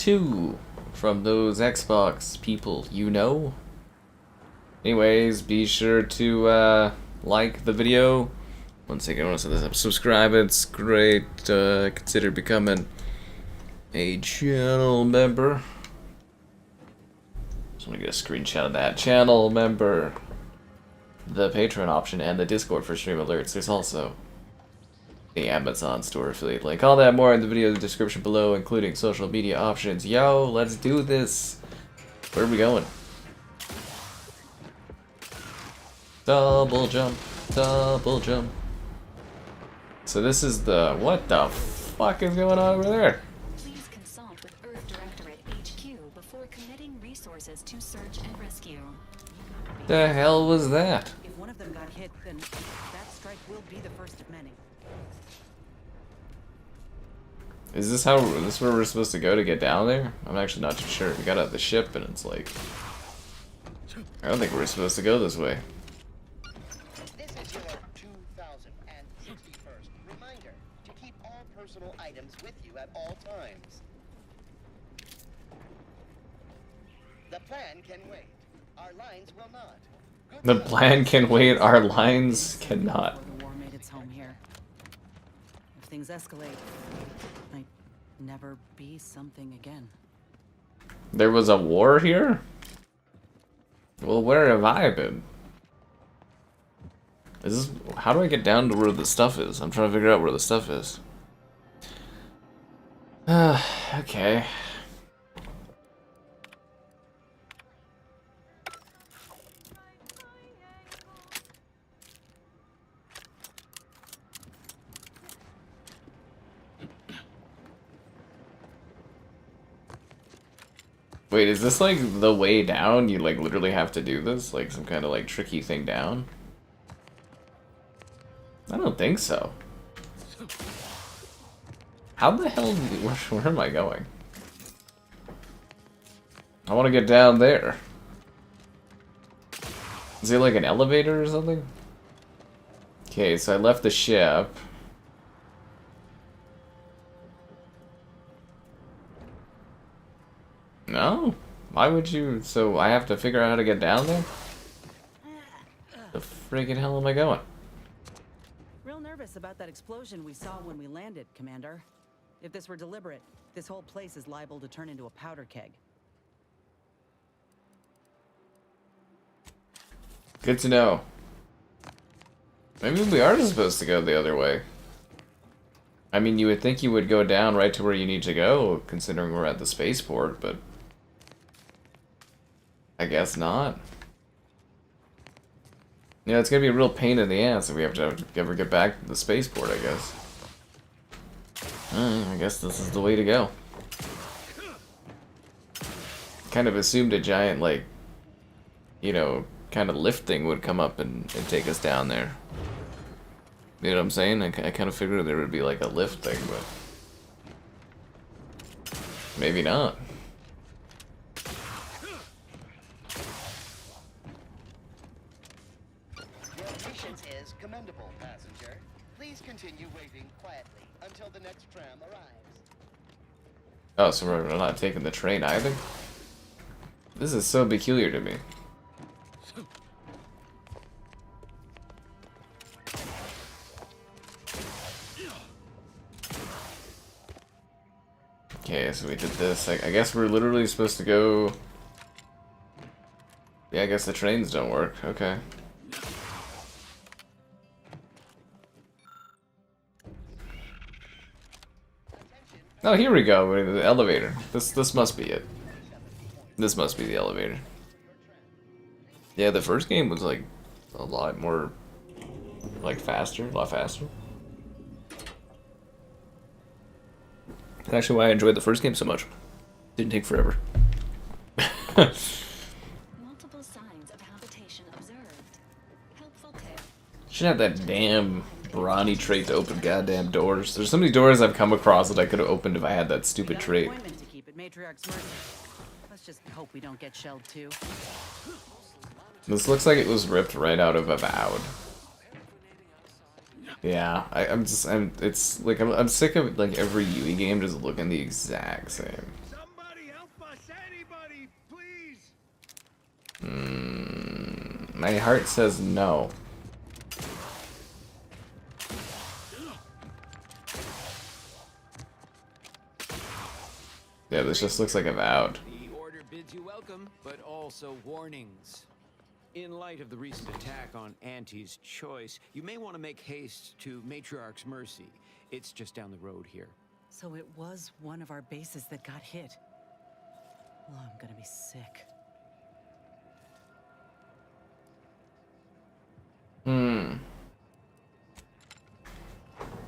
2 from those Xbox people, you know. Anyways, be sure to like the video. Once again, I want to say this, subscribe, it's great. Consider becoming a channel member. Just want to get a screenshot of that. Channel member. The Patreon option and the Discord for stream alerts. There's also the Amazon store affiliate link. All that more in the video description below, including social media options. Yo, let's do this. Where are we going? Double jump, double jump. So this is the, what the fuck is going on over there? Please consult with Earth Directorate HQ before committing resources to search and rescue. The hell was that? If one of them got hit, then that strike will be the first of many. Is this how, is this where we're supposed to go to get down there? I'm actually not too sure. We got out of the ship and it's like, I don't think we're supposed to go this way. This is your 2061st reminder to keep all personal items with you at all times. The plan can wait. Our lines will not. The plan can wait, our lines cannot. The war made its home here. If things escalate, might never be something again. There was a war here? Well, where have I been? Is this, how do I get down to where the stuff is? I'm trying to figure out where the stuff is. Okay. Wait, is this like the way down? You like literally have to do this? Like some kind of like tricky thing down? I don't think so. How the hell, where am I going? I want to get down there. Is it like an elevator or something? Okay, so I left the ship. No? Why would you? So I have to figure out how to get down there? The friggin' hell am I going? Real nervous about that explosion we saw when we landed, Commander. If this were deliberate, this whole place is liable to turn into a powder keg. Good to know. Maybe we are supposed to go the other way. I mean, you would think you would go down right to where you need to go, considering we're at the spaceport, but I guess not. Yeah, it's gonna be a real pain in the ass if we have to ever get back to the spaceport, I guess. I guess this is the way to go. Kind of assumed a giant, like, you know, kind of lift thing would come up and take us down there. You know what I'm saying? I kind of figured there would be like a lift thing, but maybe not. Your patience is commendable, passenger. Please continue waiting quietly until the next tram arrives. Oh, so we're not taking the train either? This is so peculiar to me. Okay, so we did this. I guess we're literally supposed to go... Yeah, I guess the trains don't work. Okay. Oh, here we go. The elevator. This must be it. This must be the elevator. Yeah, the first game was like a lot more like faster, a lot faster. That's actually why I enjoyed the first game so much. Didn't take forever. Multiple signs of habitation observed. Helpful tip. Should have that damn brawny trait to open goddamn doors. There's so many doors I've come across that I could have opened if I had that stupid trait. Appointment to keep at Matriarch's mercy. Let's just hope we don't get shelled too. This looks like it was ripped right out of Avowed. Yeah, I'm sick of like every UE game just looking the exact same. Somebody us, anybody, please. My heart says no. Yeah, this just looks like avowed. The order bids you welcome, but also warnings. In light of the recent attack on Auntie's Choice, you may want to make haste to Matriarch's Mercy. It's just down the road here. So it was one of our bases that got hit. Oh, I'm gonna be sick.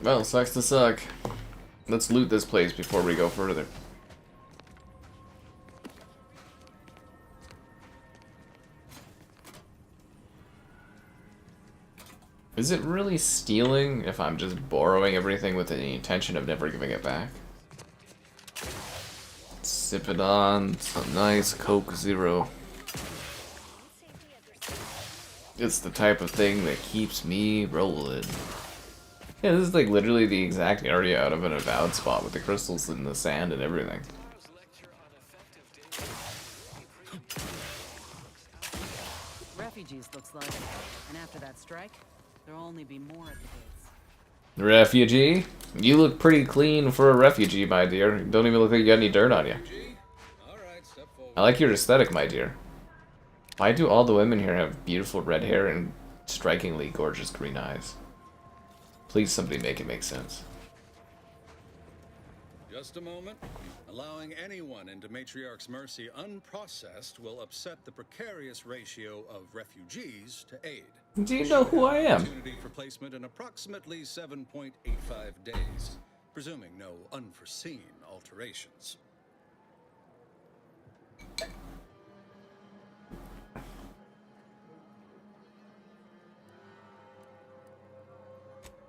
Well, sucks to suck. Let's loot this place before we go further. Is it really stealing if I'm just borrowing everything with the intention of never giving it back? Sip it on some nice Coke Zero. It's the type of thing that keeps me rolling. Yeah, this is like literally the exact area out of an avowed spot with the crystals and the sand and everything. Refugees, looks like. And after that strike, there'll only be more at the gates. Refugee? You look pretty clean for a refugee, my dear. You don't even look like you got any dirt on you. I like your aesthetic, my dear. Why do all the women here have beautiful red hair and strikingly gorgeous green eyes? Please, somebody make it make sense. Just a moment. Allowing anyone into Matriarch's Mercy unprocessed will upset the precarious ratio of refugees to aid. Do you know who I am? Opportunity for placement in approximately 7.85 days, presuming no unforeseen alterations.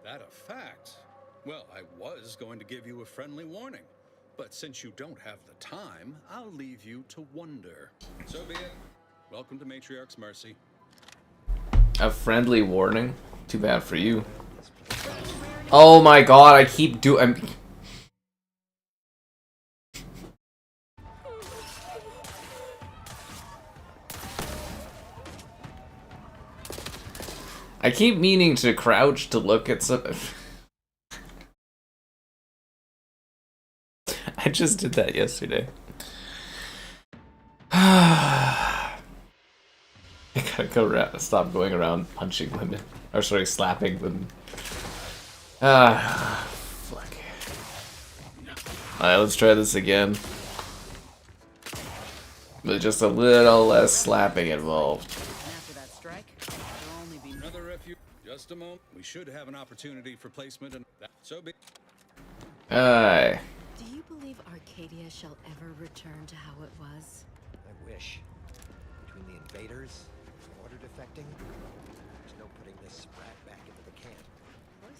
That a fact? Well, I was going to give you a friendly warning, but since you don't have the time, I'll leave you to wonder. So be it. Welcome to Matriarch's Mercy. A friendly warning? Too bad for you. Oh my god, I keep doing... I keep meaning to crouch to look at some... I just did that yesterday. I gotta go around, stop going around punching women. Or sorry, slapping women. Fuck. Alright, let's try this again. With just a little less slapping involved. After that strike, there'll only be Another refuge. Just a moment. We should have an opportunity for placement in that. So be. Aye. Do you believe Arcadia shall ever return to how it was? I wish. Between the invaders, order defecting, there's no putting this sprat back into the camp.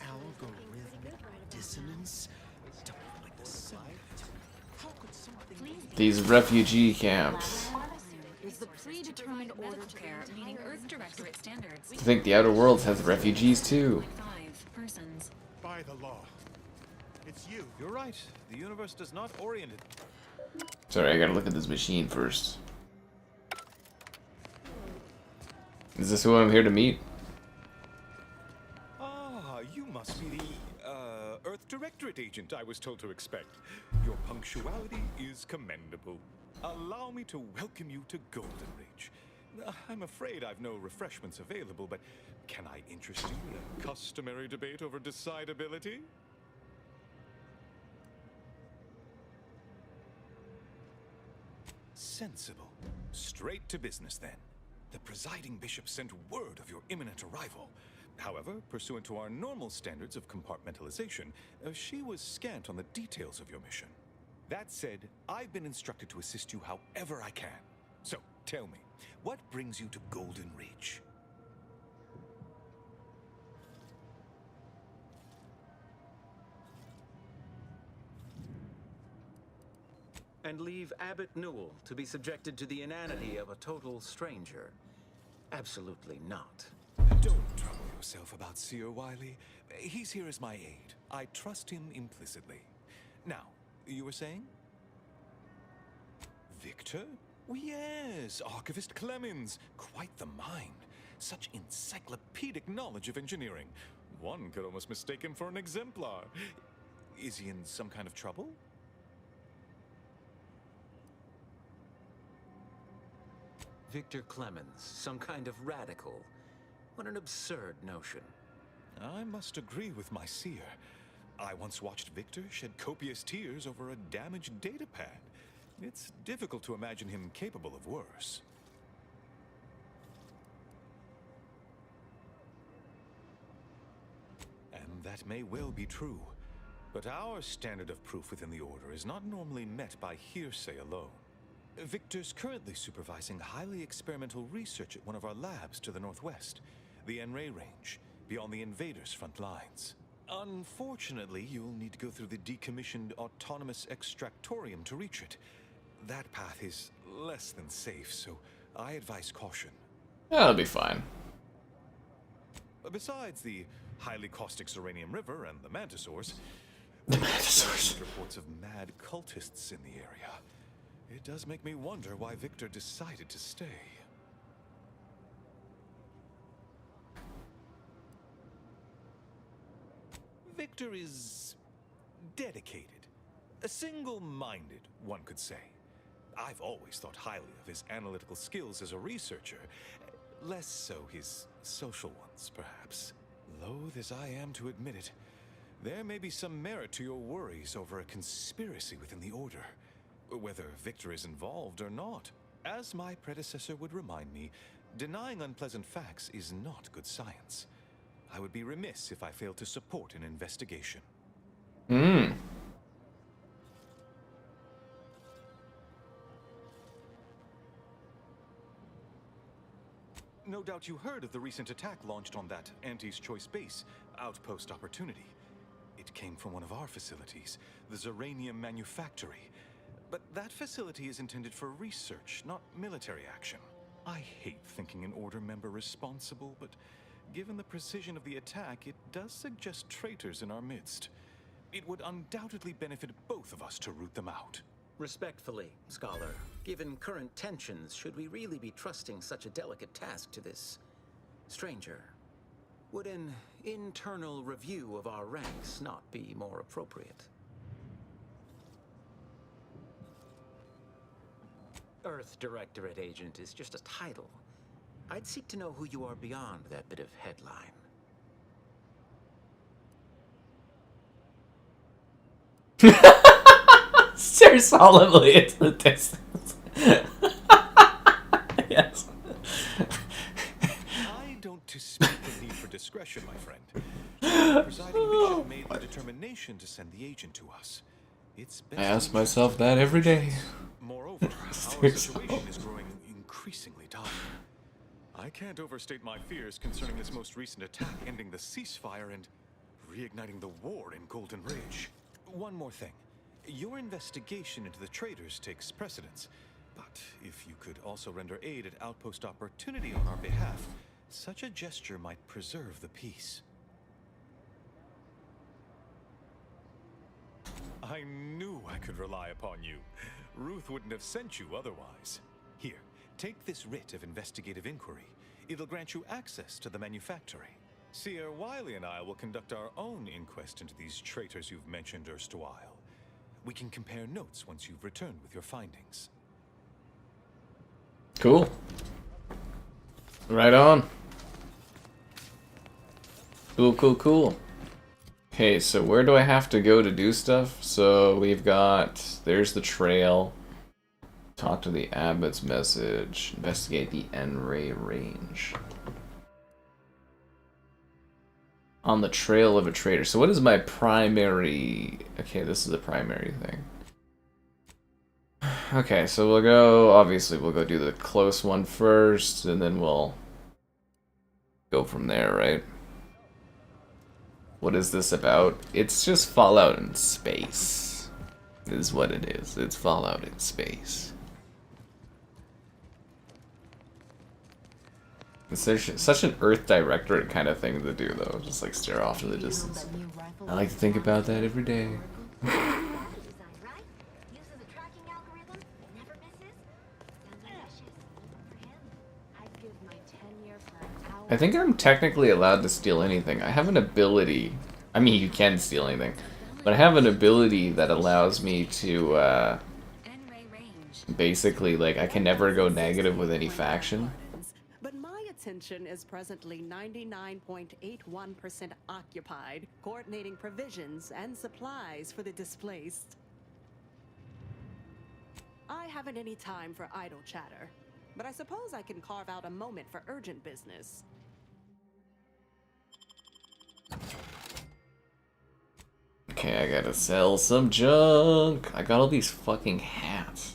Algorithmic dissonance? Don't like the sound. How could something... These refugee camps. Is the predetermined order of care meeting Earth Directorate standards? I think the Outer Worlds has refugees too. 5 persons. By the law. It's you. You're right. The universe does not orient it. Sorry, I gotta look at this machine first. Is this who I'm here to meet? Ah, you must be the, Earth Directorate agent I was told to expect. Your punctuality is commendable. Allow me to welcome you to Golden Ridge. I'm afraid I've no refreshments available, but can I interest you in a customary debate over decidability? Sensible. Straight to business, then. The presiding bishop sent word of your imminent arrival. However, pursuant to our normal standards of compartmentalization, she was scant on the details of your mission. That said, I've been instructed to assist you however I can. So, tell me, what brings you to Golden Ridge? And leave Abbot Newell to be subjected to the inanity of a total stranger? Absolutely not. Don't trouble yourself about Seer Wiley. He's here as my aide. I trust him implicitly. Now, you were saying? Victor? Oh, yes, Archivist Clemens. Quite the mind. Such encyclopedic knowledge of engineering. One could almost mistake him for an exemplar. Is he in some kind of trouble? Victor Clemens, some kind of radical. What an absurd notion. I must agree with my seer. I once watched Victor shed copious tears over a damaged datapad. It's difficult to imagine him capable of worse. And that may well be true. But our standard of proof within the Order is not normally met by hearsay alone. Victor's currently supervising highly experimental research at one of our labs to the northwest, the Enray range, beyond the invaders' front lines. Unfortunately, you'll need to go through the decommissioned autonomous extractorium to reach it. That path is less than safe, so I advise caution. That'll be fine. Besides the highly caustic Serenium River and the Mantisaurs, reports of mad cultists in the area. It does make me wonder why Victor decided to stay. Victor is dedicated, single-minded, one could say. I've always thought highly of his analytical skills as a researcher, less so his social ones, perhaps. Loath as I am to admit it, there may be some merit to your worries over a conspiracy within the Order, whether Victor is involved or not. As my predecessor would remind me, denying unpleasant facts is not good science. I would be remiss if I failed to support an investigation. No doubt you heard of the recent attack launched on that Anti's Choice base, Outpost Opportunity. It came from one of our facilities, the Zeranium Manufactory. But that facility is intended for research, not military action. I hate thinking an Order member responsible, but given the precision of the attack, it does suggest traitors in our midst. It would undoubtedly benefit both of us to root them out. Respectfully, Scholar, given current tensions, should we really be trusting such a delicate task to this stranger? Would an internal review of our ranks not be more appropriate? Earth Directorate Agent is just a title. I'd seek to know who you are beyond that bit of headline. Stare solemnly into the distance. Yes. I don't dispute the need for discretion, my friend. The presiding bishop made the determination to send the agent to us. It's best I ask myself that every day. Moreover, our situation is growing increasingly dire. I can't overstate my fears concerning this most recent attack ending the ceasefire and reigniting the war in Golden Ridge. One more thing. Your investigation into the traitors takes precedence, but if you could also render aid at Outpost Opportunity on our behalf, such a gesture might preserve the peace. I knew I could rely upon you. Ruth wouldn't have sent you otherwise. Here, take this writ of investigative inquiry. It'll grant you access to the manufactory. Seer Wiley and I will conduct our own inquest into these traitors you've mentioned erstwhile. We can compare notes once you've returned with your findings. Cool. Right on. Cool, cool, cool. Okay, so where do I have to go to do stuff? So we've got, there's the trail. Talk to the Abbot's message. Investigate the Enray range. On the trail of a traitor. So what is my primary... Okay, this is the primary thing. Okay, so we'll go... Obviously, we'll go do the close one first, and then we'll go from there, right? What is this about? It's just Fallout in space. Is what it is. It's Fallout in space. It's such an Earth Directorate kind of thing to do, though. Just like stare off in the distance. I like to think about that every day. I think I'm technically allowed to steal anything. I have an ability. I mean, you can steal anything. But I have an ability that allows me to, basically, like, I can never go negative with any faction. But my attention is presently 99.81% occupied, coordinating provisions and supplies for the displaced. I haven't any time for idle chatter, but I suppose I can carve out a moment for urgent business. Okay, I gotta sell some junk. I got all these fucking hats.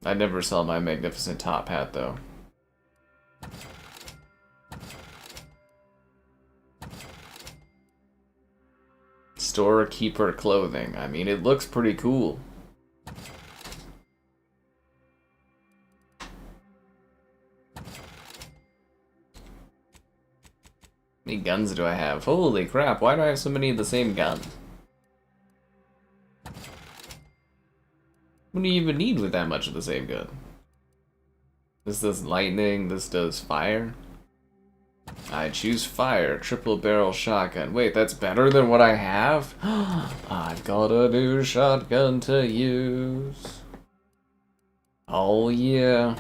I never saw my magnificent top hat, though. Storekeeper clothing. I mean, it looks pretty cool. How many guns do I have? Holy crap, why do I have so many of the same gun? What do you even need with that much of the same gun? This does lightning, this does fire. I choose fire, triple barrel shotgun. Wait, that's better than what I have? I've got a new shotgun to use. Oh yeah.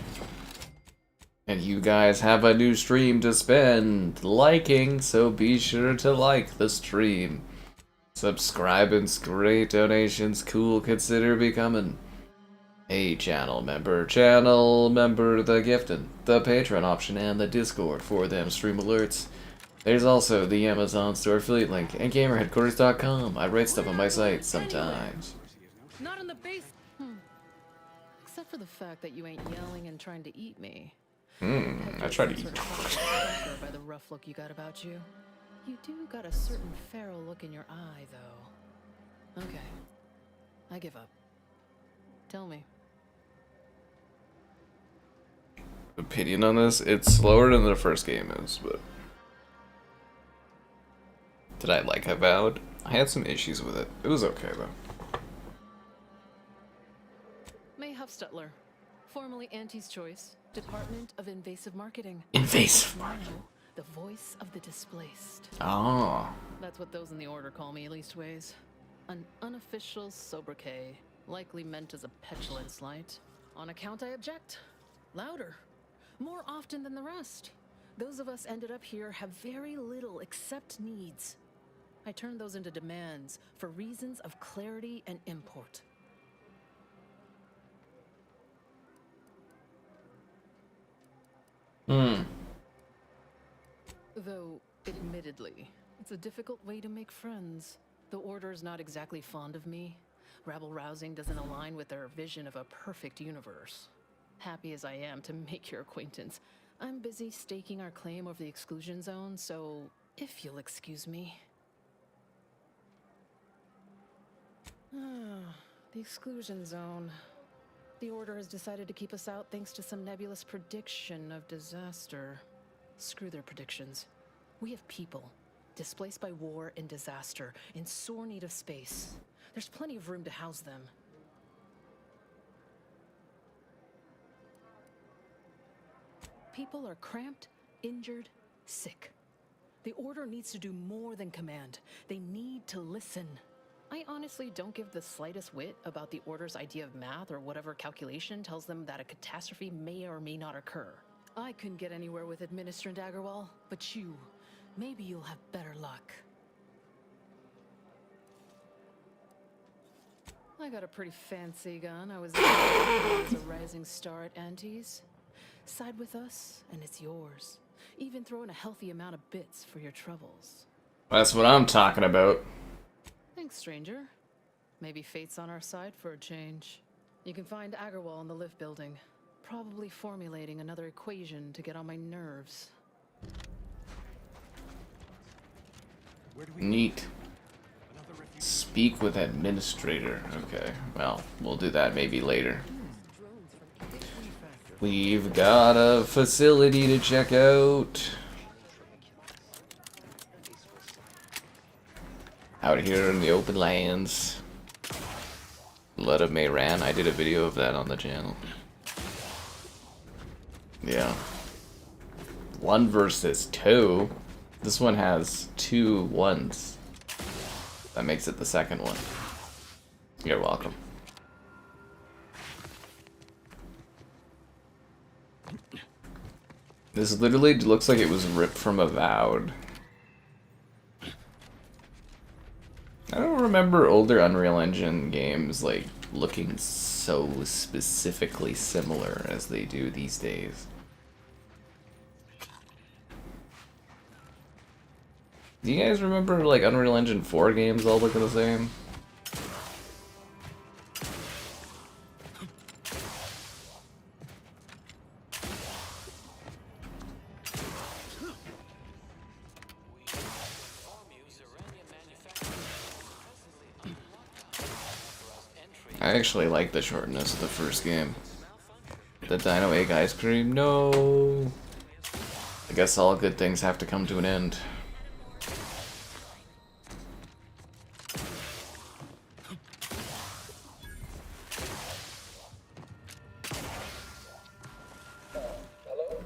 And you guys have a new stream to spend liking, so be sure to like the stream. Subscribing's great, donations cool, consider becoming a channel member, the gifting, the Patreon option, and the Discord for them stream alerts. There's also the Amazon store affiliate link and gamerheadquarters.com. I write stuff on my site sometimes. Not on the base. Except for the fact that you ain't yelling and trying to eat me. I try to eat. By the rough look you got about you. You do got a certain feral look in your eye, though. Okay. I give up. Tell me. Opinion on this? It's slower than the first game is, but... Did I like Avowed? I had some issues with it. It was okay, though. May Huffstutler, formerly Auntie's Choice, Department of Invasive Marketing. Invasive marketing. Now, the voice of the displaced. Oh. That's what those in the Order call me, leastways. An unofficial sobriquet, likely meant as a petulant slight. On account I object. Louder. More often than the rest. Those of us ended up here have very little except needs. I turn those into demands for reasons of clarity and import. Though, admittedly, it's a difficult way to make friends. The Order's not exactly fond of me. Rabble-rousing doesn't align with their vision of a perfect universe. Happy as I am to make your acquaintance, I'm busy staking our claim over the exclusion zone, so if you'll excuse me. The exclusion zone. The Order has decided to keep us out thanks to some nebulous prediction of disaster. Screw their predictions. We have people, displaced by war and disaster, in sore need of space. There's plenty of room to house them. People are cramped, injured, sick. The Order needs to do more than command. They need to listen. I honestly don't give the slightest whit about the Order's idea of math or whatever calculation tells them that a catastrophe may or may not occur. I couldn't get anywhere with Administrant Agarwal, but you, maybe you'll have better luck. I got a pretty fancy gun. I was as a rising star at Auntie's. Side with us, and it's yours. Even throw in a healthy amount of bits for your troubles. That's what I'm talking about. Thanks, stranger. Maybe fate's on our side for a change. You can find Agarwal in the lift building. Probably formulating another equation to get on my nerves. Neat. Speak with administrator. Okay, well, we'll do that maybe later. We've got a facility to check out. Out here in the open lands. Blood of Mayran. I did a video of that on the channel. Yeah. 1 versus 2. This one has 2 1s. That makes it the second one. You're welcome. This literally looks like it was ripped from Avowed. I don't remember older Unreal Engine games like looking so specifically similar as they do these days. Do you guys remember like Unreal Engine 4 games all looking the same? I actually like the shortness of the first game. The Dino Egg Ice Cream, no! I guess all good things have to come to an end. Hello?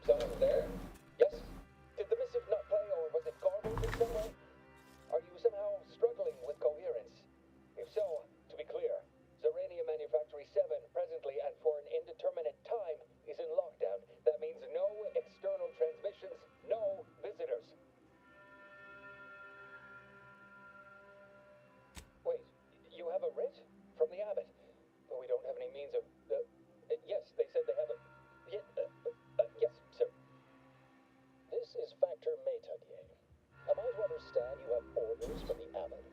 Someone there? Yes? Did the missive not play, or was it garbled in some way? Are you somehow struggling with coherence? If so, to be clear, Zerania Manufactory 7 presently and for an indeterminate time is in lockdown. That means no external transmissions, no visitors. Wait, you have a writ? From the abbot? But we don't have any means of... yes, they said they have a... yes, sir. This is Factor Metadier. Am I to understand you have orders from the abbot?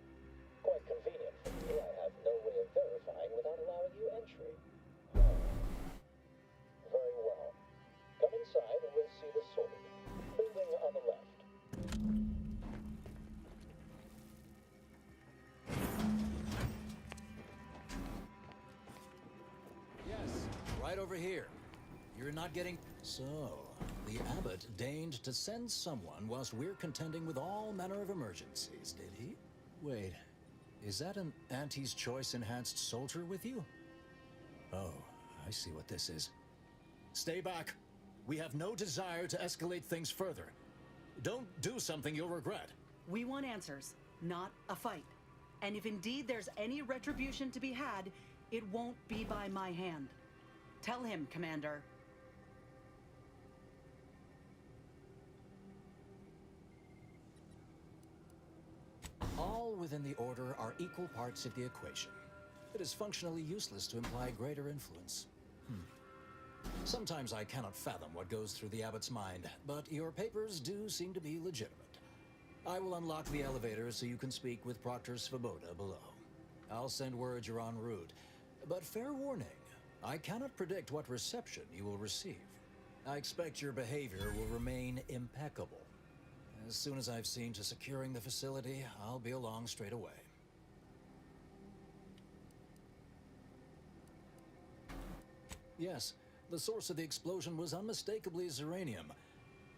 Quite convenient for me. I have no way of verifying without allowing you entry. Very well. Come inside and we'll see the sorting. Building on the left. Yes, right over here. You're not getting... So, the abbot deigned to send someone whilst we're contending with all manner of emergencies, did he? Wait, is that an Auntie's Choice enhanced soldier with you? Oh, I see what this is. Stay back. We have no desire to escalate things further. Don't do something you'll regret. We want answers, not a fight. And if indeed there's any retribution to be had, it won't be by my hand. Tell him, Commander. All within the Order are equal parts of the equation. It is functionally useless to imply greater influence. Sometimes I cannot fathom what goes through the abbot's mind, but your papers do seem to be legitimate. I will unlock the elevator so you can speak with Proctor Svoboda below. I'll send word you're en route, but fair warning, I cannot predict what reception you will receive. I expect your behavior will remain impeccable. As soon as I've seen to securing the facility, I'll be along straight away. Yes, the source of the explosion was unmistakably Zeranium.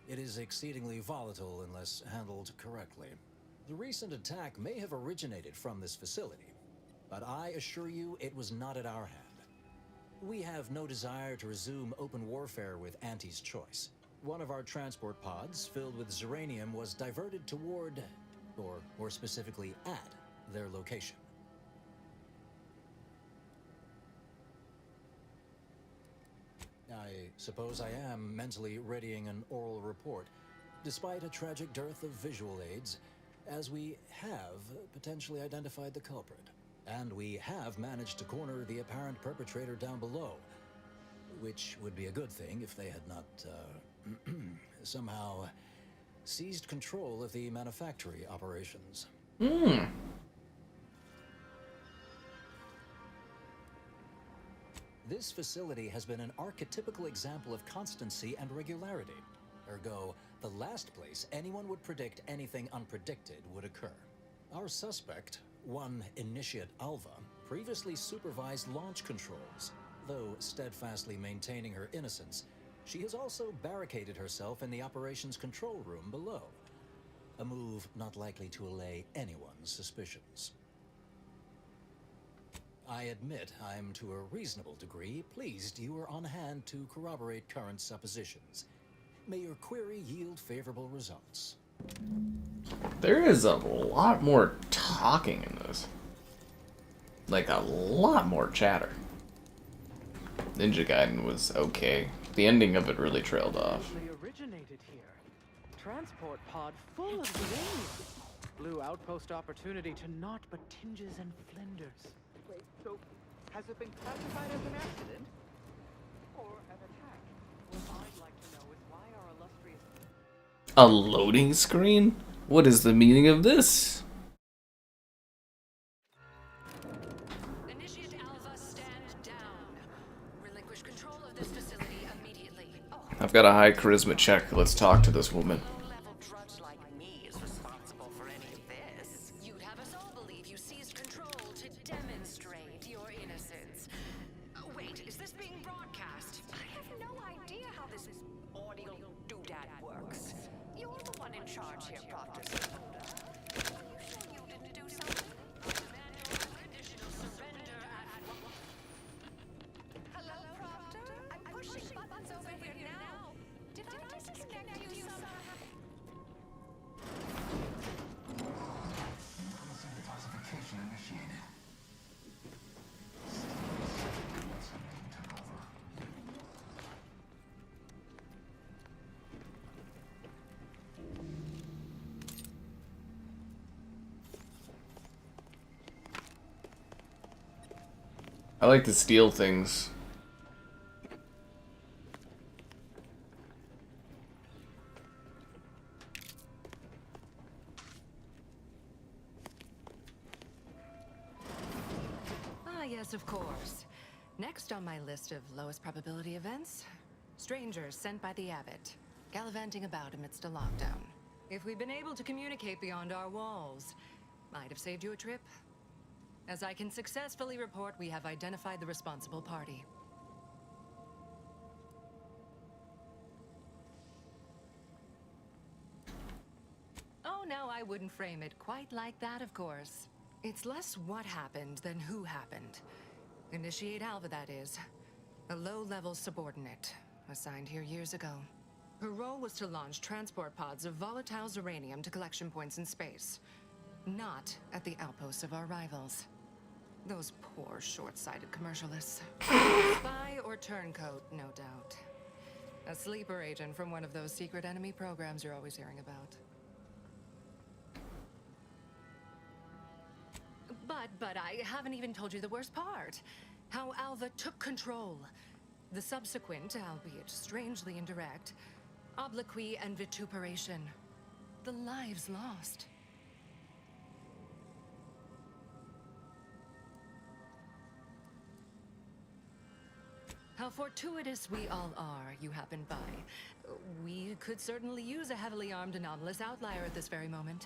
It is exceedingly volatile unless handled correctly. The recent attack may have originated from this facility, but I assure you it was not at our hand. We have no desire to resume open warfare with Auntie's Choice. One of our transport pods filled with Zeranium was diverted toward, or more specifically at, their location. I suppose I am mentally readying an oral report, despite a tragic dearth of visual aids, as we have potentially identified the culprit. And we have managed to corner the apparent perpetrator down below, which would be a good thing if they had not, somehow seized control of the manufactory operations. This facility has been an archetypical example of constancy and regularity. Ergo, the last place anyone would predict anything unpredicted would occur. Our suspect, one Initiate Alva, previously supervised launch controls. Though steadfastly maintaining her innocence, she has also barricaded herself in the operations control room below. A move not likely to allay anyone's suspicions. I admit I'm to a reasonable degree pleased you are on hand to corroborate current suppositions. May your query yield favorable results. There is a lot more talking in this. Like, a lot more chatter. Ninja Gaiden was okay. The ending of it really trailed off. Originated here. Transport pod full of uranium. Blue outpost opportunity to naught but tinges and flinders. Wait, so has it been classified as an accident? Or an attack? What I'd like to know is why our illustrious... A loading screen? What is the meaning of this? Initiate Alpha, stand down. Relinquish control of this facility immediately. Oh, I've got a high charisma check. Let's talk to this woman. low-level drudge like me is responsible for any of this. You'd have us all believe you seized control to demonstrate your innocence. Wait, is this being broadcast? I have no idea how this audio doodad works. You're the one in charge here, Proctor. Are you sure you didn't do something? I demand your unconditional surrender at... Hello, Proctor? I'm pushing buttons over here now. Did I disconnect you somehow? Classification initiated. I like to steal things. Ah, yes, of course. Next on my list of lowest probability events, strangers sent by the abbot, gallivanting about amidst a lockdown. If we'd been able to communicate beyond our walls, might have saved you a trip. As I can successfully report, we have identified the responsible party. Oh, no, I wouldn't frame it quite like that, of course. It's less what happened than who happened. Initiate Alva, that is. A low-level subordinate, assigned here years ago. Her role was to launch transport pods of volatile uranium to collection points in space. Not at the outposts of our rivals. Those poor, short-sighted commercialists. Spy or turncoat, no doubt. A sleeper agent from one of those secret enemy programs you're always hearing about. But I haven't even told you the worst part. How Alva took control. The subsequent, albeit strangely indirect, obloquy and vituperation. The lives lost. How fortuitous we all are you happened by. We could certainly use a heavily armed anomalous outlier at this very moment.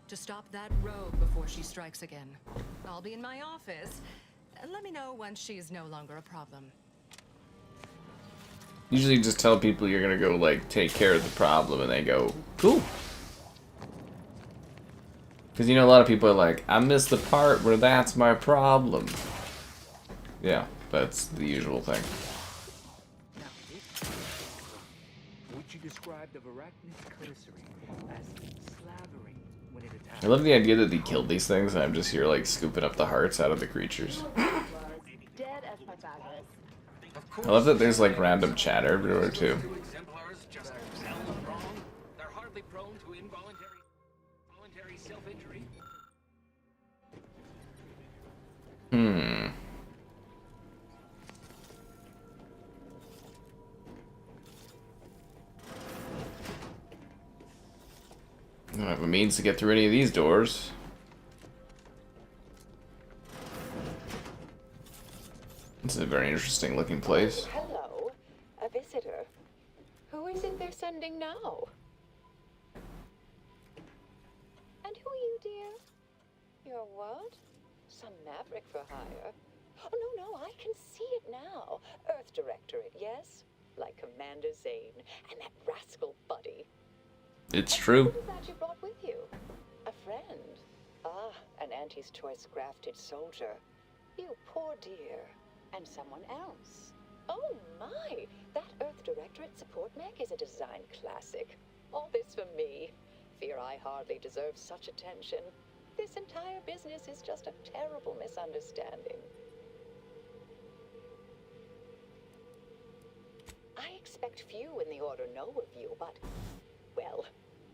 To stop that rogue before she strikes again. I'll be in my office. Let me know once she's no longer a problem. Usually just tell people you're gonna go, like, take care of the problem, and they go, cool. Because, you know, a lot of people are like, I missed the part where that's my problem. Yeah, that's the usual thing. Would you describe the Varachnis cursory as slavering when it attacks? I love the idea that they killed these things, and I'm just here, like, scooping up the hearts out of the creatures. Dead as my bag is. I love that there's, like, random chatter everywhere, too. They're hardly prone to voluntary self-injury. I don't have a means to get through any of these doors. This is a very interesting looking place. Hello, a visitor. Who is it they're sending now? And who are you, dear? You're what? Some maverick for hire? Oh, no, I can see it now. Earth Directorate, yes? Like Commander Zane and that rascal Buddy. It's true. What is that you brought with you? A friend? Ah, an Auntie's choice grafted soldier. You poor dear. And someone else. Oh my! That Earth Directorate support mech is a design classic. All this for me. Fear I hardly deserve such attention. This entire business is just a terrible misunderstanding. I expect few in the Order know of you, but, well,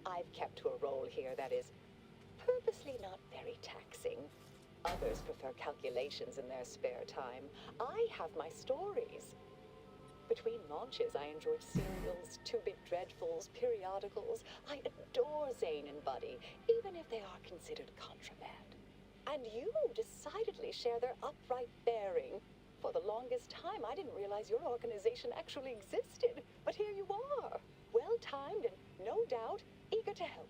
I've kept to a role here that is purposely not very taxing. Others prefer calculations in their spare time. I have my stories. Between launches, I enjoyed serials, two-bit dreadfuls, periodicals. I adore Zane and Buddy, even if they are considered contraband. And you decidedly share their upright bearing. For the longest time, I didn't realize your organization actually existed. But here you are, well-timed and, no doubt, eager to help.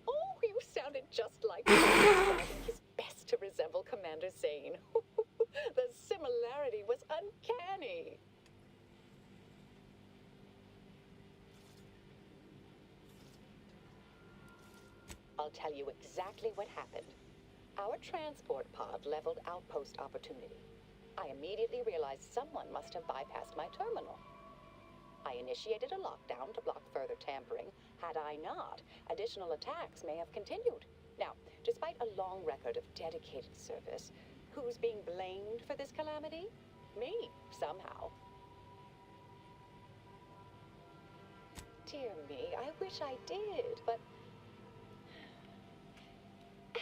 Oh, you sounded just like him. Trying his best to resemble Commander Zane. The similarity was uncanny. I'll tell you exactly what happened. Our transport pod leveled outpost opportunity. I immediately realized someone must have bypassed my terminal. I initiated a lockdown to block further tampering. Had I not, additional attacks may have continued. Now, despite a long record of dedicated service, who's being blamed for this calamity? Me, somehow. Dear me, I wish I did, but...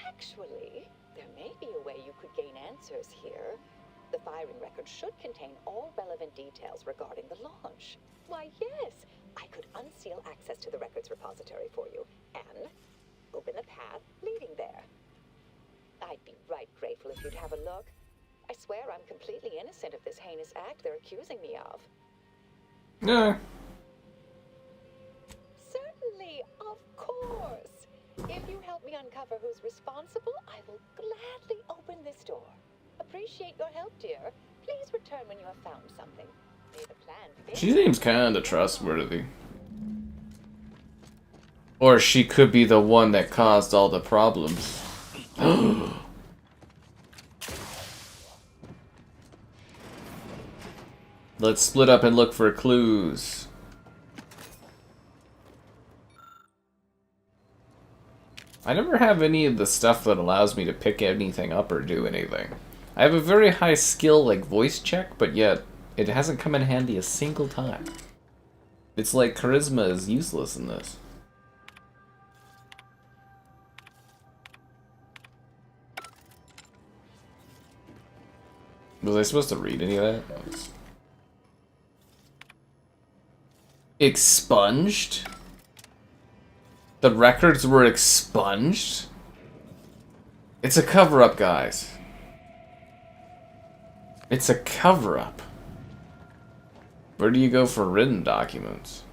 Actually, there may be a way you could gain answers here. The firing record should contain all relevant details regarding the launch. Why, yes, I could unseal access to the records repository for you, and open the path leading there. I'd be right grateful if you'd have a look. I swear I'm completely innocent of this heinous act they're accusing me of. Yeah. Certainly, of course. If you help me uncover who's responsible, I will gladly open this door. Appreciate your help, dear. Please return when you have found something. May the plan fit. She seems kinda trustworthy. Or she could be the one that caused all the problems. Let's split up and look for clues. I never have any of the stuff that allows me to pick anything up or do anything. I have a very high skill, like, voice check, but yet it hasn't come in handy a single time. It's like charisma is useless in this. Was I supposed to read any of that? Expunged? The records were expunged? It's a cover-up, guys. It's a cover-up. Where do you go for written documents?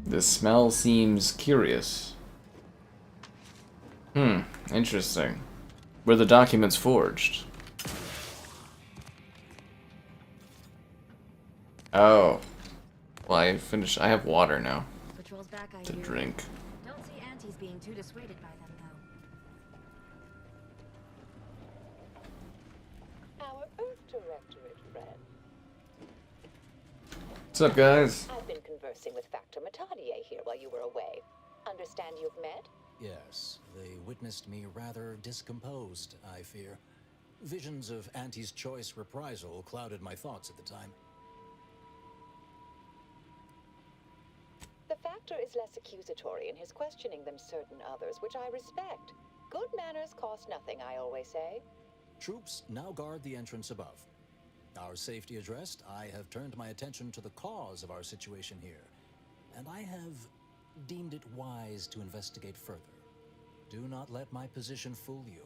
The smell seems curious. Interesting. Were the documents forged? Oh. Well, I finished. I have water now. Patrol's back, I to hear. drink. Don't see Auntie's being too dissuaded by them, though. Our Earth Directorate friend. What's up, guys? I've been conversing with Factor Matadier here while you were away. Understand you've met? Yes, they witnessed me rather discomposed, I fear. Visions of Auntie's choice reprisal clouded my thoughts at the time. The Factor is less accusatory in his questioning than certain others, which I respect. Good manners cost nothing, I always say. Troops now guard the entrance above. Our safety addressed, I have turned my attention to the cause of our situation here, and I have deemed it wise to investigate further. Do not let my position fool you.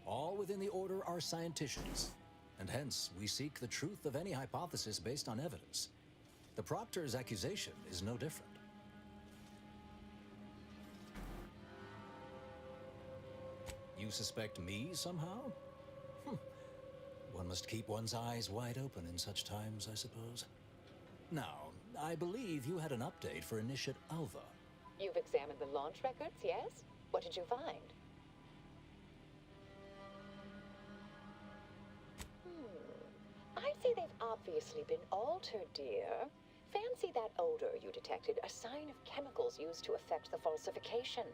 All within the Order are scienticians, and hence we seek the truth of any hypothesis based on evidence. The Proctor's accusation is no different. You suspect me somehow? One must keep one's eyes wide open in such times, I suppose. Now, I believe you had an update for Initiate Alva. You've examined the launch records, yes? What did you find? I'd say they've obviously been altered, dear. Fancy that odor you detected, a sign of chemicals used to affect the falsification.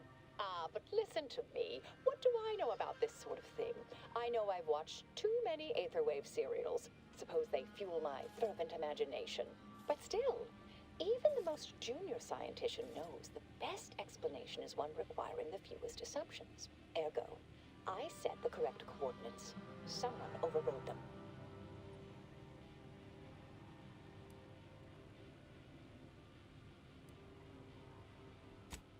Ah, but listen to me. What do I know about this sort of thing? I know I've watched too many Aetherwave serials. Suppose they fuel my fervent imagination. But still, even the most junior scientist knows the best explanation is one requiring the fewest assumptions. Ergo, I set the correct coordinates. Someone overrode them.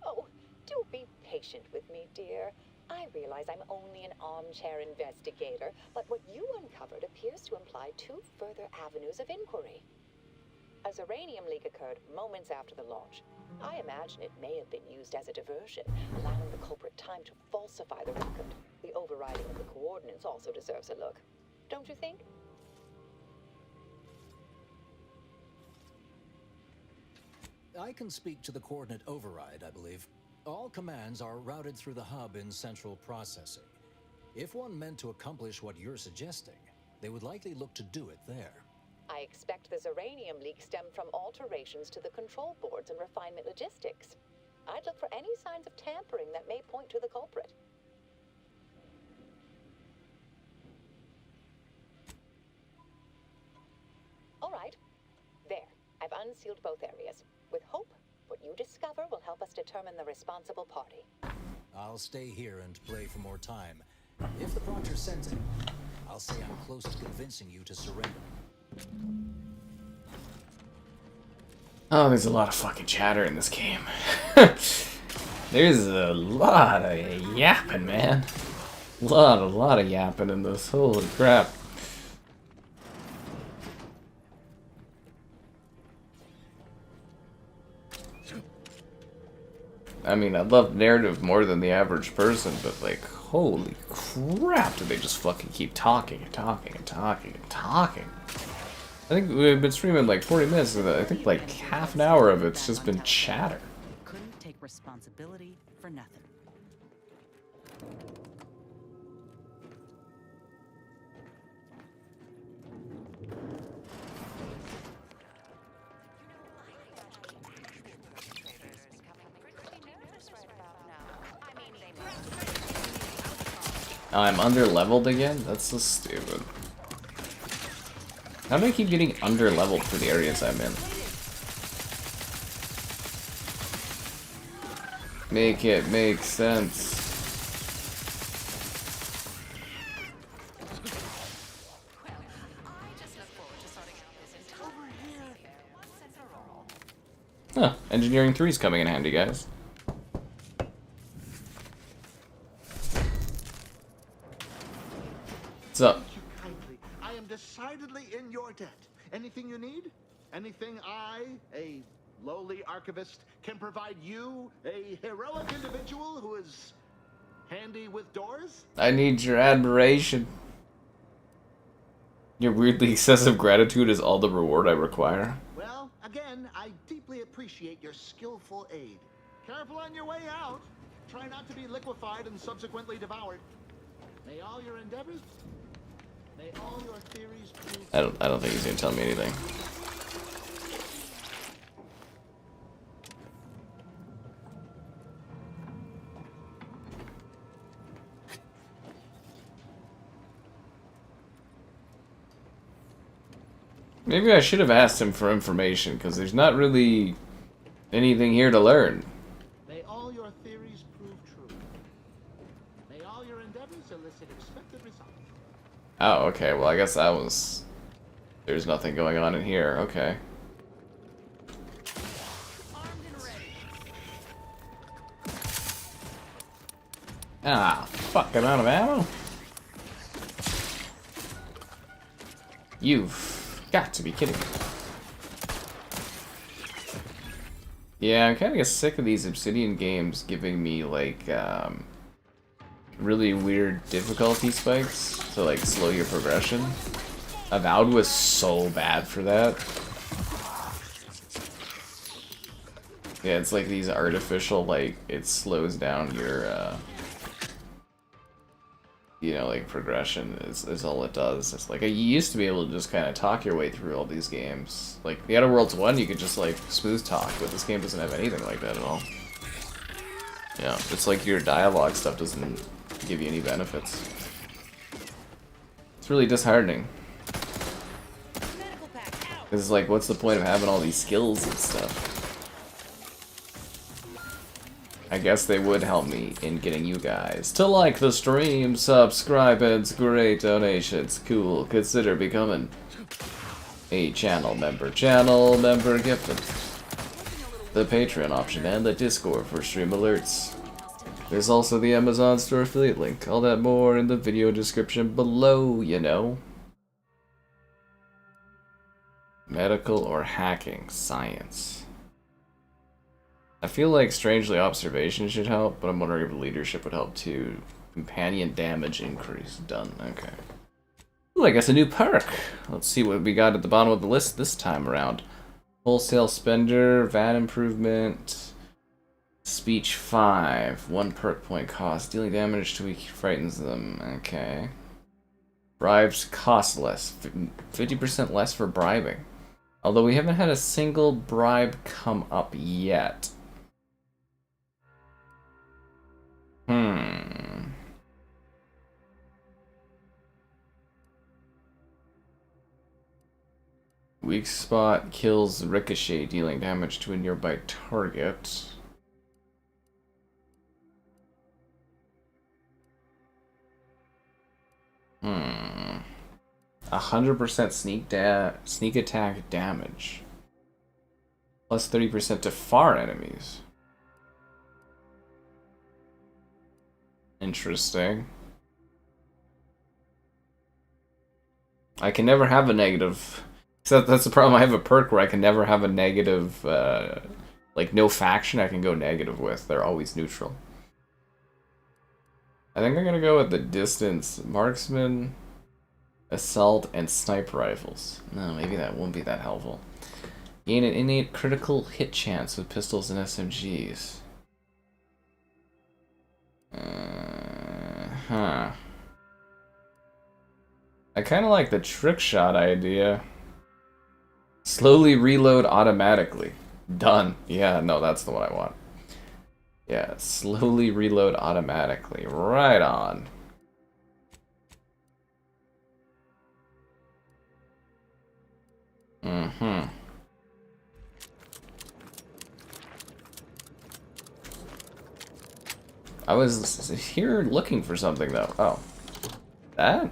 Oh, do be patient with me, dear. I realize I'm only an armchair investigator, but what you uncovered appears to imply two further avenues of inquiry. A Zeranium leak occurred moments after the launch. I imagine it may have been used as a diversion, allowing the culprit time to falsify the record. The overriding of the coordinates also deserves a look. Don't you think? I can speak to the coordinate override, I believe. All commands are routed through the hub in central processing. If one meant to accomplish what you're suggesting, they would likely look to do it there. I expect the Zeranium leak stemmed from alterations to the control boards and refinement logistics. I'd look for any signs of tampering that may point to the culprit. All right. There. I've unsealed both areas. With hope, what you discover will help us determine the responsible party. I'll stay here and play for more time. If the Proctor sends it, I'll say I'm close to convincing you to surrender. Oh, there's a lot of fucking chatter in this game. There's a lot of yapping, man. A lot of yapping in this. Holy crap. I mean, I love narrative more than the average person, but like, holy crap, do they just fucking keep talking and talking and talking and talking. I think we've been streaming like 40 minutes, and I think like half an hour of it's just been chatter. Couldn't take responsibility for nothing. I'm under-leveled again? That's so stupid. How do I keep getting under-leveled for the areas I'm in? Make it make sense. Huh, Engineering 3 is coming in handy, guys. What's up? I am decidedly in your debt. Anything you need? Anything I, a lowly archivist, can provide you, a heroic individual who is handy with doors? I need your admiration. Your weirdly excessive gratitude is all the reward I require. Well, again, I deeply appreciate your skillful aid. Careful on your way out. Try not to be liquefied and subsequently devoured. May all your endeavors... May all your theories prove... I don't think he's gonna tell me anything. Maybe I should have asked him for information, because there's not really anything here to learn. May all your theories prove true. May all your endeavors elicit expected results. Oh, okay, well I guess that was... There's nothing going on in here, okay. Ah, fuck, I'm out of ammo? You've got to be kidding me. Yeah, I'm kind of sick of these Obsidian games giving me, like, really weird difficulty spikes to like slow your progression. Avowed was so bad for that. Yeah, it's like these artificial, like, it slows down your, you know, like, progression is all it does. It's like, you used to be able to just kind of talk your way through all these games. Like, the Outer Worlds 1, you could just, like, smooth talk, but this game doesn't have anything like that at all. Yeah, it's like your dialogue stuff doesn't give you any benefits. It's really disheartening. It's like, what's the point of having all these skills and stuff? I guess they would help me in getting you guys to like the stream, subscribe, and great donations. Cool. Consider becoming a channel member. Channel member gifted. The Patreon option and the Discord for stream alerts. There's also the Amazon store affiliate link. All that more in the video description below, you know. Medical or hacking science. I feel like strangely observation should help, but I'm wondering if leadership would help too. Companion damage increase. Done. Okay. Ooh, I guess a new perk. Let's see what we got at the bottom of the list this time around. Wholesale spender, VAT improvement, speech 5, 1 perk point cost, dealing damage to weak frightens them. Okay. Bribes cost less, 50% less for bribing. Although we haven't had a single bribe come up yet. Weak spot kills ricochet, dealing damage to a nearby target. 100% sneak attack damage. Plus 30% to far enemies. Interesting. I can never have a negative. So that's the problem. I have a perk where I can never have a negative, like no faction I can go negative with. They're always neutral. I think I'm gonna go with the distance marksman, assault, and sniper rifles. No, maybe that won't be that helpful. Gain an innate critical hit chance with pistols and SMGs. I kind of like the trick shot idea. Slowly reload automatically. Done. Yeah, no, that's the one I want. Yeah, slowly reload automatically. Right on. I was here looking for something though. Oh. That?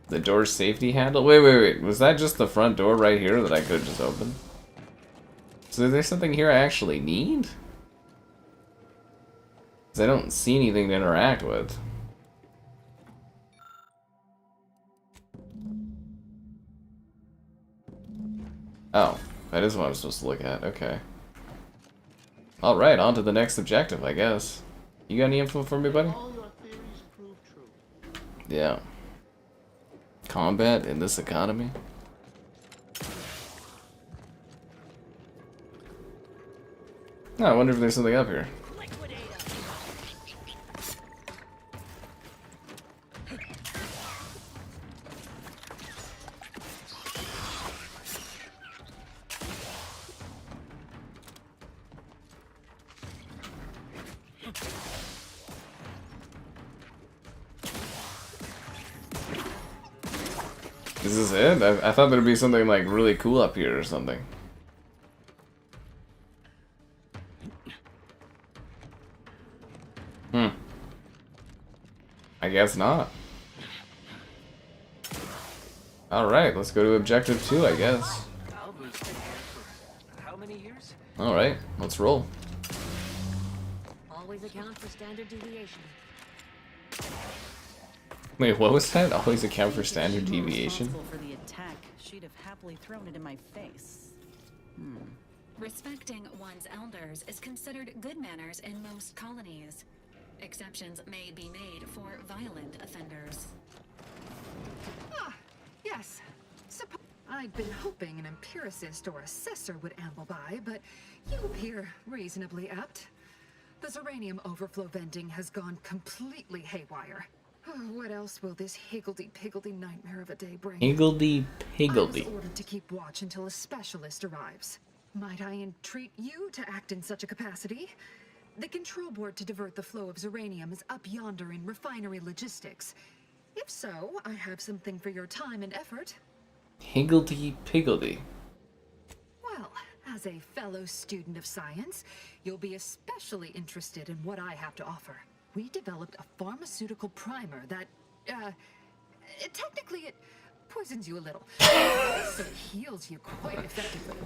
The door safety handle? Wait. Was that just the front door right here that I could have just opened? So is there something here I actually need? Because I don't see anything to interact with. Oh, that is what I'm supposed to look at. Okay. Alright, on to the next objective, I guess. You got any info for me, buddy? Yeah. Combat in this economy? Oh, I wonder if there's something up here. Is this it? I thought there'd be something like really cool up here or something. I guess not. Alright, let's go to objective 2, I guess. How many years? Alright, let's roll. Always account for standard deviation. Wait, what was that? Always account for standard deviation? For the attack, she'd have happily thrown it in my face. Respecting one's elders is considered good manners in most colonies. Exceptions may be made for violent offenders. Ah, yes. I'd been hoping an empiricist or assessor would amble by, but you appear reasonably apt. The Zeranium overflow vending has gone completely haywire. What else will this higgledy-piggledy nightmare of a day bring? Higgledy-piggledy. I was ordered to keep watch until a specialist arrives. Might I entreat you to act in such a capacity? The control board to divert the flow of Zeranium is up yonder in refinery logistics. If so, I have something for your time and effort. Higgledy-piggledy. Well, as a fellow student of science, you'll be especially interested in what I have to offer. We developed a pharmaceutical primer that, technically it poisons you a little. So it heals you quite effectively.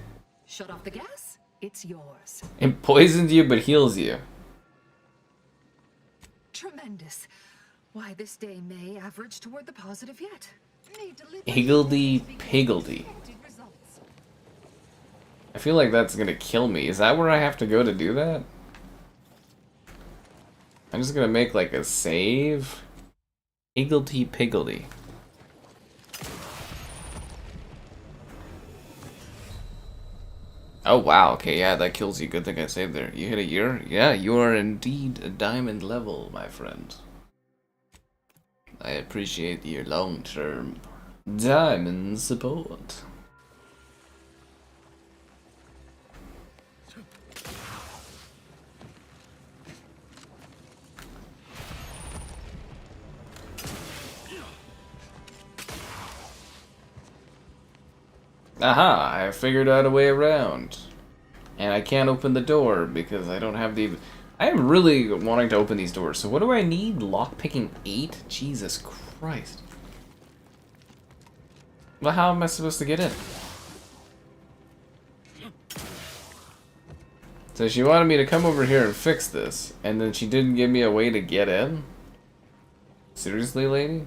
Shut off the gas, it's yours. It poisons you but heals you. Tremendous. Why, this day may average toward the positive yet. Higgledy-piggledy. I feel like that's gonna kill me. Is that where I have to go to do that? I'm just gonna make like a save. Higgledy-piggledy. Oh wow, okay, yeah, that kills you. Good thing I saved there. You hit a year? Yeah, you are indeed a diamond level, my friend. I appreciate your long-term diamond support. Aha! I figured out a way around. And I can't open the door because I don't have the... I am really wanting to open these doors. So what do I need? Lockpicking 8? Jesus Christ. Well, how am I supposed to get in? So she wanted me to come over here and fix this, and then she didn't give me a way to get in? Seriously, lady?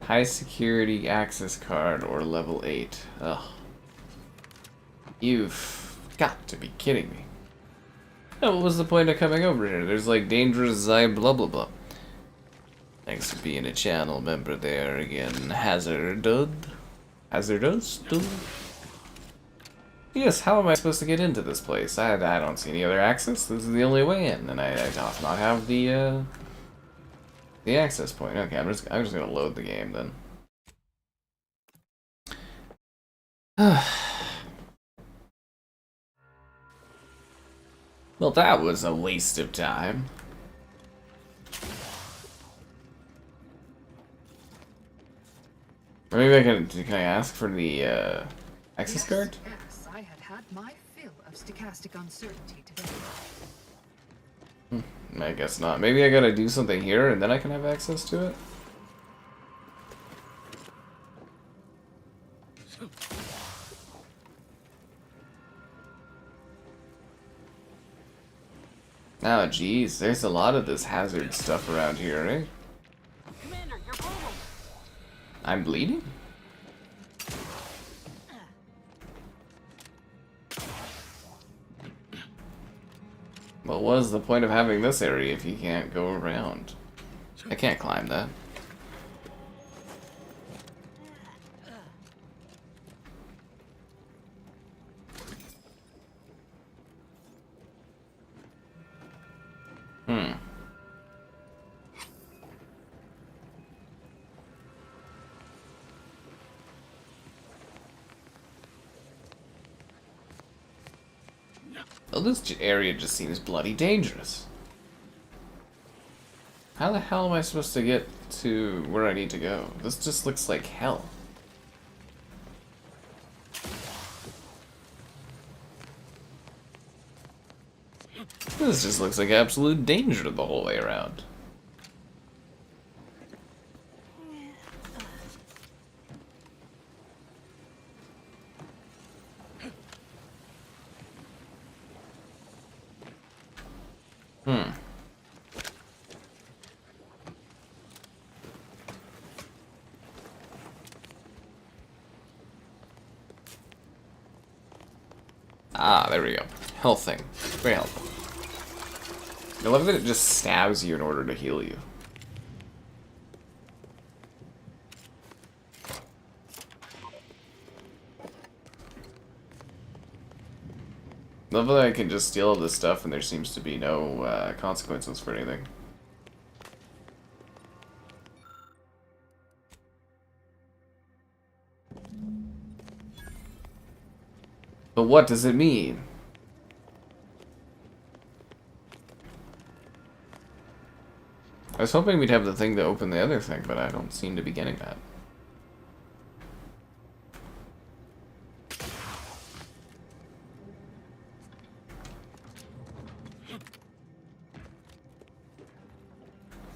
High security access card or level 8. Ugh. You've got to be kidding me. Oh, what was the point of coming over here? There's like dangerous blah blah blah. Thanks for being a channel member there again. Hazardous? Dude? Yes, how am I supposed to get into this place? I don't see any other access. This is the only way in, and I do not have the access point. Okay, I'm just gonna load the game then. Well, that was a waste of time. Or maybe can I ask for the access card? Yes, I had my fill of stochastic uncertainty today. I guess not. Maybe I gotta do something here and then I can have access to it? Oh, geez, there's a lot of this hazard stuff around here, eh? Commander, you're bleeding. I'm bleeding? Well, what is the point of having this area if you can't go around? I can't climb that. Well, this area just seems bloody dangerous. How the hell am I supposed to get to where I need to go? This just looks like hell. This just looks like absolute danger the whole way around. Ah, there we go. Health thing. Very helpful. I love that it just stabs you in order to heal you. Love that I can just steal all this stuff and there seems to be no consequences for anything. But what does it mean? I was hoping we'd have the thing to open the other thing, but I don't seem to be getting that.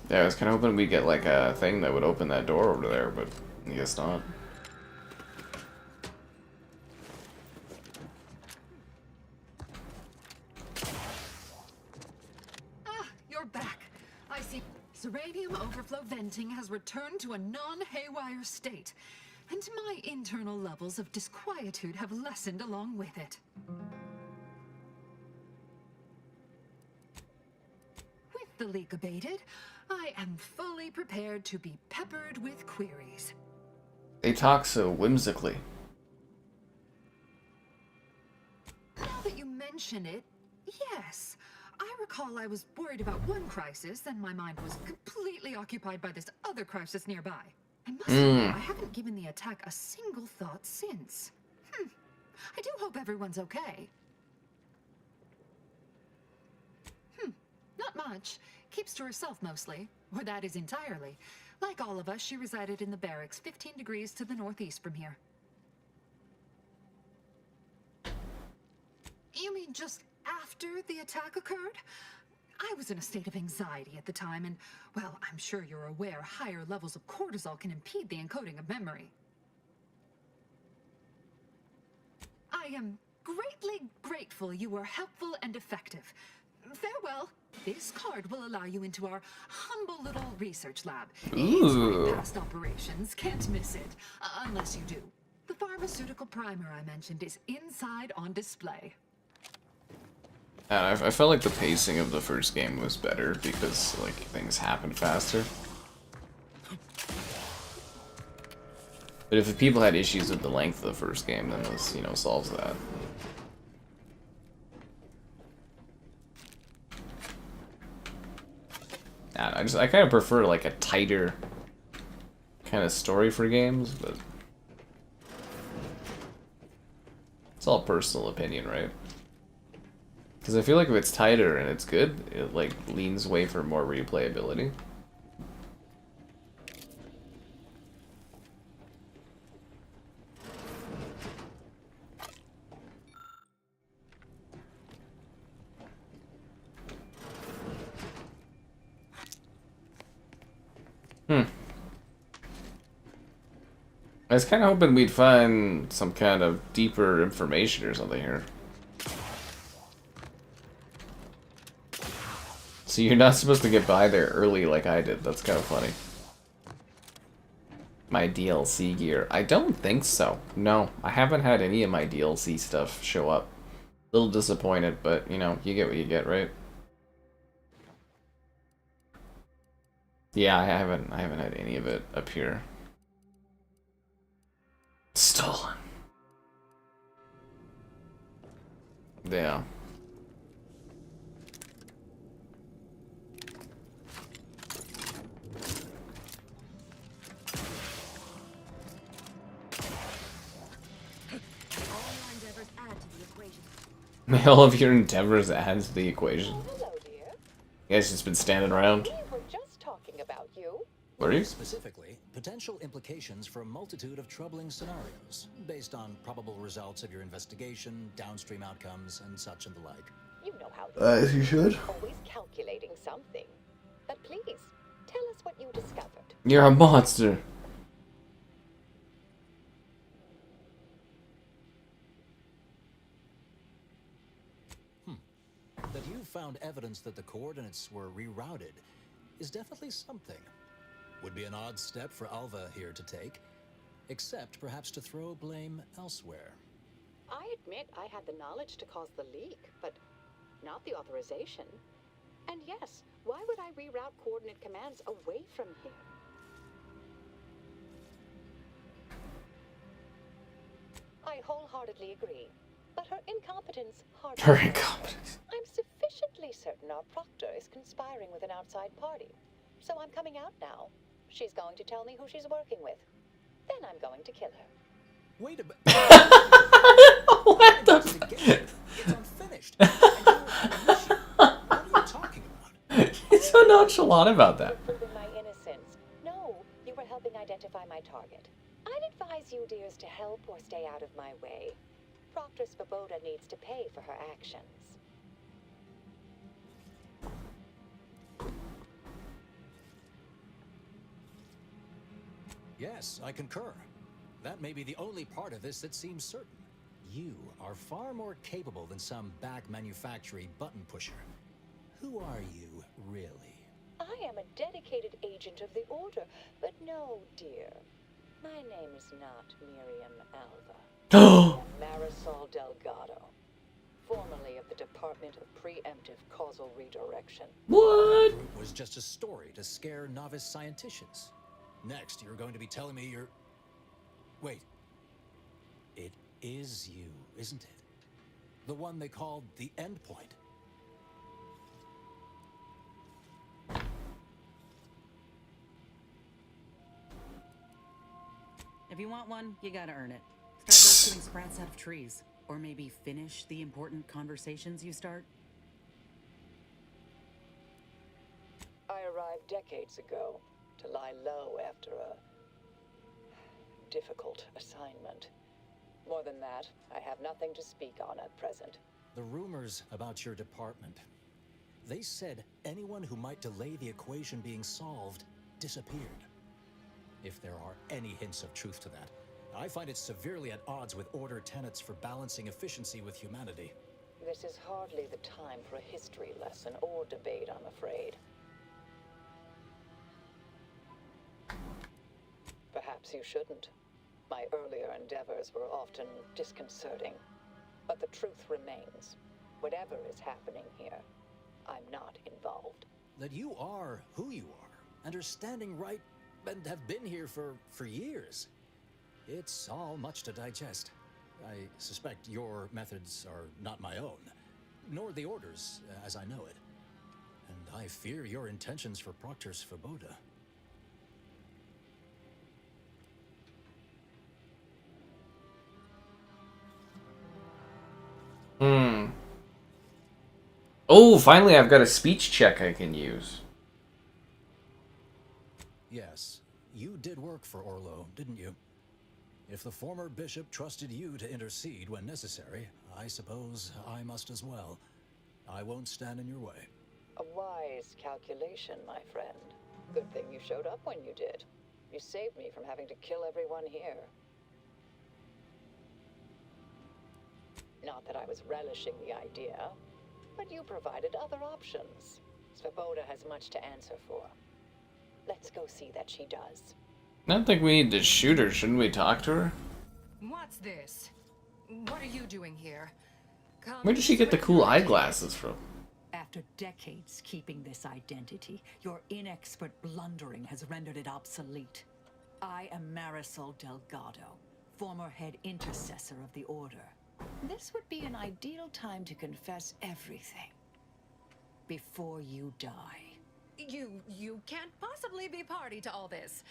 Yeah, I was kind of hoping we'd get like a thing that would open that door over there, but I guess not. Ah, you're back. I see. Cerebrum overflow venting has returned to a non-haywire state, and my internal levels of disquietude have lessened along with it. With the leak abated, I am fully prepared to be peppered with queries. They talk so whimsically. Now that you mention it, yes. I recall I was worried about one crisis, then my mind was completely occupied by this other crisis nearby. I must admit, I haven't given the attack a single thought since. I do hope everyone's okay. Not much. Keeps to herself mostly, or that is entirely. Like all of us, she resided in the barracks 15 degrees to the northeast from here. You mean just after the attack occurred? I was in a state of anxiety at the time, and, well, I'm sure you're aware higher levels of cortisol can impede the encoding of memory. I am greatly grateful you were helpful and effective. Farewell. This card will allow you into our humble little research lab. Ooh. It's my past operations. Can't miss it. Unless you do. The pharmaceutical primer I mentioned is inside on display. I felt like the pacing of the first game was better because, like, things happened faster. But if people had issues with the length of the first game, then this, you know, solves that. I kind of prefer like a tighter kind of story for games, but it's all personal opinion, right? Because I feel like if it's tighter and it's good, it like leans way for more replayability. I was kind of hoping we'd find some kind of deeper information or something here. So you're not supposed to get by there early like I did. That's kind of funny. My DLC gear. I don't think so. No, I haven't had any of my DLC stuff show up. A little disappointed, but you know, you get what you get, right? Yeah, I haven't had any of it appear. Stolen. Yeah. May all of your endeavors add to the equation. Hello, dear. You guys just been standing around? We were just talking about you. Were you? Specifically, potential implications for a multitude of troubling scenarios, based on probable results of your investigation, downstream outcomes, and such and the like. You know how As you should. always calculating something. But please, tell us what you discovered. You're a monster. That you found evidence that the coordinates were rerouted is definitely something. Would be an odd step for Alva here to take, except perhaps to throw blame elsewhere. I admit I had the knowledge to cause the leak, but not the authorization. And yes, why would I reroute coordinate commands away from here? I wholeheartedly agree, but her incompetence hardly... Her incompetence. I'm sufficiently certain our proctor is conspiring with an outside party, so I'm coming out now. She's going to tell me who she's working with. Then I'm going to kill her. Wait a minute. What the It's unfinished. What are you talking about? He's so nonchalant about that. Proving my innocence. No, you were helping identify my target. I'd advise you, dears, to help or stay out of my way. Proctor Svoboda needs to pay for her actions. Yes, I concur. That may be the only part of this that seems certain. You are far more capable than some back manufacturing button pusher. Who are you, really? I am a dedicated agent of the Order, but no, dear. My name is not Miriam Alva. Marisol Delgado, formerly of the Department of Preemptive Causal Redirection. What? It was just a story to scare novice scienticians. Next, you're going to be telling me you're... Wait. It is you, isn't it? The one they called the Endpoint. If you want one, you gotta earn it. Start rescuing sprats out of trees. Or maybe finish the important conversations you start. I arrived decades ago to lie low after a difficult assignment. More than that, I have nothing to speak on at present. The rumors about your department. They said anyone who might delay the equation being solved disappeared. If there are any hints of truth to that, I find it severely at odds with Order tenets for balancing efficiency with humanity. This is hardly the time for a history lesson or debate, I'm afraid. Perhaps you shouldn't. My earlier endeavors were often disconcerting. But the truth remains. Whatever is happening here, I'm not involved. That you are who you are, and are standing right, and have been here for years. It's all much to digest. I suspect your methods are not my own, nor the Order's, as I know it. And I fear your intentions for Proctor Svoboda. Oh, finally I've got a speech check I can use. Yes, you did work for Orlo, didn't you? If the former bishop trusted you to intercede when necessary, I suppose I must as well. I won't stand in your way. A wise calculation, my friend. Good thing you showed up when you did. You saved me from having to kill everyone here. Not that I was relishing the idea, but you provided other options. Svoboda has much to answer for. Let's go see that she does. I don't think we need to shoot her. Shouldn't we talk to her? What's this? What are you doing here? Where did she get the cool eyeglasses from? After decades keeping this identity, your inexpert blundering has rendered it obsolete. I am Marisol Delgado, former head intercessor of the Order. This would be an ideal time to confess everything. Before you die. You can't possibly be party to all this.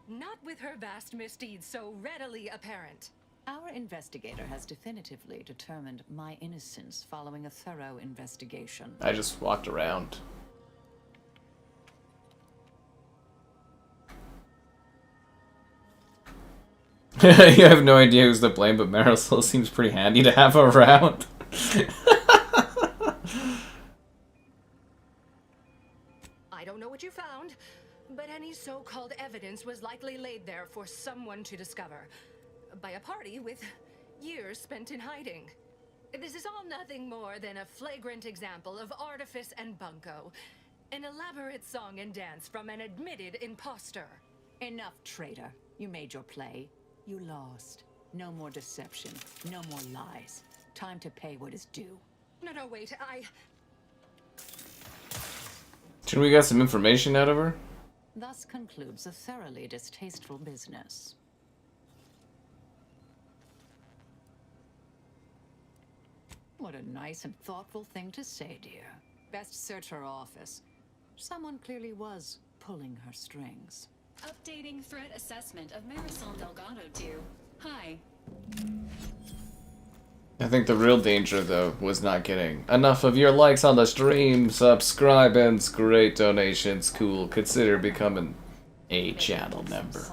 Not with her vast misdeeds so readily apparent. Our investigator has definitively determined my innocence following a thorough investigation. I just walked around. You have no idea who's to blame, but Marisol seems pretty handy to have around. I don't know what you found, but any so-called evidence was likely laid there for someone to discover. By a party with years spent in hiding. This is all nothing more than a flagrant example of artifice and bunco. An elaborate song and dance from an admitted imposter. Enough, traitor. You made your play. You lost. No more deception. No more lies. Time to pay what is due. No, wait, Should we get some information out of her? Thus concludes a thoroughly distasteful business. What a nice and thoughtful thing to say, dear. Best search her office. Someone clearly was pulling her strings. Updating threat assessment of Marisol Delgado to hi. I think the real danger, though, was not getting enough of your likes on the stream, subscribings, great donations, cool. Consider becoming a channel member.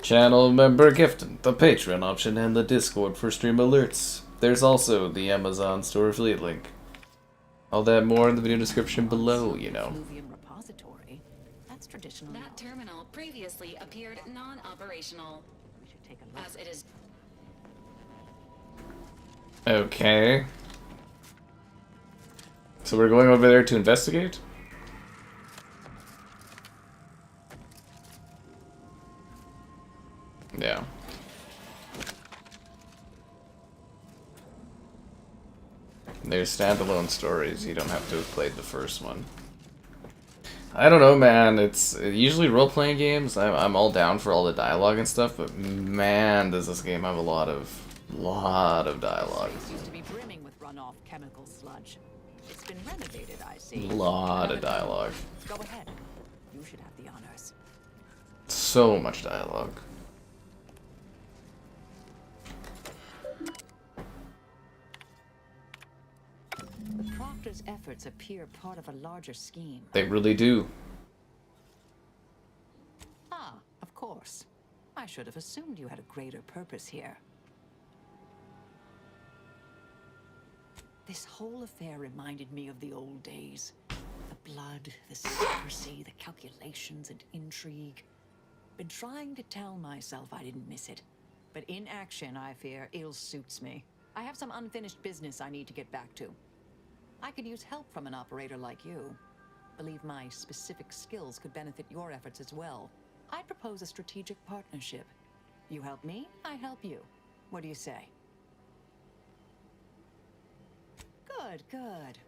Channel member gifting, the Patreon option, and the Discord for stream alerts. There's also the Amazon store affiliate link. All that more in the video description below, you know. That terminal previously appeared non-operational. As it is. Okay. So we're going over there to investigate? Yeah. There's standalone stories. You don't have to have played the first one. I don't know, man. It's usually role-playing games. I'm all down for all the dialogue and stuff, but man, does this game have a lot of dialogue. Used to be brimming with runoff chemical sludge. It's been renovated, I see. Lot of dialogue. Go ahead. You should have the honors. So much dialogue. The Proctor's efforts appear part of a larger scheme. They really do. Ah, of course. I should have assumed you had a greater purpose here. This whole affair reminded me of the old days. The blood, the secrecy, the calculations and intrigue. Been trying to tell myself I didn't miss it. But in action, I fear, ill suits me. I have some unfinished business I need to get back to. I could use help from an operator like you. Believe my specific skills could benefit your efforts as well. I'd propose a strategic partnership. You help me, I help you. What do you say? Good, good.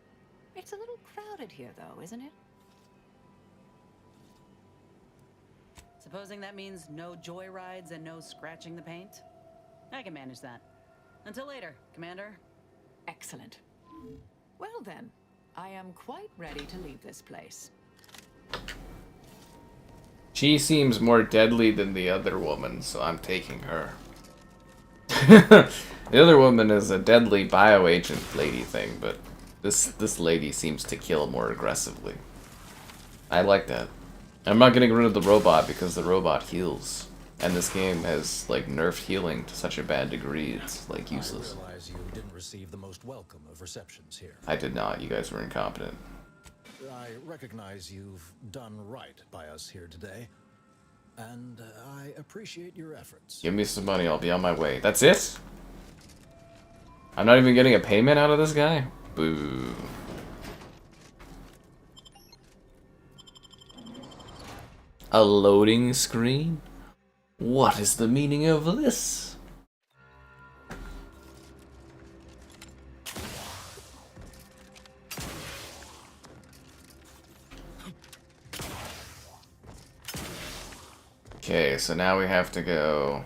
It's a little crowded here, though, isn't it? Supposing that means no joyrides and no scratching the paint? I can manage that. Until later, Commander. Excellent. Well then, I am quite ready to leave this place. She seems more deadly than the other woman, so I'm taking her. The other woman is a deadly bioagent lady thing, but this lady seems to kill more aggressively. I like that. I'm not getting rid of the robot because the robot heals. And this game has, like, nerfed healing to such a bad degree, it's, like, useless. I realize you didn't receive the most welcome of receptions here. I did not. You guys were incompetent. I recognize you've done right by us here today, and I appreciate your efforts. Give me some money, I'll be on my way. That's it? I'm not even getting a payment out of this guy? Boo. A loading screen? What is the meaning of this? Okay, so now we have to go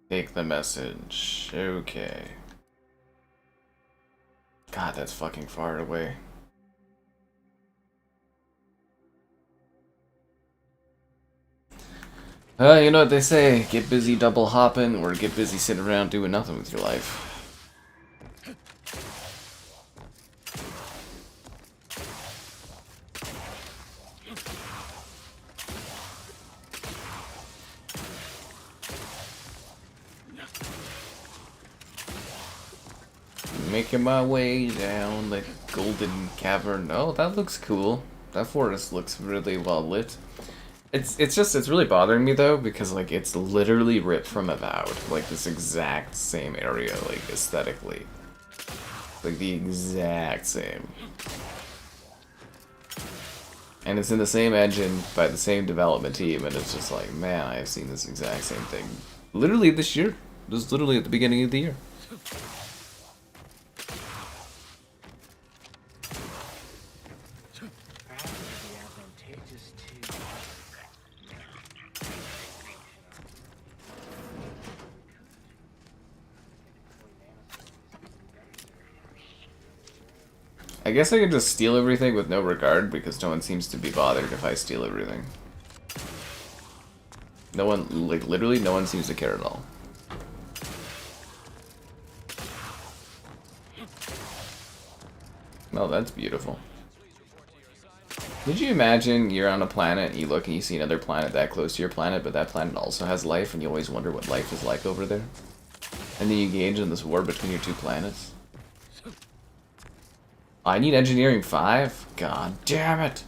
take the message. Okay. God, that's fucking far away. You know what they say, get busy double hopping or get busy sitting around doing nothing with your life. Making my way down the golden cavern. Oh, that looks cool. That forest looks really well lit. It's really bothering me though, because like it's literally ripped from Avowed, like this exact same area, like aesthetically, like the exact same, and it's in the same engine by the same development team, and it's just like, man, I have seen this exact same thing literally this year. It was literally at the beginning of the year. enriches too. I guess I could just steal everything with no regard because no one seems to be bothered if I steal everything. No one, like literally no one seems to care at all. Oh, that's beautiful. Did you imagine you're on a planet and you look and you see another planet that close to your planet, but that planet also has life and you always wonder what life is like over there? And then you engage in this war between your two planets? I need engineering 5? God damn it!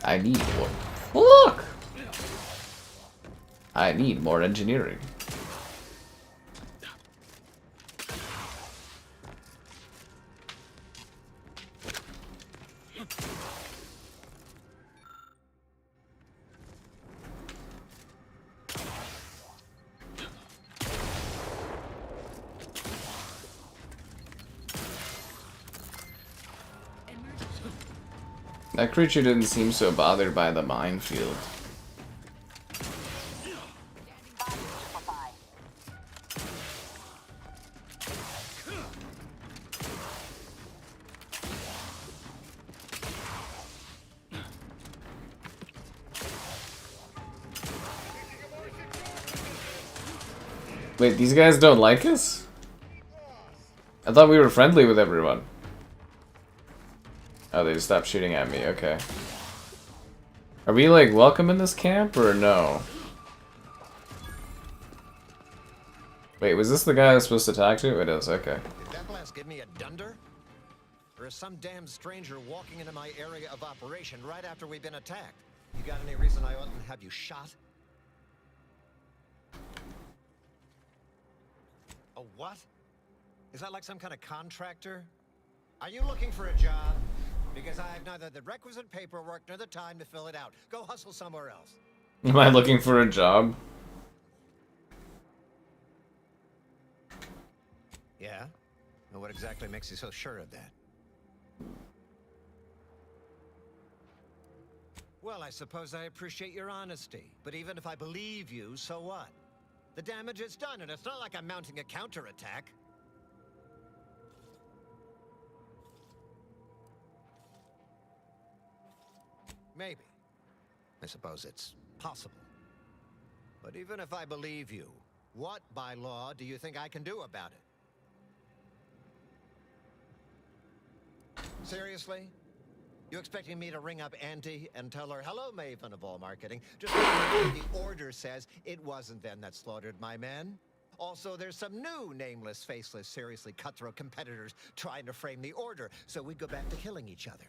I need more. Look! I need more engineering. That creature didn't seem so bothered by the minefield. Wait, these guys don't like us? I thought we were friendly with everyone. Oh, they just stopped shooting at me, okay. Are we, like, welcome in this camp, or no? Wait, was this the guy I was supposed to talk to? It is, okay. Did that blast give me a dunder? Or is some damn stranger walking into my area of operation right after we've been attacked? You got any reason I oughtn't have you shot? A what? Is that like some kind of contractor? Are you looking for a job? Because I have neither the requisite paperwork nor the time to fill it out. Go hustle somewhere else. Am I looking for a job? Yeah? Well, what exactly makes you so sure of that? Well, I suppose I appreciate your honesty. But even if I believe you, so what? The damage is done, and it's not like I'm mounting a counterattack. Maybe. I suppose it's possible. But even if I believe you, what, by law, do you think I can do about it? Seriously? You expecting me to ring up Auntie and tell her, hello, Maven of all marketing, just because the order says it wasn't them that slaughtered my men? Also, there's some new nameless, faceless, seriously cutthroat competitors trying to frame the order, so we go back to killing each other.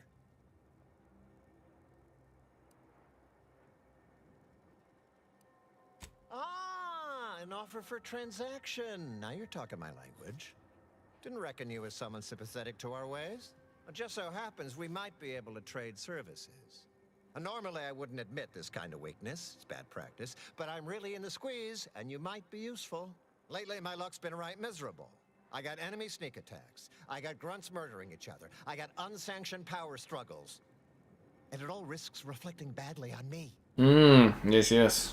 Ah, an offer for transaction. Now you're talking my language. Didn't reckon you as someone sympathetic to our ways. It just so happens we might be able to trade services. Normally I wouldn't admit this kind of weakness. It's bad practice. But I'm really in the squeeze, and you might be useful. Lately my luck's been right miserable. I got enemy sneak attacks. I got grunts murdering each other. I got unsanctioned power struggles. And it all risks reflecting badly on me. Yes.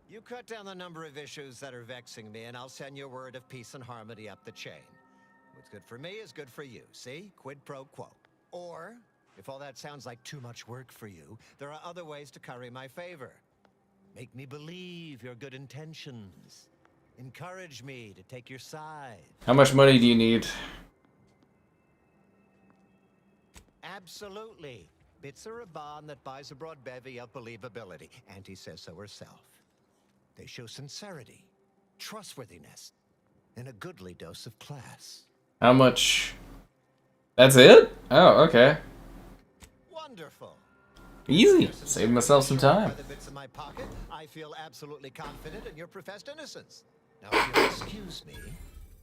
You cut down the number of issues that are vexing me, and I'll send you a word of peace and harmony up the chain. What's good for me is good for you, see? Quid pro quo. Or, if all that sounds like too much work for you, there are other ways to curry my favor. Make me believe your good intentions. Encourage me to take your side. How much money do you need? Absolutely. Bits are a bond that buys a broad bevy of believability. Auntie says so herself. They show sincerity, trustworthiness, and a goodly dose of class. How much? That's it? Oh, okay. Wonderful. Easy. Saving myself some time. By the bits in my pocket, I feel absolutely confident in your professed innocence. Now, if you'll excuse me,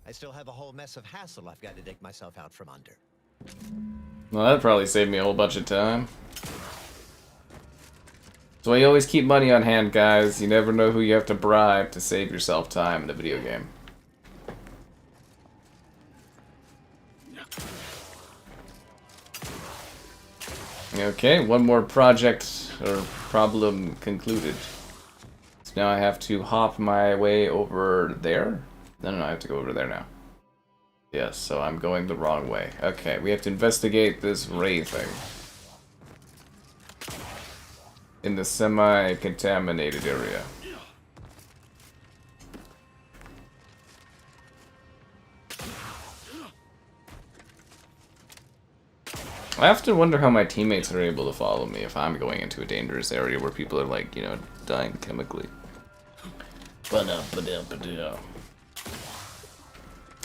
I still have a whole mess of hassle I've got to dig myself out from under. Well, that'd probably save me a whole bunch of time. So you always keep money on hand, guys. You never know who you have to bribe to save yourself time in a video game. Okay, one more project or problem concluded. So now I have to hop my way over there. No, I have to go over there now. Yes, so I'm going the wrong way. Okay, we have to investigate this ray thing. In the semi-contaminated area. I often wonder how my teammates are able to follow me if I'm going into a dangerous area where people are like, you know, dying chemically.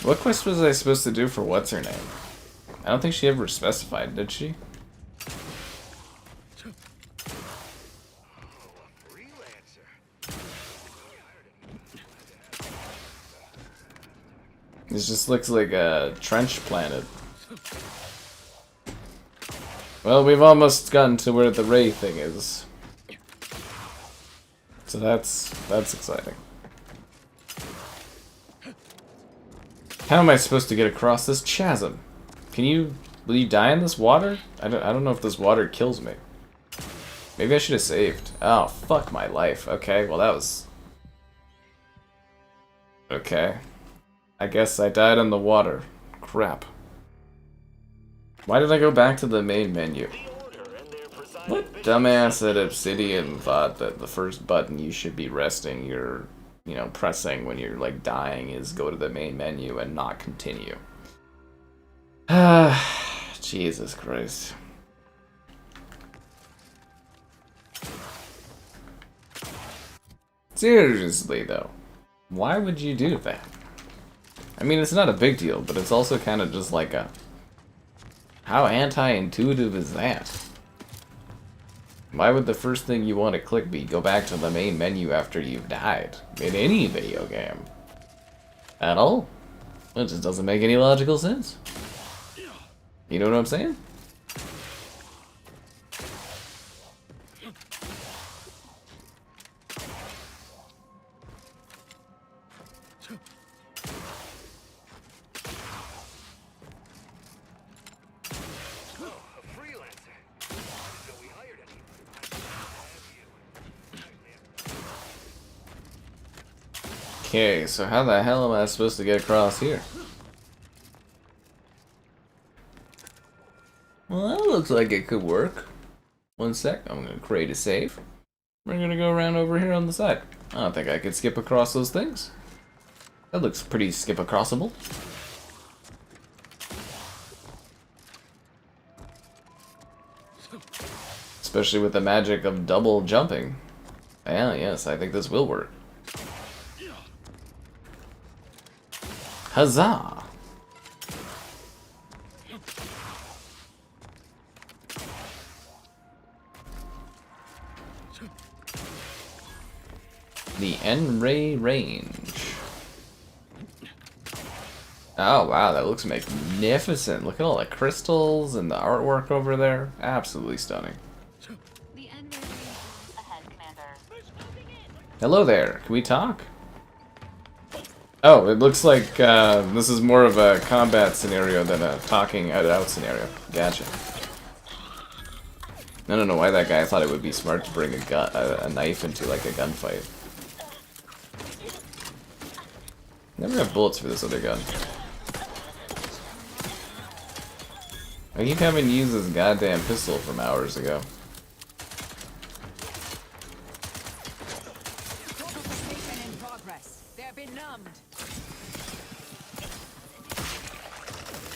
What quest was I supposed to do for what's her name? I don't think she ever specified, did she? This just looks like a trench planet. Well, we've almost gotten to where the ray thing is. So that's exciting. How am I supposed to get across this chasm? Will you die in this water? I don't know if this water kills me. Maybe I should have saved. Oh, fuck my life. Okay, well that was... Okay. I guess I died in the water. Crap. Why did I go back to the main menu? What dumbass at Obsidian thought that the first button you should be resting your, you know, pressing when you're like dying is go to the main menu and not continue. Jesus Christ. Seriously though, why would you do that? I mean, it's not a big deal, but it's also kind of just like a... How anti-intuitive is that? Why would the first thing you want to click be go back to the main menu after you've died? In any video game. At all? It just doesn't make any logical sense. You know what I'm saying? Okay, so how the hell am I supposed to get across here? Well, that looks like it could work. One sec, I'm gonna create a save. We're gonna go around over here on the side. I don't think I could skip across those things. That looks pretty skip-acrossable. Especially with the magic of double jumping. Yeah, yes, I think this will work. Huzzah! The N-ray range. Oh wow, that looks magnificent. Look at all the crystals and the artwork over there. Absolutely stunning. Hello there, can we talk? Oh, it looks like this is more of a combat scenario than a talking out scenario. Gotcha. I don't know why that guy thought it would be smart to bring a knife into like a gunfight. Never have bullets for this other gun. I keep having to use this goddamn pistol from hours ago.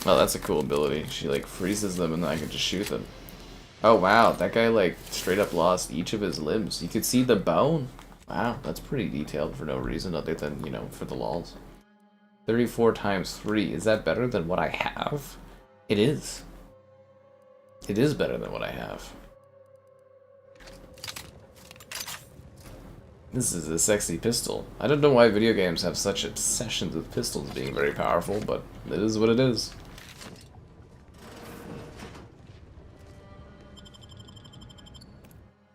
Oh, that's a cool ability. She like freezes them and then I can just shoot them. Oh wow, that guy like straight up lost each of his limbs. You could see the bone. Wow, that's pretty detailed for no reason other than, you know, for the lols. 34 times 3. Is that better than what I have? It is. It is better than what I have. This is a sexy pistol. I don't know why video games have such obsessions with pistols being very powerful, but it is what it is.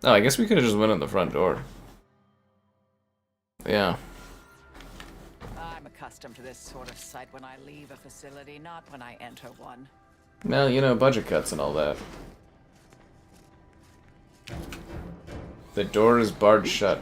Oh, I guess we could have just went in the front door. Yeah. I'm accustomed to this sort of sight when I leave a facility, not when I enter one. Well, you know, budget cuts and all that. The door is barred shut.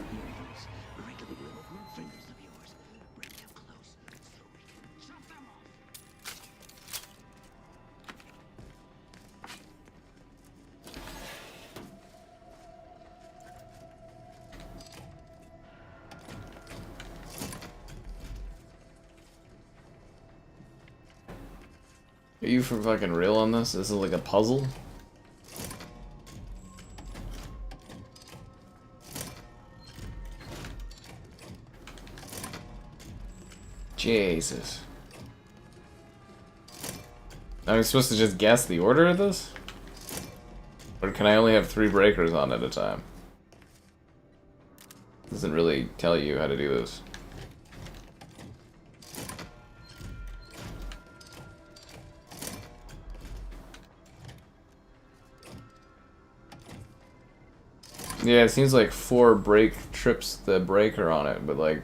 Are you for fucking real on this? This is like a puzzle? Jesus. I'm supposed to just guess the order of this? Or can I only have 3 breakers on at a time? Doesn't really tell you how to do this. Yeah, it seems like 4 break trips the breaker on it, but like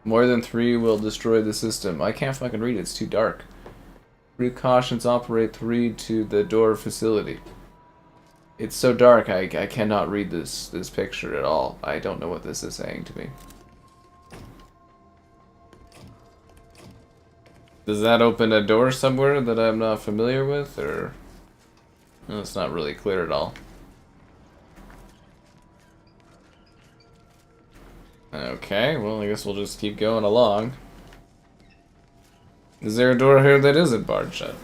more than 3 will destroy the system. I can't fucking read it, it's too dark. Precautions operate 3 to the door facility. It's so dark I cannot read this picture at all. I don't know what this is saying to me. Does that open a door somewhere that I'm not familiar with, or? No, it's not really clear at all. Okay, well, I guess we'll just keep going along. Is there a door here that isn't barred shut?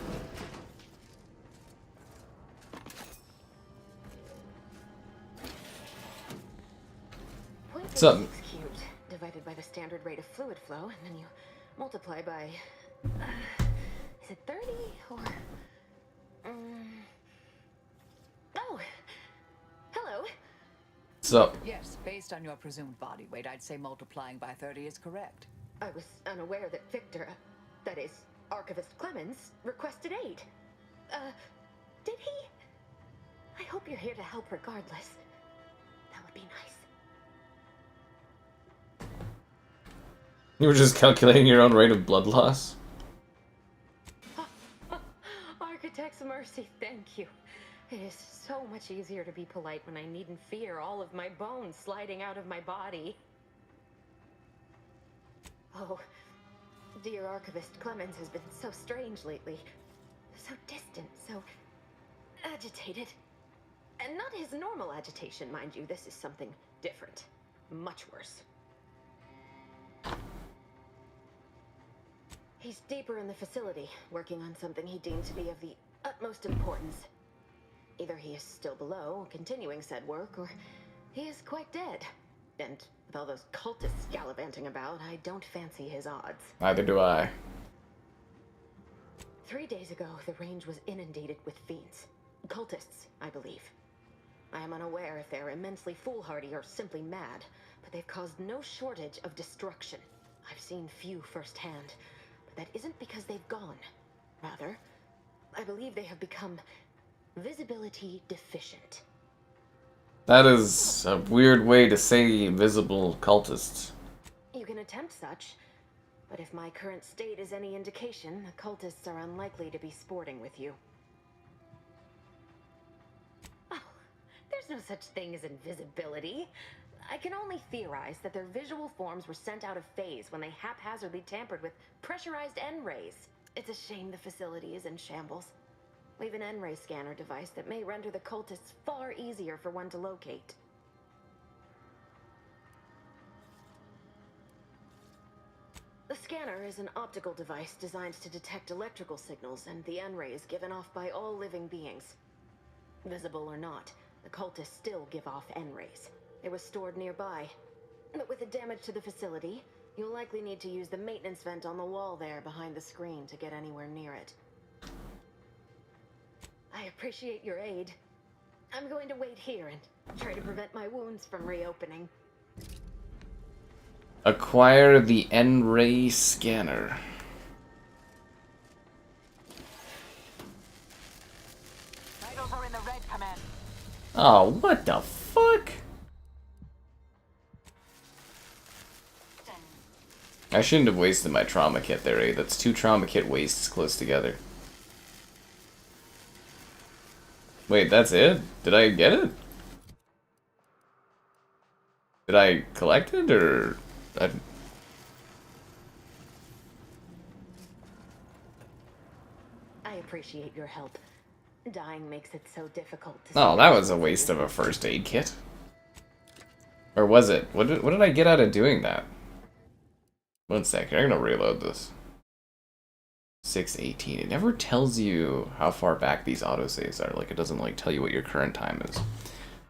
Something. Cubed divided by the standard rate of fluid flow, and then you multiply by. Is it 30 or? Oh, hello. So. Yes, based on your presumed body weight, I'd say multiplying by 30 is correct. I was unaware that Victor, that is, Archivist Clemens, requested aid. Did he? I hope you're here to help regardless. That would be nice. You were just calculating your own rate of blood loss? Architect's mercy, thank you. It is so much easier to be polite when I needn't fear all of my bones sliding out of my body. Oh, dear Archivist Clemens has been so strange lately. So distant, so agitated. And not his normal agitation, mind you. This is something different. Much worse. He's deeper in the facility, working on something he deemed to be of the utmost importance. Either he is still below, continuing said work, or he is quite dead. And with all those cultists gallivanting about, I don't fancy his odds. Neither do I. 3 days ago, the range was inundated with fiends. Cultists, I believe. I am unaware if they're immensely foolhardy or simply mad, but they've caused no shortage of destruction. I've seen few firsthand, but that isn't because they've gone. Rather, I believe they have become visibility deficient. That is a weird way to say invisible cultists. You can attempt such, but if my current state is any indication, the cultists are unlikely to be sporting with you. Oh, there's no such thing as invisibility. I can only theorize that their visual forms were sent out of phase when they haphazardly tampered with pressurized N-rays. It's a shame the facility is in shambles. We have an N-ray scanner device that may render the cultists far easier for one to locate. The scanner is an optical device designed to detect electrical signals and the N-rays given off by all living beings. Visible or not, the cultists still give off N-rays. It was stored nearby, but with the damage to the facility, you'll likely need to use the maintenance vent on the wall there behind the screen to get anywhere near it. I appreciate your aid. I'm going to wait here and try to prevent my wounds from reopening. Acquire the N-ray scanner. vitals are in the red, Command. Oh, what the fuck? I shouldn't have wasted my trauma kit there, eh? That's 2 trauma kit wastes close together. Wait, that's it? Did I get it? Did I collect it, or... I appreciate your help. Dying makes it so difficult to... Oh, that was a waste of a first aid kit. Or was it? What did I get out of doing that? 1 second, I'm gonna reload this. 6:18. It never tells you how far back these autosaves are. Like, it doesn't, like, tell you what your current time is.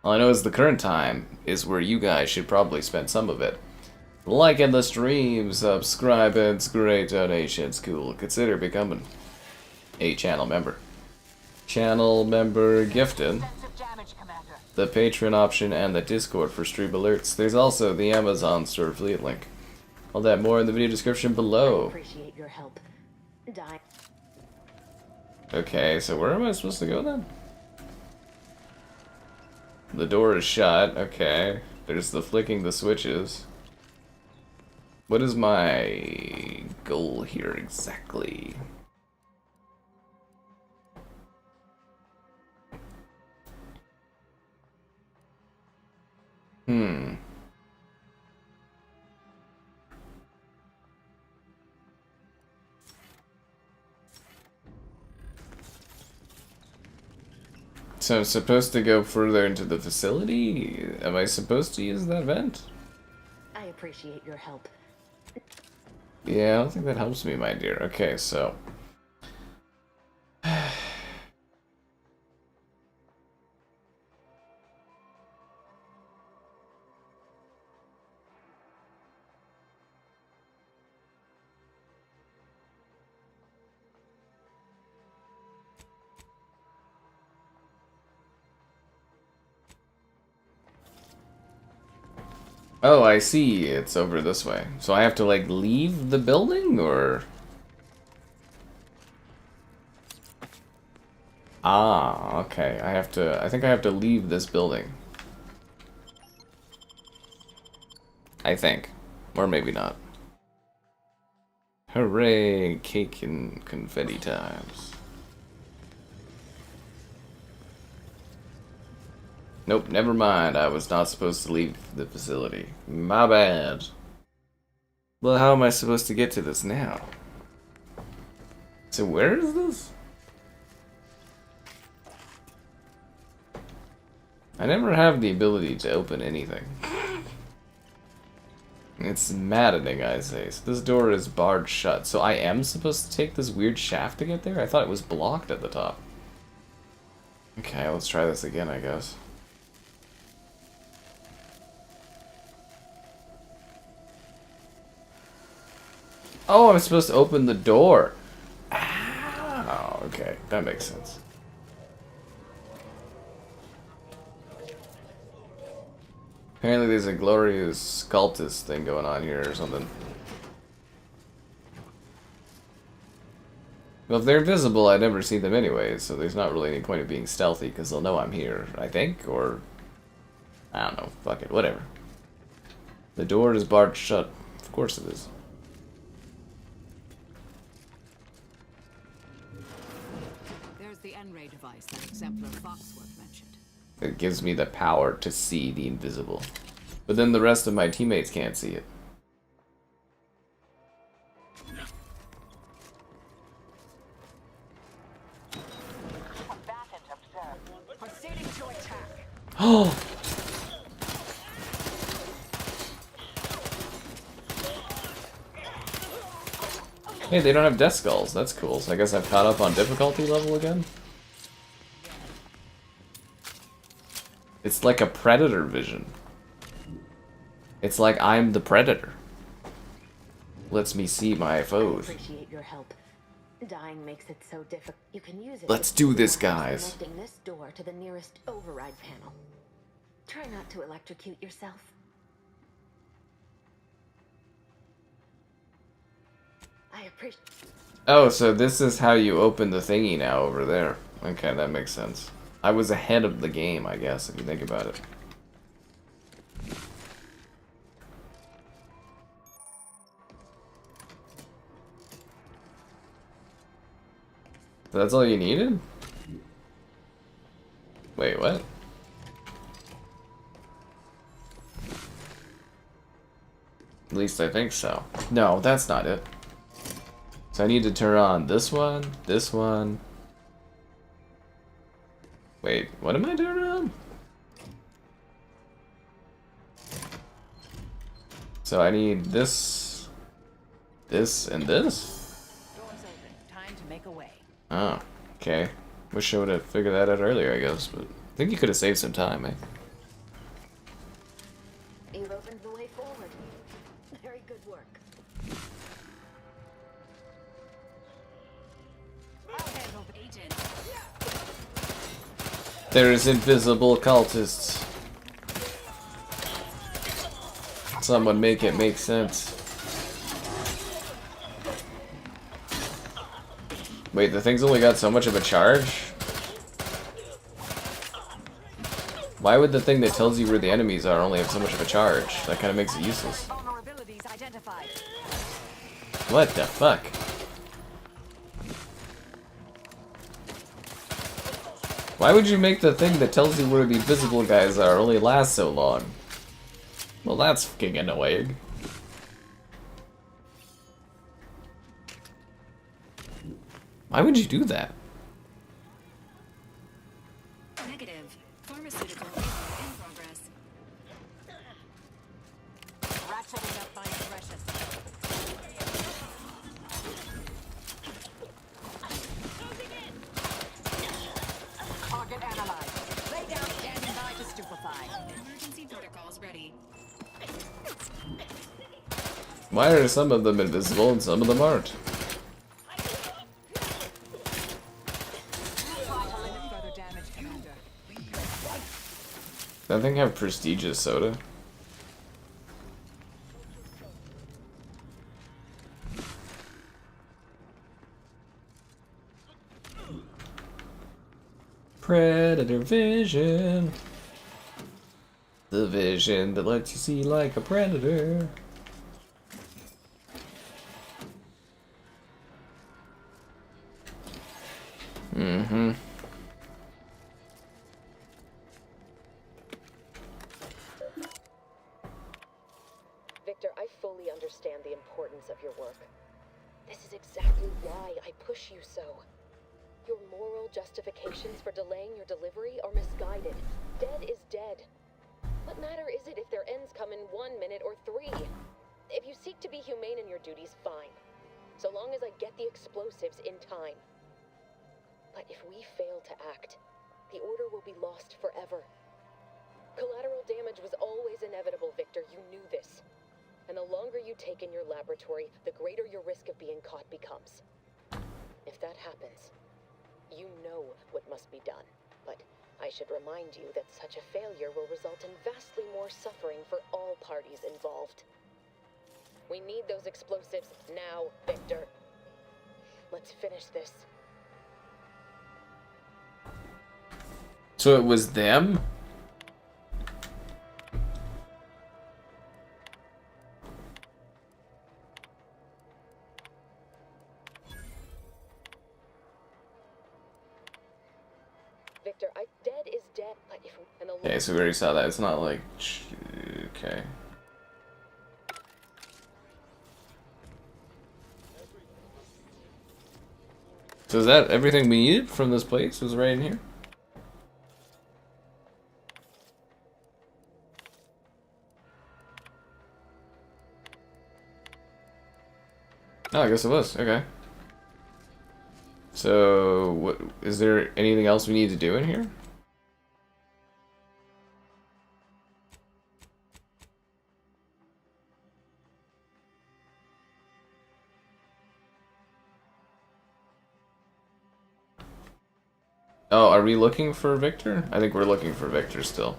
All I know is the current time is where you guys should probably spend some of it. Liking the stream, subscribe, it's great, donations, cool. Consider becoming a channel member. Channel member gifted. The Patreon option and the Discord for stream alerts. There's also the Amazon store affiliate link. All that more in the video description below. I appreciate your help. Dying. Okay, so where am I supposed to go then? The door is shut. Okay. There's the flicking the switches. What is my goal here exactly? So I'm supposed to go further into the facility? Am I supposed to use that vent? I appreciate your help. Yeah, I don't think that helps me, my dear. Okay, so... Oh, I see. It's over this way. So I have to, like, leave the building, or...? Ah, okay. I think I have to leave this building. I think. Or maybe not. Hooray! Cake and confetti times. Nope, never mind. I was not supposed to leave the facility. My bad. Well, how am I supposed to get to this now? So where is this? I never have the ability to open anything. It's maddening, I say. So this door is barred shut. So I am supposed to take this weird shaft to get there? I thought it was blocked at the top. Okay, let's try this again, I guess. Oh, I'm supposed to open the door. Oh, okay. That makes sense. Apparently there's a glorious cultist thing going on here or something. Well, if they're invisible, I never see them anyways, so there's not really any point of being stealthy, because they'll know I'm here, I think, or... I don't know. Fuck it. Whatever. The door is barred shut. Of course it is. The Enray device that Exemplar Foxworth mentioned. It gives me the power to see the invisible. But then the rest of my teammates can't see it. Oh! Hey, they don't have death skulls. That's cool. So I guess I've caught up on difficulty level again. It's like a predator vision. It's like I'm the predator. Lets me see my foes. I appreciate your help. Dying makes it so difficult. You can use it. Let's do this, guys. Connecting this door to the nearest override panel. Try not to electrocute yourself. I appreciate. Oh, so this is how you open the thingy now over there. Okay, that makes sense. I was ahead of the game, I guess, if you think about it. So that's all you needed? Wait, what? At least I think so. No, that's not it. So I need to turn on this one, this one. Wait, what am I turning on? So I need this, this, and this? Doors open. Time to make a way. Oh, okay. Wish I would have figured that out earlier, I guess, but I think you could have saved some time, eh? You've opened the way forward. Very good work. There's invisible cultists. Someone make it make sense. Wait, the thing's only got so much of a charge? Why would the thing that tells you where the enemies are only have so much of a charge? That kind of makes it useless. What the fuck? Why would you make the thing that tells you where the invisible guys are only last so long? Well, that's fucking annoying. Why would you do that? Negative. Pharmaceutical in progress. Ratcheting up by precious. Target analyzed. Lay down, standing by to stupefy. Emergency protocols ready. Why are some of them invisible and some of them aren't? Does that thing have prestigious soda? Predator vision. The vision that lets you see like a predator. Mm-hmm. Victor, I fully understand the importance of your work. This is exactly why I push you so. Your moral justifications for delaying your delivery are misguided. Dead is dead. What matter is it if their ends come in 1 minute or 3? If you seek to be humane in your duties, fine. So long as I get the explosives in time. But if we fail to act, the order will be lost forever. Collateral damage was always inevitable, Victor. You knew this. And the longer you take in your laboratory, the greater your risk of being caught becomes. If that happens, you know what must be done. But I should remind you that such a failure will result in vastly more suffering for all parties involved. We need those explosives now, Victor. Let's finish this. So it was them? Victor, dead is dead, but if Okay, so we already saw that. It's not like... Okay. So is that everything we needed from this place? Was right in here? Oh, I guess it was. Okay. So, what is there anything else we need to do in here? Oh, are we looking for Victor? I think we're looking for Victor still.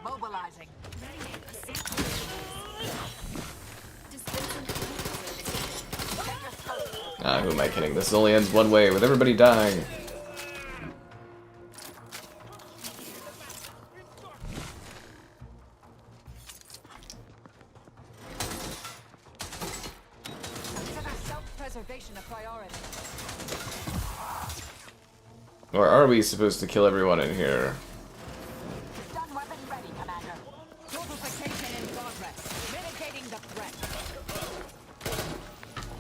Mobilizing. Ah, who am I kidding? This only ends one way, with everybody dying. Self-preservation a priority. Or are we supposed to kill everyone in here? Stun weapon ready, Commander. Fortification in progress. Mitigating the threat.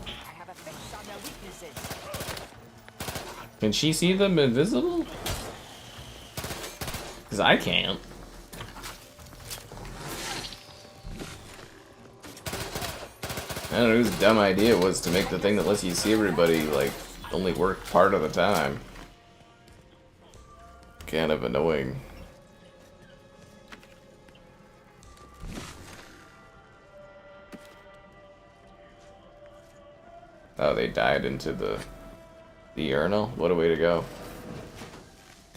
I have a fix on their weaknesses. Can she see them invisible? Because I can't. I don't know whose dumb idea it was to make the thing that lets you see everybody, like, only work part of the time. Kind of annoying. Oh, they died into the urinal? What a way to go.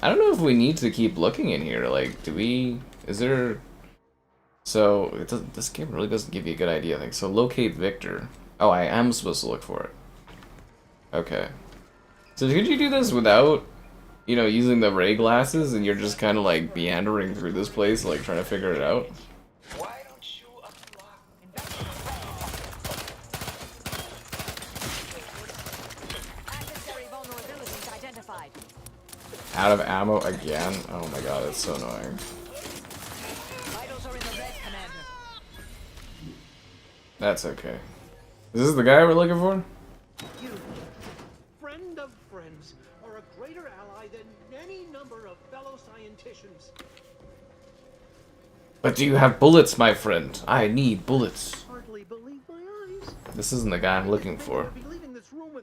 I don't know if we need to keep looking in here. Like, do we... Is there... So, it doesn't, this game really doesn't give you a good idea, I think. So, locate Victor. Oh, I am supposed to look for it. Okay. So, could you do this without, you know, using the ray glasses, and you're just kind of, like, meandering through this place, like, trying to figure it out? Out of ammo again? Oh my god, it's so annoying. That's okay. Is this the guy we're looking for? You, friend of friends, are a greater ally than any number of fellow scienticians. But do you have bullets, my friend? I need bullets. Hardly believe my eyes. This isn't the guy I'm looking for.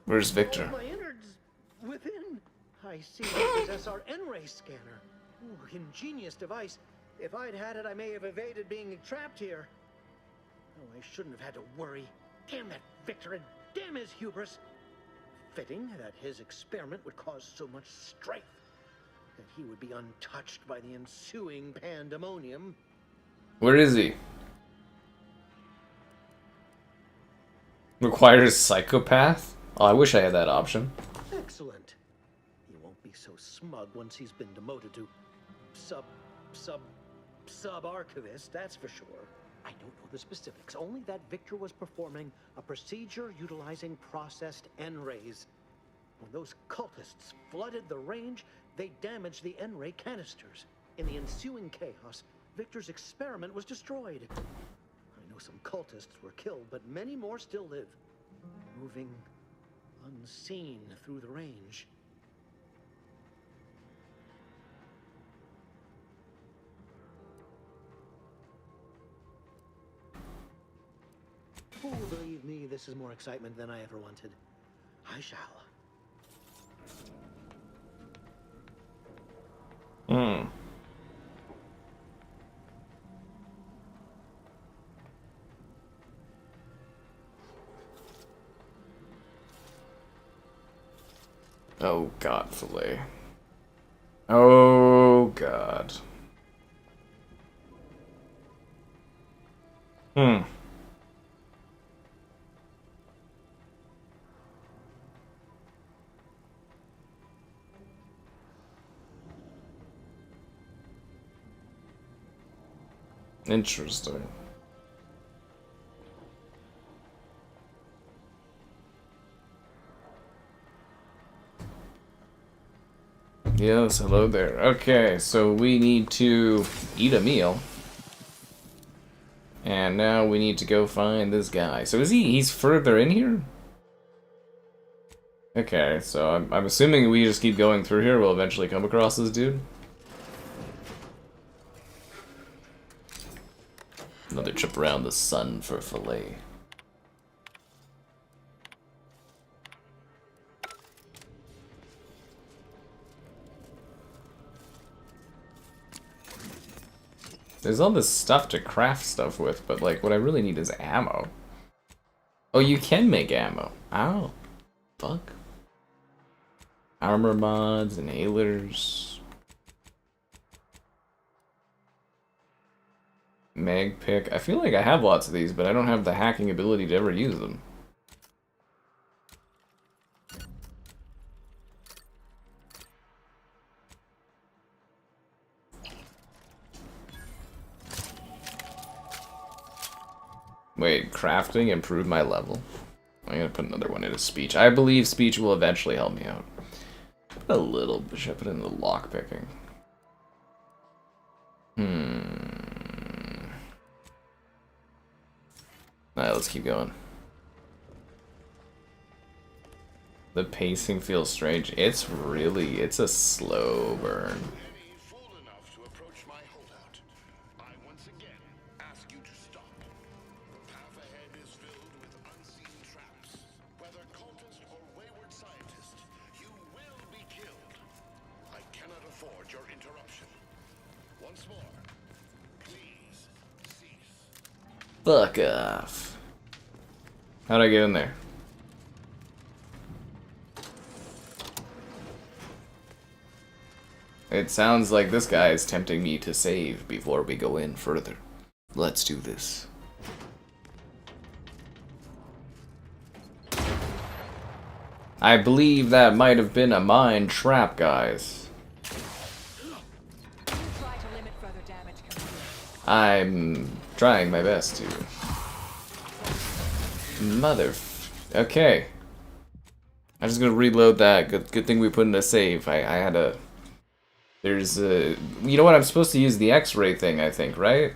Where's Victor? My innards within. I see you possess our N-ray scanner. Ooh, ingenious device. If I'd had it, I may have evaded being trapped here. Oh, I shouldn't have had to worry. Damn that Victor and damn his hubris. Fitting that his experiment would cause so much strife that he would be untouched by the ensuing pandemonium. Where is he? Requires psychopath? Oh, I wish I had that option. Excellent. He won't be so smug once he's been demoted to sub-archivist, that's for sure. I don't know the specifics, only that Victor was performing a procedure utilizing processed N-rays. When those cultists flooded the range, they damaged the N-ray canisters. In the ensuing chaos, Victor's experiment was destroyed. I know some cultists were killed, but many more still live, moving unseen through the range. Oh, believe me, this is more excitement than I ever wanted. I shall. Hmm. Oh god, filet. Oh god. Hmm. Interesting. Yes, hello there. Okay, so we need to eat a meal. And now we need to go find this guy. So he's further in here? Okay, so I'm assuming we just keep going through here, we'll eventually come across this dude. Another trip around the sun for filet. There's all this stuff to craft stuff with, but like what I really need is ammo. Oh, you can make ammo. Oh, fuck. Armor mods, inhalers. Mag pick. I feel like I have lots of these, but I don't have the hacking ability to ever use them. Wait, crafting improve my level? I'm gonna put another one into speech. I believe speech will eventually help me out. Put a little bit. Should I put in the lock picking? Alright, let's keep going. The pacing feels strange. It's a slow burn. Fuck off. How'd I get in there? It sounds like this guy is tempting me to save before we go in further. Let's do this. I believe that might have been a mine trap, guys. I'm trying my best to. Okay. I'm just gonna reload that. Good thing we put in a save. I had a. There's a. You know what? I'm supposed to use the X-ray thing, I think, right?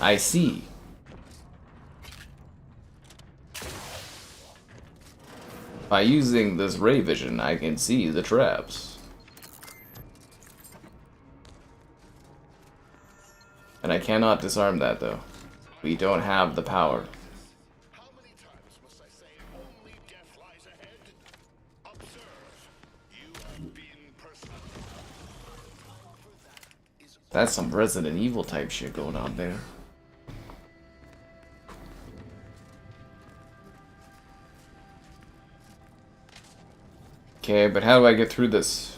I see. By using this ray vision, I can see the traps. And I cannot disarm that, though. We don't have the power. That's some Resident Evil type shit going on there. Okay, but how do I get through this?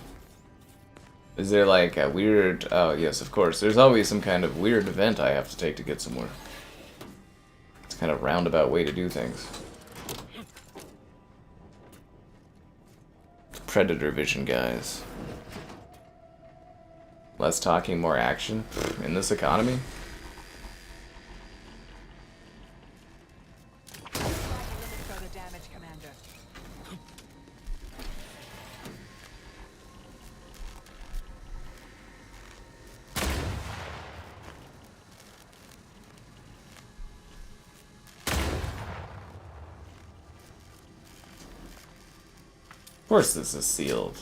Is there like a weird... Oh, yes, of course. There's always some kind of weird event I have to take to get somewhere. It's kind of a roundabout way to do things. Predator vision, guys. Less talking, more action in this economy? Of course this is sealed.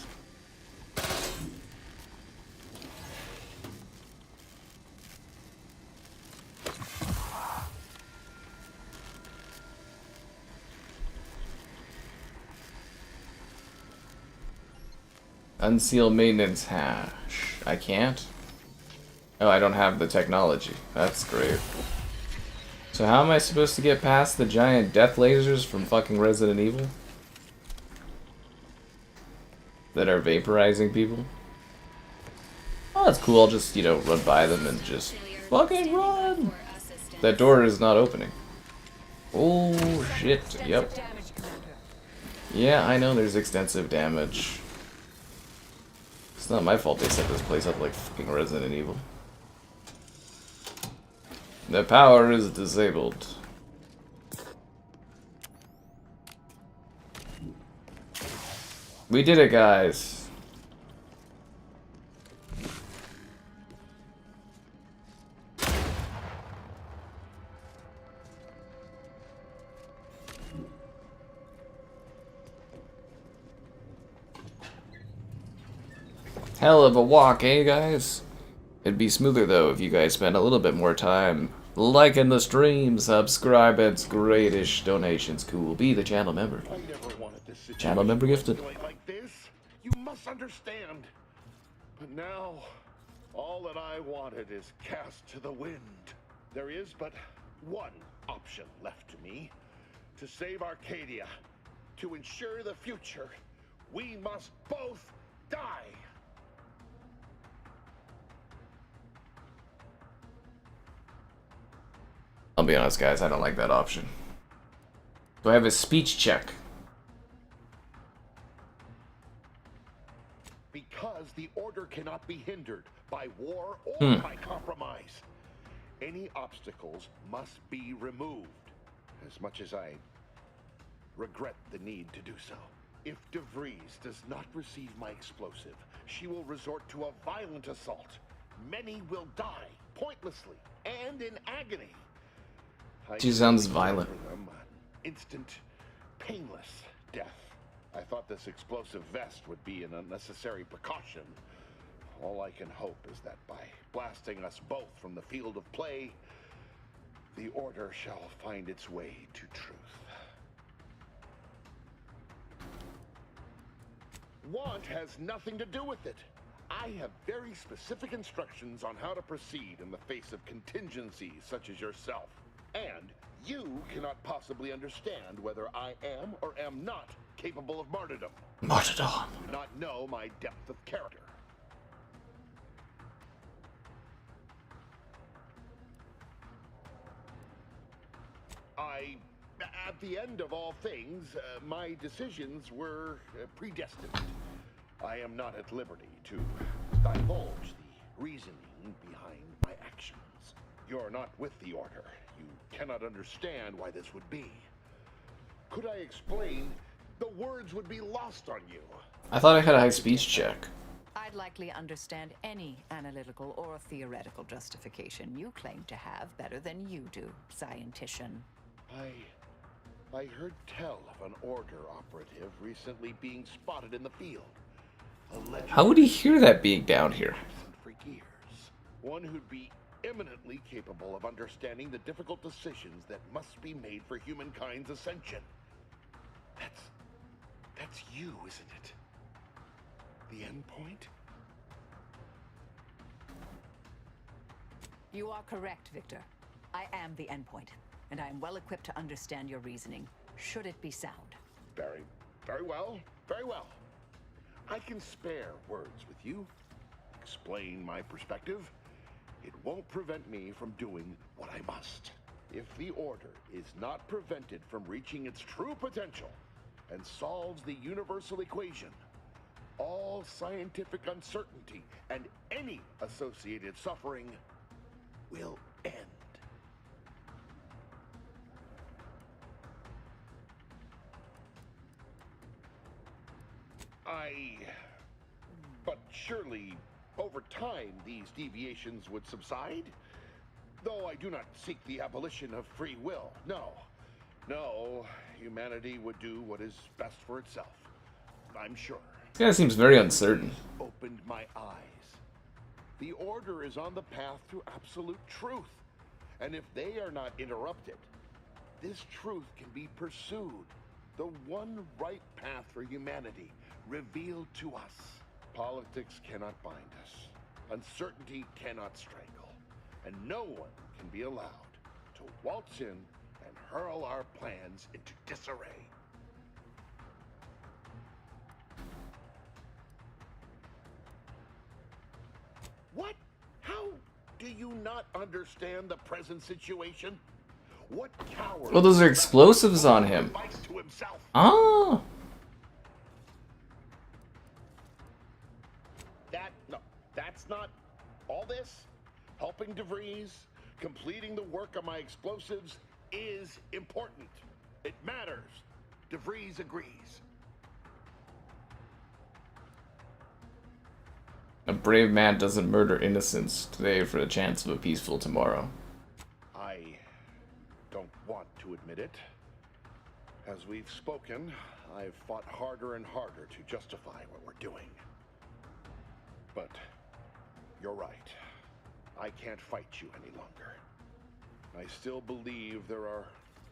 Unseal maintenance hash. I can't? Oh, I don't have the technology. That's great. So how am I supposed to get past the giant death lasers from fucking Resident Evil? That are vaporizing people? Oh, that's cool. I'll just, you know, run by them and just fucking run! That door is not opening. Oh, shit. Yep. Yeah, I know there's extensive damage. It's not my fault they set this place up like fucking Resident Evil. The power is disabled. We did it, guys. Hell of a walk, eh, guys? It'd be smoother, though, if you guys spent a little bit more time liking the stream, subscribe, it's great-ish, donations cool, be the channel member. Channel member gifted. Like this, you must understand. But now, all that I wanted is cast to the wind. There is but one option left to me. To save Arcadia, to ensure the future, we must both die. I'll be honest, guys, I don't like that option. Do I have a speech check? Because the order cannot be hindered by war or by compromise. Any obstacles must be removed. As much as I regret the need to do so. If DeVries does not receive my explosive, she will resort to a violent assault. Many will die, pointlessly, and in agony. She sounds violent. Instant, painless death. I thought this explosive vest would be an unnecessary precaution. All I can hope is that by blasting us both from the field of play, the order shall find its way to truth. Want has nothing to do with it. I have very specific instructions on how to proceed in the face of contingencies such as yourself. And you cannot possibly understand whether I am or am not capable of martyrdom. Martyrdom. You do not know my depth of character. At the end of all things, my decisions were predestined. I am not at liberty to divulge the reasoning behind my actions. You're not with the order. You cannot understand why this would be. Could I explain, the words would be lost on you. I thought I had a high speech check. I'd likely understand any analytical or theoretical justification you claim to have better than you do, scientician. I heard tell of an order operative recently being spotted in the field. How would he hear that being down here? For years. One who'd be eminently capable of understanding the difficult decisions that must be made for humankind's ascension. That's you, isn't it? The end point? You are correct, Victor. I am the endpoint, and I am well equipped to understand your reasoning, should it be sound. Very well. Very well. I can spare words with you, explain my perspective. It won't prevent me from doing what I must. If the order is not prevented from reaching its true potential and solves the universal equation, all scientific uncertainty and any associated suffering will end. But surely, over time, these deviations would subside? Though I do not seek the abolition of free will, no, humanity would do what is best for itself, I'm sure. This guy seems very uncertain. Opened my eyes. The order is on the path to absolute truth, and if they are not interrupted, this truth can be pursued. The one right path for humanity, revealed to us. Politics cannot bind us. Uncertainty cannot strangle. And no one can be allowed to waltz in and hurl our plans into disarray. What? How do you not understand the present situation? What coward? Well, those are explosives on him. Ah. That's not all this. Helping DeVries, completing the work on my explosives is important. It matters. DeVries agrees. A brave man doesn't murder innocents today for the chance of a peaceful tomorrow. I don't want to admit it. As we've spoken, I've fought harder and harder to justify what we're doing. But you're right. I can't fight you any longer. I still believe there are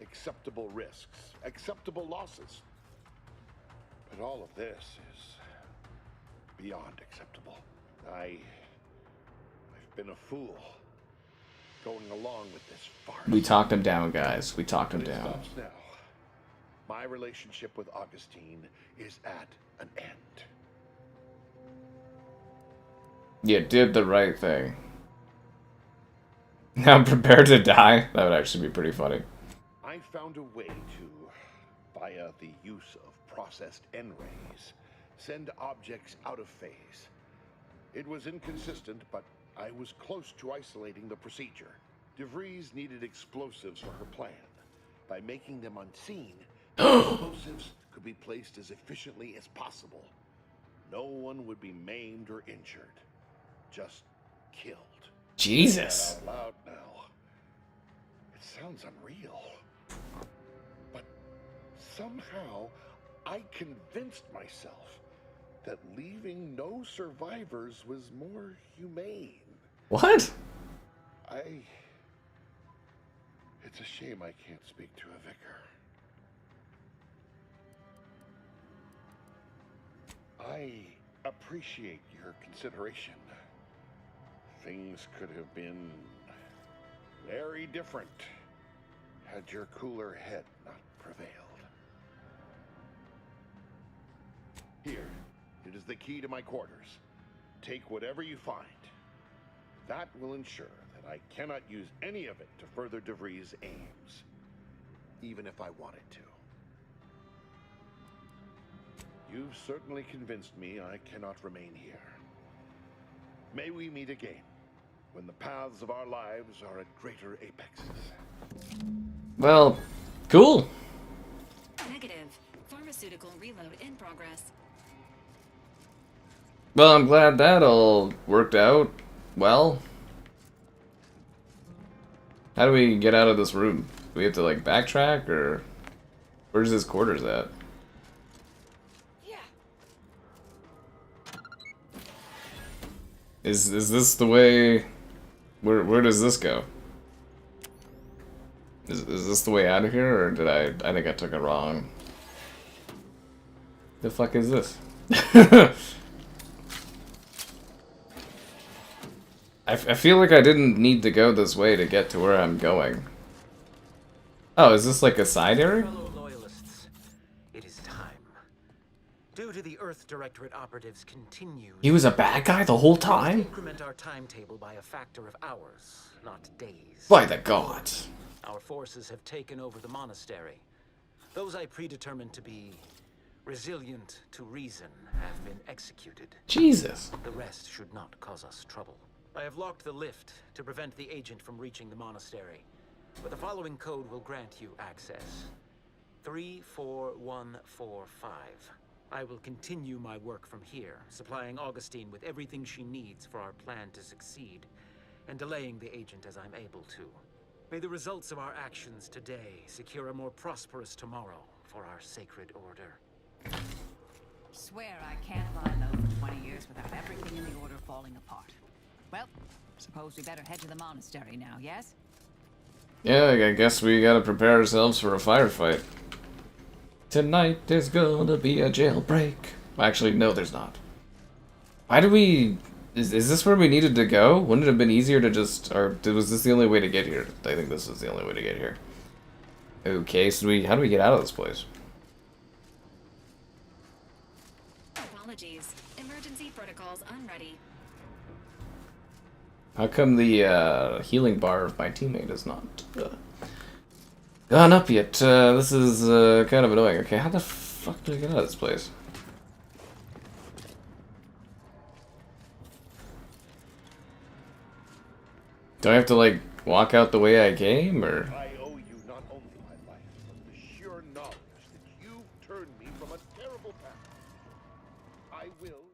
acceptable risks, acceptable losses. But all of this is beyond acceptable. I've been a fool going along with this farce. We talked him down, guys. We talked him down. Stops now. My relationship with Augustine is at an end. You did the right thing. I'm prepared to die. That would actually be pretty funny. I found a way to via the use of processed N-rays, send objects out of phase. It was inconsistent, but I was close to isolating the procedure. DeVries needed explosives for her plan. By making them unseen, the explosives could be placed as efficiently as possible. No one would be maimed or injured, just killed. Jesus. Out loud now. It sounds unreal. But somehow I convinced myself that leaving no survivors was more humane. What? It's a shame I can't speak to a vicar. I appreciate your consideration. Things could have been very different had your cooler head not prevailed. Here, it is the key to my quarters. Take whatever you find. That will ensure that I cannot use any of it to further DeVries' aims, even if I wanted to. You've certainly convinced me I cannot remain here. May we meet again, when the paths of our lives are at greater apexes. Well, cool. Negative. Pharmaceutical reload in progress. Well, I'm glad that all worked out well. How do we get out of this room? Do we have to, like, backtrack, or where's his quarters at? Is this the way? Where does this go? Is this the way out of here, or did I think I took it wrong? The fuck is this? I feel like I didn't need to go this way to get to where I'm going. Oh, is this like a side area? Fellow loyalists, it is time. Due to the Earth Directorate operatives continue. He was a bad guy the whole time? Increment our timetable by a factor of hours, not days. By the gods. Our forces have taken over the monastery. Those I predetermined to be resilient to reason have been executed. Jesus. The rest should not cause us trouble. I have locked the lift to prevent the agent from reaching the monastery, but the following code will grant you access. 34145. I will continue my work from here, supplying Augustine with everything she needs for our plan to succeed, and delaying the agent as I'm able to. May the results of our actions today secure a more prosperous tomorrow for our sacred order. Swear I can't lie low for 20 years without everything in the order falling apart. Well, suppose we better head to the monastery now, yes? Yeah, I guess we gotta prepare ourselves for a firefight. Tonight there's gonna be a jailbreak. Actually, no, there's not. Why do we... Is this where we needed to go? Wouldn't it have been easier to just... Or was this the only way to get here? I think this was the only way to get here. Okay, so how do we get out of this place? Apologies. Emergency protocols unready. How come the healing bar of my teammate is not gone up yet? This is kind of annoying. Okay, how the fuck do I get out of this place? Do I have to, like, walk out the way I came, or? I owe you not only my life, but the sheer knowledge that you've turned me from a terrible path. I will...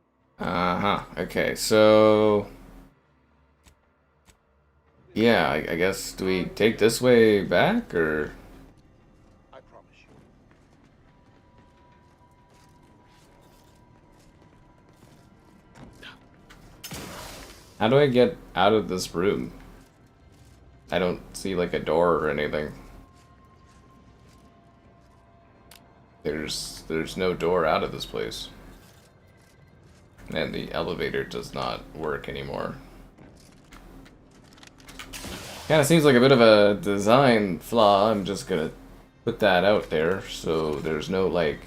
Uh-huh. Okay, so... Yeah, I guess, do we take this way back, or? I promise you. How do I get out of this room? I don't see, like, a door or anything. There's no door out of this place. And the elevator does not work anymore. Kind of seems like a bit of a design flaw. I'm just gonna put that out there, so there's no, like...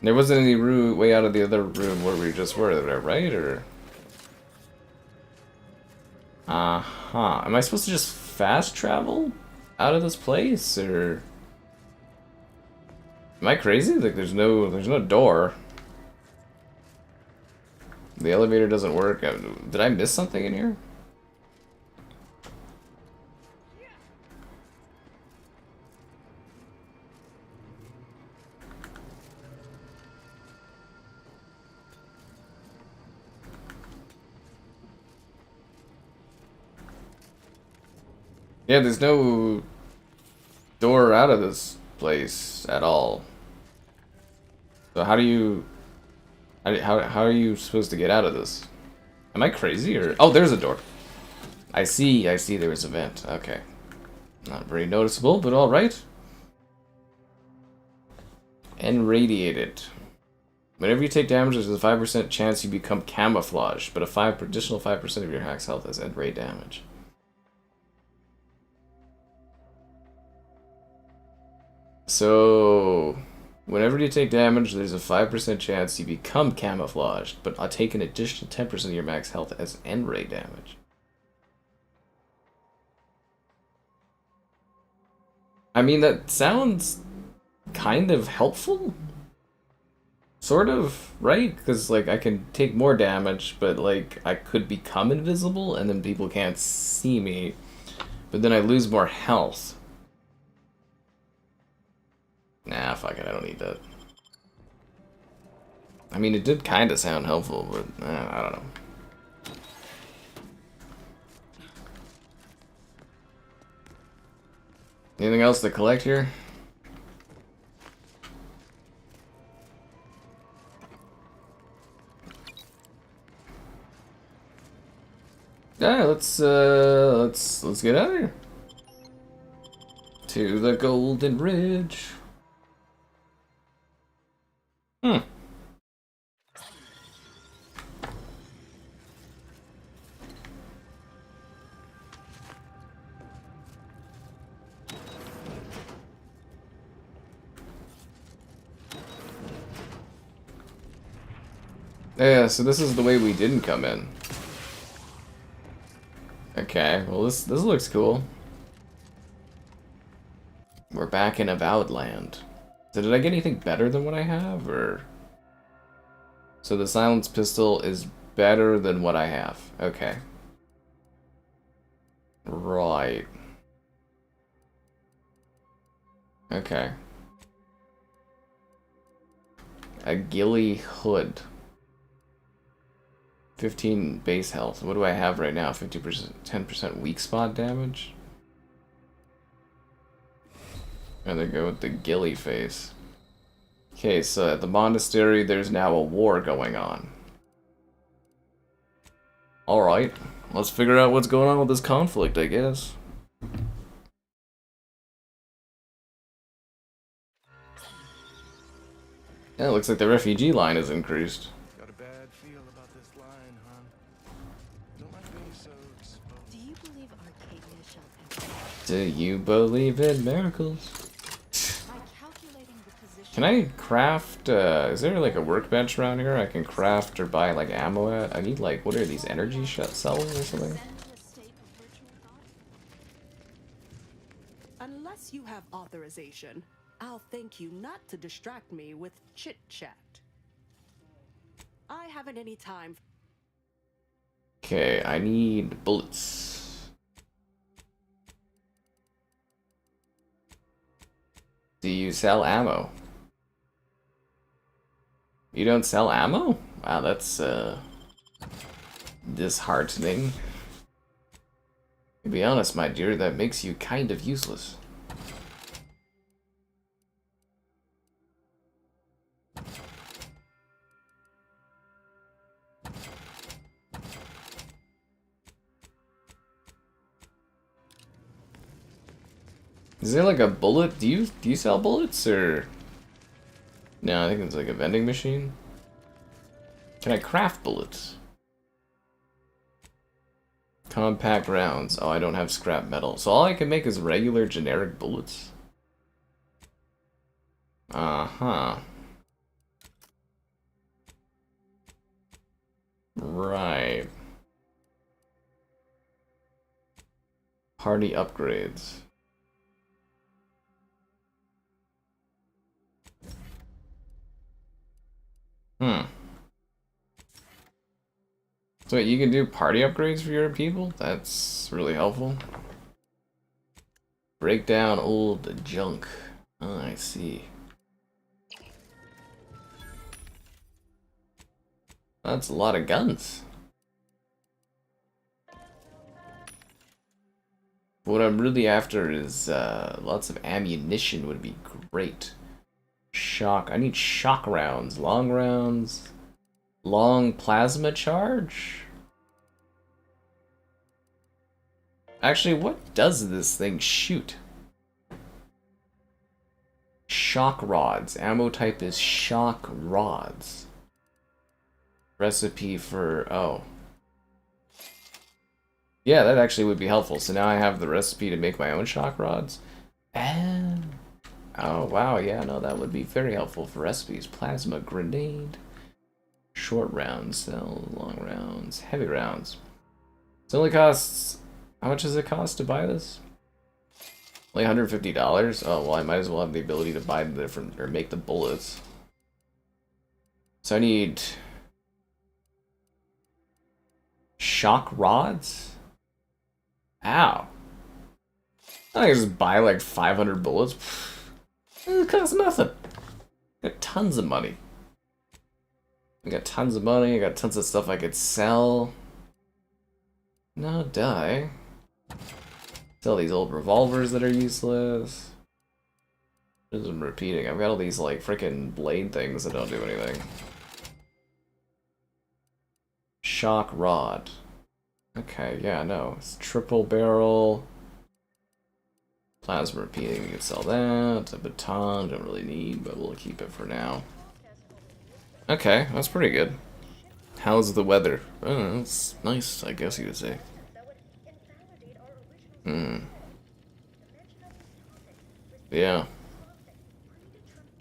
There wasn't any way out of the other room where we just were, right? Or... Uh-huh. Am I supposed to just fast travel out of this place, or... Am I crazy? Like there's no door. The elevator doesn't work. Did I miss something in here? Yeah, there's no door out of this place at all. So how do you... How are you supposed to get out of this? Am I crazy or... Oh, there's a door. I see there was a vent. Okay. Not very noticeable, but alright. Enradiated. Whenever you take damage, there's a 5% chance you become camouflaged, but additional 5% of your max health is end ray damage. So, whenever you take damage, there's a 5% chance you become camouflaged, but I'll take an additional 10% of your max health as end ray damage. I mean, that sounds kind of helpful? Sort of, right? Because, like, I can take more damage, but, like, I could become invisible, and then people can't see me, but then I lose more health. Nah, fuck it, I don't need that. I mean, it did kind of sound helpful, but I don't know. Anything else to collect here? Yeah, let's get out of here. To the Golden Ridge. Yeah, so this is the way we didn't come in. Okay, well this looks cool. We're back in Avowed Land. So did I get anything better than what I have, or? So the silence pistol is better than what I have. Okay. Right. Okay. A ghillie hood. 15 base health. What do I have right now? 50%, 10% weak spot damage? And they go with the ghillie face. Okay, so at the monastery, there's now a war going on. Alright, let's figure out what's going on with this conflict, I guess. Yeah, it looks like the refugee line has increased. Got a bad feel about this line, huh? Don't like being so exposed. Do you believe Arcadia shall end? Do you believe in miracles? Can I craft, is there like a workbench around here I can craft or buy like ammo at? I need like, what are these, energy cells or something? Unless you have authorization, I'll thank you not to distract me with chit-chat. I haven't any time. Okay, I need bullets. Do you sell ammo? You don't sell ammo? Wow, that's disheartening. To be honest, my dear, that makes you kind of useless. Is there like a bullet? Do you sell bullets or? No, I think it's like a vending machine. Can I craft bullets? Compact rounds. Oh, I don't have scrap metal. So all I can make is regular generic bullets? Uh-huh. Right. Party upgrades. So wait, you can do party upgrades for your people? That's really helpful. Break down old junk. Oh, I see. That's a lot of guns. What I'm really after is lots of ammunition would be great. Shock. I need shock rounds. Long rounds. Long plasma charge? Actually, what does this thing shoot? Shock rods. Ammo type is shock rods. Recipe for... oh. Yeah, that actually would be helpful. So now I have the recipe to make my own shock rods. And... oh, wow. Yeah, no, that would be very helpful for recipes. Plasma grenade. Short rounds, cell, long rounds, heavy rounds. It only costs... how much does it cost to buy this? Only $150? Oh, well, I might as well have the ability to buy the different... or make the bullets. So I need... shock rods? Ow. I can just buy like 500 bullets. It costs nothing. I got tons of money. I got tons of money, I got tons of stuff I could sell. No die. Sell these old revolvers that are useless. Just I'm repeating. I've got all these like freaking blade things that don't do anything. Shock rod. Okay, yeah, no. It's triple barrel. Plasma repeating, we can sell that. A baton, don't really need, but we'll keep it for now. Okay, that's pretty good. How's the weather? Oh, it's nice, I guess you could say. Yeah.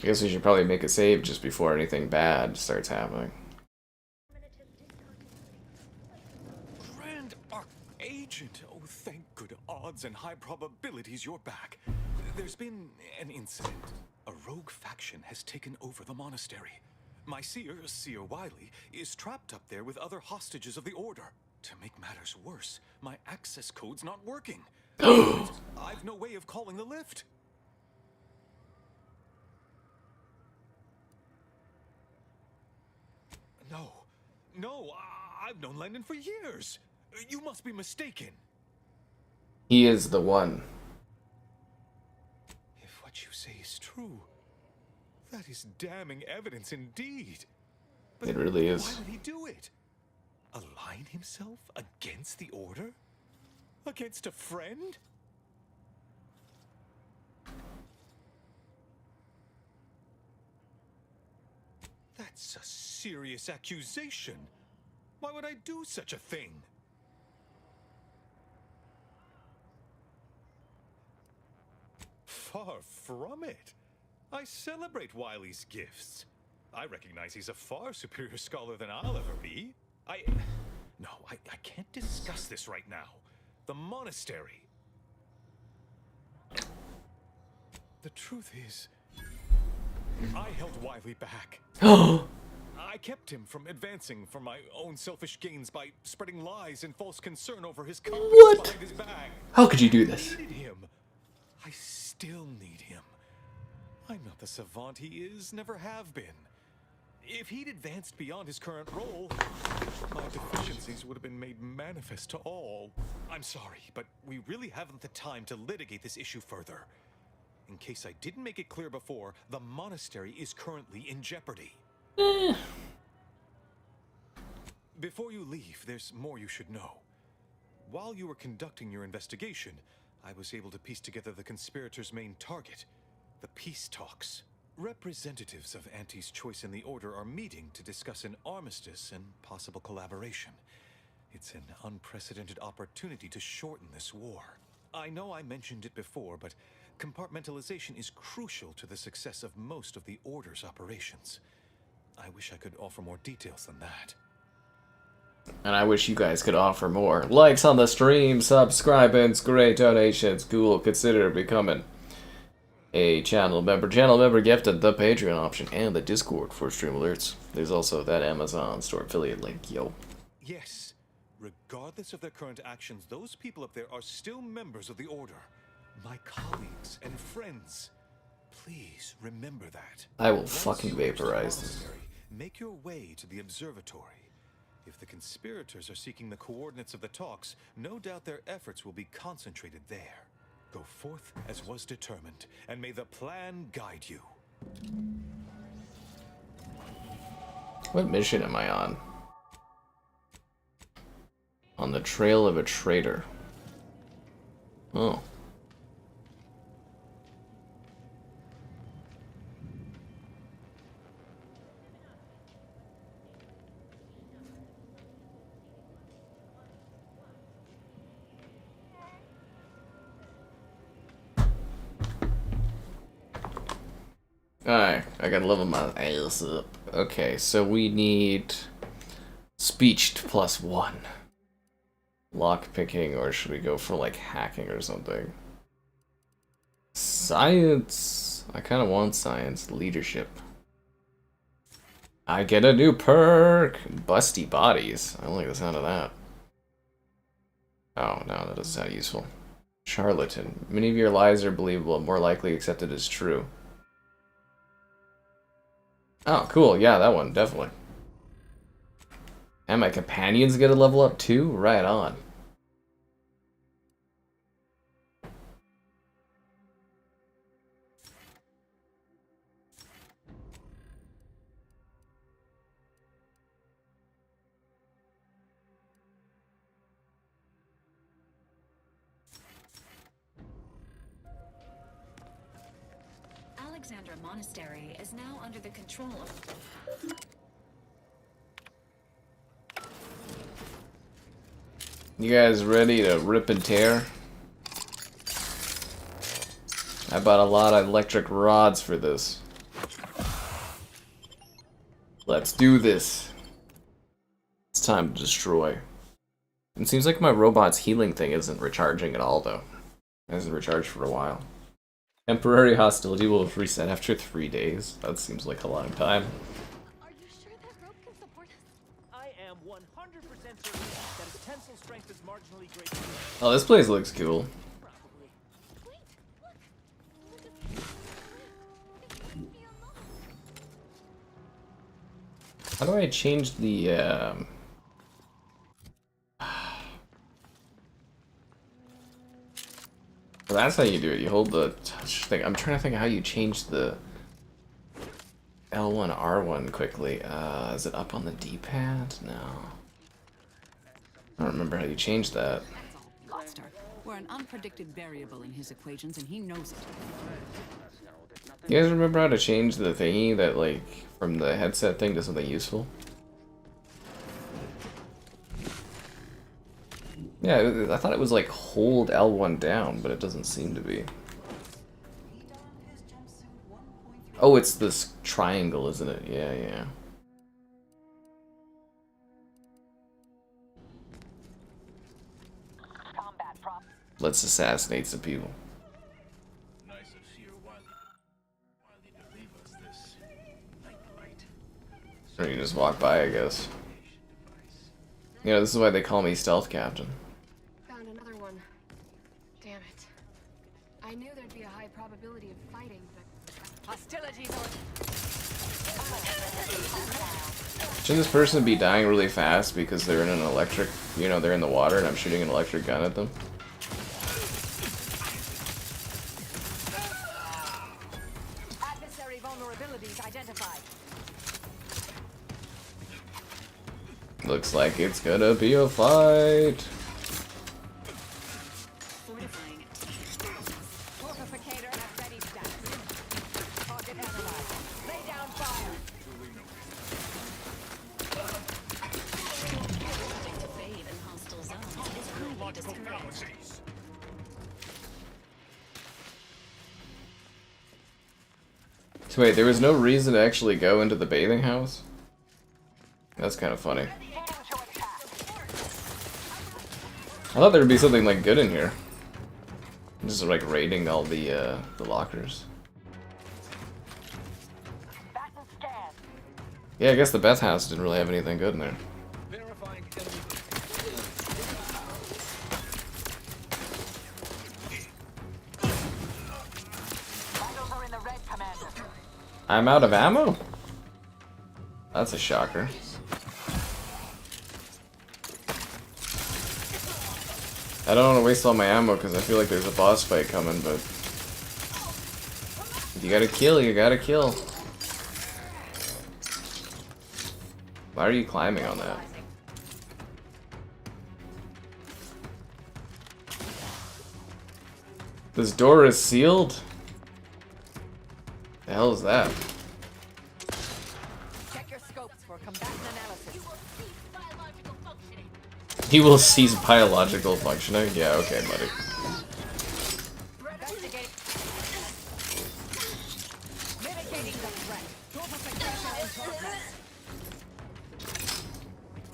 I guess we should probably make a save just before anything bad starts happening. Grand Archagent! Oh, thank good odds and high probabilities you're back. There's been an incident. A rogue faction has taken over the monastery. My seer, Seer Wiley, is trapped up there with other hostages of the Order. To make matters worse, my access code's not working. I've no way of calling the lift. No, I've known Landon for years. You must be mistaken. He is the one. If what you say is true, that is damning evidence indeed. But it really is. Why would he do it? Align himself against the Order? Against a friend? That's a serious accusation. Why would I do such a thing? Far from it. I celebrate Wiley's gifts. I recognize he's a far superior scholar than I'll ever be. No, I can't discuss this right now. The monastery. The truth is, I held Wiley back. I kept him from advancing for my own selfish gains by spreading lies and false concern over his confidence behind his back. How could you do this? I needed him. I still need him. I'm not the savant he is, never have been. If he'd advanced beyond his current role, my deficiencies would have been made manifest to all. I'm sorry, but we really haven't the time to litigate this issue further. In case I didn't make it clear before, the monastery is currently in jeopardy. Before you leave, there's more you should know. While you were conducting your investigation, I was able to piece together the conspirators' main target, the peace talks. Representatives of Auntie's Choice and the Order are meeting to discuss an armistice and possible collaboration. It's an unprecedented opportunity to shorten this war. I know I mentioned it before, but compartmentalization is crucial to the success of most of the Order's operations. I wish I could offer more details than that. And I wish you guys could offer more. Likes on the stream, subscribings, great donations. Cool, consider becoming a channel member. Channel member gifted the Patreon option and the Discord for stream alerts. There's also that Amazon store affiliate link. Yo. Yes. Regardless of their current actions, those people up there are still members of the Order. My colleagues and friends. Please remember that. I will fucking vaporize this. Make your way to the observatory. If the conspirators are seeking the coordinates of the talks, no doubt their efforts will be concentrated there. Go forth as was determined, and may the plan guide you. What mission am I on? On the trail of a traitor. Oh. Alright, I gotta level my ass up. Okay, so we need speech +1. Lock picking, or should we go for like hacking or something? Science. I kind of want science. Leadership. I get a new perk. Busty bodies. I don't like the sound of that. Oh no, that doesn't sound useful. Charlatan. Many of your lies are believable and more likely accepted as true. Oh, cool. Yeah, that one, definitely. And my companions get a level up too? Right on. Alexandra Monastery is now under the control of... You guys ready to rip and tear? I bought a lot of electric rods for this. Let's do this. It's time to destroy. It seems like my robot's healing thing isn't recharging at all, though. It hasn't recharged for a while. Temporary hostility will reset after 3 days. That seems like a long time. Are you sure that rope can support us? I am 100% certain that its tensile strength is marginally greater. Oh, this place looks cool. How do I change the, Well, that's how you do it. You hold the touch thing. I'm trying to think how you change the L1, R1 quickly. Is it up on the D-pad? No. I don't remember how you change that. Cloister. We're an unpredicted variable in his equations, and he knows it. You guys remember how to change the thingy that, like, from the headset thing to something useful? Yeah, I thought it was like hold L1 down, but it doesn't seem to be. Oh, it's this triangle, isn't it? Yeah, yeah. Let's assassinate some people. Or you just walk by, I guess. You know, this is why they call me Stealth Captain. Found another one. Damn it. I knew there'd be a high probability of fighting, but hostilities Shouldn't this person be dying really fast because they're in an electric, you know, they're in the water and I'm shooting an electric gun at them? Adversary vulnerabilities identified. Looks like it's gonna be a fight. Fortifying. Fortificator at ready status. Target analyzed. Lay down fire. To bathe in hostile zones is highly discouraged. So wait, there was no reason to actually go into the bathing house? That's kind of funny. I thought there would be something like good in here. Just like raiding all the lockers. Yeah, I guess the Beth house didn't really have anything good in there. I'm out of ammo? That's a shocker. I don't want to waste all my ammo because I feel like there's a boss fight coming, but you gotta kill, you gotta kill. Why are you climbing on that? This door is sealed? The hell is that? Check your scopes for combatant analysis. He will cease biological functioning? Yeah, okay, buddy.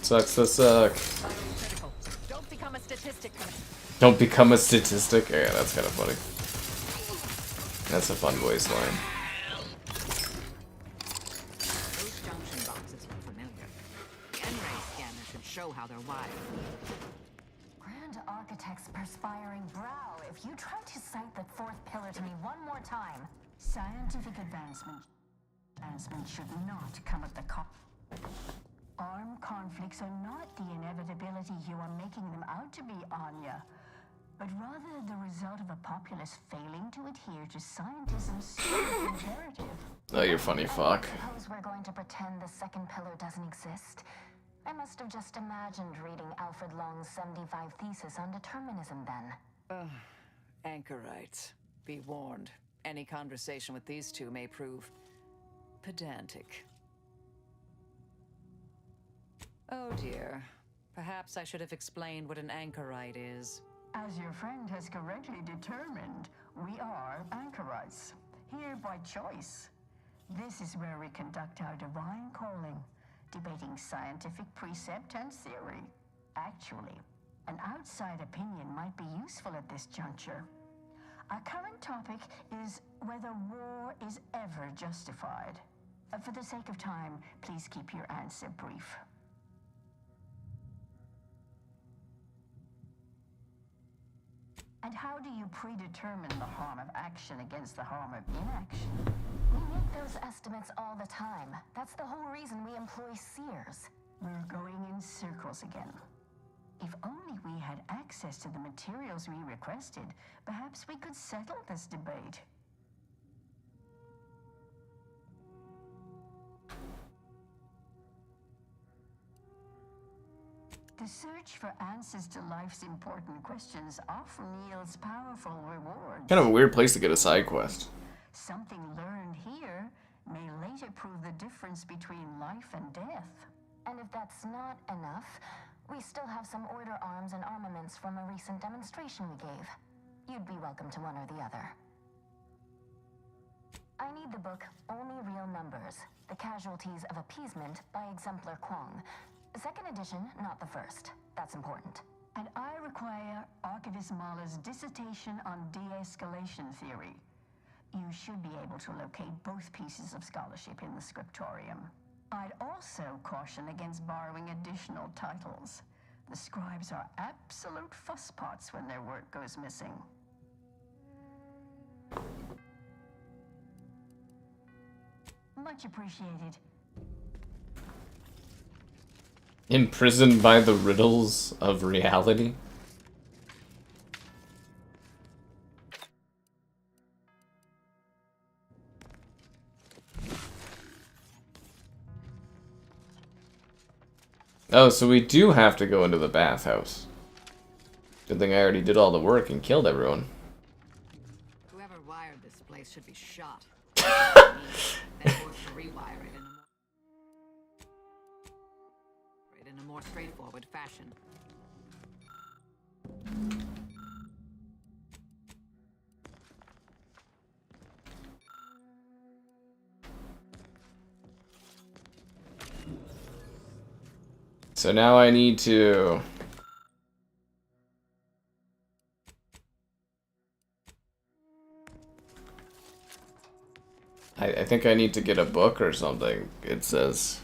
Sucks to suck. Don't become a statistic. Don't become a statistic? Yeah, that's kind of funny. That's a fun voice line. Those junction boxes look familiar. The N-ray scanner should show how they're wired. Grand Architect's perspiring brow, if you try to cite the fourth pillar to me one more time, scientific advancement should not come at the cost. Armed conflicts are not the inevitability you are making them out to be, Anya, but rather the result of a populace failing to adhere to scientism's imperative. Oh, you're funny, fuck. Suppose we're going to pretend the second pillar doesn't exist. I must have just imagined reading Alfred Long's 75 thesis on determinism then. Anchorites. Be warned. Any conversation with these two may prove pedantic. Oh dear. Perhaps I should have explained what an anchorite is. As your friend has correctly determined, we are anchorites, here by choice. This is where we conduct our divine calling, debating scientific precept and theory. Actually, an outside opinion might be useful at this juncture. Our current topic is whether war is ever justified. For the sake of time, please keep your answer brief. And how do you predetermine the harm of action against the harm of inaction? We make those estimates all the time. That's the whole reason we employ seers. We're going in circles again. If only we had access to the materials we requested, perhaps we could settle this debate. The search for answers to life's important questions often yields powerful rewards. Kind of a weird place to get a side quest. Something learned here may later prove the difference between life and death. And if that's not enough, we still have some order arms and armaments from a recent demonstration we gave. You'd be welcome to one or the other. I need the book Only Real Numbers, The Casualties of Appeasement by Exemplar Kwong. Second edition, not the first. That's important. And I require Archivist Mahler's dissertation on de-escalation theory. You should be able to locate both pieces of scholarship in the scriptorium. I'd also caution against borrowing additional titles. The scribes are absolute fusspots when their work goes missing. Much appreciated. Imprisoned by the riddles of reality? Oh, so we do have to go into the bathhouse. Good thing I already did all the work and killed everyone. Whoever wired this place should be shot. Then forced to rewire it in a more straightforward fashion. So now I need to... I think I need to get a book or something, it says.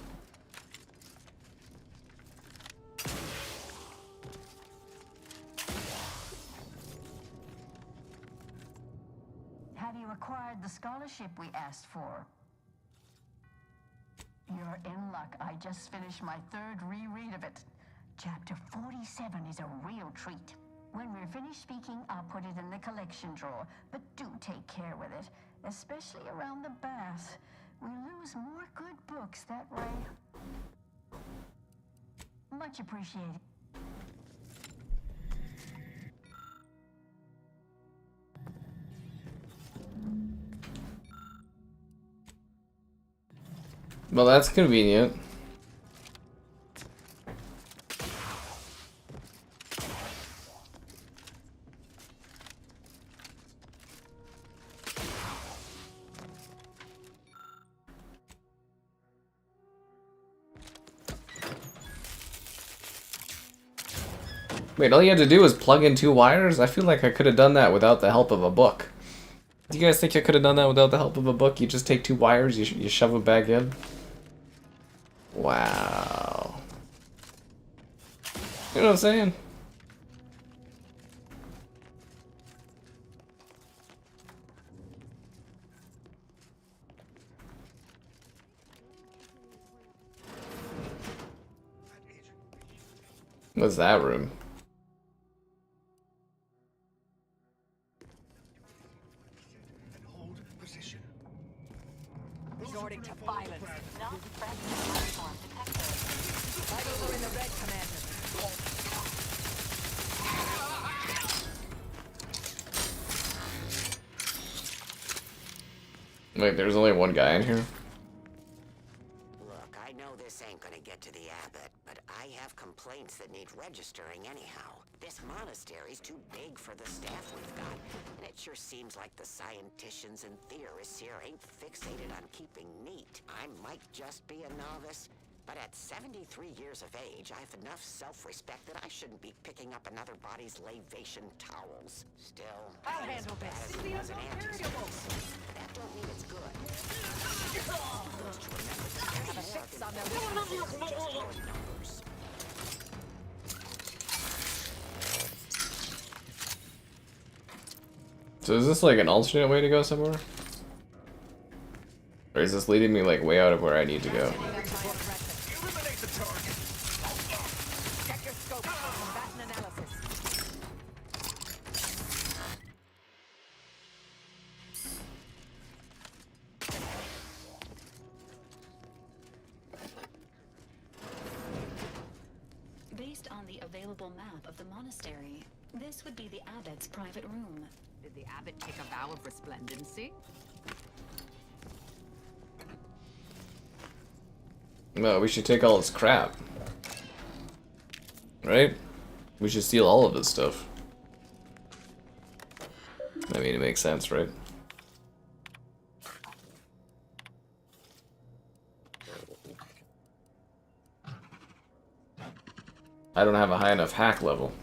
you acquired the scholarship we asked for. You're in luck. I just finished my third reread of it. Chapter 47 is a real treat. When we're finished speaking, I'll put it in the collection drawer, but do take care with it, especially around the bath. We lose more good books that way. Much appreciated. Well, that's convenient. Wait, all you had to do was plug in 2 wires? I feel like I could have done that without the help of a book. Do you guys think I could have done that without the help of a book? You just take 2 wires, you shove them back in? Wow. You know what I'm saying? What's that room? Resorting to violence. Not present platform detected. Vitals are in the red, Commander. Wait, there's only one guy in here? Look, I know this ain't gonna get to the abbot, but I have complaints that need registering anyhow. This monastery's too big for the staff we've got, and it sure seems like the scienticians and theorists here ain't fixated on keeping neat. I might just be a novice, but at 73 years of age, I have enough self-respect that I shouldn't be picking up another body's lavation towels. Still, I'll handle this. as an anti-space, that don't mean it's good. Have a fix on them. So is this like an alternate way to go somewhere? Or is this leading me like way out of where I need to go? Based on the available map of the monastery, this would be the abbot's private room. Did the abbot take a vow of resplendency? No, we should take all his crap. Right? We should steal all of his stuff. I mean, it makes sense, right? I don't have a high enough hack level.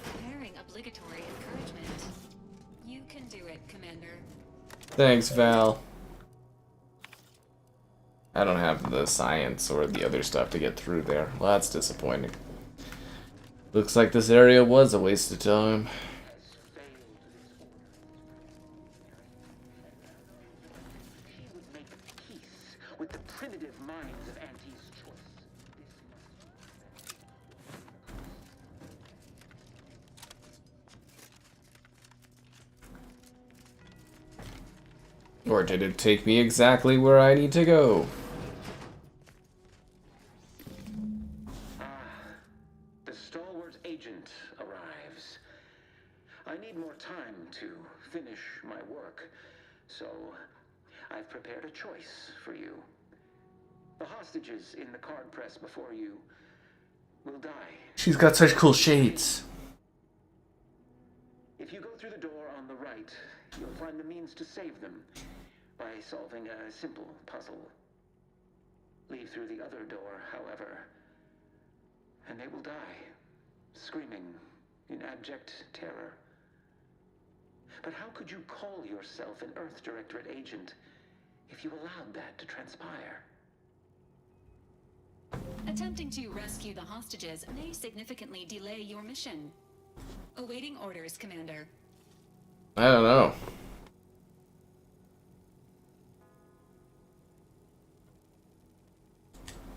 Preparing obligatory encouragement. You can do it, Commander. Thanks, Val. I don't have the science or the other stuff to get through there. Well, that's disappointing. Looks like this area was a waste of time. With the primitive minds of Auntie's choice. Or did it take me exactly where I need to go? The stalwart agent arrives. I need more time to finish my work, so I've prepared a choice for you. The hostages in the card press before you will die. She's got such cool shades. If you go through the door on the right, you'll find the means to save them by solving a simple puzzle. Leave through the other door, however, and they will die, screaming in abject terror. But how could you call yourself an Earth Directorate agent if you allowed that to transpire? Attempting to rescue the hostages may significantly delay your mission. Awaiting orders, Commander. I don't know.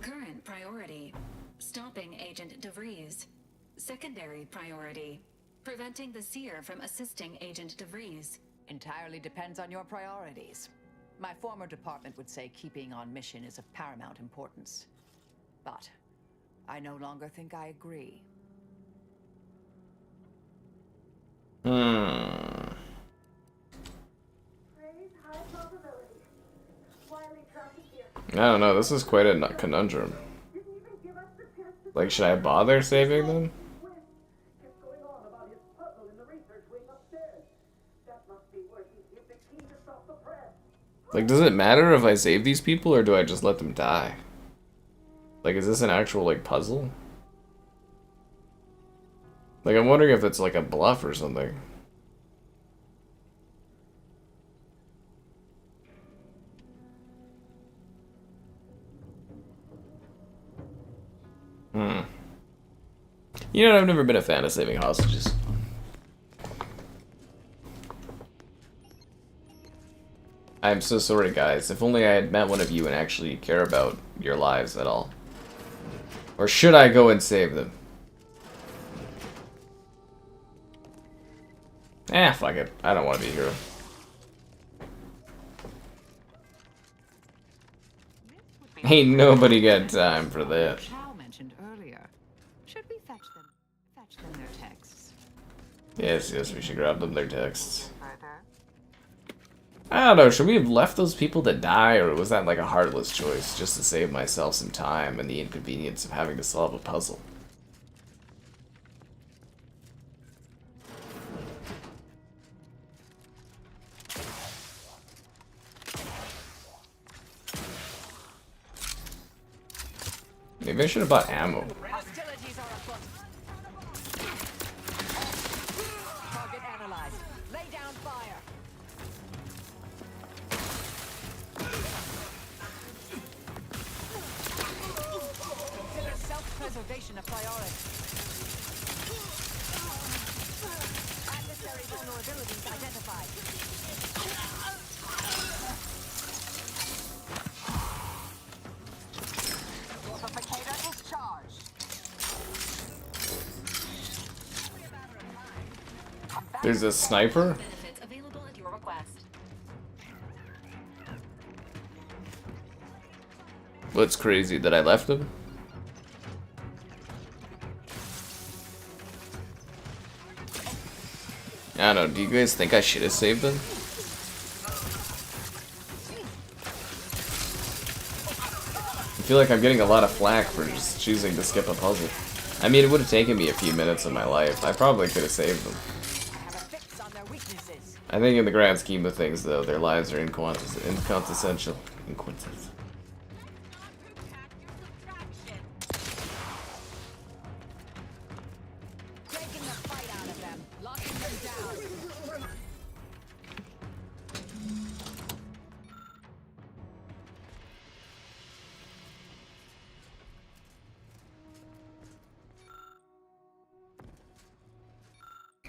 Current priority, stopping Agent DeVries. Secondary priority, preventing the Seer from assisting Agent DeVries. Entirely depends on your priorities. My former department would say keeping on mission is of paramount importance. But I no longer think I agree. I don't know, this is quite a conundrum. Like, should I bother saving them? Like, does it matter if I save these people, or do I just let them die? Like, is this an actual, like, puzzle? Like, I'm wondering if it's, like, a bluff or something. You know, I've never been a fan of saving hostages. I'm so sorry, guys. If only I had met one of you and actually care about your lives at all. Or should I go and save them? Fuck it. I don't want to be a hero. Ain't nobody got time for that. Mentioned earlier. Should we fetch them their texts? Yes, we should grab them their texts. I don't know, should we have left those people to die, or was that like a heartless choice, just to save myself some time and the inconvenience of having to solve a puzzle? Maybe I should have bought ammo. Hostilities are afoot. Target analyzed. Lay down fire. Consider self-preservation a priority. Adversary vulnerabilities identified. Amplificator is charged. There's a sniper? Benefits available at your request. What's crazy, that I left him? I don't know, do you guys think I should have saved them? I feel like I'm getting a lot of flack for just choosing to skip a puzzle. I mean, it would have taken me a few minutes of my life. I probably could have saved them. I think in the grand scheme of things, though, their lives are inconsequential.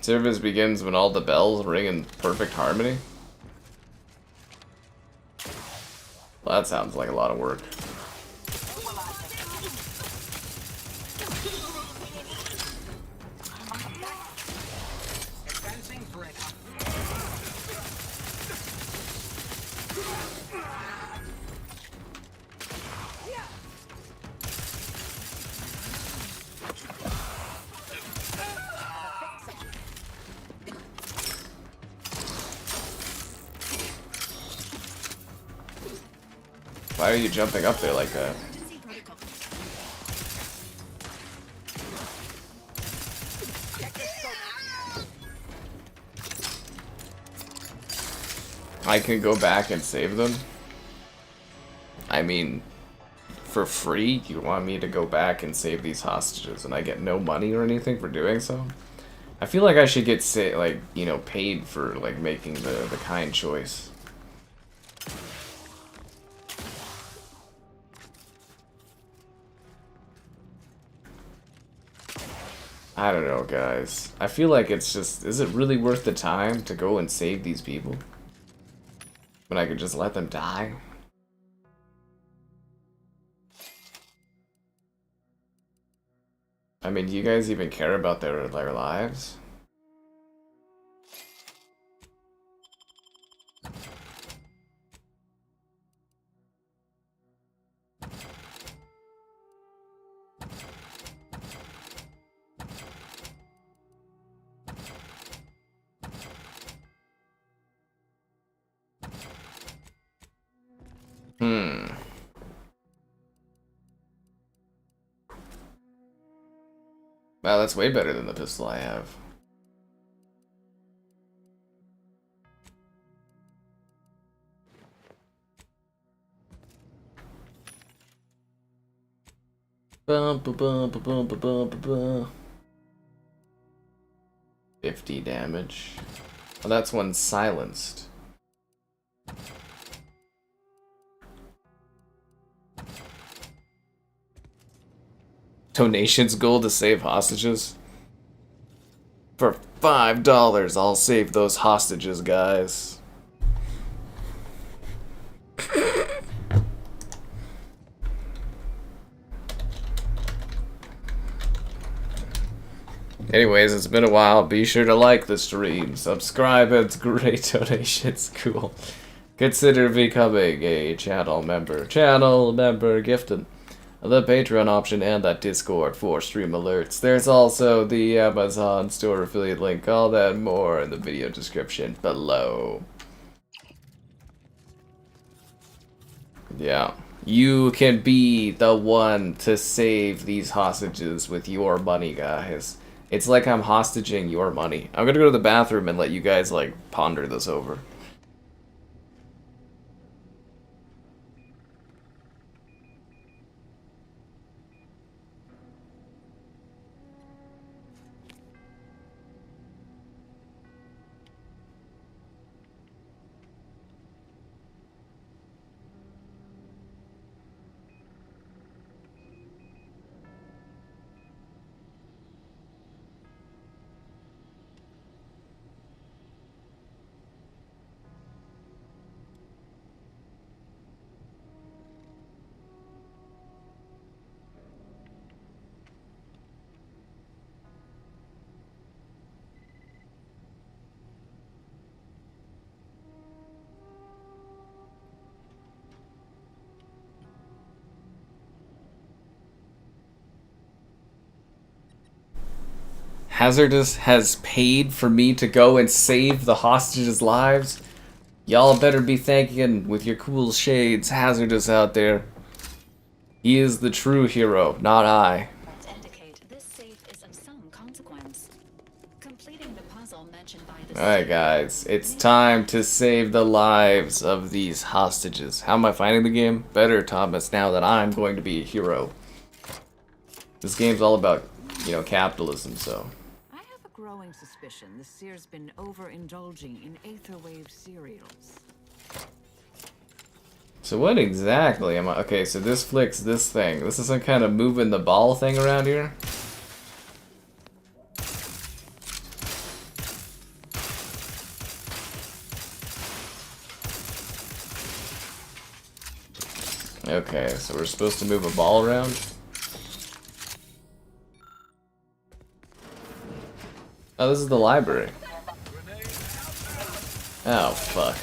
Service begins when all the bells ring in perfect harmony. Well, that sounds like a lot of work. Why are you jumping up there like that? I can go back and save them? I mean, for free? You want me to go back and save these hostages and I get no money or anything for doing so? I feel like I should get, paid for, making the kind choice. I don't know, guys. I feel like it's just... Is it really worth the time to go and save these people? When I could just let them die? I mean, do you guys even care about their lives? Wow, that's way better than the pistol I have. Bum, ba, bum, ba, bum, ba, bum, ba, bum. 50 damage. Oh, that's one silenced. Donations goal to save hostages. For $5, I'll save those hostages, guys. Anyways, it's been a while. Be sure to like the stream, subscribe, it's great donations, cool. Consider becoming a channel member. Channel member gifted. The Patreon option and that Discord for stream alerts. There's also the Amazon store affiliate link. All that and more in the video description below. Yeah. You can be the one to save these hostages with your money, guys. It's like I'm hostaging your money. I'm gonna go to the bathroom and let you guys, like, ponder this over. Hazardous has paid for me to go and save the hostages' lives. Y'all better be thanking with your cool shades Hazardous out there. He is the true hero, not I. Alright guys, it's time to save the lives of these hostages. How am I finding the game? Better, Thomas, now that I'm going to be a hero. This game's all about, you know, capitalism, so... Growing suspicion the seer's been overindulging in aetherwave cereals. So what exactly am I... Okay, so this flicks this thing. This is some kind of moving the ball thing around here? Okay, so we're supposed to move a ball around? Oh, this is the library. Oh, fuck.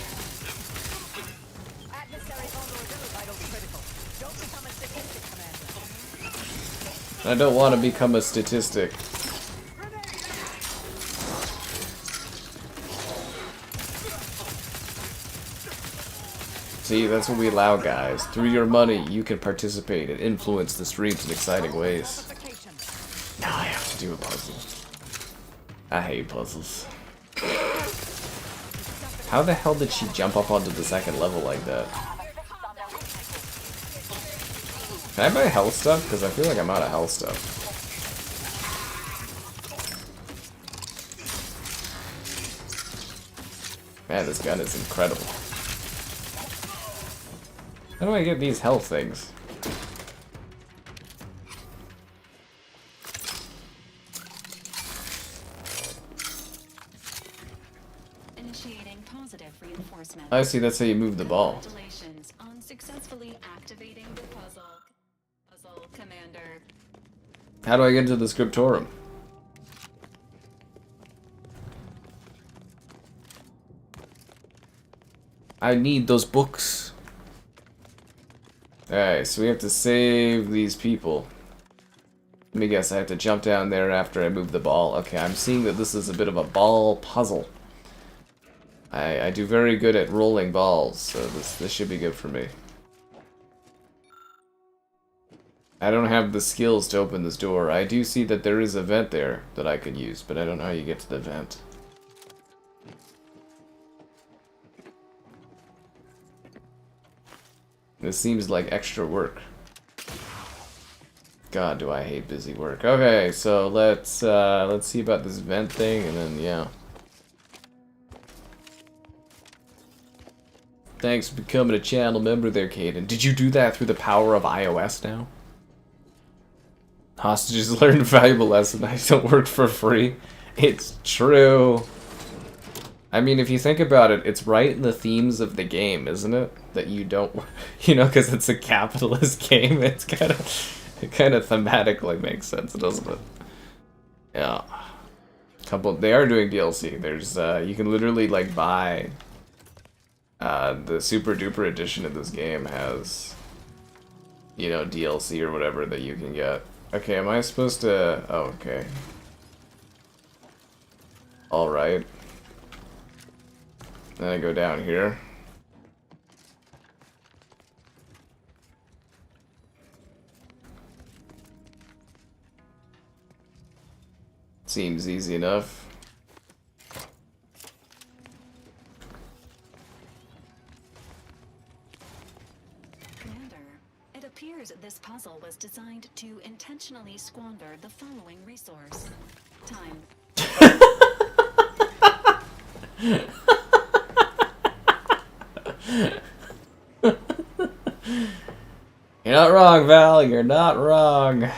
I don't want to become a statistic. See, that's what we allow, guys. Through your money, you can participate and influence the streams in exciting ways. Now I have to do a puzzle. I hate puzzles. How the hell did she jump up onto the second level like that? Can I buy health stuff? Because I feel like I'm out of health stuff. Man, this gun is incredible. How do I get these health things? I see, that's how you move the ball. Congratulations on successfully activating the puzzle. Puzzle Commander. How do I get into the scriptorum? I need those books. Alright, so we have to save these people. Let me guess, I have to jump down there after I move the ball. Okay, I'm seeing that this is a bit of a ball puzzle. I do very good at rolling balls, so this should be good for me. I don't have the skills to open this door. I do see that there is a vent there that I could use, but I don't know how you get to the vent. This seems like extra work. God, do I hate busy work. Okay, so let's see about this vent thing, and then yeah. Thanks for becoming a channel member there, Caden. Did you do that through the power of iOS now? Hostages learned a valuable lesson. I don't work for free. It's true. I mean, if you think about it, it's right in the themes of the game, isn't it? That you don't, you know, because it's a capitalist game. It's kind of thematically makes sense, doesn't it? Yeah. They are doing DLC. There's, you can literally like buy. The super duper edition of this game has, you know, DLC or whatever that you can get. Okay, am I supposed to? Oh, okay. All right. Then I go down here. Seems easy enough. Commander, it appears this puzzle was designed to intentionally squander the following resource. Time. You're not wrong, Val. You're not wrong.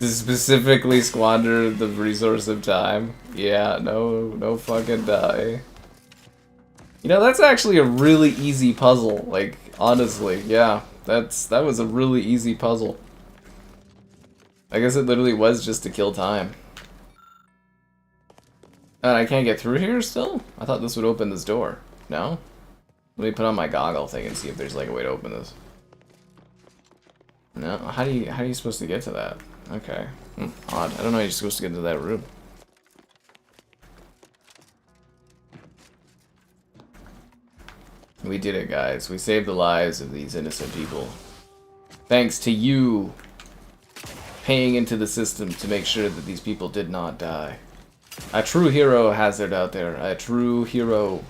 To specifically squander the resource of time. Yeah, no fucking die. You know, that's actually a really easy puzzle. Like, honestly, yeah. That was a really easy puzzle. I guess it literally was just to kill time. And I can't get through here still? I thought this would open this door. No? Let me put on my goggle thing and see if there's like a way to open this. No? How are you supposed to get to that? Okay. Odd. I don't know how you're supposed to get into that room. We did it, guys. We saved the lives of these innocent people. Thanks to you paying into the system to make sure that these people did not die. A true hero, Hazard out there. A true hero.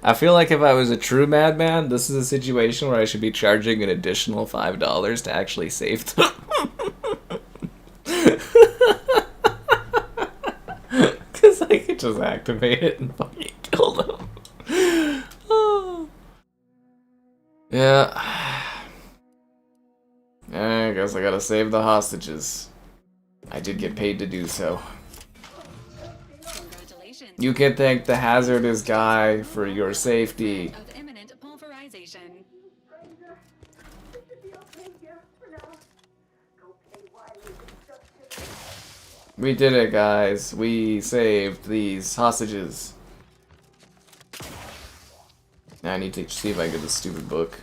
I feel like if I was a true madman, this is a situation where I should be charging an additional $5 to actually save them. Because I could just activate it and fucking kill them. Oh. Yeah. I guess I gotta save the hostages. I did get paid to do so. You can thank the hazardous guy for your safety. Of imminent pulverization. We did it, guys. We saved these hostages. Now I need to see if I can get this stupid book.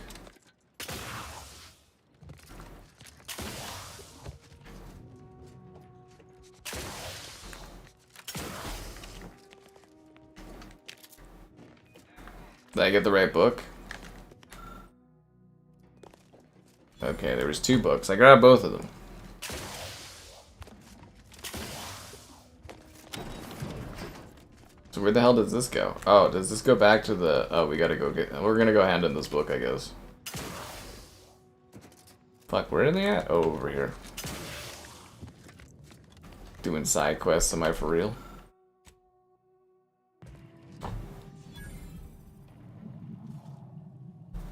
Did I get the right book? Okay, there was 2 books. I grabbed both of them. So where the hell does this go? Oh, does this go back to the... Oh, we gotta go get... We're gonna go hand in this book, I guess. Fuck, where are they at? Oh, over here. Doing side quests, am I for real?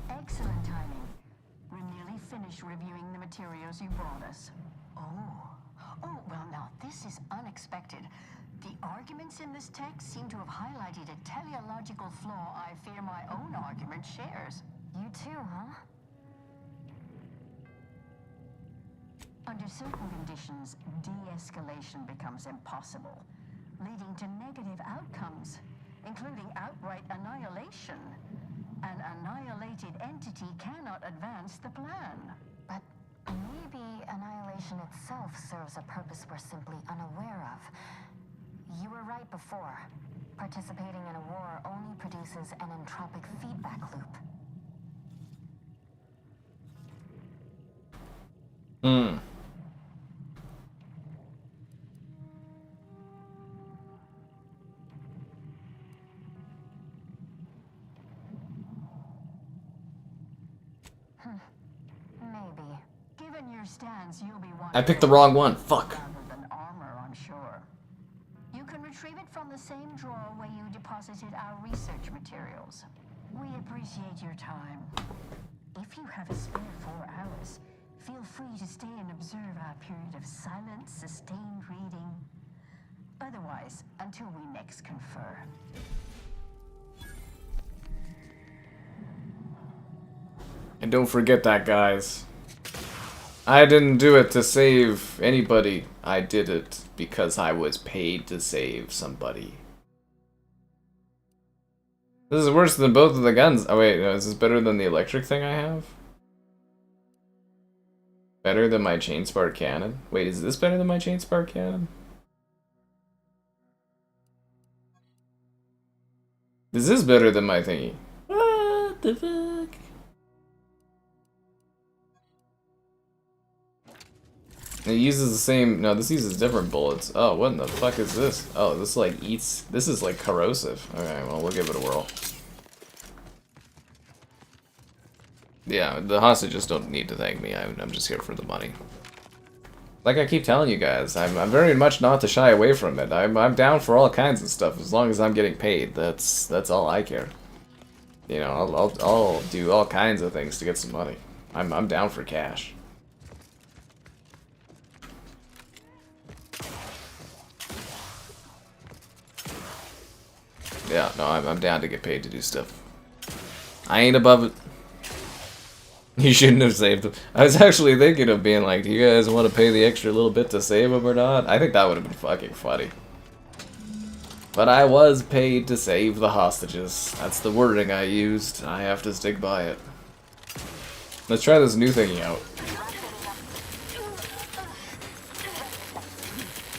Excellent timing. We're nearly finished reviewing the materials you brought us. Oh, well now, this is unexpected. The arguments in this text seem to have highlighted a teleological flaw I fear my own argument shares. You too, huh? Under certain conditions, de-escalation becomes impossible, leading to negative outcomes, including outright annihilation. An annihilated entity cannot advance the plan. But maybe annihilation itself serves a purpose we're simply unaware of. You were right before. Participating in a war only produces an entropic feedback loop. Maybe. Given your stance, you'll be I picked the wrong one. Fuck. rather than armor, I'm sure. You can retrieve it from the same drawer where you deposited our research materials. We appreciate your time. If you have a spare 4 hours, feel free to stay and observe our period of silent, sustained reading. Otherwise, until we next confer. And don't forget that, guys. I didn't do it to save anybody. I did it because I was paid to save somebody. This is worse than both of the guns. Oh wait, no, is this better than the electric thing I have? Better than my chain spark cannon? Wait, is this better than my chain spark cannon? This is better than my thingy. What the fuck? It uses the same. No, this uses different bullets. Oh, what in the fuck is this? Oh, this like eats. This is like corrosive. Okay, well, we'll give it a whirl. Yeah, the hostages don't need to thank me. I'm just here for the money. Like I keep telling you guys, I'm very much not to shy away from it. I'm down for all kinds of stuff as long as I'm getting paid. That's all I care. You know, I'll do all kinds of things to get some money. I'm down for cash. Yeah, no, I'm down to get paid to do stuff. I ain't above it. You shouldn't have saved them. I was actually thinking of being like, do you guys want to pay the extra little bit to save them or not? I think that would have been fucking funny. But I was paid to save the hostages. That's the wording I used. I have to stick by it. Let's try this new thingy out.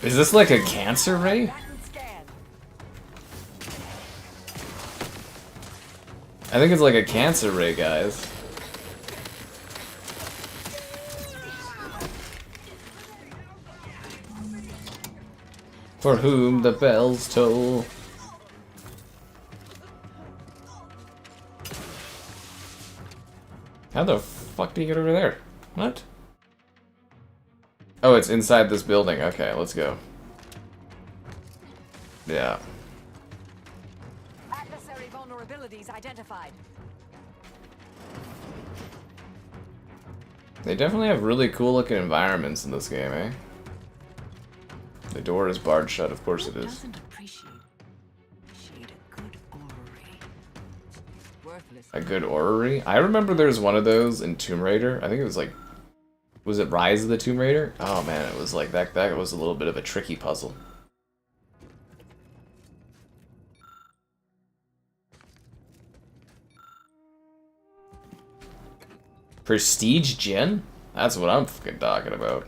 Is this like a cancer ray? I think it's like a cancer ray, guys. For whom the bells toll. How the fuck do you get over there? What? Oh, it's inside this building. Okay, let's go. Yeah. Adversary vulnerabilities identified. They definitely have really cool looking environments in this game, eh? The door is barred shut, of course it is. A good orrery? I remember there's one of those in Tomb Raider. I think it was like, was it Rise of the Tomb Raider? Oh man, it was like that was a little bit of a tricky puzzle. Prestige Gin? That's what I'm fucking talking about.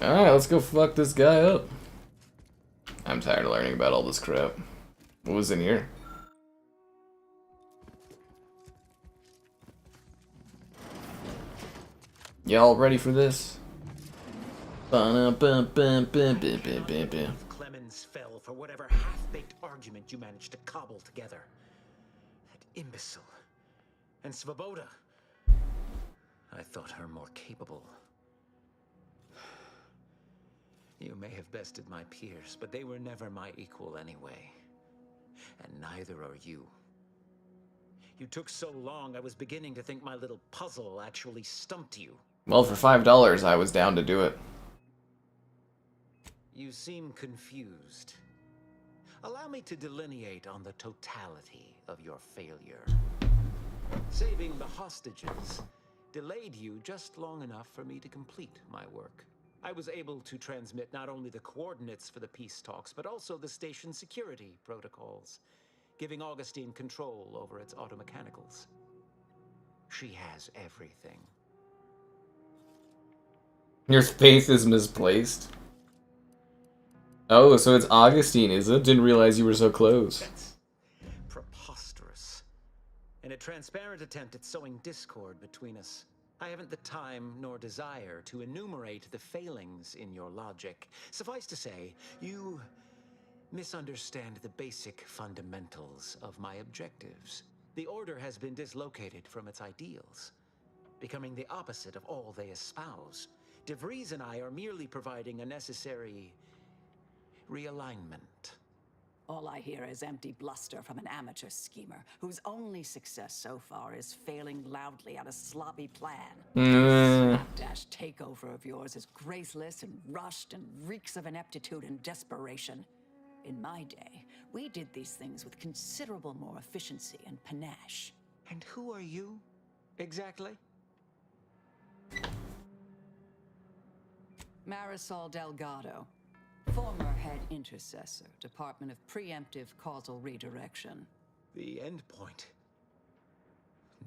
Alright, let's go fuck this guy up. I'm tired of learning about all this crap. What was in here? Y'all ready for this? Clemens fell hell for whatever half-baked argument you managed to cobble together. That imbecile. And Svoboda. I thought her more capable. You may have bested my peers, but they were never my equal anyway. And neither are you. You took so long, I was beginning to think my little puzzle actually stumped you. Well, for $5, I was down to do it. You seem confused. Allow me to delineate on the totality of your failure. Saving the hostages delayed you just long enough for me to complete my work. I was able to transmit not only the coordinates for the peace talks, but also the station security protocols, giving Augustine control over its automechanicals. She has everything. Your faith is misplaced. Oh, so it's Augustine, is it? Didn't realize you were so close. That's preposterous. In a transparent attempt at sowing discord between us, I haven't the time nor desire to enumerate the failings in your logic. Suffice to say, you misunderstand the basic fundamentals of my objectives. The Order has been dislocated from its ideals, becoming the opposite of all they espouse. DeVries and I are merely providing a necessary realignment. All I hear is empty bluster from an amateur schemer whose only success so far is failing loudly at a sloppy plan. This slapdash takeover of yours is graceless and rushed and reeks of ineptitude and desperation. In my day, we did these things with considerable more efficiency and panache. And who are you, exactly? Marisol Delgado, former head intercessor, Department of Preemptive Causal Redirection. The endpoint.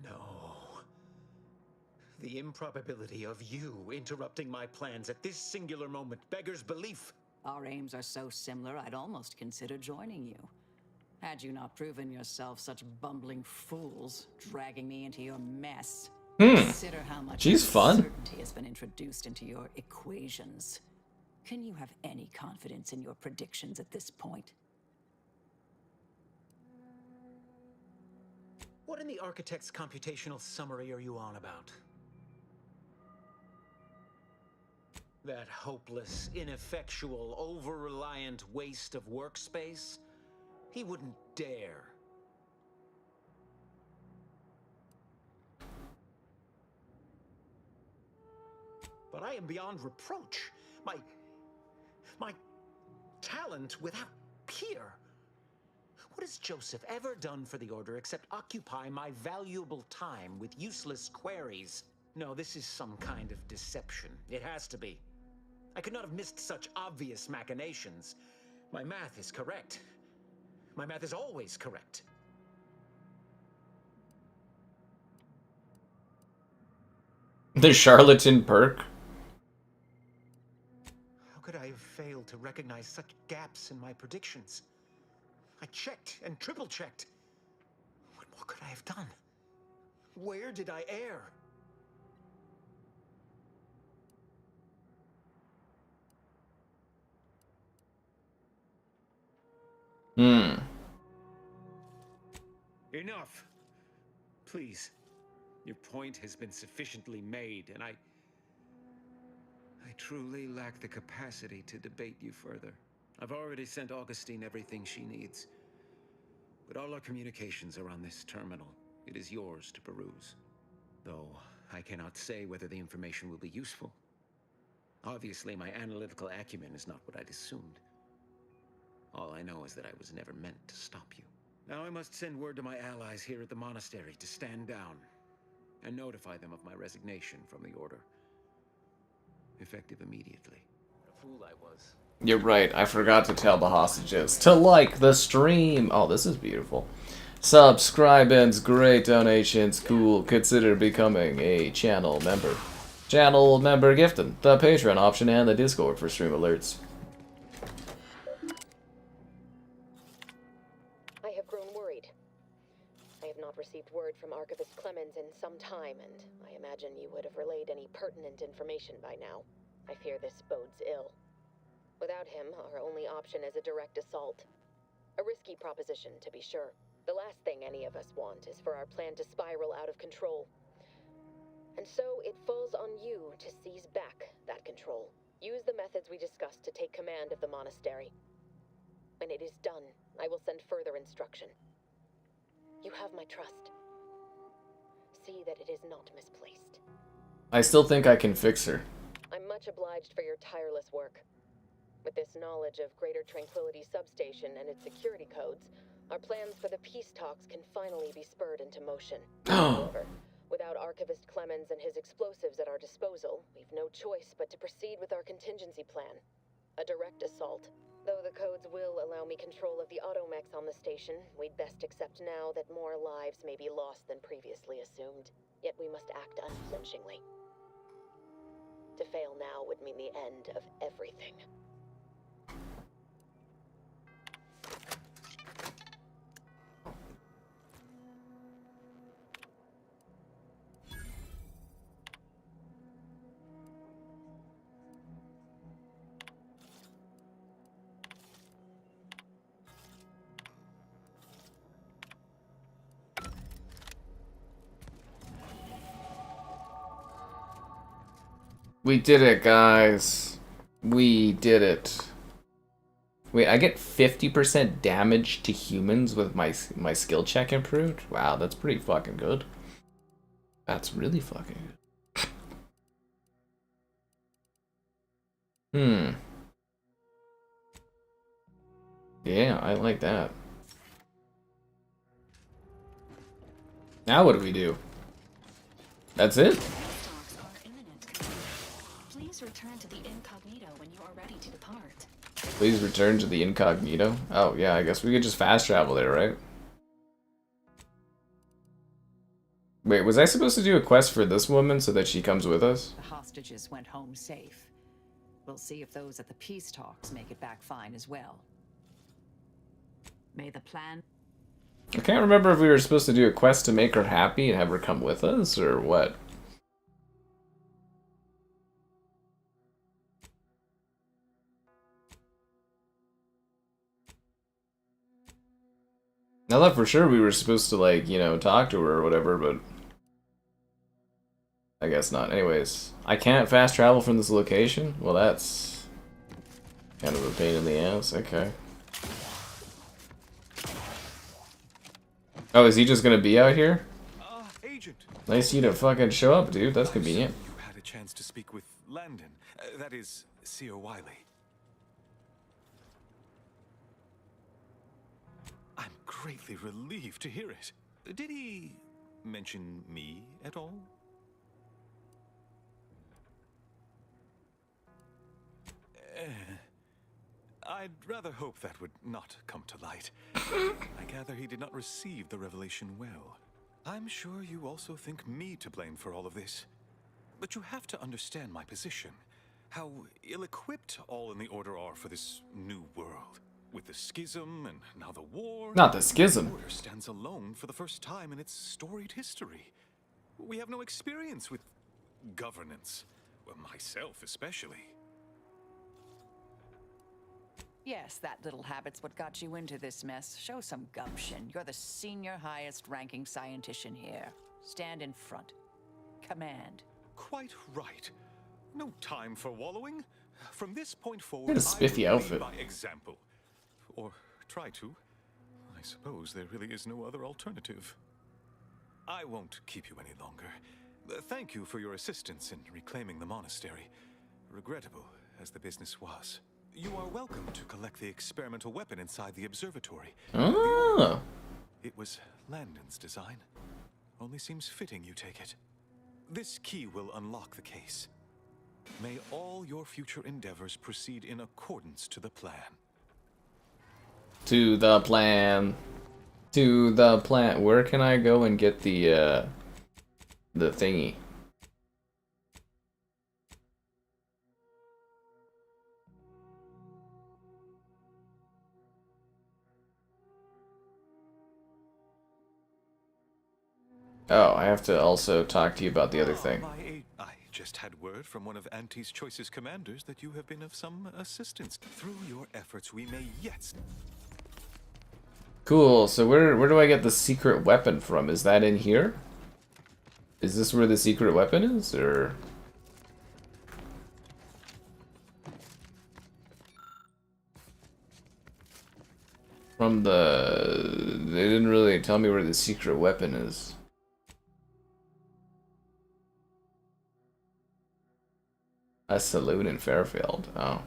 No. The improbability of you interrupting my plans at this singular moment beggars belief. Our aims are so similar, I'd almost consider joining you. Had you not proven yourself such bumbling fools, dragging me into your mess. Consider how much She's fun. uncertainty has been introduced into your equations. Can you have any confidence in your predictions at this point? What in the architect's computational summary are you on about? That hopeless, ineffectual, over-reliant waste of workspace? He wouldn't dare. But I am beyond reproach. My talent without peer. What has Joseph ever done for the Order except occupy my valuable time with useless queries? No, this is some kind of deception. It has to be. I could not have missed such obvious machinations. My math is correct. My math is always correct. The charlatan perk. How could I have failed to recognize such gaps in my predictions? I checked and triple-checked. What more could I have done? Where did I err? Enough. Please. Your point has been sufficiently made, and I truly lack the capacity to debate you further. I've already sent Augustine everything she needs. But all our communications are on this terminal. It is yours to peruse. Though I cannot say whether the information will be useful. Obviously, my analytical acumen is not what I'd assumed. All I know is that I was never meant to stop you. Now I must send word to my allies here at the monastery to stand down and notify them of my resignation from the Order. Effective immediately. What a fool I was. You're right, I forgot to tell the hostages to like the stream. Oh, this is beautiful. Subscribance, great donations, cool. Consider becoming a channel member. Channel member gifting, the Patreon option, and the Discord for stream alerts. I have grown worried. I have not received word from Archivist Clemens in some time, and I imagine you would have relayed any pertinent information by now. I fear this bodes ill. Without him, our only option is a direct assault. A risky proposition, to be sure. The last thing any of us want is for our plan to spiral out of control. And so it falls on you to seize back that control. Use the methods we discussed to take command of the monastery. When it is done, I will send further instruction. You have my trust. See that it is not misplaced. I still think I can fix her. I'm much obliged for your tireless work. With this knowledge of Greater Tranquility Substation and its security codes, our plans for the peace talks can finally be spurred into motion. However, without Archivist Clemens and his explosives at our disposal, we've no choice but to proceed with our contingency plan. A direct assault. Though the codes will allow me control of the automechs on the station, we'd best accept now that more lives may be lost than previously assumed. Yet we must act unflinchingly. To fail now would mean the end of everything. We did it, guys. We did it. Wait, I get 50% damage to humans with my skill check improved? Wow, that's pretty fucking good. That's really fucking good. Yeah, I like that. Now what do we do? That's it? Please return to the incognito when you are ready to depart. Please return to the incognito. Oh, yeah, I guess we could just fast travel there, right? Wait, was I supposed to do a quest for this woman so that she comes with us? The hostages went home safe. We'll see if those at the peace talks make it back fine as well. May the plan... I can't remember if we were supposed to do a quest to make her happy and have her come with us, or what. I thought for sure we were supposed to, like, you know, talk to her or whatever, but I guess not. Anyways, I can't fast travel from this location? Well, that's kind of a pain in the ass. Okay. Oh, is he just gonna be out here? Agent. Nice of you to fucking show up, dude. That's convenient. You had a chance to speak with Landon. That is, Seer Wiley. I'm greatly relieved to hear it. Did he mention me at all? I'd rather hope that would not come to light. I gather he did not receive the revelation well. I'm sure you also think me to blame for all of this. But you have to understand my position. How ill-equipped all in the Order are for this new world. With the schism and now the war... Not the schism. The Order stands alone for the first time in its storied history. We have no experience with governance. Well, myself especially. Yes, that little habit's what got you into this mess. Show some gumption. You're the senior highest-ranking scientician here. Stand in front. Command. Quite right. No time for wallowing. From this point forward, What a spiffy outfit. by example. Or try to. I suppose there really is no other alternative. I won't keep you any longer. Thank you for your assistance in reclaiming the monastery. Regrettable as the business was. You are welcome to collect the experimental weapon inside the observatory. Oh. It was Landon's design. Only seems fitting you take it. This key will unlock the case. May all your future endeavors proceed in accordance to the plan. To the plan. To the plan. Where can I go and get the thingy? Oh, I have to also talk to you about the other thing. I just had word from one of Anti's choicest commanders that you have been of some assistance. Through your efforts, we may yet... Cool, so where do I get the secret weapon from? Is that in here? Is this where the secret weapon is, or...? From the... They didn't really tell me where the secret weapon is. A saloon in Fairfield, oh.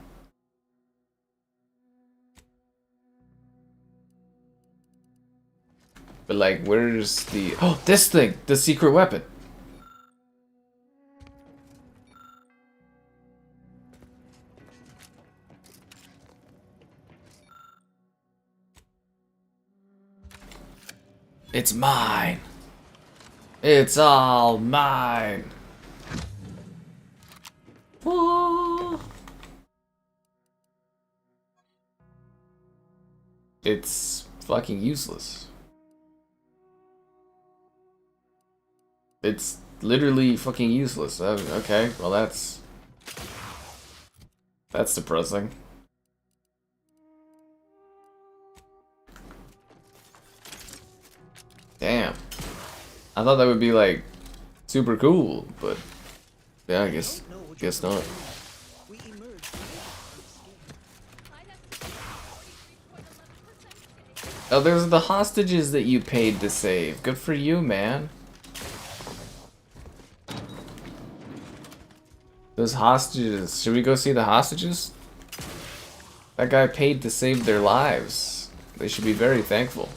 But like, where's the... Oh, this thing! The secret weapon! It's mine! It's all mine! Oh. It's fucking useless. It's literally fucking useless. Okay, well that's depressing. Damn. I thought that would be like super cool, but yeah, I guess not. Oh, there's the hostages that you paid to save. Good for you, man. Those hostages. Should we go see the hostages? That guy paid to save their lives. They should be very thankful.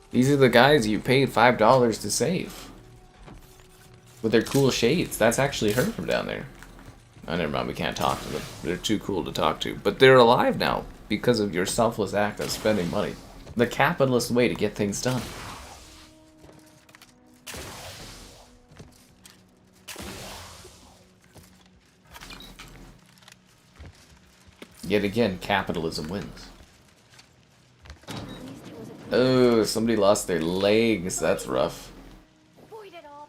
These are the guys you paid $5 to save. With their cool shades. That's actually her from down there. Oh, never mind, we can't talk to them. They're too cool to talk to. But they're alive now because of your selfless act of spending money. The capitalist way to get things done. Yet again, capitalism wins. Oh, somebody lost their legs. That's rough. Void it all.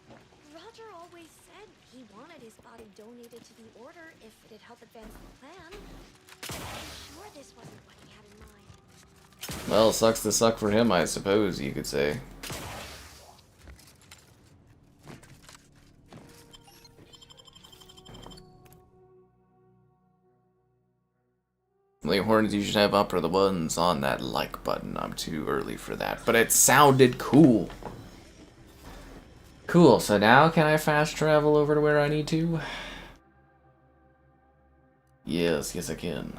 Roger always said he wanted his body donated to the Order if it'd help advance the plan. I'm sure this wasn't what he had in mind. Well, sucks to suck for him, I suppose you could say. The horns you should have up are the ones on that like button. I'm too early for that, but it sounded cool. Cool, so now can I fast travel over to where I need to? Yes, I can.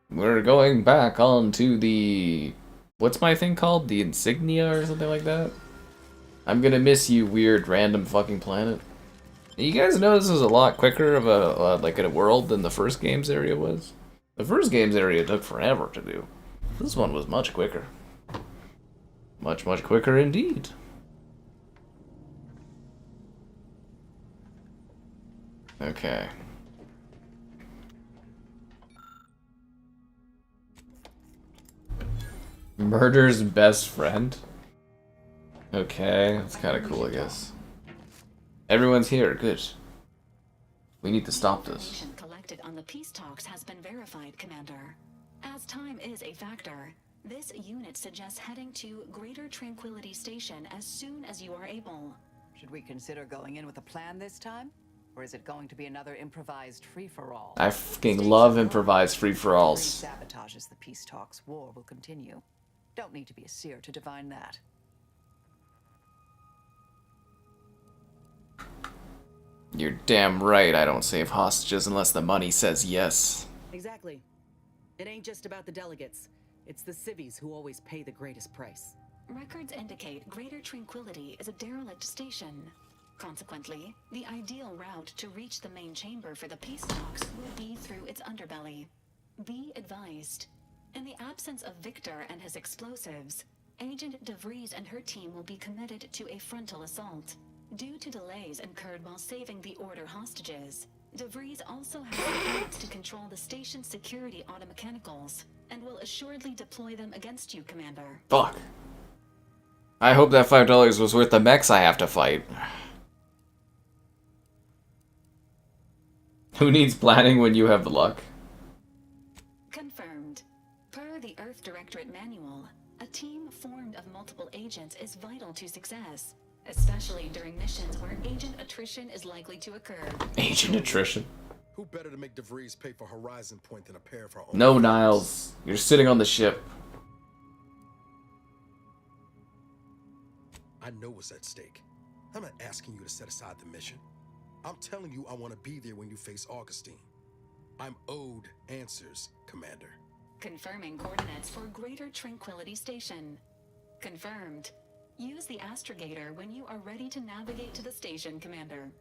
We're going back on to the... What's my thing called? The insignia or something like that? I'm gonna miss you, weird random fucking planet. You guys know this is a lot quicker of a like a world than the first game's area was? The first game's area took forever to do. This one was much quicker. Much quicker indeed. Okay. Murder's best friend? Okay, that's kind of cool, I guess. Everyone's here, good. We need to stop this. Information collected on the peace talks has been verified, Commander. As time is a factor, this unit suggests heading to Greater Tranquility Station as soon as you are able. Should we consider going in with a plan this time? Or is it going to be another improvised free-for-all? I fucking love improvised free-for-alls. Sabotages the peace talks, war will continue. Don't need to be a seer to divine that. You're damn right I don't save hostages unless the money says yes. Exactly. It ain't just about the delegates. It's the civvies who always pay the greatest price. Records indicate Greater Tranquility is a derelict station. Consequently, the ideal route to reach the main chamber for the peace talks will be through its underbelly. Be advised. In the absence of Victor and his explosives, Agent DeVries and her team will be committed to a frontal assault. Due to delays incurred while saving the Order hostages, DeVries also has the rights to control the station's security automechanicals, and will assuredly deploy them against you, Commander. Fuck. I hope that $5 was worth the mechs I have to fight. Who needs planning when you have the luck? Confirmed. Per the Earth Directorate Manual, a team formed of multiple agents is vital to success, especially during missions where agent attrition is likely to occur. Agent attrition? Who better to make DeVries pay for Horizon Point than a pair of our own? No, Niles. You're sitting on the ship. I know what's at stake. I'm not asking you to set aside the mission. I'm telling you I want to be there when you face Augustine. I'm owed answers, Commander. Confirming coordinates for Greater Tranquility Station. Confirmed. Use the astrogator when you are ready to navigate to the station, Commander.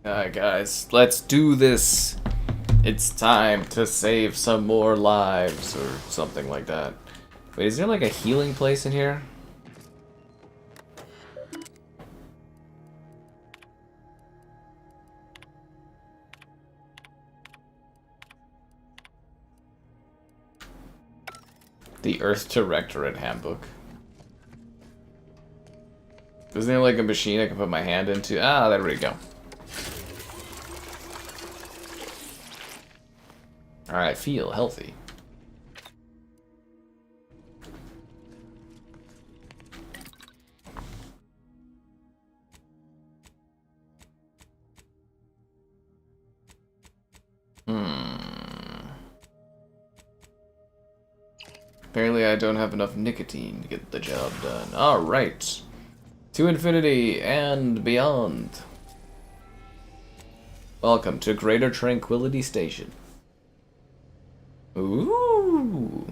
Alright guys, let's do this. It's time to save some more lives, or something like that. Wait, is there like a healing place in here? The Earth Directorate Handbook. Isn't there like a machine I can put my hand into? Ah, there we go. Alright, feel healthy. Apparently I don't have enough nicotine to get the job done. Alright. To infinity and beyond. Welcome to Greater Tranquility Station. Ooh.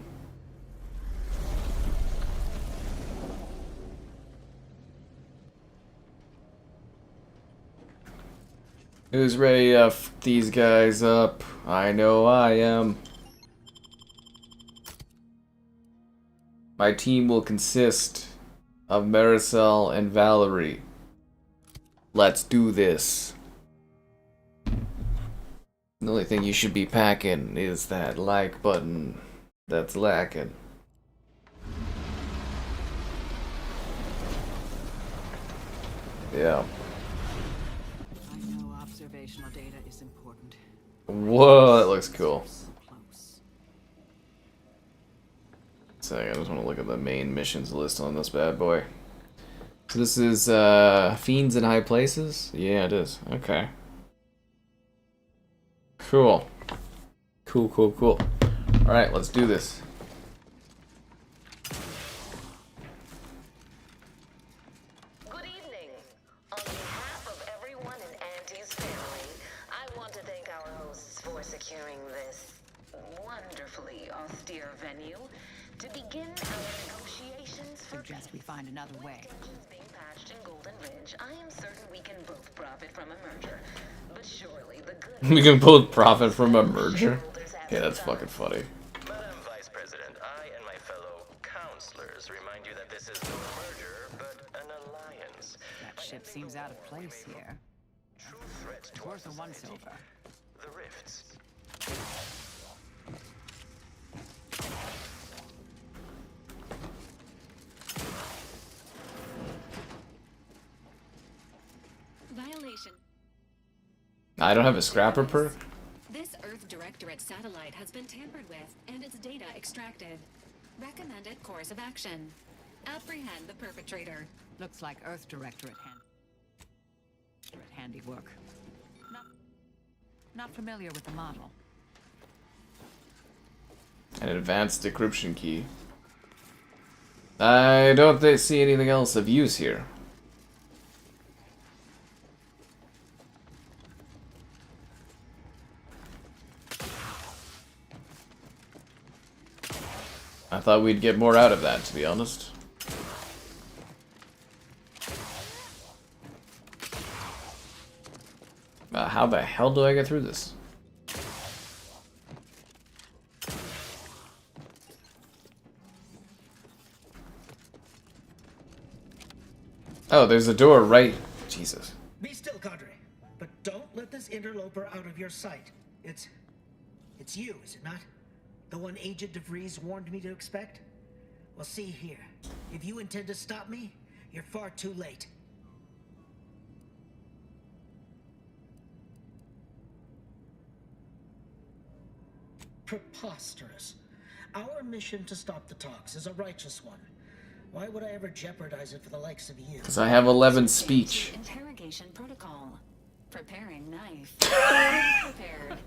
Who's ready to f these guys up? I know I am. My team will consist of Marisol and Valerie. Let's do this. The only thing you should be packing is that like button that's lacking. Yeah. I know observational data is important. Whoa, that looks cool. So I just want to look at the main missions list on this bad boy. So this is Fiends in High Places? Yeah, it is. Okay. Cool. Cool. Alright, let's do this. Good evening. On behalf of everyone in Auntie's family, I want to thank our hosts for securing this wonderfully austere venue to begin our negotiations for Suggest we find another way. being patched in Golden Ridge. I am certain we can both profit from a merger, but surely the good. We can both profit from a merger? Okay, that's fucking funny. Madam Vice President, I and my fellow counselors remind you that this is no merger, but an alliance. That ship seems out of place here. True threat to our Worth a one society. silver. The rifts. Violation. I don't have a scrapper perk? This Earth Directorate satellite has been tampered with and its data extracted. Recommended course of action. Apprehend the perpetrator. Looks like Earth Directorate handiwork. Not familiar with the model. An advanced decryption key. I don't see anything else of use here. thought we'd get more out of that, to be honest. How the hell do I get through this? Oh, there's a door right... Jesus. Be still, Cadre. But don't let this interloper out of your sight. It's you, is it not? The one Agent DeVries warned me to expect? Well, see here. If you intend to stop me, you're far too late. Preposterous. Our mission to stop the talks is a righteous one. Why would I ever jeopardize it for the likes of you? Because I have 11 speech. Interrogation protocol. Preparing knife. Prepared.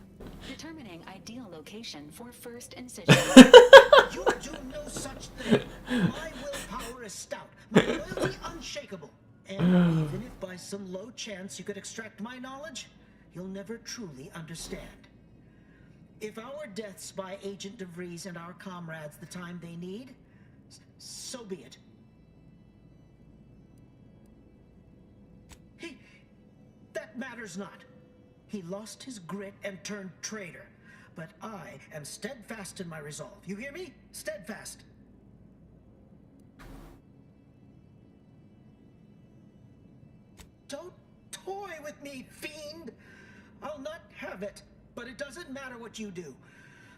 Determining ideal location for first incision. You do no such thing. My willpower is stout. My loyalty unshakable. And even if by some low chance you could extract my knowledge, you'll never truly understand. If our deaths by Agent DeVries and our comrades the time they need, so be it. That matters not. He lost his grit and turned traitor. But I am steadfast in my resolve. You hear me? Steadfast. Don't toy with me, fiend. I'll not have it. But it doesn't matter what you do.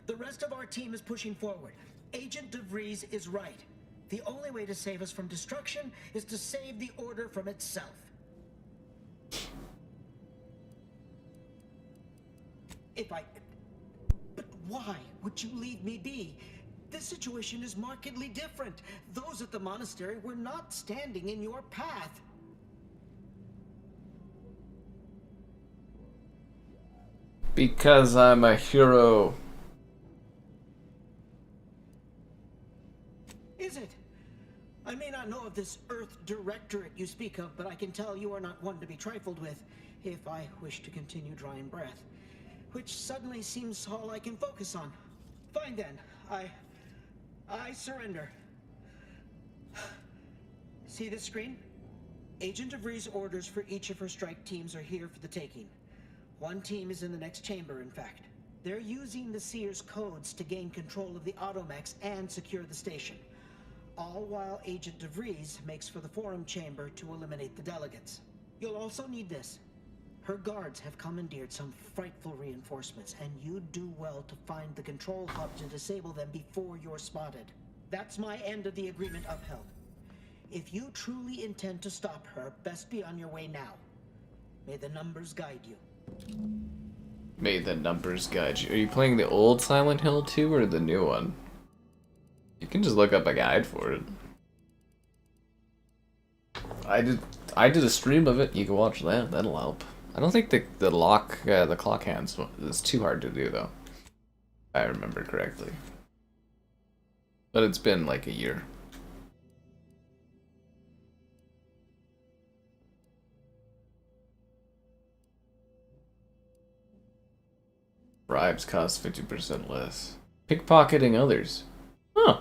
The rest of our team is pushing forward. Agent DeVries is right. The only way to save us from destruction is to save the Order from itself. But why would you leave me be? This situation is markedly different. Those at the monastery were not standing in your path. Because I'm a hero. Is it? I may not know of this Earth Directorate you speak of, but I can tell you are not one to be trifled with, if I wish to continue drawing breath. Which suddenly seems all I can focus on. Fine then, I surrender. See this screen? Agent DeVries' orders for each of her strike teams are here for the taking. One team is in the next chamber, in fact. They're using the Seer's codes to gain control of the automechs and secure the station. All while Agent DeVries makes for the forum chamber to eliminate the delegates. You'll also need this. Her guards have commandeered some frightful reinforcements, and you'd do well to find the control hub to disable them before you're spotted. That's my end of the agreement upheld. If you truly intend to stop her, best be on your way now. May the numbers guide you. May the numbers guide you. Are you playing the old Silent Hill 2 or the new one? You can just look up a guide for it. I did a stream of it. You can watch that. That'll help. I don't think the clock hands is too hard to do though. If I remember correctly. But it's been like a year. Bribes cost 50% less. Pickpocketing others. Huh.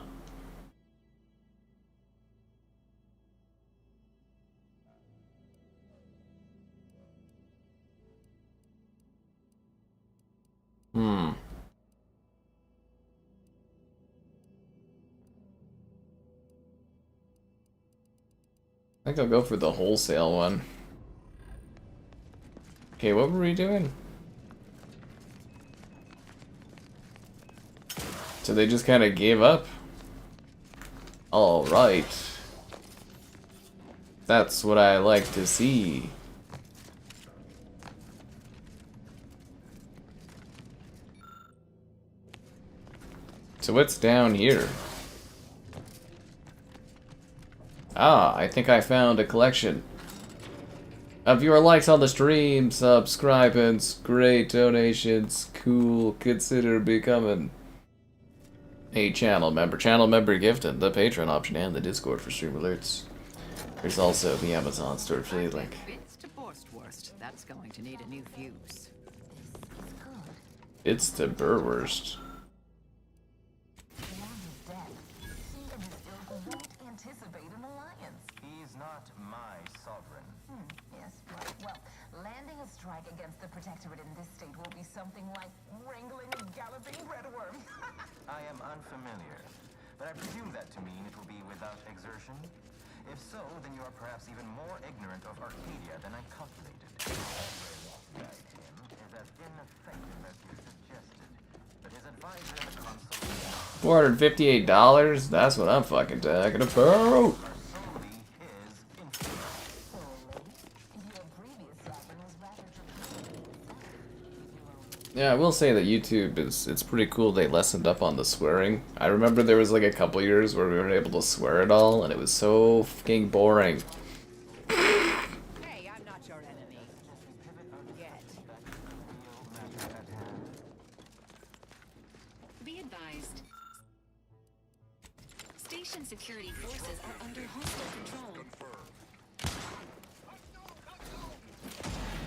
I think I'll go for the wholesale one. Okay, what were we doing? So they just kind of gave up? Alright. That's what I like to see. So what's down here? Ah, I think I found a collection of your likes on the stream, subscribers, great donations, cool, consider becoming a channel member. Channel member gifted, the Patreon option, and the Discord for stream alerts. There's also the Amazon store affiliate link. It's to Borstwurst. That's going to need a new fuse. It's to Burwurst. my sovereign. Yes, right. Well, landing a strike against the Protectorate in this state will be something like wrangling a galloping breadworm. I am unfamiliar, but I presume that to mean it will be without exertion. If so, then you are perhaps even more ignorant of Arcadia than I calculated. Guide him is as ineffective as you suggested, but his advisor in the Consul... $458? That's what I'm fucking talking about. Yeah, I will say that YouTube it's pretty cool they lessened up on the swearing. I remember there was like a couple years where we weren't able to swear at all, and it was so fucking boring. Hey, I'm not your enemy. Yet. Be advised. Station security forces are under hostile control.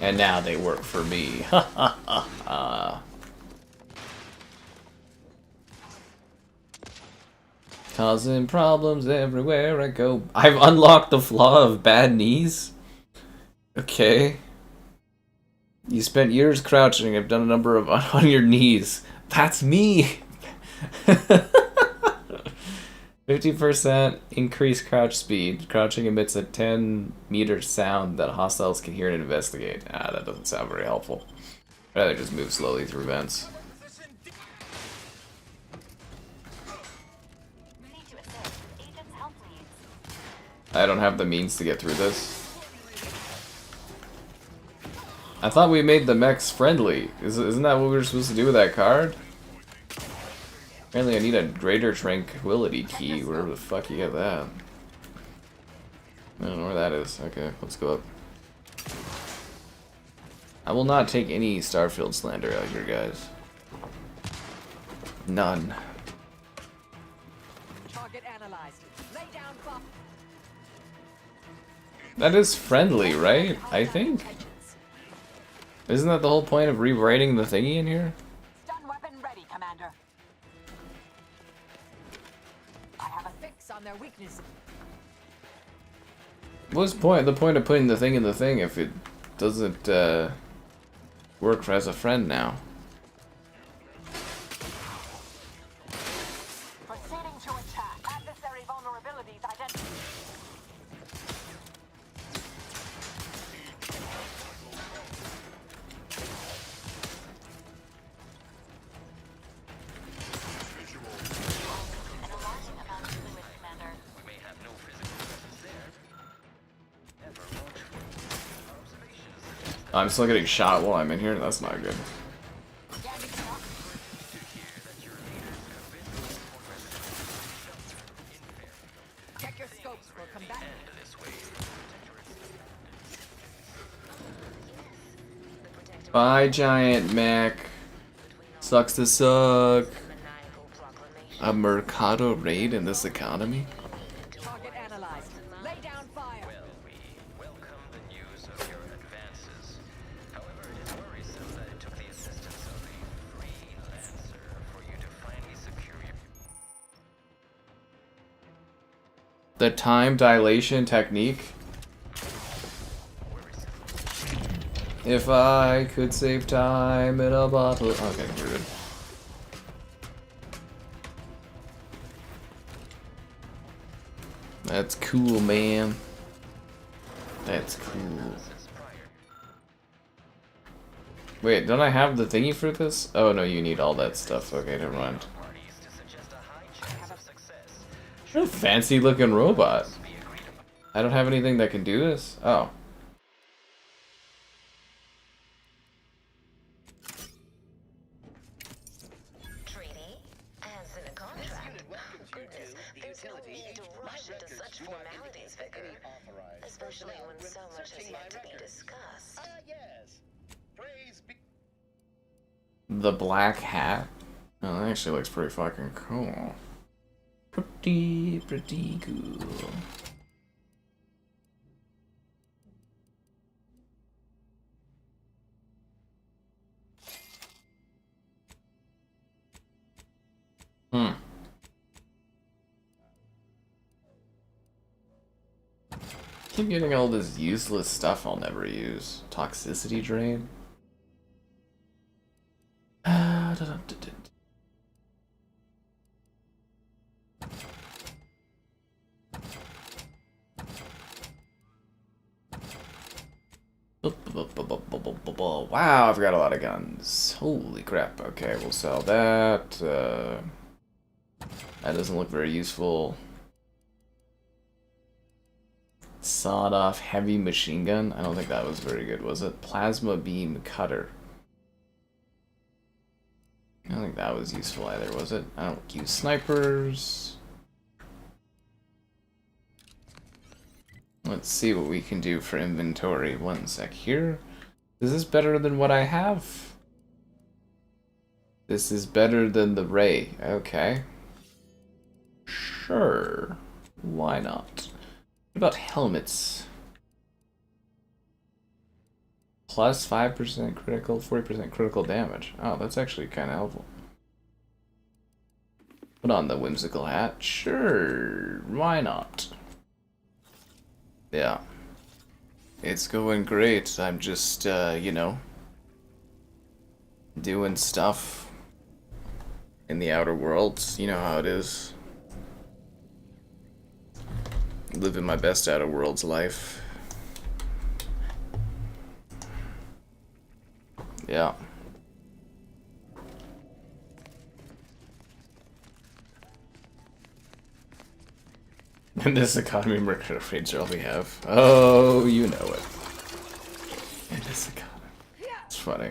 And now they work for me. Ha ha ha ha. Causing problems everywhere I go. I've unlocked the flaw of bad knees? Okay. You spent years crouching. I've done a number of on your knees. That's me! 50% increased crouch speed. Crouching emits a 10-meter sound that hostiles can hear and investigate. Ah, that doesn't sound very helpful. I'd rather just move slowly through vents. I don't have the means to get through this. I thought we made the mechs friendly. Isn't that what we were supposed to do with that card? Apparently I need a greater tranquility key, wherever the fuck you get that. I don't know where that is. Okay, let's go up. I will not take any Starfield slander out here, guys. None. Target analyzed. Lay down bomb. That is friendly, right? I think? Isn't that the whole point of rewriting the thingy in here? Stun weapon ready, Commander. I have a fix on their weakness. What's the point of putting the thing in the thing if it doesn't work as a friend now? Proceeding to attack. Adversary vulnerabilities identified. I'm still getting shot while I'm in here. That's not good. Check your scopes for combat. Bye, giant mech. Sucks to suck. A Mercado raid in this economy? Target analyzed. Lay down fire. Welcome the news of your advances. However, it is worrisome that it took the assistance of a freelancer for you to finally secure your... The time dilation technique? If I could save time in a bottle... Okay, we're good. That's cool, man. That's cool. Wait, don't I have the thingy for this? Oh no, you need all that stuff. Okay, never mind. What a fancy looking robot. I don't have anything that can do this? Oh. Especially when so much has yet to be discussed. The black hat? Oh, that actually looks pretty fucking cool. Pretty cool. keep getting all this useless stuff I'll never use. Toxicity drain. Wow, I've got a lot of guns. Holy crap. Okay, we'll sell that. That doesn't look very useful. Sawed-off heavy machine gun. I don't think that was very good, was it? Plasma beam cutter. I don't think that was useful either, was it? I don't use snipers. Let's see what we can do for inventory. One sec here. Is this better than what I have? This is better than the ray. Okay. Sure. Why not? What about helmets? Plus 5% critical, 40% critical damage. Oh, that's actually kind of helpful. Put on the whimsical hat. Sure. Why not? Yeah. It's going great. I'm just, you know, doing stuff in the outer worlds. You know how it is. Living my best outer worlds life. Yeah. In this economy, mercury rates are all we have. Oh, you know it. In this economy. It's funny.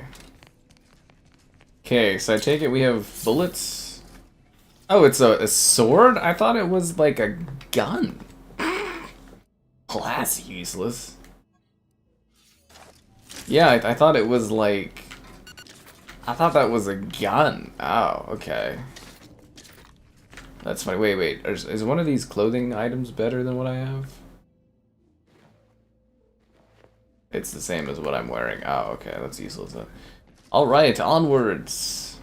Okay, so I take it we have bullets. Oh, it's a sword? I thought it was like a gun. Well, that's useless. Yeah, I thought it was like... I thought that was a gun. Oh, okay. That's funny. Wait. Is one of these clothing items better than what I have? It's the same as what I'm wearing. Oh, okay. That's useless. Alright, onwards.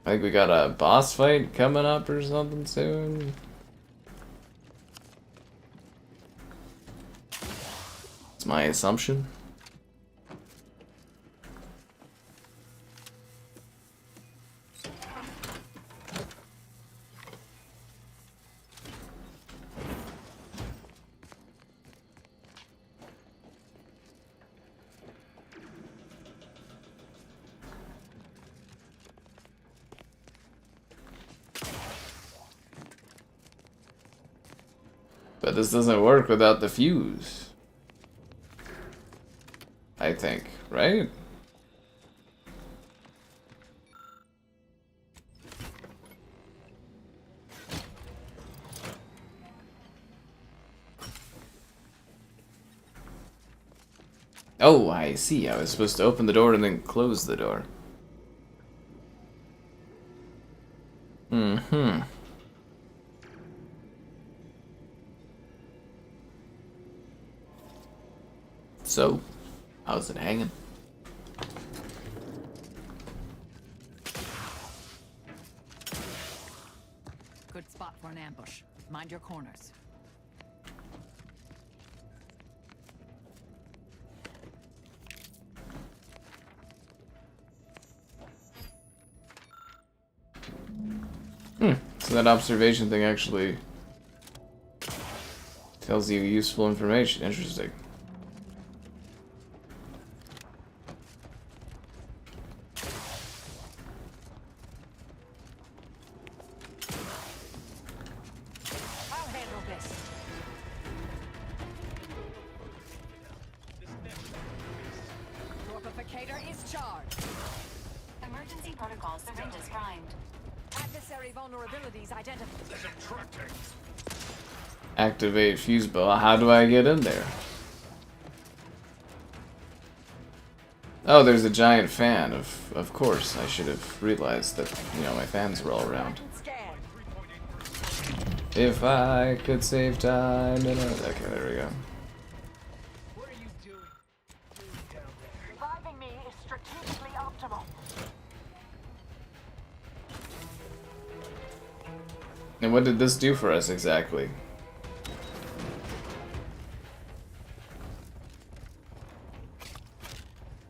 I think we got a boss fight coming up or something soon. It's my assumption. But this doesn't work without the fuse. I think, right? Oh, I see. I was supposed to open the door and then close the door. Mm-hmm. So, how's it hanging? Good spot for an ambush. Mind your corners. So that observation thing actually tells you useful information. Interesting. I'll handle this. Torpificator is charged. Emergency protocol syringes primed. Adversary vulnerabilities identified. Activate fuse bow. How do I get in there? Oh, there's a giant fan. Of course, I should have realized that, you know, my fans were all around. If I could save time. Okay, there we go. Reviving me is strategically optimal. And what did this do for us exactly?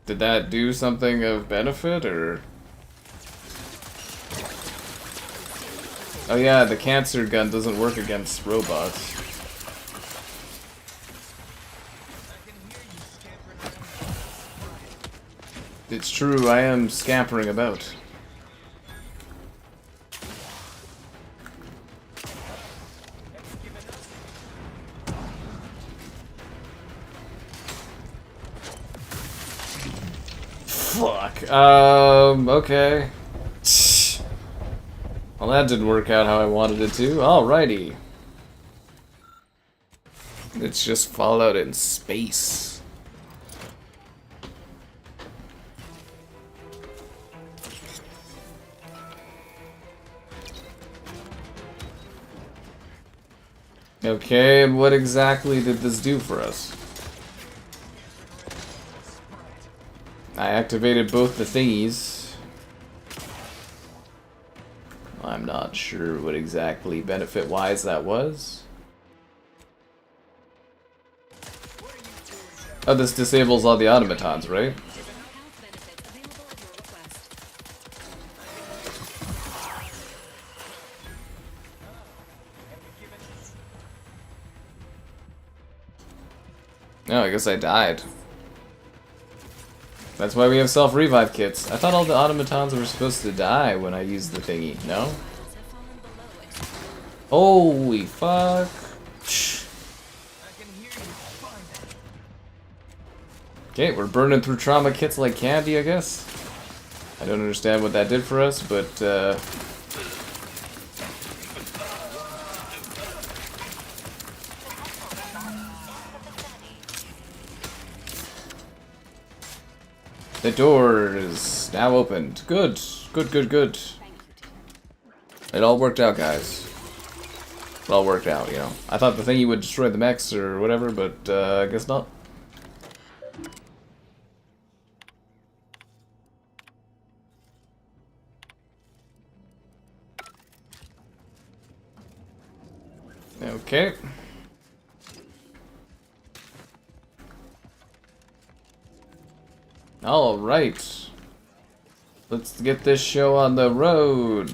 Did that do something of benefit, or? Oh yeah, the cancer gun doesn't work against robots. It's true, I am scampering about. Fuck. Okay. Well, that didn't work out how I wanted it to. Alrighty. It's just Fallout in space. Okay, and what exactly did this do for us? I activated both the thingies. I'm not sure what exactly benefit-wise that was. Oh, this disables all the automatons, right? No, I guess I died. That's why we have self-revive kits. I thought all the automatons were supposed to die when I used the thingy, no? Holy fuck. Okay, we're burning through trauma kits like candy, I guess. I don't understand what that did for us, but the door is now opened. Good. Good, good, good. It all worked out, guys. It all worked out, you know. I thought the thingy would destroy the mechs or whatever, but I guess not. Okay. All right. Let's get this show on the road.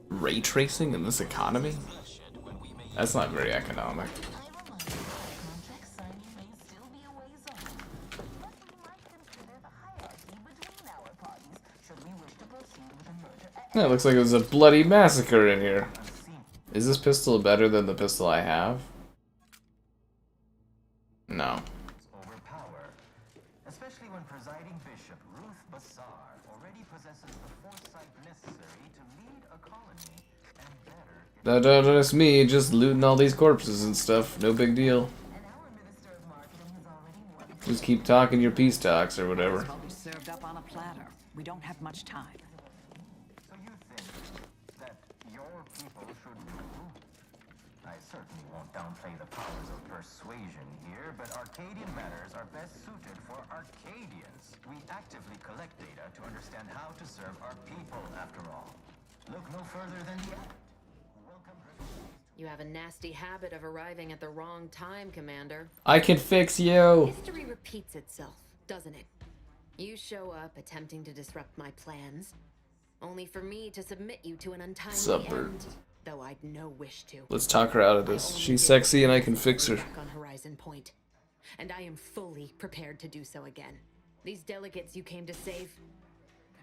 Ray tracing in this economy? That's not very economic. Yeah, it looks like it was a bloody massacre in here. Is this pistol better than the pistol I have? No. Especially when presiding bishop Ruth Bassar already possesses the foresight necessary to lead a colony and better. That's me, just looting all these corpses and stuff. No big deal. Just keep talking your peace talks or whatever. Served up on a platter. We don't have much time. So you think that your people should rule? I certainly won't downplay the powers of persuasion here, but Arcadian matters are best suited for Arcadians. We actively collect data to understand how to serve our people, after all. Look no further than the act. You have a nasty habit of arriving at the wrong time, Commander. I can fix you. History repeats itself, doesn't it? You show up attempting to disrupt my plans, only for me to submit you to an untimely end, though I'd no wish to. Let's talk her out of this. She's sexy and I can fix her. On Horizon Point, and I am fully prepared to do so again. These delegates you came to save,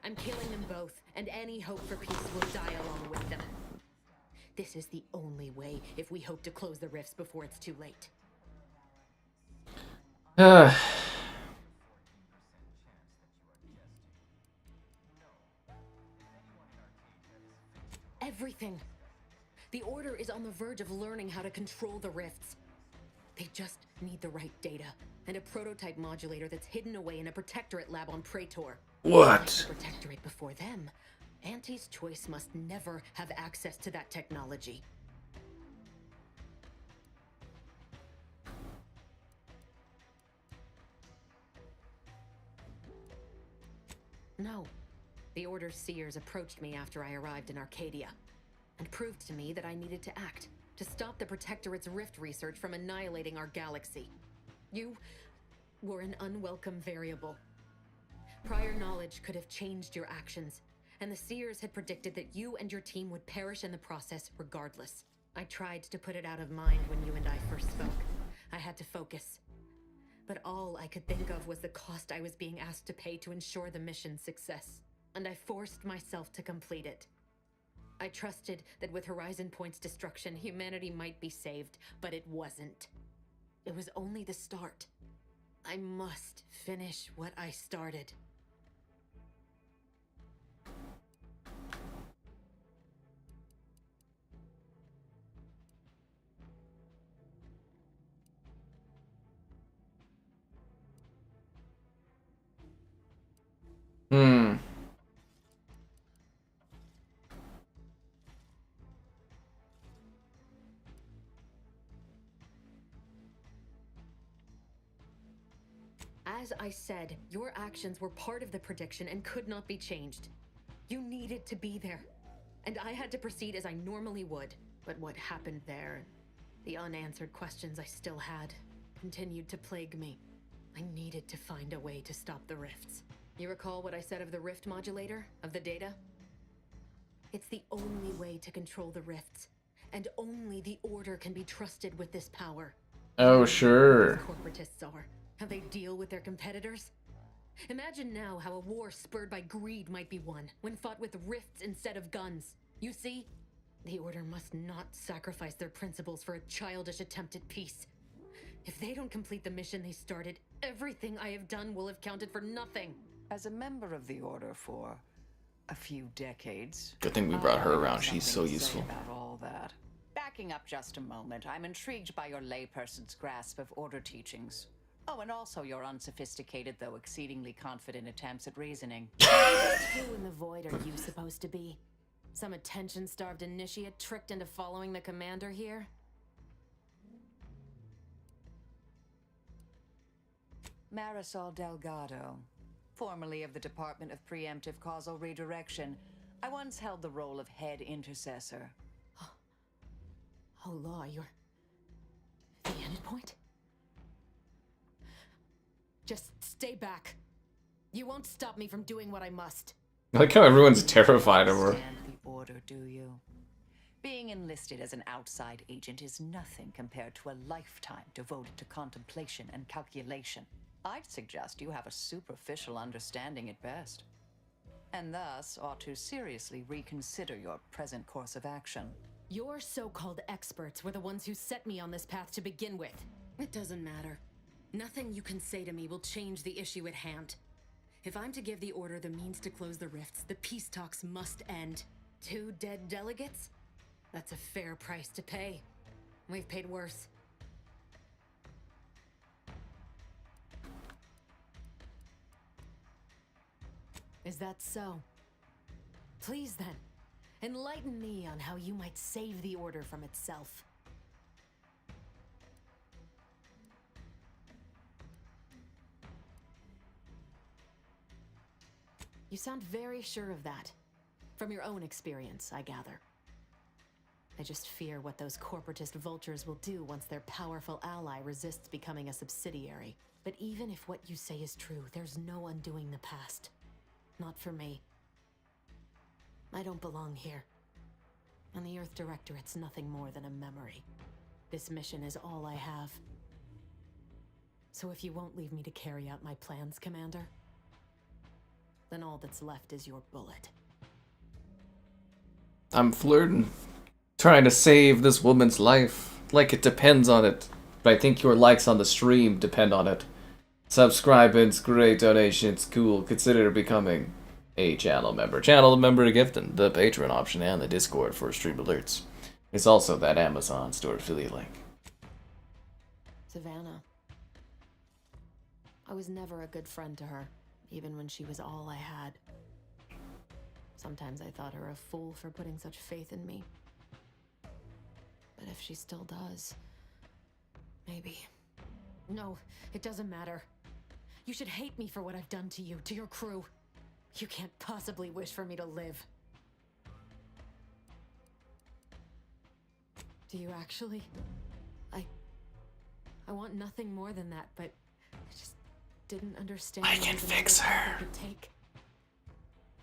I'm killing them both, and any hope for peace will die along with them. This is the only way if we hope to close the rifts before it's too late. Everything. The Order is on the verge of learning how to control the rifts. They just need the right data and a prototype modulator that's hidden away in a protectorate lab on Praetor. What? The protectorate before them. Auntie's choice must never have access to that technology. No. The Order's seers approached me after I arrived in Arcadia, and proved to me that I needed to act, to stop the Protectorate's rift research from annihilating our galaxy. You were an unwelcome variable. Prior knowledge could have changed your actions, and the seers had predicted that you and your team would perish in the process regardless. I tried to put it out of mind when you and I first spoke. I had to focus. But all I could think of was the cost I was being asked to pay to ensure the mission's success, and I forced myself to complete it. I trusted that with Horizon Point's destruction, humanity might be saved, but it wasn't. It was only the start. I must finish what I started. As I said, your actions were part of the prediction and could not be changed. You needed to be there, and I had to proceed as I normally would. But what happened there, the unanswered questions I still had, continued to plague me. I needed to find a way to stop the rifts. You recall what I said of the rift modulator, of the data? It's the only way to control the rifts, and only the Order can be trusted with this power. Oh, sure. These corporatists are. How they deal with their competitors? Imagine now how a war spurred by greed might be won, when fought with rifts instead of guns. You see? The Order must not sacrifice their principles for a childish attempt at peace. If they don't complete the mission they started, everything I have done will have counted for nothing. As a member of the Order for a few decades... Good thing we brought her around. She's so useful. About all that. Backing up just a moment, I'm intrigued by your layperson's grasp of Order teachings. Oh, and also your unsophisticated, though exceedingly confident attempts at reasoning. Who in the void are you supposed to be? Some attention-starved initiate tricked into following the commander here? Marisol Delgado, formerly of the Department of Preemptive Causal Redirection. I once held the role of head intercessor. Oh, Law, you're... the end point? Just stay back. You won't stop me from doing what I must. I like how everyone's terrified of her. Understand the Order, do you? Being enlisted as an outside agent is nothing compared to a lifetime devoted to contemplation and calculation. I'd suggest you have a superficial understanding at best, and thus ought to seriously reconsider your present course of action. Your so-called experts were the ones who set me on this path to begin with. It doesn't matter. Nothing you can say to me will change the issue at hand. If I'm to give the Order the means to close the rifts, the peace talks must end. 2 dead delegates? That's a fair price to pay. We've paid worse. Is that so? Please then, enlighten me on how you might save the Order from itself. You sound very sure of that. From your own experience, I gather. I just fear what those corporatist vultures will do once their powerful ally resists becoming a subsidiary. But even if what you say is true, there's no undoing the past. Not for me. I don't belong here. And the Earth Directorate's nothing more than a memory. This mission is all I have. So if you won't leave me to carry out my plans, Commander, then all that's left is your bullet. I'm flirting. Trying to save this woman's life. Like it depends on it. But I think your likes on the stream depend on it. Subscribing's great, donations cool. Consider becoming a channel member. Channel member gifting, the Patreon option, and the Discord for stream alerts. It's also that Amazon store affiliate link. Savannah. I was never a good friend to her. Even when she was all I had. Sometimes I thought her a fool for putting such faith in me. But if she still does, maybe. No, it doesn't matter. You should hate me for what I've done to you, to your crew. You can't possibly wish for me to live. Do you actually? I want nothing more than that, but I just didn't understand. I can fix her. It would take.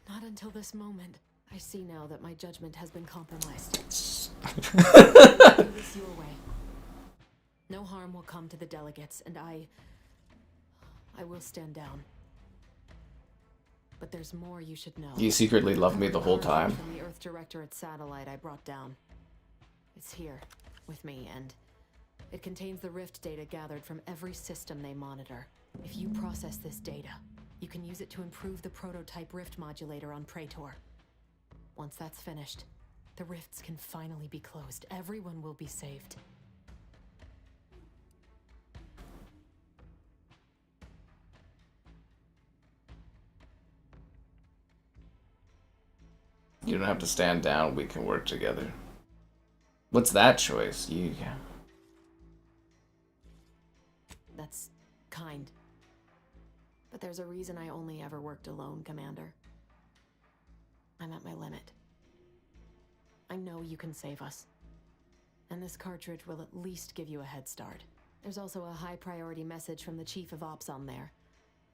Not until this moment. I see now that my judgment has been compromised. Do this your way. No harm will come to the delegates, and I will stand down. But there's more you should know. You secretly loved me the whole time. From the Earth Directorate satellite I brought down. It's here, with me, and it contains the rift data gathered from every system they monitor. If you process this data, you can use it to improve the prototype rift modulator on Praetor. Once that's finished, the rifts can finally be closed. Everyone will be saved. You don't have to stand down, we can work together. What's that choice? That's kind. But there's a reason I only ever worked alone, Commander. I'm at my limit. I know you can save us. And this cartridge will at least give you a head start. There's also a high priority message from the Chief of Ops on there.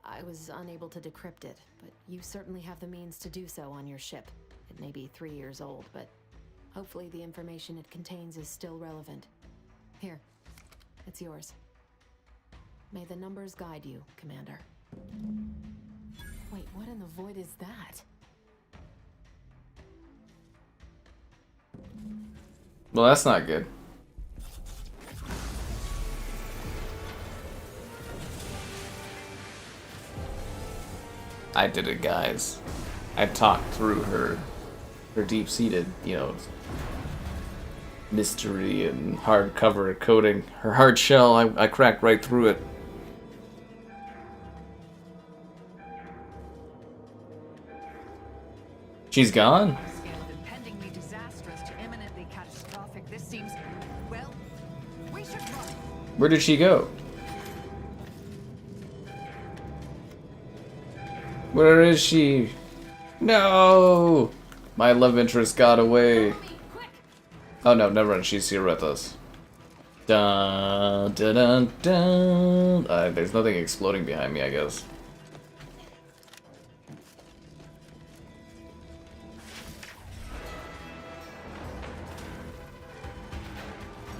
I was unable to decrypt it, but you certainly have the means to do so on your ship. It may be 3 years old, but hopefully the information it contains is still relevant. Here, it's yours. May the numbers guide you, Commander. Wait, what in the void is that? Well, that's not good. I did it, guys. I talked through her deep-seated, mystery and hardcover coating. Her hard shell, I cracked right through it. She's gone? Scale of impendingly disastrous to imminently catastrophic. This seems, well, we should run. Where did she go? Where is she? No! My love interest got away. Oh no, never mind. She's here with us. Dun, dun, dun, dun. There's nothing exploding behind me, I guess.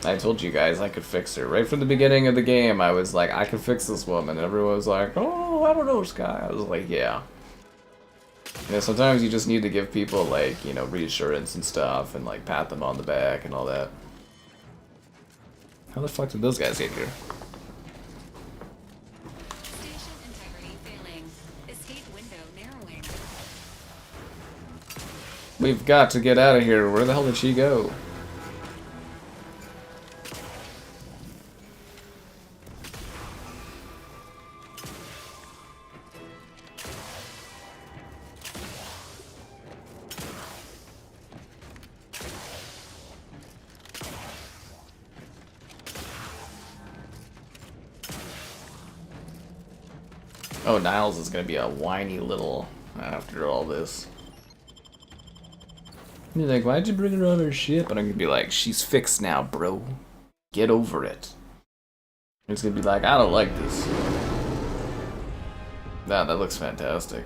I told you guys I could fix her. Right from the beginning of the game, I was like, I can fix this woman. And everyone was like, oh, I don't know, Sky. I was like, yeah. Sometimes you just need to give people, like, reassurance and stuff, and, like, pat them on the back and all that. How the fuck did those guys get here? Station integrity failing. Escape window narrowing. We've got to get out of here. Where the hell did she go? Oh, Niles is gonna be a whiny little after all this. He's like, why'd you bring her on her ship? And I'm gonna be like, she's fixed now, bro. Get over it. And it's gonna be like, I don't like this. Nah, that looks fantastic.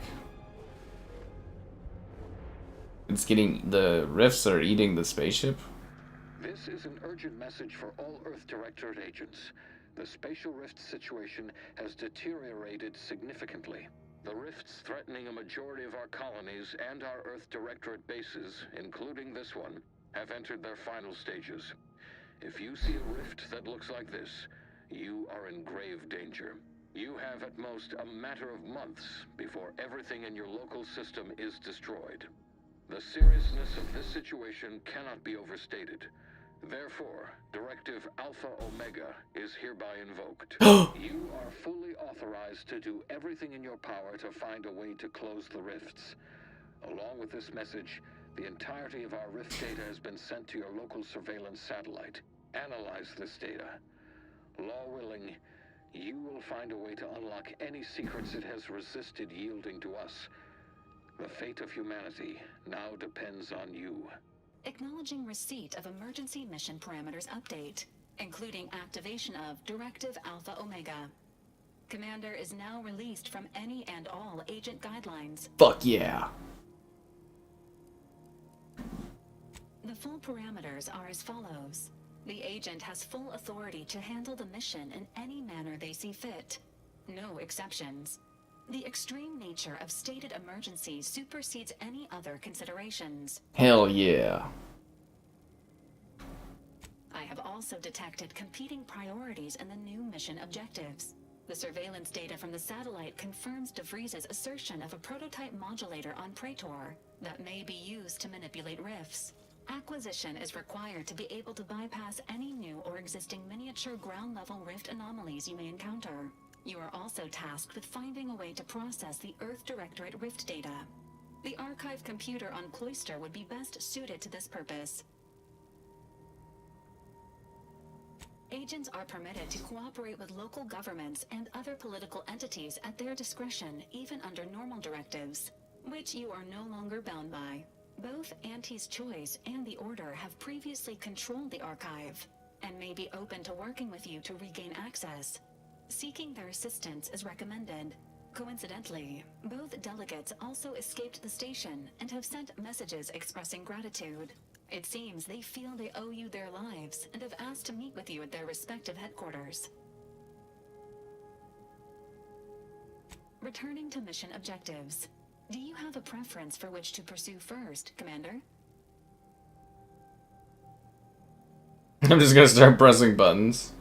It's getting, the rifts are eating the spaceship. This is an urgent message for all Earth Directorate agents. The spatial rift situation has deteriorated significantly. The rifts threatening a majority of our colonies and our Earth Directorate bases, including this one, have entered their final stages. If you see a rift that looks like this, you are in grave danger. You have at most a matter of months before everything in your local system is destroyed. The seriousness of this situation cannot be overstated. Therefore, Directive Alpha Omega is hereby invoked. You are fully authorized to do everything in your power to find a way to close the rifts. Along with this message, the entirety of our rift data has been sent to your local surveillance satellite. Analyze this data. Law willing, you will find a way to unlock any secrets it has resisted yielding to us. The fate of humanity now depends on you. Acknowledging receipt of emergency mission parameters update, including activation of Directive Alpha Omega. Commander is now released from any and all agent guidelines. Fuck yeah. The full parameters are as follows. The agent has full authority to handle the mission in any manner they see fit. No exceptions. The extreme nature of stated emergencies supersedes any other considerations. Hell yeah. I have also detected competing priorities in the new mission objectives. The surveillance data from the satellite confirms DeVries's assertion of a prototype modulator on Praetor that may be used to manipulate rifts. Acquisition is required to be able to bypass any new or existing miniature ground-level rift anomalies you may encounter. You are also tasked with finding a way to process the Earth Directorate rift data. The archive computer on Cloister would be best suited to this purpose. Agents are permitted to cooperate with local governments and other political entities at their discretion, even under normal directives, which you are no longer bound by. Both Auntie's Choice and the Order have previously controlled the archive, and may be open to working with you to regain access. Seeking their assistance is recommended. Coincidentally, both delegates also escaped the station and have sent messages expressing gratitude. It seems they feel they owe you their lives and have asked to meet with you at their respective headquarters. Returning to mission objectives. Do you have a preference for which to pursue first, Commander? I'm just gonna start pressing buttons.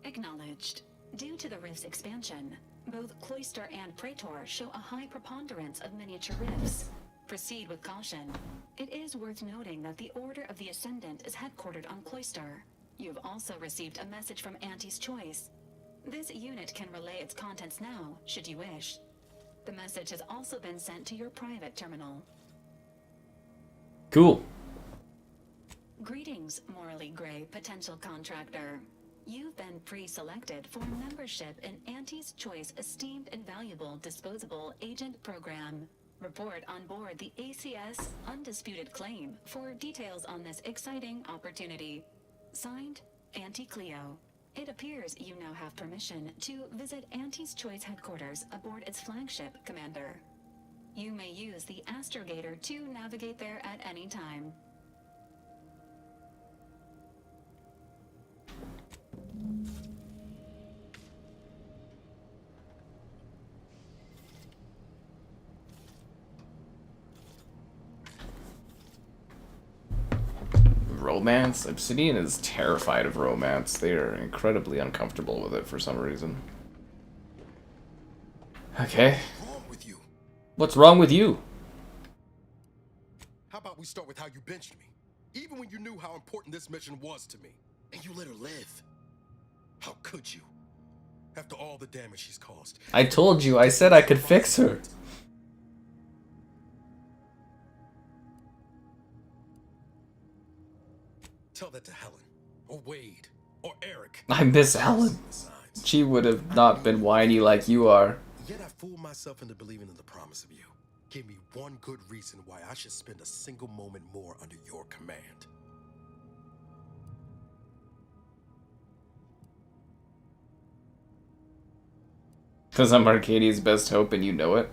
Acknowledged. Due to the rift's expansion, both Cloister and Praetor show a high preponderance of miniature rifts. Proceed with caution. It is worth noting that the Order of the Ascendant is headquartered on Cloister. You've also received a message from Auntie's Choice. This unit can relay its contents now, should you wish. The message has also been sent to your private terminal. Cool. Greetings, morally gray potential contractor. You've been pre-selected for membership in Auntie's Choice Esteemed and Valuable Disposable Agent Program. Report on board the ACS Undisputed Claim for details on this exciting opportunity. Signed, Auntie Cleo. It appears you now have permission to visit Auntie's Choice headquarters aboard its flagship, Commander. You may use the astrogator to navigate there at any time. Romance? Obsidian is terrified of romance. They are incredibly uncomfortable with it for some reason. Okay. What's wrong with you? What's wrong with you? How about we start with how you benched me? Even when you knew how important this mission was to me. And you let her live. How could you? After all the damage she's caused. I told you, I said I could fix her. Tell that to Helen, or Wade, or Eric. I miss Helen. She would have not been whiny like you are. Yet I fooled myself into believing in the promise of you. Give me one good reason why I should spend a single moment more under your command. Because I'm Arcadia's best hope and you know it.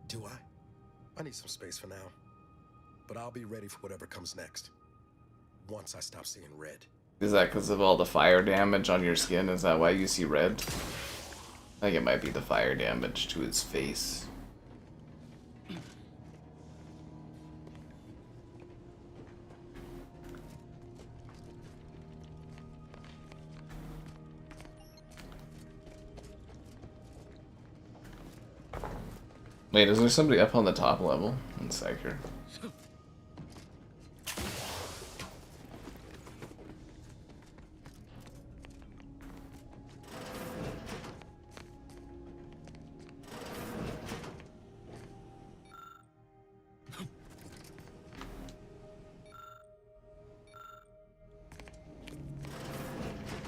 Do I? I need some space for now. But I'll be ready for whatever comes next. Once I stop seeing red. Is that because of all the fire damage on your skin? Is that why you see red? I think it might be the fire damage to his face. Wait, is there somebody up on the top level? One sec here.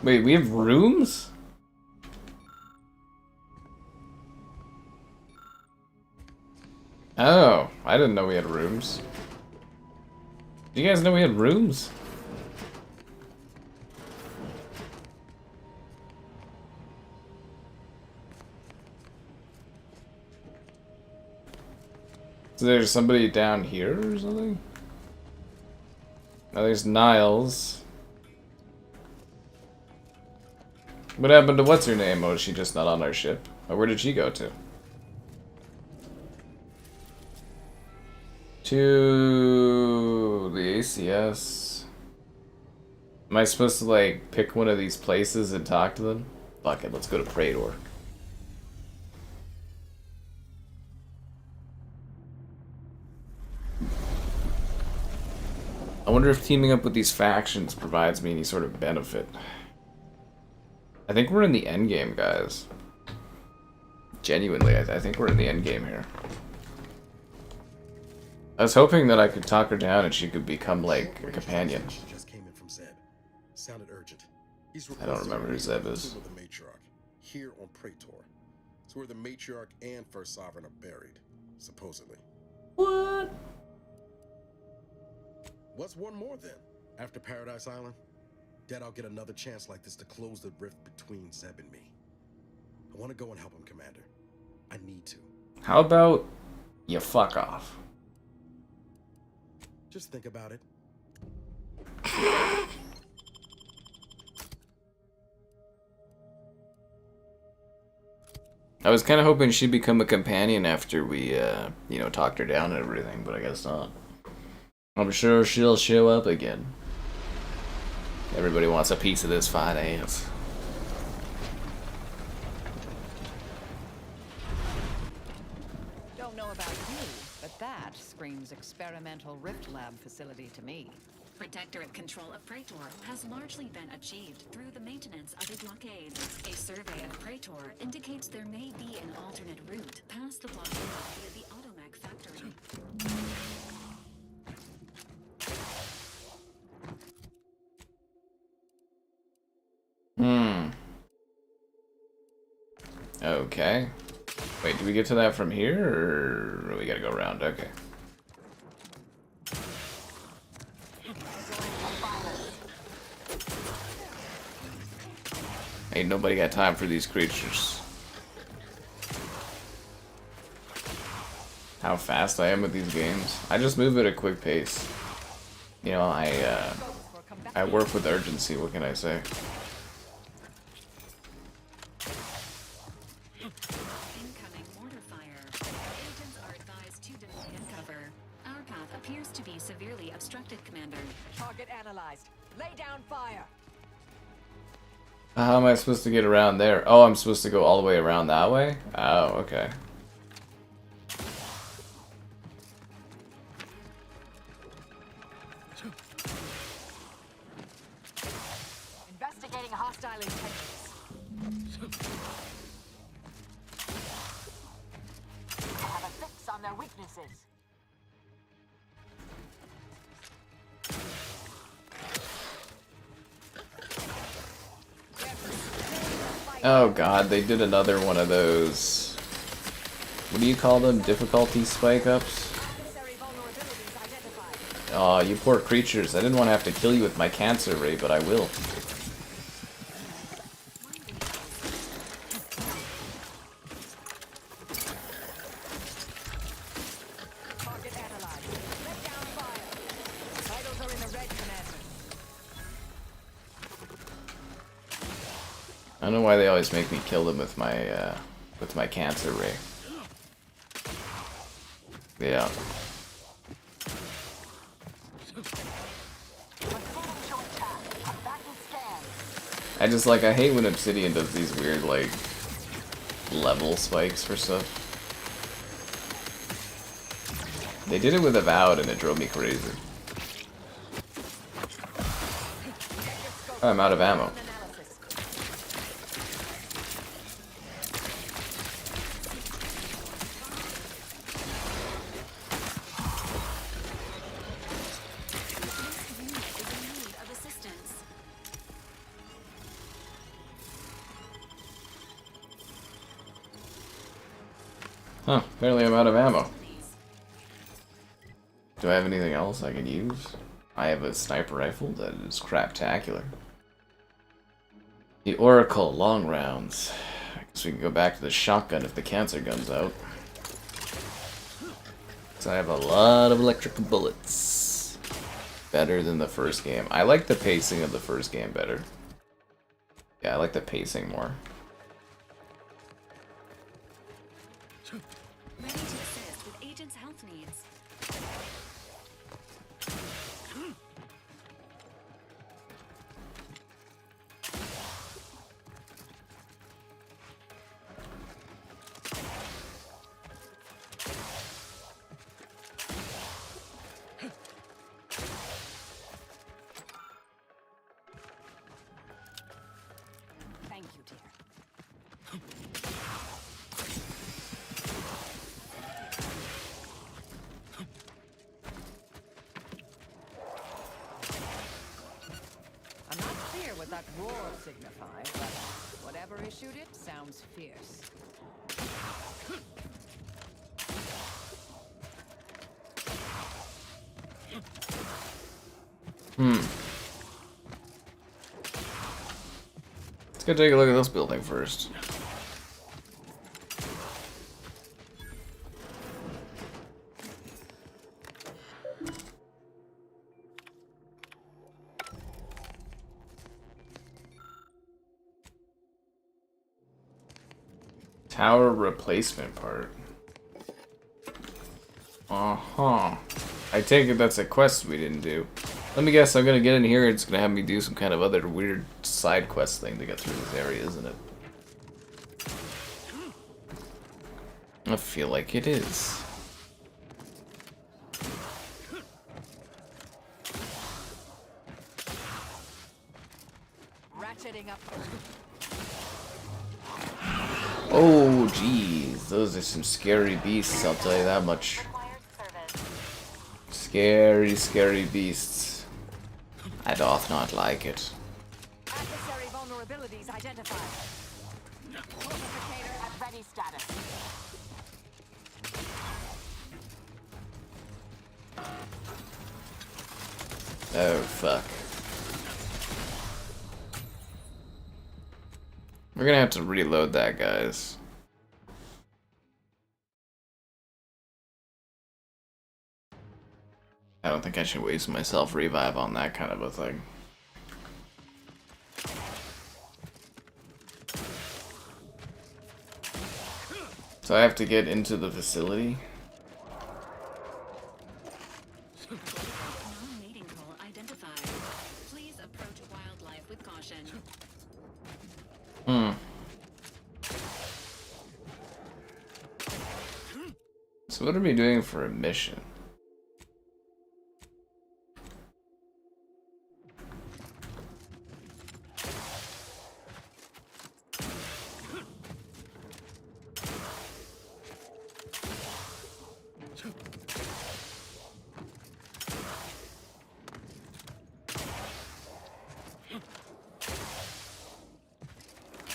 Wait, we have rooms? Oh, I didn't know we had rooms. Do you guys know we had rooms? So there's somebody down here or something? Oh, there's Niles. What happened to what's her name? Oh, is she just not on our ship? Or where did she go to? To the ACS. Am I supposed to like pick one of these places and talk to them? Fuck it, let's go to Praetor. I wonder if teaming up with these factions provides me any sort of benefit. I think we're in the end game, guys. Genuinely, I think we're in the end game here. I was hoping that I could talk her down and she could become like a companion. Just came in from Zeb. Sounded urgent. I don't remember who Zeb is. The matriarch here on Praetor. It's where the matriarch and first sovereign are buried, supposedly. What? What's one more then? After Paradise Island? Dad, I'll get another chance like this to close the rift between Zeb and me. I want to go and help him, Commander. I need to. How about you fuck off? Just think about it. I was kind of hoping she'd become a companion after we, you know, talked her down and everything, but I guess not. I'm sure she'll show up again. Everybody wants a piece of this fine ass. Don't know about you, but that screams experimental rift lab facility to me. Protectorate control of Praetor has largely been achieved through the maintenance of a blockade. A survey of Praetor indicates there may be an alternate route past the blockade via the Automech factory. Okay. Wait, do we get to that from here, or we gotta go around? Okay. Ain't nobody got time for these creatures. How fast I am with these games. I just move at a quick pace. You know, I work with urgency, what can I say? Incoming mortar fire. Agents are advised to defend cover. Our path appears to be severely obstructed, Commander. Target analyzed. Lay down fire. How am I supposed to get around there? Oh, I'm supposed to go all the way around that way? Oh, okay. Investigating hostile intentions. I have a fix on their weaknesses. Oh god, they did another one of those... What do you call them? Difficulty spike ups? Aw, you poor creatures. I didn't want to have to kill you with my cancer ray, but I will. I don't know why they always make me kill them with my cancer ray. Yeah. I hate when Obsidian does these weird, like, level spikes for stuff. They did it with Avowed and it drove me crazy. Oh, I'm out of ammo. Huh, apparently I'm out of ammo. Do I have anything else I can use? I have a sniper rifle that is craptacular. The Oracle long rounds. I guess we can go back to the shotgun if the cancer gun's out. So I have a lot of electric bullets. Better than the first game. I like the pacing of the first game better. Yeah, I like the pacing more. Ready to assist with agent's health needs. Thank you, dear. I'm not clear what that roar signifies, but whatever issued it sounds fierce. Let's go take a look at this building first. Tower replacement part. Uh-huh. I take it that's a quest we didn't do. Let me guess, I'm gonna get in here, it's gonna have me do some kind of other weird side quest thing to get through this area, isn't it? I feel like it is. Ratcheting up. Oh, geez. Those are some scary beasts, I'll tell you that much. Scary, scary beasts. I doth not like it. Adversary vulnerabilities identified. Fortificator at ready status. Oh, fuck. We're gonna have to reload that, guys. I don't think I should waste my self revive on that kind of a thing. So I have to get into the facility. Non-mating call identified. Please approach wildlife with caution. So what are we doing for a mission?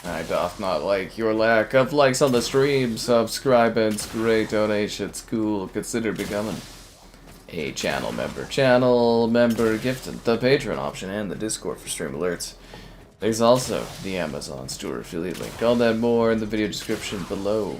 I doth not like your lack of likes on the stream, subscribance, great donations, cool, consider becoming a channel member. Channel member gifted the Patreon option and the Discord for stream alerts. There's also the Amazon store affiliate link. All that more in the video description below.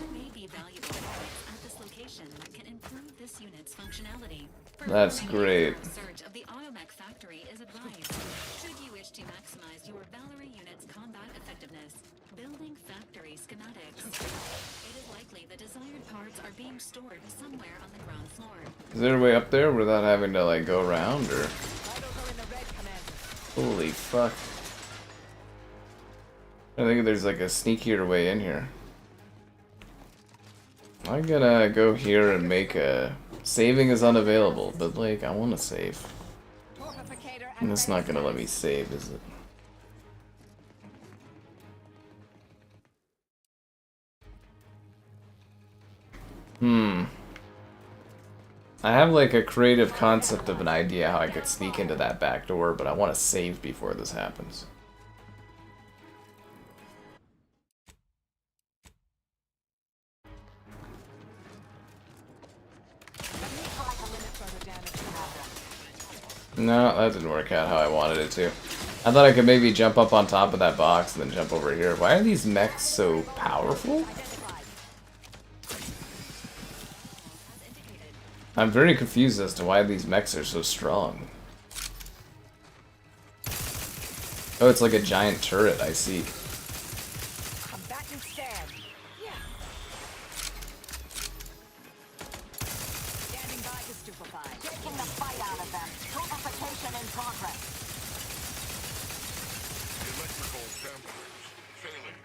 That's great. Search of the Automech factory is advised. Should you wish to maximize your Valerie unit's combat effectiveness, building factory schematics. It is likely the desired parts are being stored somewhere on the ground floor. Is there a way up there without having to like go around or? Holy fuck. I think there's like a sneakier way in here. I'm gonna go here and make a... Saving is unavailable, but like, I want to save. And it's not gonna let me save, is it? I have like a creative concept of an idea how I could sneak into that back door, but I want to save before this happens. No, that didn't work out how I wanted it to. I thought I could maybe jump up on top of that box and then jump over here. Why are these mechs so powerful? I'm very confused as to why these mechs are so strong. Oh, it's like a giant turret, I see. Come back instead. Yeah. Standing by to stupefy. Taking the fight out of them. Stupefaction in progress. Electrical dampers failing.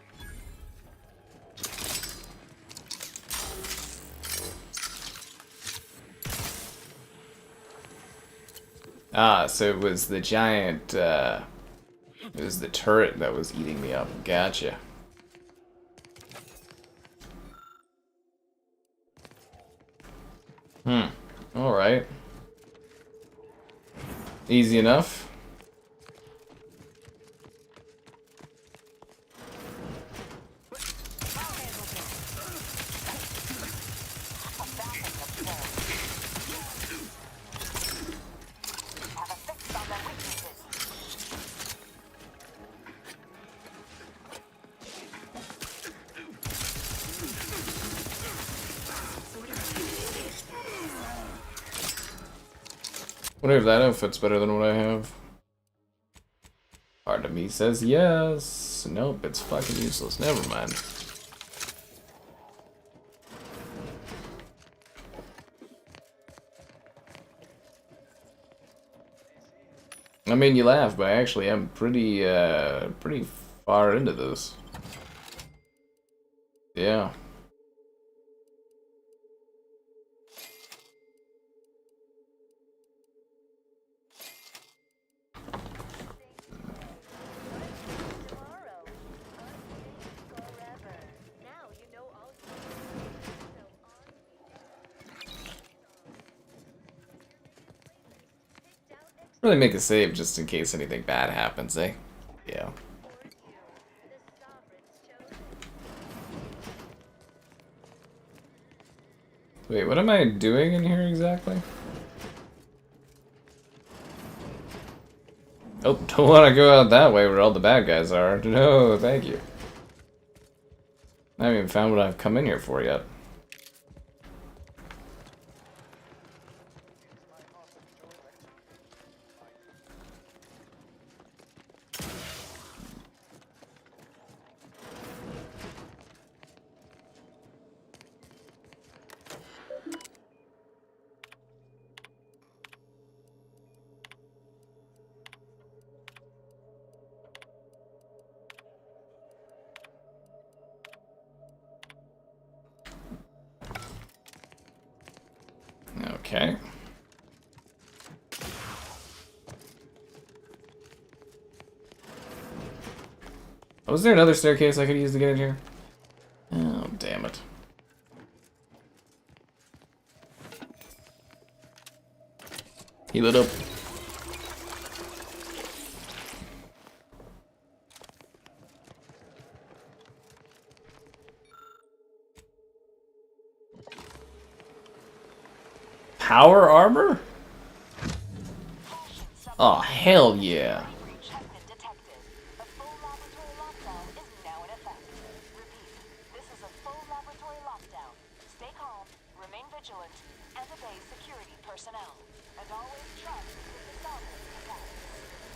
Ah, so it was the giant, it was the turret that was eating me up. Gotcha. Alright. Easy enough. Wonder if that outfit's better than what I have. Part of me says yes. Nope, it's fucking useless. Never mind. I mean, you laugh, but I actually am pretty far into this. Yeah. Really make a save just in case anything bad happens, eh? Yeah. Wait, what am I doing in here exactly? Oh, don't want to go out that way where all the bad guys are. No, thank you. I haven't even found what I've come in here for yet. Okay. Was there another staircase I could use to get in here? Oh, damn it. Heal it up. Power armor? Oh, hell yeah.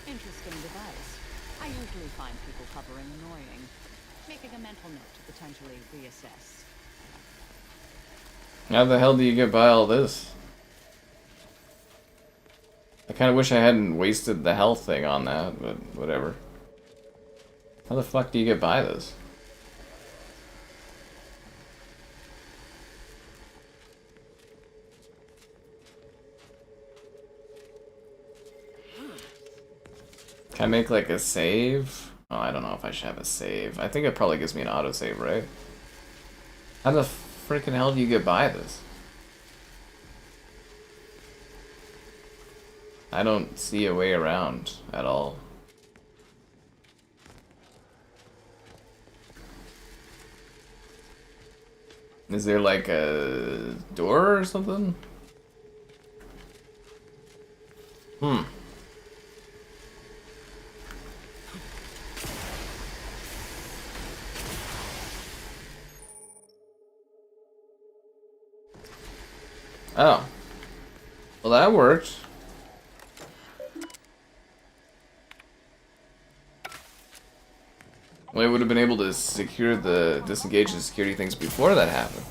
Interesting device. I usually find people hovering annoying. Making a mental note to potentially reassess. How the hell do you get by all this? I kind of wish I hadn't wasted the health thing on that, but whatever. How the fuck do you get by this? Can I make like a save? Oh, I don't know if I should have a save. I think it probably gives me an autosave, right? How the freaking hell do you get by this? I don't see a way around at all. Is there like a door or something? Oh. Well, that worked. Well, I would have been able to disengage the security things before that happened.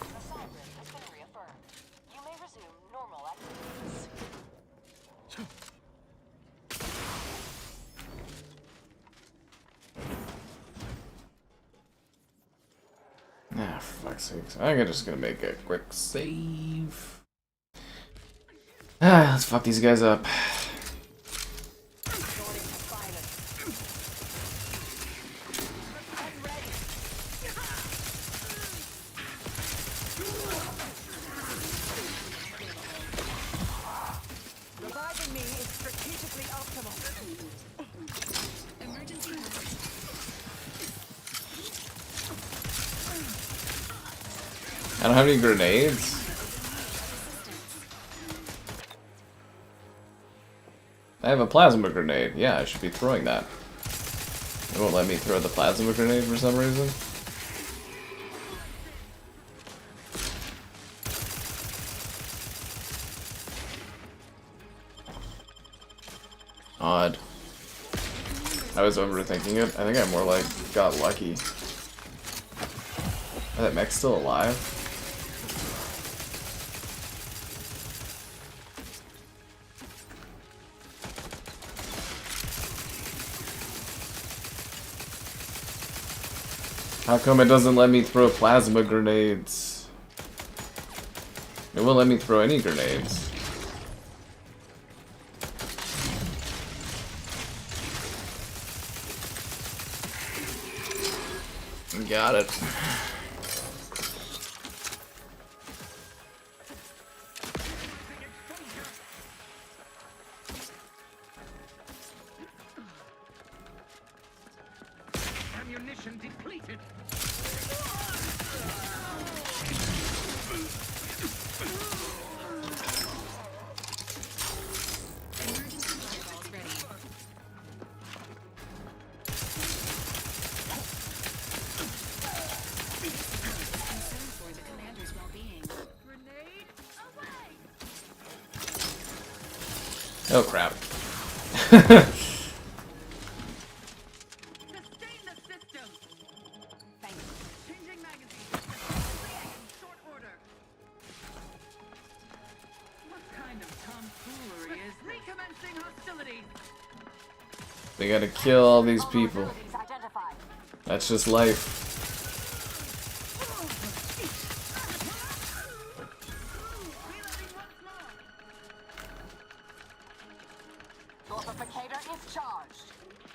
Ah, for fuck's sake. I'm just gonna make a quick save. Ah, let's fuck these guys up. Reviving me is strategically optimal. I don't have any grenades. I have a plasma grenade. Yeah, I should be throwing that. It won't let me throw the plasma grenade for some reason. Odd. I was overthinking it. I think I more like got lucky. Are that mech's still alive? How come it doesn't let me throw plasma grenades? It won't let me throw any grenades. Got it. Ammunition depleted. Oh crap. We gotta kill all these people. That's just life. Glorificator is charged.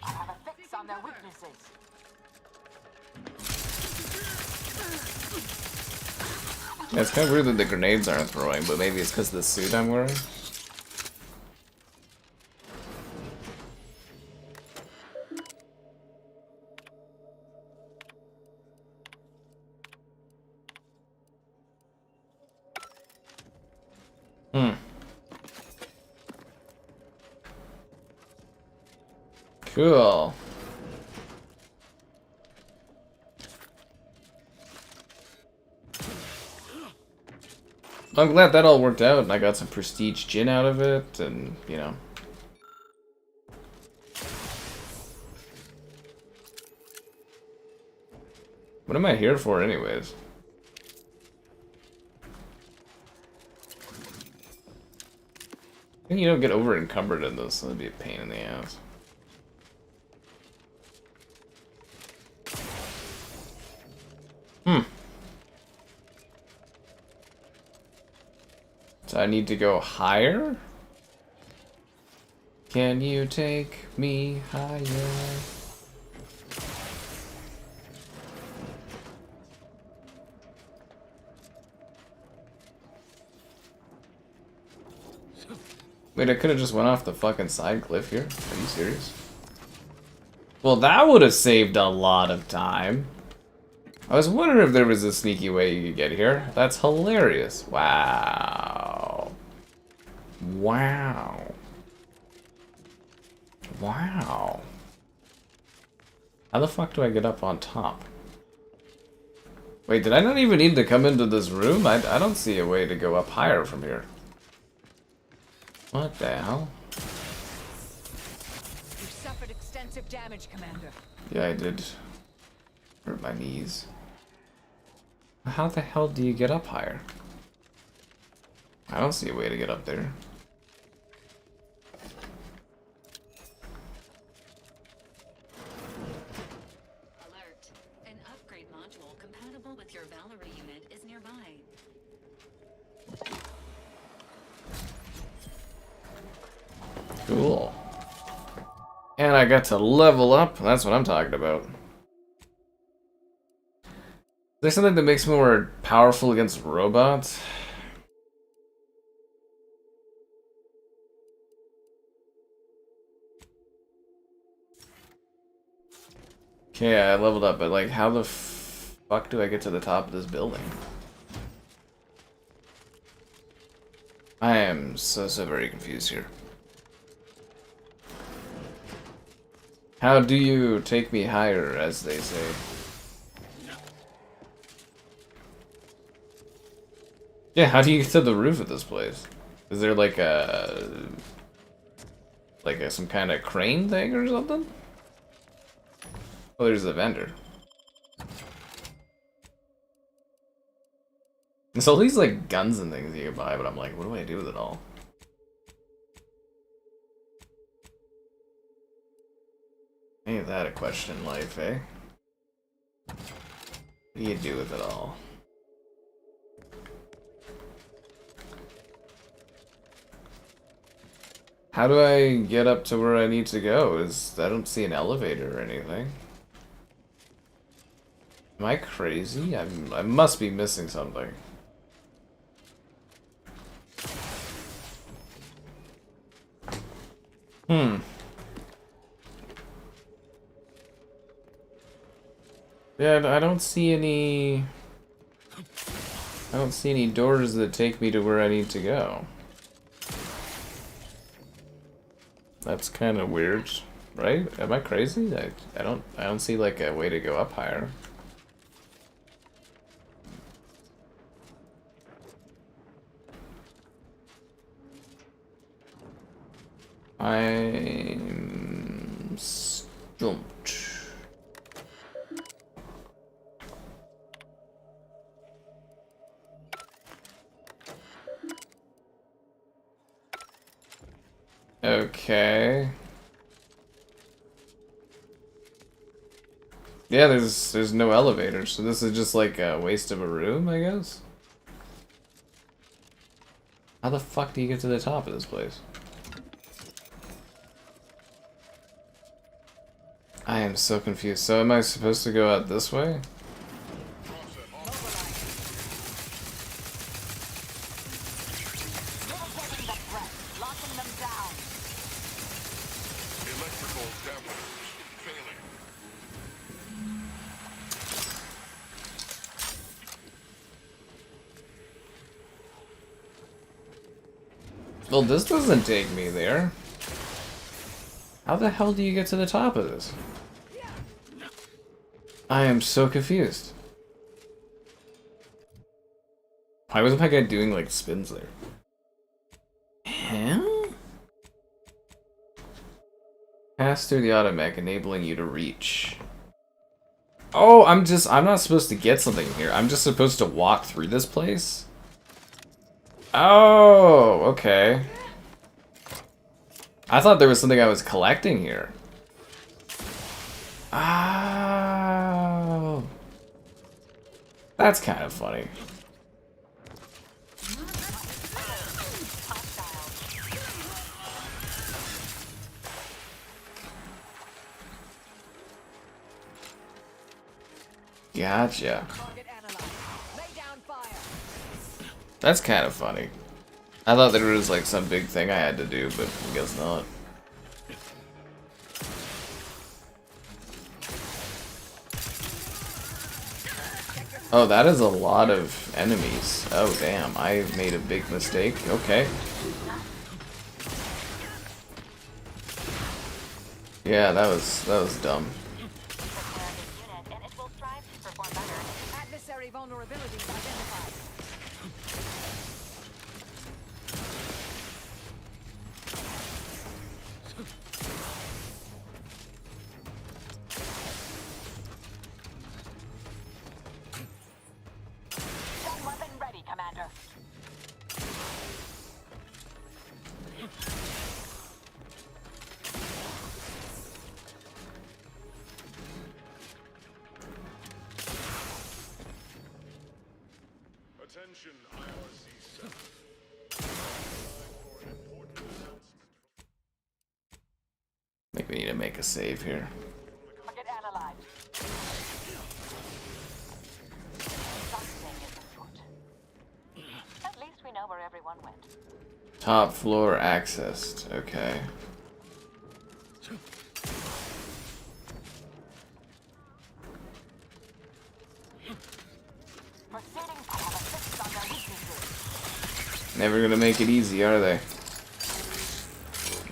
I have a fix on their weaknesses. Yeah, it's kind of weird that the grenades aren't throwing, but maybe it's because of the suit I'm wearing. Cool. I'm glad that all worked out and I got some prestige gin out of it and, you know. What am I here for anyways? I think you don't get over encumbered in this, so that'd be a pain in the ass. So I need to go higher? Can you take me higher? Wait, I could have just went off the fucking side cliff here? Are you serious? Well, that would have saved a lot of time. I was wondering if there was a sneaky way you could get here. That's hilarious. Wow. Wow. Wow. How the fuck do I get up on top? Wait, did I not even need to come into this room? I don't see a way to go up higher from here. What the hell? You suffered extensive damage, Commander. Yeah, I did. Hurt my knees. How the hell do you get up higher? I don't see a way to get up there. Alert. An upgrade module compatible with your Valerie unit is nearby. Cool. And I got to level up. That's what I'm talking about. Is there something that makes me more powerful against robots? Okay, I leveled up, but like, how the fuck do I get to the top of this building? I am so very confused here. How do you take me higher, as they say? Yeah, how do you get to the roof of this place? Is there like some kind of crane thing or something? Oh, there's a vendor. There's all these like guns and things you can buy, but I'm like, what do I do with it all? Ain't that a question in life, eh? What do you do with it all? How do I get up to where I need to go? I don't see an elevator or anything. Am I crazy? I must be missing something. Yeah, I don't see any doors that take me to where I need to go. That's kind of weird, right? Am I crazy? I don't see like a way to go up higher. I'm stumped. Okay. Yeah, there's no elevator, so this is just like a waste of a room, I guess? How the fuck do you get to the top of this place? I am so confused. So am I supposed to go out this way? Electrical dampers failing. Well, this doesn't take me there. How the hell do you get to the top of this? I am so confused. Why wasn't my guy doing like spins there? Huh? Pass through the automech, enabling you to reach. Oh, I'm not supposed to get something here. I'm just supposed to walk through this place? Oh, okay. I thought there was something I was collecting here. Oh. That's kind of funny. Gotcha. That's kind of funny. I thought there was like some big thing I had to do, but I guess not. Oh, that is a lot of enemies. Oh, damn. I made a big mistake. Okay. Yeah, that was dumb. Adversary vulnerabilities identified. Attention, IRC 7. I think we need to make a save here. Get analyzed. Something isn't good. At least we know where everyone went. Top floor accessed. Okay. Proceedings, I have a fix on their weaknesses. Never gonna make it easy, are they?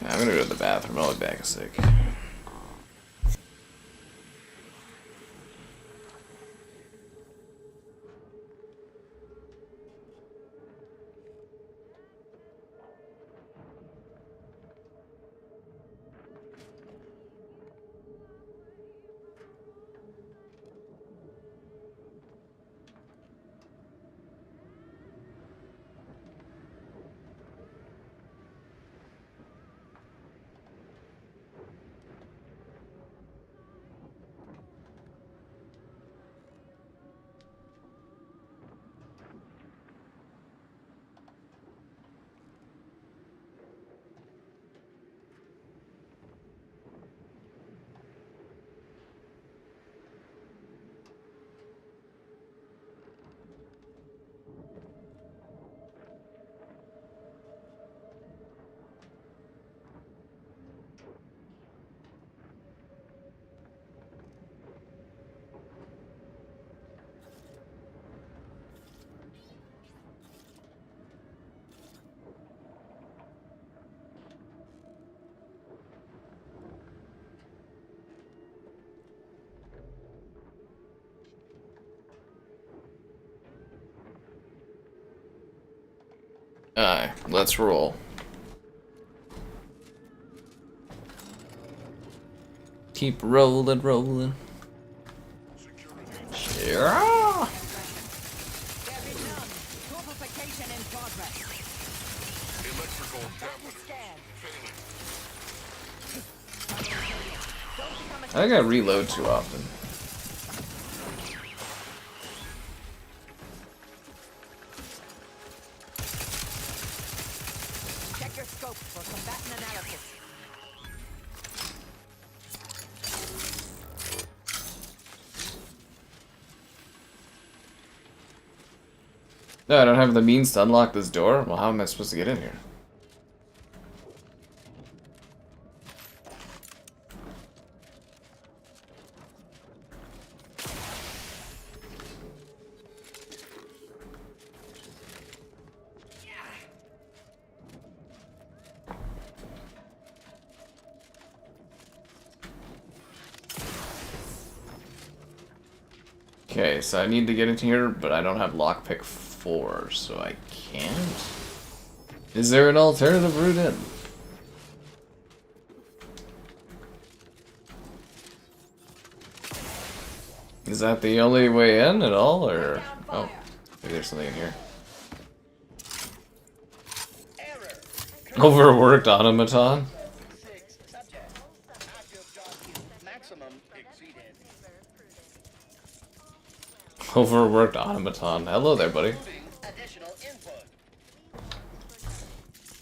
I'm gonna go to the bathroom. I'll be back a sec. Alright, let's roll. Keep rolling, rolling. Yeah. Complication in progress. Electrical damage failing. I think I reload too often. Check your scope for combatant analysis. No, I don't have the means to unlock this door? Well, how am I supposed to get in here? Okay, so I need to get into here, but I don't have lockpick 4, so I can't. Is there an alternative route in? Is that the only way in at all, or... Oh, maybe there's something in here. Overworked automaton? Overworked automaton. Hello there, buddy.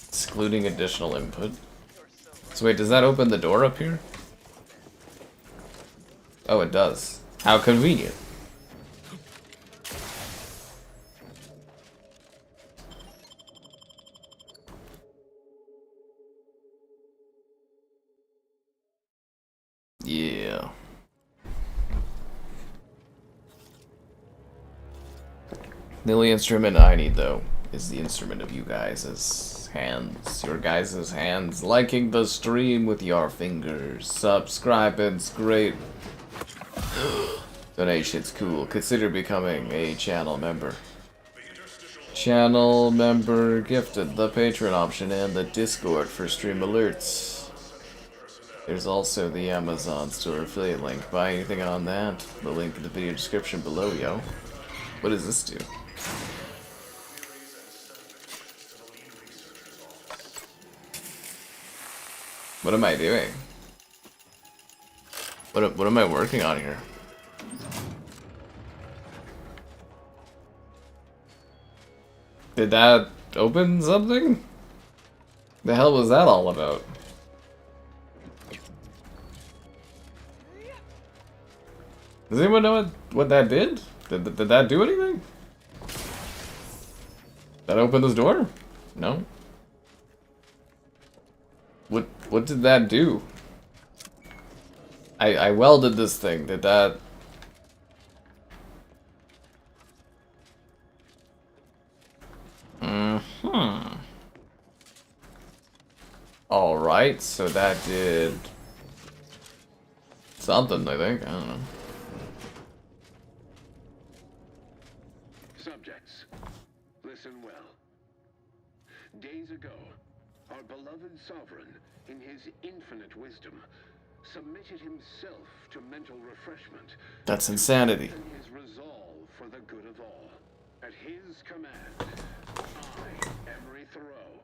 Excluding additional input. So wait, does that open the door up here? Oh, it does. How convenient. Yeah. The only instrument I need, though, is the instrument of you guys' hands. Your guys' hands. Liking the stream with your fingers. Subscribing's great. Donation's cool. Consider becoming a channel member. Channel member gifted the Patreon option and the Discord for stream alerts. There's also the Amazon store affiliate link. Buy anything on that. The link in the video description below, yo. What does this do? What am I doing? What am I working on here? Did that open something? The hell was that all about? Does anyone know what that did? Did that do anything? That opened this door? No. What did that do? I welded this thing. Did that? Alright, so that did something, I think. I don't know. Subjects, listen well. Days ago, our beloved sovereign, in his infinite wisdom, submitted himself to mental refreshment. That's insanity. And his resolve for the good of all. At his command, I, Emory Thoreau,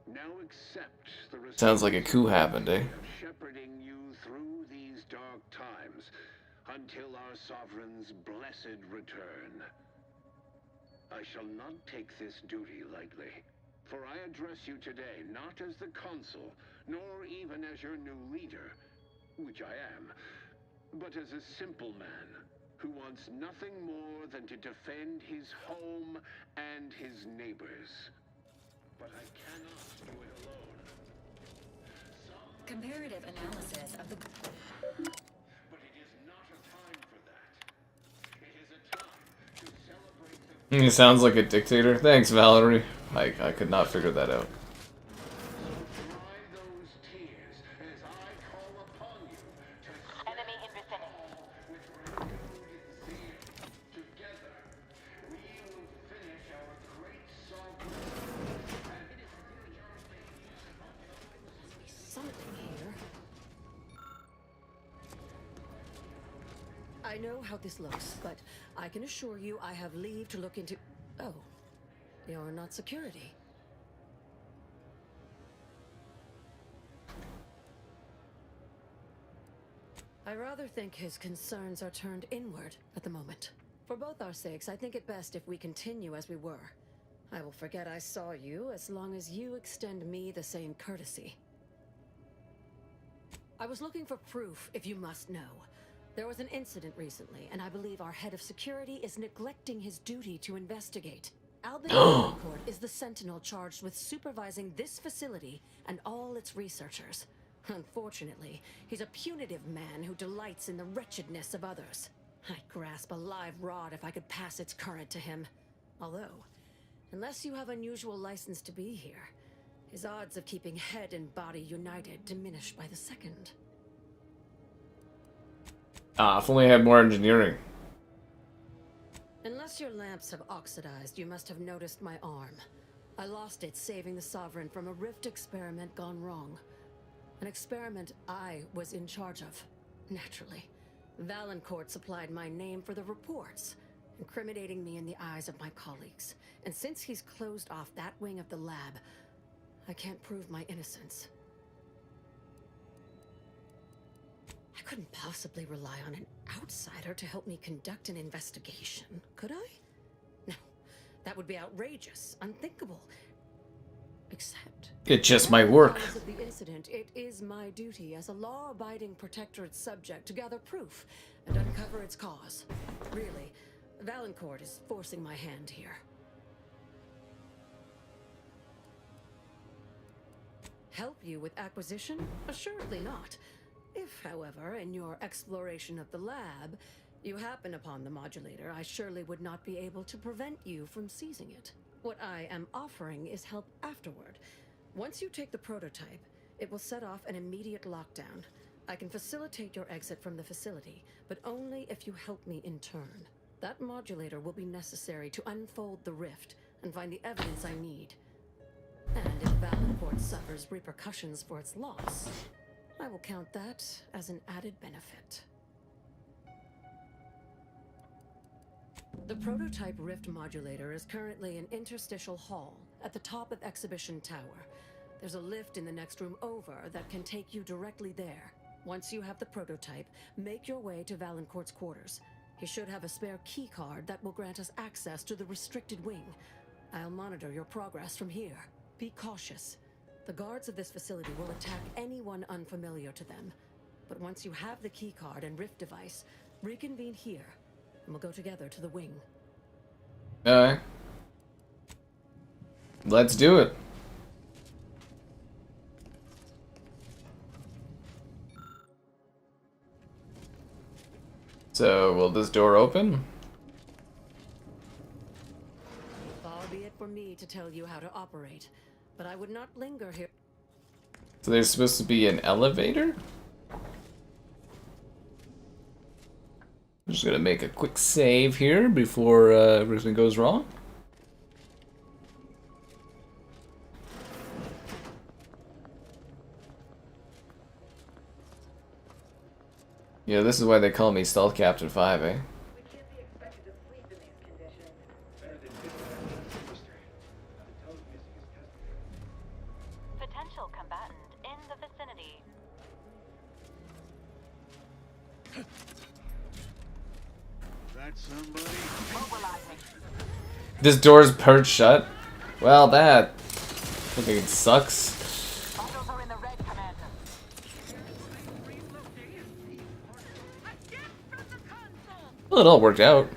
now accept the Sounds like a coup happened, eh? shepherding you through these dark times until our sovereign's blessed return. I shall not take this duty lightly, for I address you today not as the Consul, nor even as your new leader, which I am, but as a simple man who wants nothing more than to defend his home and his neighbors. But I cannot do it alone. Comparative analysis of the... But it is not a time for that. It is a time to celebrate the... He sounds like a dictator. Thanks, Valerie. I could not figure that out. Enemy in vicinity. Something here. I know how this looks, but I can assure you I have leave to look into... Oh, you're not security. I rather think his concerns are turned inward at the moment. For both our sakes, I think it best if we continue as we were. I will forget I saw you as long as you extend me the same courtesy. I was looking for proof, if you must know. There was an incident recently, and I believe our head of security is neglecting his duty to investigate. Albin Valancourt is the sentinel charged with supervising this facility and all its researchers. Unfortunately, he's a punitive man who delights in the wretchedness of others. I'd grasp a live rod if I could pass its current to him. Although, unless you have unusual license to be here, his odds of keeping head and body united diminish by the second. If only I had more engineering. Unless your lamps have oxidized, you must have noticed my arm. I lost it saving the Sovereign from a rift experiment gone wrong. An experiment I was in charge of, naturally. Valancourt supplied my name for the reports, incriminating me in the eyes of my colleagues. And since he's closed off that wing of the lab, I can't prove my innocence. I couldn't possibly rely on an outsider to help me conduct an investigation, could I? No, that would be outrageous, unthinkable. Except... It just might work. Because of the incident, it is my duty as a law-abiding protectorate subject to gather proof and uncover its cause. Really, Valancourt is forcing my hand here. Help you with acquisition? Assuredly not. If, however, in your exploration of the lab, you happen upon the modulator, I surely would not be able to prevent you from seizing it. What I am offering is help afterward. Once you take the prototype, it will set off an immediate lockdown. I can facilitate your exit from the facility, but only if you help me in turn. That modulator will be necessary to unfold the rift and find the evidence I need. And if Valancourt suffers repercussions for its loss, I will count that as an added benefit. The prototype rift modulator is currently in Interstitial Hall at the top of Exhibition Tower. There's a lift in the next room over that can take you directly there. Once you have the prototype, make your way to Valancourt's quarters. He should have a spare key card that will grant us access to the restricted wing. I'll monitor your progress from here. Be cautious. The guards of this facility will attack anyone unfamiliar to them. But once you have the keycard and rift device, reconvene here, and we'll go together to the wing. Alright. Let's do it. So, will this door open? Far be it for me to tell you how to operate, but I would not linger here. So there's supposed to be an elevator? I'm just gonna make a quick save here before everything goes wrong. Yeah, this is why they call me Stealth Captain 5, eh? Potential combatant in the vicinity. That's somebody. Mobilizing. This door's perched shut. Well, that fucking sucks. Bundles are in the red, Commander. Well, it all worked out.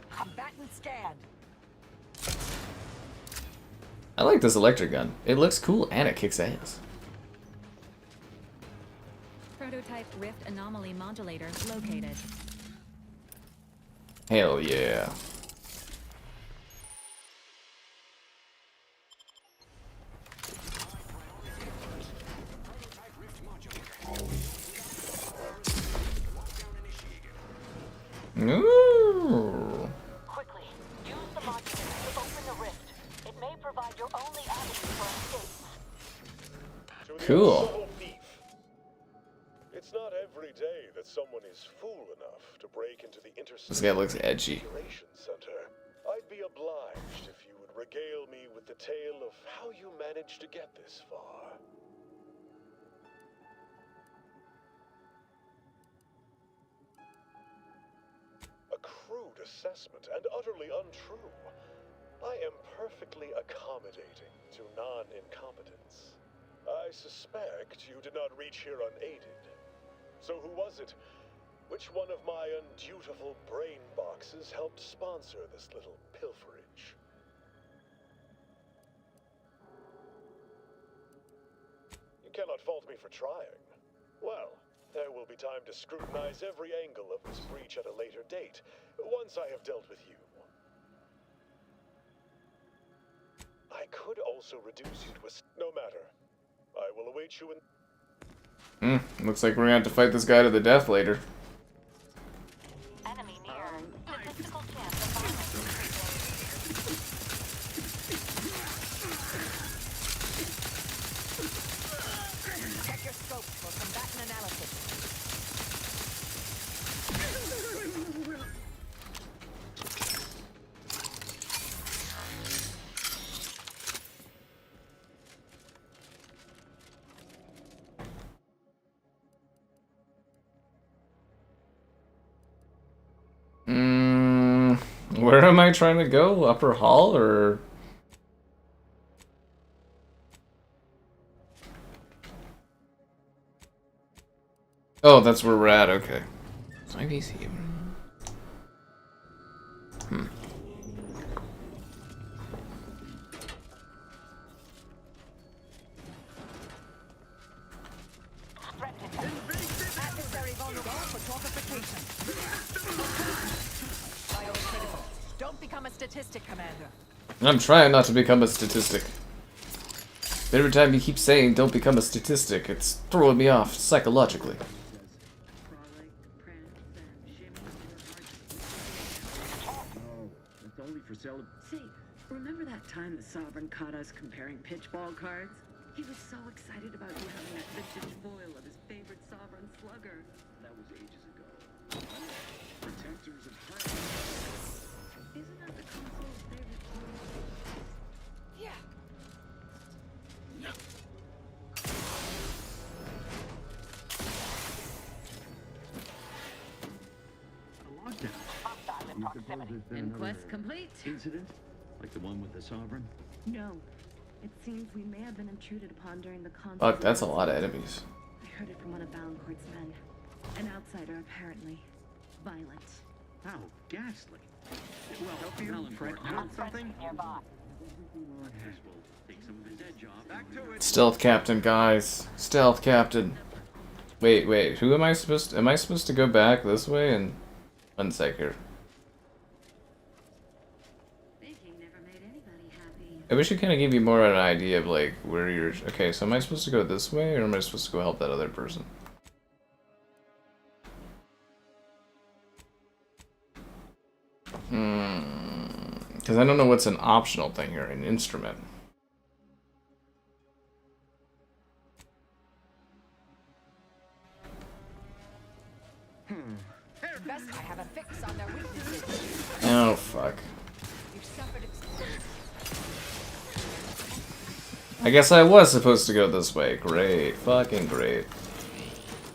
Combatant scanned. I like this electric gun. It looks cool and it kicks ass. Prototype rift anomaly modulator located. Hell yeah. Ooh. Quickly, use the modulator to open the rift. It may provide your only avenue for escape. Cool. It's not every day that someone is fool enough to break into the This guy looks edgy. Center. I'd be obliged if you would regale me with the tale of how you managed to get this far. A crude assessment and utterly untrue. I am perfectly accommodating to non-incompetence. I suspect you did not reach here unaided. So who was it? Which one of my undutiful brain boxes helped sponsor this little pilferage? You cannot fault me for trying. Well, there will be time to scrutinize every angle of this breach at a later date, once I have dealt with you. I could also reduce you to a... No matter. I will await you in... Looks like we're gonna have to fight this guy to the death later. Enemy near. Statistical chance of violence increasing. Check your scope for combatant analysis. Where am I trying to go? Upper hall or? Oh, that's where we're at. Okay. So maybe he's here. Adversary vulnerable for torpification. Biocritical. Don't become a statistic, Commander. I'm trying not to become a statistic. But every time you keep saying don't become a statistic, it's throwing me off psychologically. It's only for Say, remember that time the Sovereign caught us comparing pitchball cards? He was so excited about you having that vintage foil of his favorite Sovereign slugger. That was ages ago. Protectors of Praetor. Isn't that the Consul's favorite foil? Yeah. No. A lockdown. Inquest complete. Incident? Like the one with the Sovereign? No. It seems we may have been intruded upon during the Consul. Fuck, that's a lot of enemies. I heard it from one of Valancourt's men. An outsider, apparently. Violent. How ghastly. Well, help you Valancourt want something? Nearby. This will take some of his edge off. Back to it. Stealth captain, guys. Stealth captain. Wait. Who am I supposed to... Am I supposed to go back this way? And... One sec here. I wish it kind of gave you more of an idea of, like, where you're... Okay, so am I supposed to go this way, or am I supposed to go help that other person? Because I don't know what's an optional thing here, an instrument. Best I have a fix on their weaknesses. Oh, fuck. I guess I was supposed to go this way. Great. Fucking great.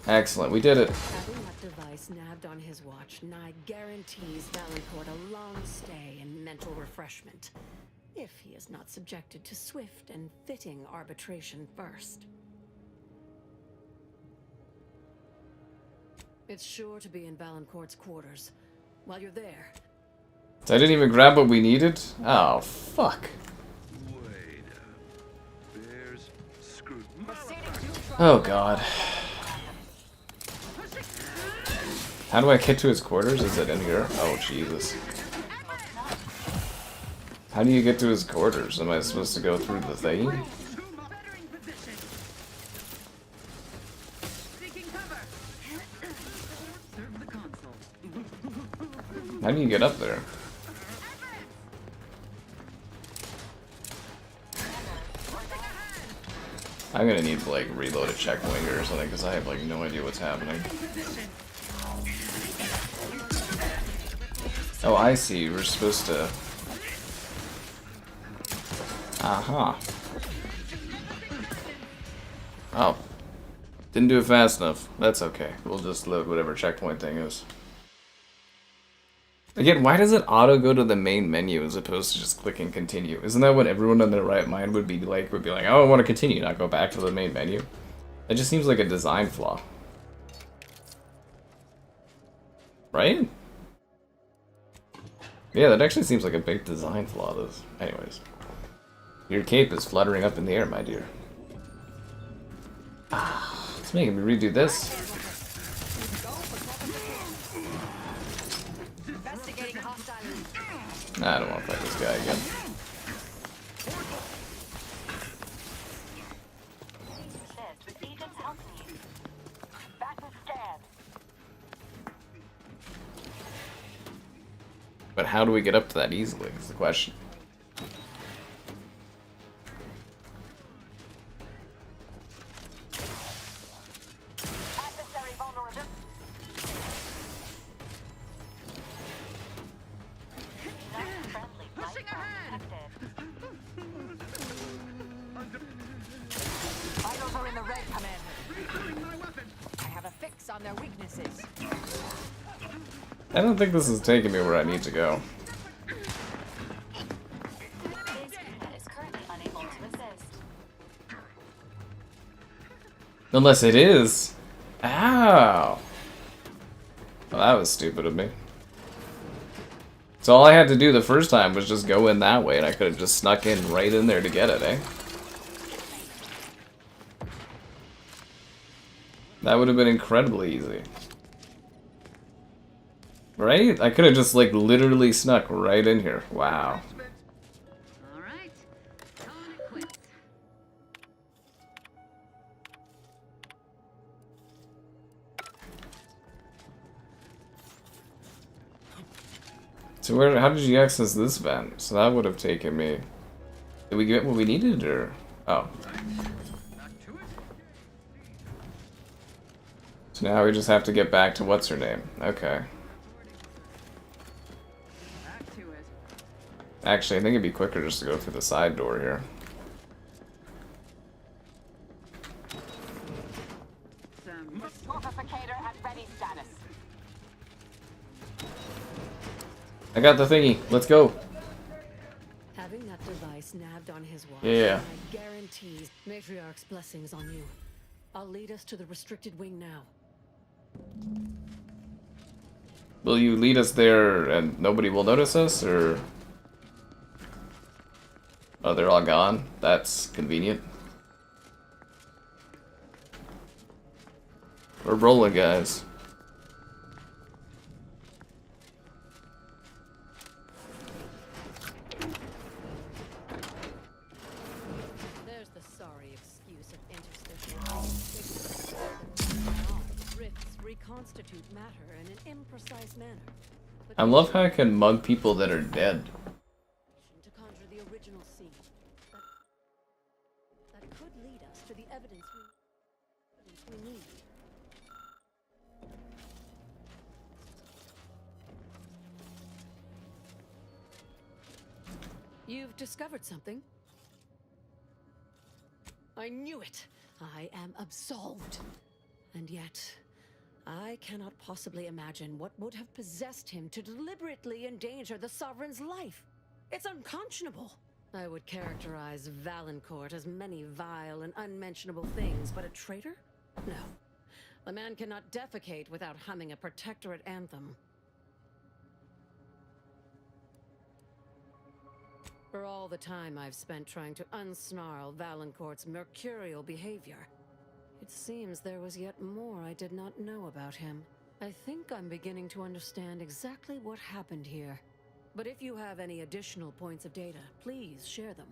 Excellent. We did it. Having that device nabbed on his watch nigh guarantees Valancourt a long stay and mental refreshment, if he is not subjected to swift and fitting arbitration first. It's sure to be in Valancourt's quarters. While you're there... So I didn't even grab what we needed? Oh, fuck. Oh, God. How do I get to his quarters? Is it in here? Oh, Jesus. How do you get to his quarters? Am I supposed to go through the thing? How do you get up there? I'm gonna need to, like, reload a checkpoint or something, because I have, like, no idea what's happening. Oh, I see. We're supposed to... Aha. Oh. Didn't do it fast enough. That's okay. We'll just load whatever checkpoint thing is. Again, why does it auto go to the main menu as opposed to just clicking continue? Isn't that what everyone in their right mind would be like? Oh, I want to continue, not go back to the main menu. It just seems like a design flaw. Right? Yeah, that actually seems like a big design flaw, though. Anyways. Your cape is fluttering up in the air, my dear. Ah, it's making me redo this. Nah, I don't want to fight this guy again. But how do we get up to that easily is the question. I don't think this is taking me where I need to go. Unless it is. Ow! Well, that was stupid of me. So all I had to do the first time was just go in that way, and I could have just snuck in right in there to get it, eh? That would have been incredibly easy. Right? I could have just, like, literally snuck right in here. Wow. Alright. Calling it quits. So where? How did you access this vent? So that would have taken me... Did we get what we needed, or...? Oh. So now we just have to get back to what's-her-name. Okay. Actually, I think it'd be quicker just to go through the side door here. I got the thingy. Let's go. his watch. Yeah. I guarantee Matriarch's blessings on you. I'll lead us to the restricted wing now. Will you lead us there and nobody will notice us, or... Oh, they're all gone? That's convenient. We're rolling, guys. There's the sorry excuse of interstitial. Rifts reconstitute matter in an imprecise manner. I love how I can mug people that are dead. To conjure the original scene. That could lead us to the evidence we need. You've discovered something. I knew it. I am absolved. And yet, I cannot possibly imagine what would have possessed him to deliberately endanger the Sovereign's life. It's unconscionable. I would characterize Valancourt as many vile and unmentionable things, but a traitor? No. A man cannot defecate without humming a protectorate anthem. For all the time I've spent trying to unsnarl Valancourt's mercurial behavior, it seems there was yet more I did not know about him. I think I'm beginning to understand exactly what happened here. But if you have any additional points of data, please share them.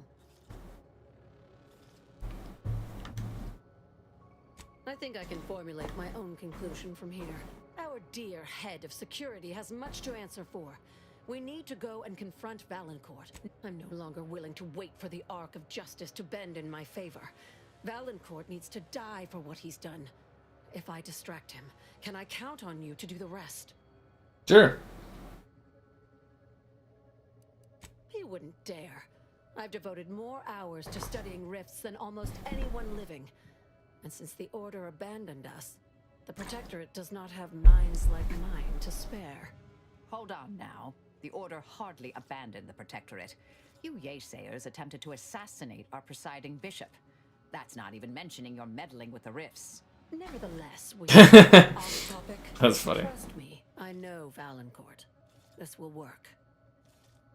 I think I can formulate my own conclusion from here. Our dear head of security has much to answer for. We need to go and confront Valancourt. I'm no longer willing to wait for the arc of justice to bend in my favor. Valancourt needs to die for what he's done. If I distract him, can I count on you to do the rest? Sure. He wouldn't dare. I've devoted more hours to studying rifts than almost anyone living. And since the Order abandoned us, the Protectorate does not have minds like mine to spare. Hold on now. The Order hardly abandoned the Protectorate. You Yaysayers attempted to assassinate our presiding bishop. That's not even mentioning your meddling with the rifts. Nevertheless, we off topic. That's funny. Trust me, I know Valancourt. This will work.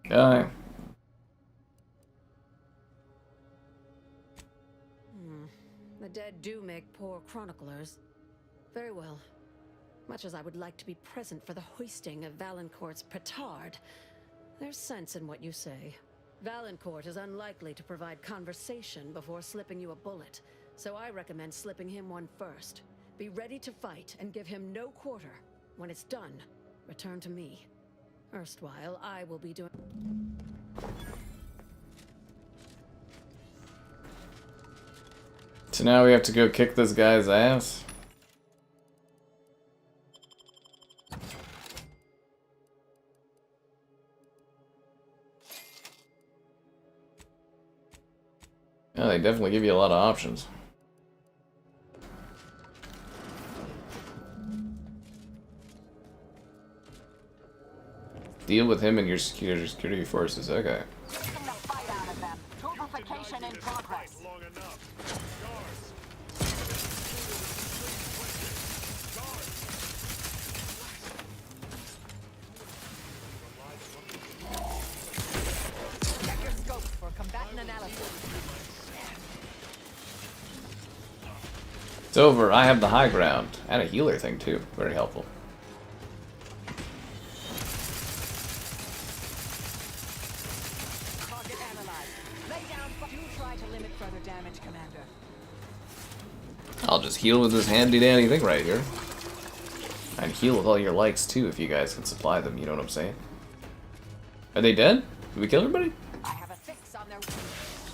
Guy. The dead do make poor chroniclers. Very well. Much as I would like to be present for the hoisting of Valancourt's petard, there's sense in what you say. Valancourt is unlikely to provide conversation before slipping you a bullet, so I recommend slipping him one first. Be ready to fight and give him no quarter. When it's done, return to me. Erstwhile, I will be doing... So now we have to go kick this guy's ass? Yeah, they definitely give you a lot of options. Deal with him and your security forces. Okay. Taking the fight out of them. Complication in progress. Check your scope for combatant analysis. It's over. I have the high ground. And a healer thing, too. Very helpful. Target analyzed. Lay down. Do try to limit further damage, Commander. I'll just heal with this handy-dandy thing right here. And heal with all your likes, too, if you guys can supply them. You know what I'm saying? Are they dead? Did we kill everybody? I have a fix on their...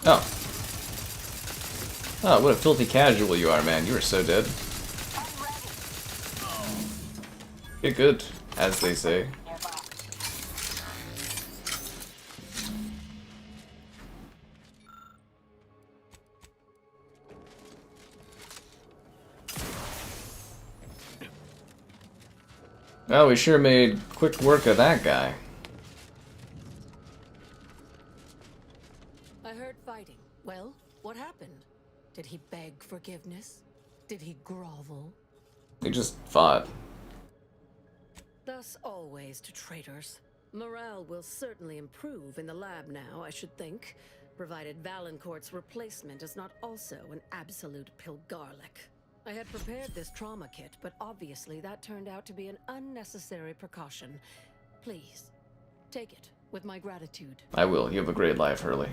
Oh. Oh, what a filthy casual you are, man. You are so dead. Get good, as they say. Well, we sure made quick work of that guy. I heard fighting. What happened? Did he beg forgiveness? Did he grovel? They just fought. Thus always to traitors. Morale will certainly improve in the lab now, I should think, provided Valancourt's replacement is not also an absolute pilgarlic. I had prepared this trauma kit, but obviously that turned out to be an unnecessary precaution. Please, take it with my gratitude. I will. You have a great life, Hurley.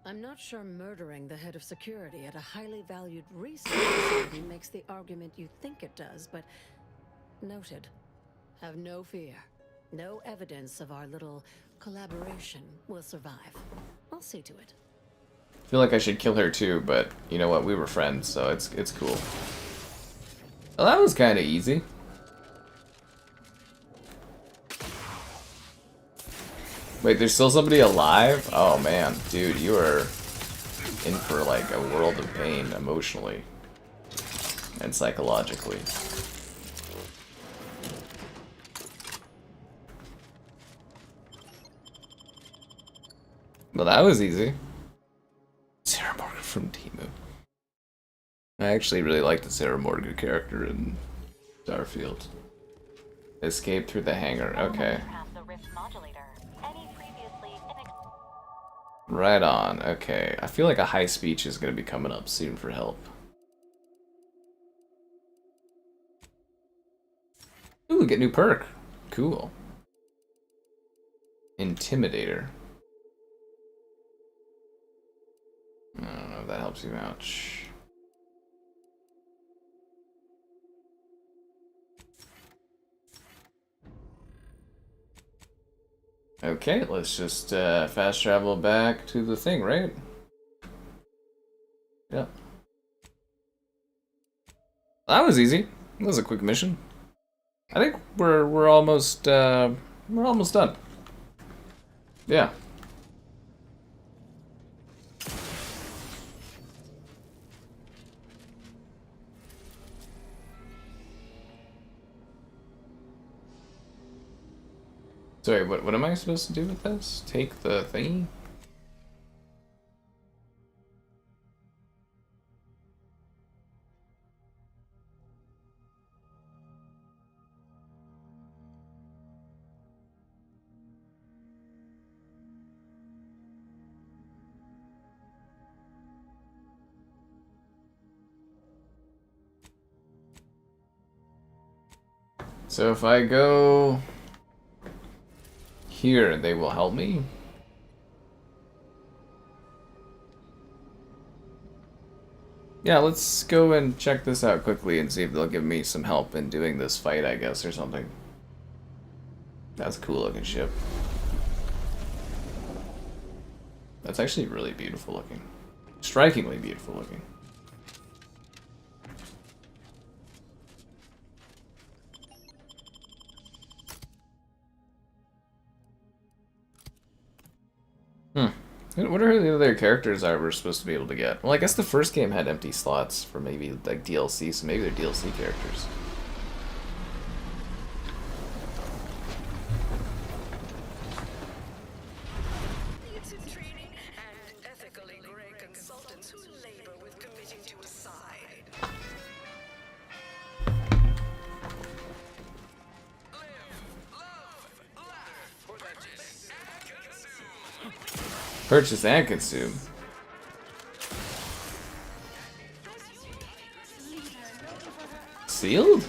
I'm not sure murdering the head of security at a highly valued research facility makes the argument you think it does, but noted. Have no fear. No evidence of our little collaboration will survive. I'll see to it. I feel like I should kill her too, but you know what? We were friends, so it's cool. Well, that was kind of easy. Wait, there's still somebody alive? Oh man, dude, you are in for like a world of pain emotionally and psychologically. Well, that was easy. Sarah Morgan from Timu. I actually really like the Sarah Morgan character in Starfield. Escape through the hangar. Okay. Right on. Okay. I feel like a high speech is going to be coming up soon for help. Ooh, get new perk. Cool. Intimidator. I don't know if that helps you much. Okay, let's just fast travel back to the thing, right? Yep. That was easy. That was a quick mission. I think we're almost done. Yeah. Sorry, what am I supposed to do with this? Take the thingy? So if I go here, they will help me. Yeah, let's go and check this out quickly and see if they'll give me some help in doing this fight, I guess, or something. That's a cool looking ship. That's actually really beautiful looking. Strikingly beautiful looking. What are the other characters that we're supposed to be able to get? Well, I guess the first game had empty slots for maybe like DLC, so maybe they're DLC characters. It's in training and ethically gray consultants who labor with committing to a side. Purchase and consume. Sealed?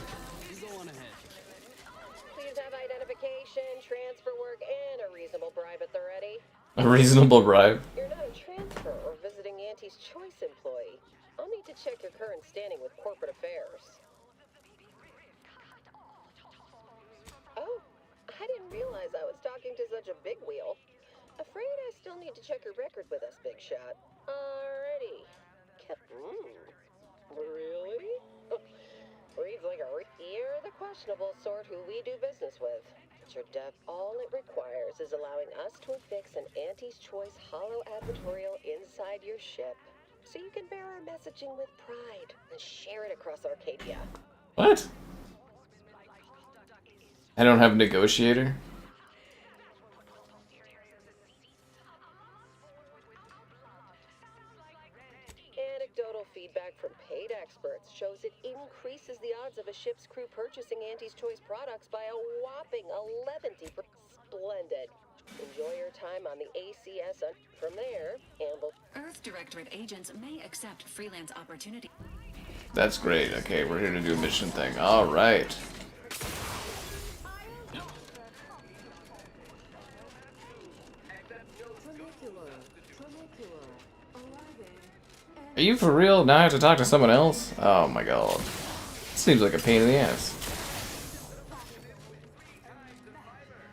Please have identification, transfer work, and a reasonable bribe at the ready. A reasonable bribe. You're not a transfer or visiting Auntie's Choice employee. I'll need to check your current standing with corporate affairs. Oh, I didn't realize I was talking to such a big wheel. Afraid I still need to check your record with us, big shot. Alrighty. Really? Reads like a You're the questionable sort who we do business with. But your dev, all it requires is allowing us to affix an Auntie's Choice hollow advertorial inside your ship, so you can bear our messaging with pride and share it across Arcadia. What? I don't have a negotiator? odds of a ship's crew purchasing Auntie's Choice products by a whopping 11%. Splendid. Enjoy your time on the ACS. From there, Amble. Earth Directorate agents may accept freelance opportunity. That's great. Okay, we're here to do a mission thing. All right. Are you for real? Now I have to talk to someone else? Oh my god. Seems like a pain in the ass.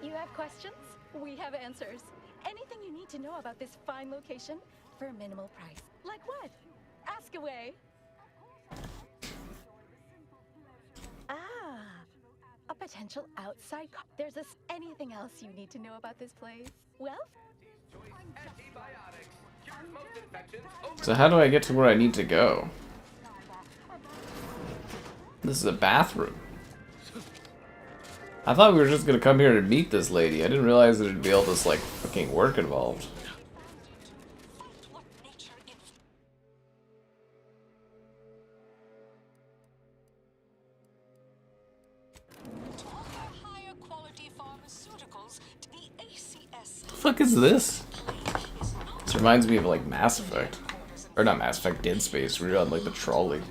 You have questions? We have answers. Anything you need to know about this fine location for a minimal price. Like what? Ask away. Ah, a potential outside. There's anything else you need to know about this place? Well, so how do I get to where I need to go? This is a bathroom. I thought we were just gonna come here to meet this lady. I didn't realize there'd be all this like fucking work involved. Higher quality pharmaceuticals to the ACS. The fuck is this? This reminds me of like Mass Effect. Or not Mass Effect, Dead Space, where you're on like the trolley.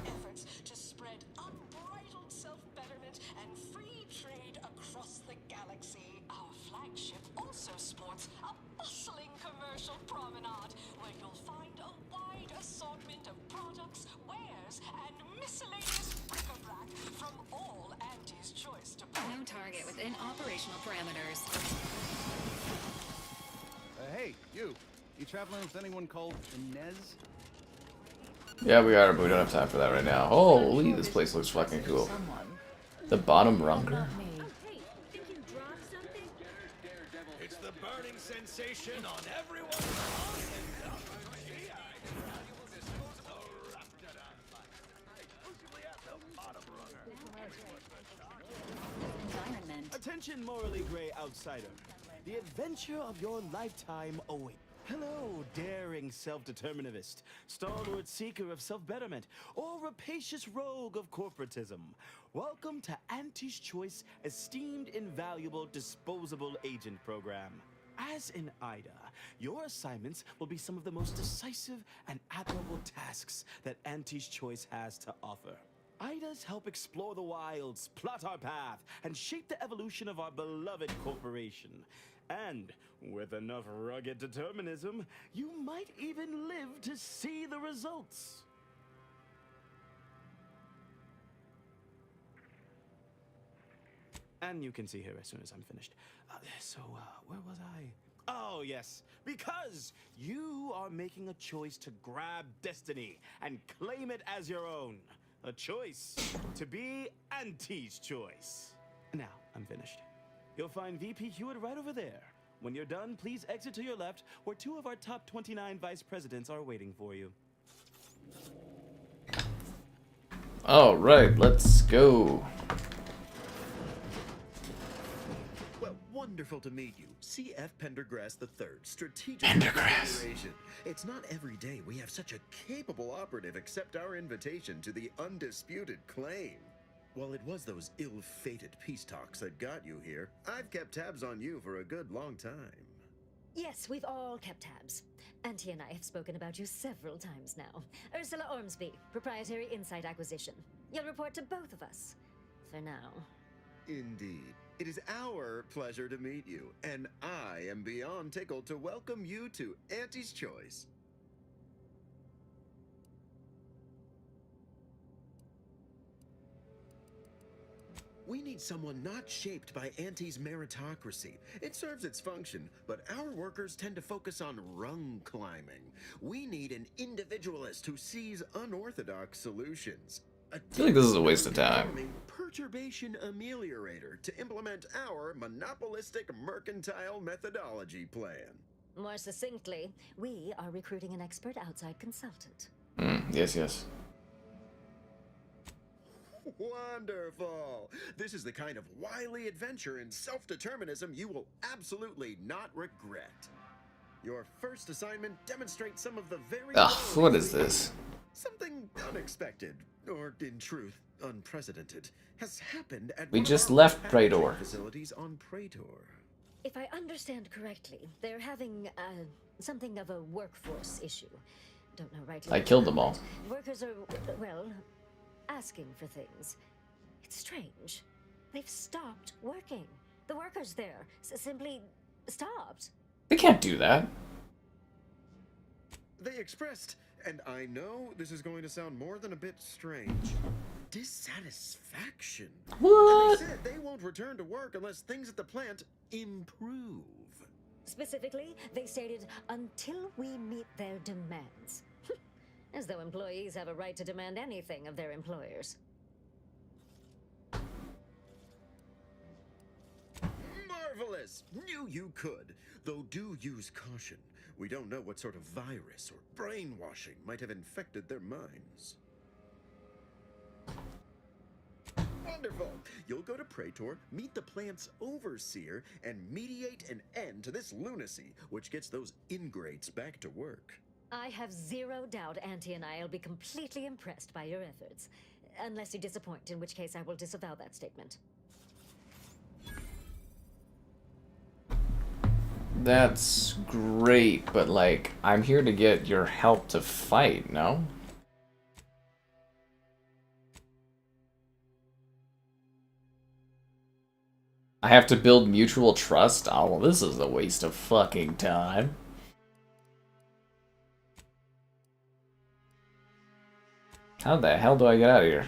To spread unbridled self-betterment and free trade across the galaxy. Our flagship also sports a bustling commercial promenade where you'll find a wide assortment of products, wares, and miscellaneous bric-a-brac from all Auntie's Choice departments. No target within operational parameters. Hey, you. You traveling with anyone called Inez? Yeah, we are, but we don't have time for that right now. Holy, this place looks fucking cool. The bottom runger. It's the burning sensation on everyone's Attention, morally gray outsider. The adventure of your lifetime awaits. Hello, daring self-determinivist, stalwart seeker of self-betterment, or rapacious rogue of corporatism. Welcome to Auntie's Choice Esteemed Invaluable Disposable Agent Program. As in IDA, your assignments will be some of the most decisive and admirable tasks that Auntie's Choice has to offer. IDAs help explore the wilds, plot our path, and shape the evolution of our beloved corporation. And with enough rugged determinism, you might even live to see the results. And you can see her as soon as I'm finished. Where was I? Oh, yes. Because you are making a choice to grab destiny and claim it as your own. A choice to be Auntie's Choice. Now, I'm finished. You'll find VP Hewitt right over there. When you're done, please exit to your left, where 2 of our top 29 vice presidents are waiting for you. Alright, let's go. Well, wonderful to meet you. C.F. Pendergrass III, Strategic Configuration. It's not every day we have such a capable operative accept our invitation to the Undisputed Claim. Well, it was those ill-fated peace talks that got you here. I've kept tabs on you for a good long time. Yes, we've all kept tabs. Auntie and I have spoken about you several times now. Ursula Ormsby, Proprietary Insight Acquisition. You'll report to both of us. For now. Indeed. It is our pleasure to meet you, and I am beyond tickled to welcome you to Auntie's Choice. We need someone not shaped by Auntie's meritocracy. It serves its function, but our workers tend to focus on rung climbing. We need an individualist who sees unorthodox solutions. I feel like this is a waste of time. Perturbation ameliorator to implement our monopolistic mercantile methodology plan. More succinctly, we are recruiting an expert outside consultant. Yes. Wonderful! This is the kind of wily adventure and self-determinism you will absolutely not regret. Your first assignment demonstrates some of the very What is this? Something unexpected, or in truth, unprecedented, has happened at We one of just our left packaging Praetor. facilities on Praetor. If I understand correctly, they're having something of a workforce issue. Don't know rightly. I killed them all. Workers are, well, asking for things. It's strange. They've stopped working. The workers there simply stopped. They can't do that. They expressed, and I know this is going to sound more than a bit strange, dissatisfaction. What? And they said they won't return to work unless things at the plant improve. Specifically, they stated, until we meet their demands. As though employees have a right to demand anything of their employers. Marvelous! Knew you could. Though do use caution. We don't know what sort of virus or brainwashing might have infected their minds. Wonderful! You'll go to Praetor, meet the plant's overseer, and mediate an end to this lunacy, which gets those ingrates back to work. I have zero doubt Auntie and I will be completely impressed by your efforts. Unless you disappoint, in which case I will disavow that statement. That's great, but like, I'm here to get your help to fight, no? I have to build mutual trust? Oh, well, this is a waste of fucking time. How the hell do I get out of here?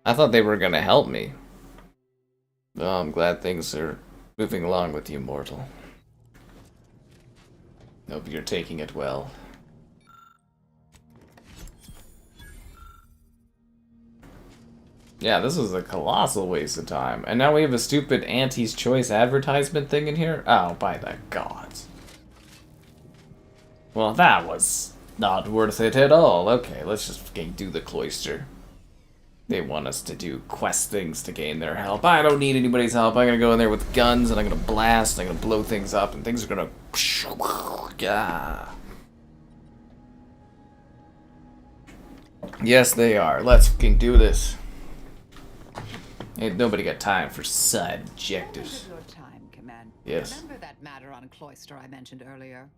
I thought they were gonna help me. Oh, I'm glad things are moving along with you, mortal. Hope you're taking it well. Yeah, this is a colossal waste of time. And now we have a stupid Auntie's Choice advertisement thing in here? Oh, by the gods. Well, that was not worth it at all. Okay, let's just fucking do the Cloister. They want us to do quest things to gain their help. I don't need anybody's help. I'm gonna go in there with guns and I'm gonna blast, I'm gonna blow things up, and things are gonna... Yeah. Yes, they are. Let's fucking do this. Ain't nobody got time for side objectives. Your time, Command. Yes. Remember that matter on Cloister I mentioned earlier?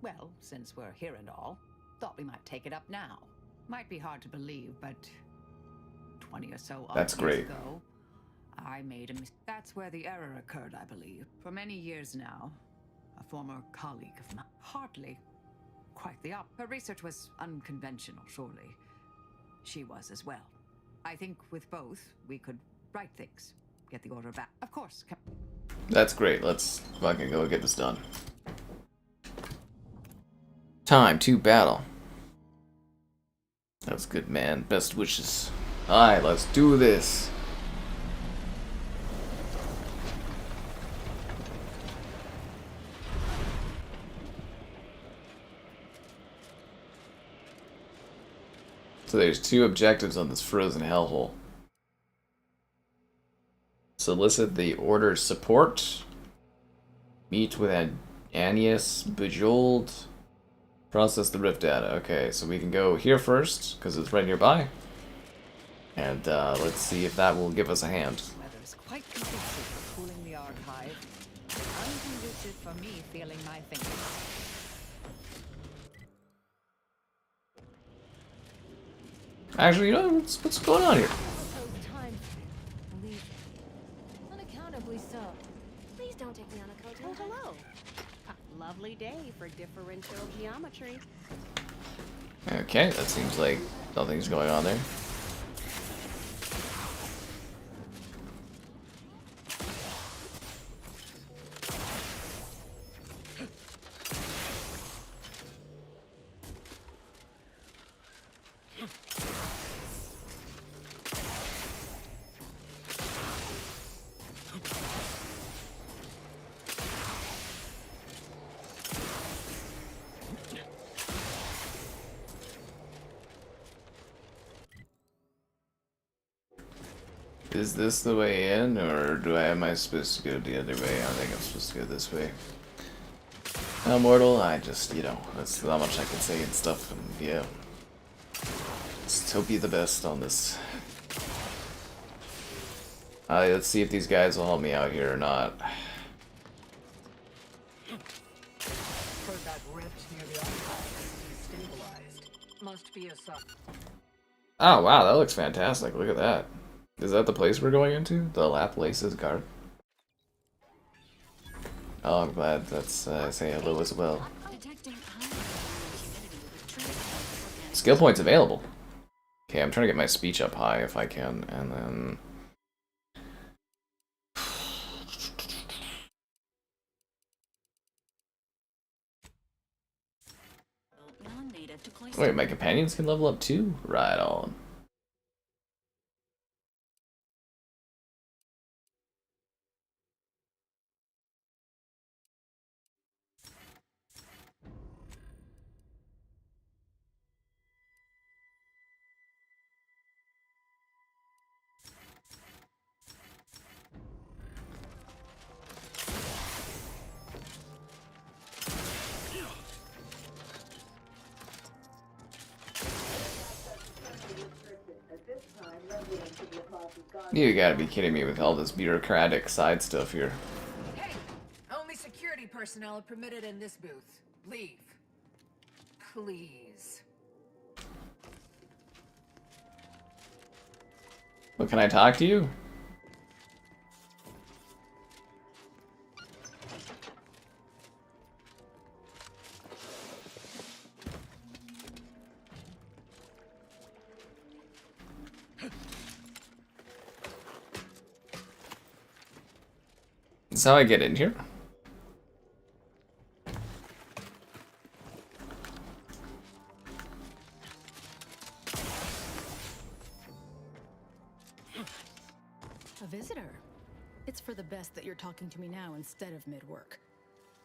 Well, since we're here and all, thought we might take it up now. Might be hard to believe, but 20 or so That's great. ago, I made a mistake. That's where the error occurred, I believe. For many years now, a former colleague of mine, hardly quite the opposite. Her research was unconventional, surely. She was as well. I think with both, we could right things, get the order back. Of course. That's great. Let's fucking go get this done. Time to battle. That was good, man. Best wishes. Alright, let's do this. So there's 2 objectives on this frozen hellhole. Solicit the Order's support. Meet with Agnes Bejeweled. Process the rift data. Okay, so we can go here first, because it's right nearby. And let's see if that will give us a hand. Weather is quite conducive for cooling the archive. Unconducive for me feeling my fingers. Actually, you know, what's going on here? Unaccountably so. Please don't take me on a coattail. Oh, hello. A lovely day for differential geometry. Okay, that seems like nothing's going on there. Is this the way in, or am I supposed to go the other way? I think I'm supposed to go this way. Immortal, I just, you know, that's not much I can say and stuff, and yeah. Let's hope you're the best on this. Let's see if these guys will help me out here or not. Oh wow, that looks fantastic. Look at that. Is that the place we're going into? The Laplace's guard? Oh, I'm glad that's say hello as well. Skill points available. Okay, I'm trying to get my speech up high if I can, and then... Wait, my companions can level up too? Right on. You gotta be kidding me with all this bureaucratic side stuff here. Hey! Only security personnel are permitted in this booth. Leave. Please. Well, can I talk to you? That's how I get in here. A visitor. It's for the best that you're talking to me now instead of mid-work.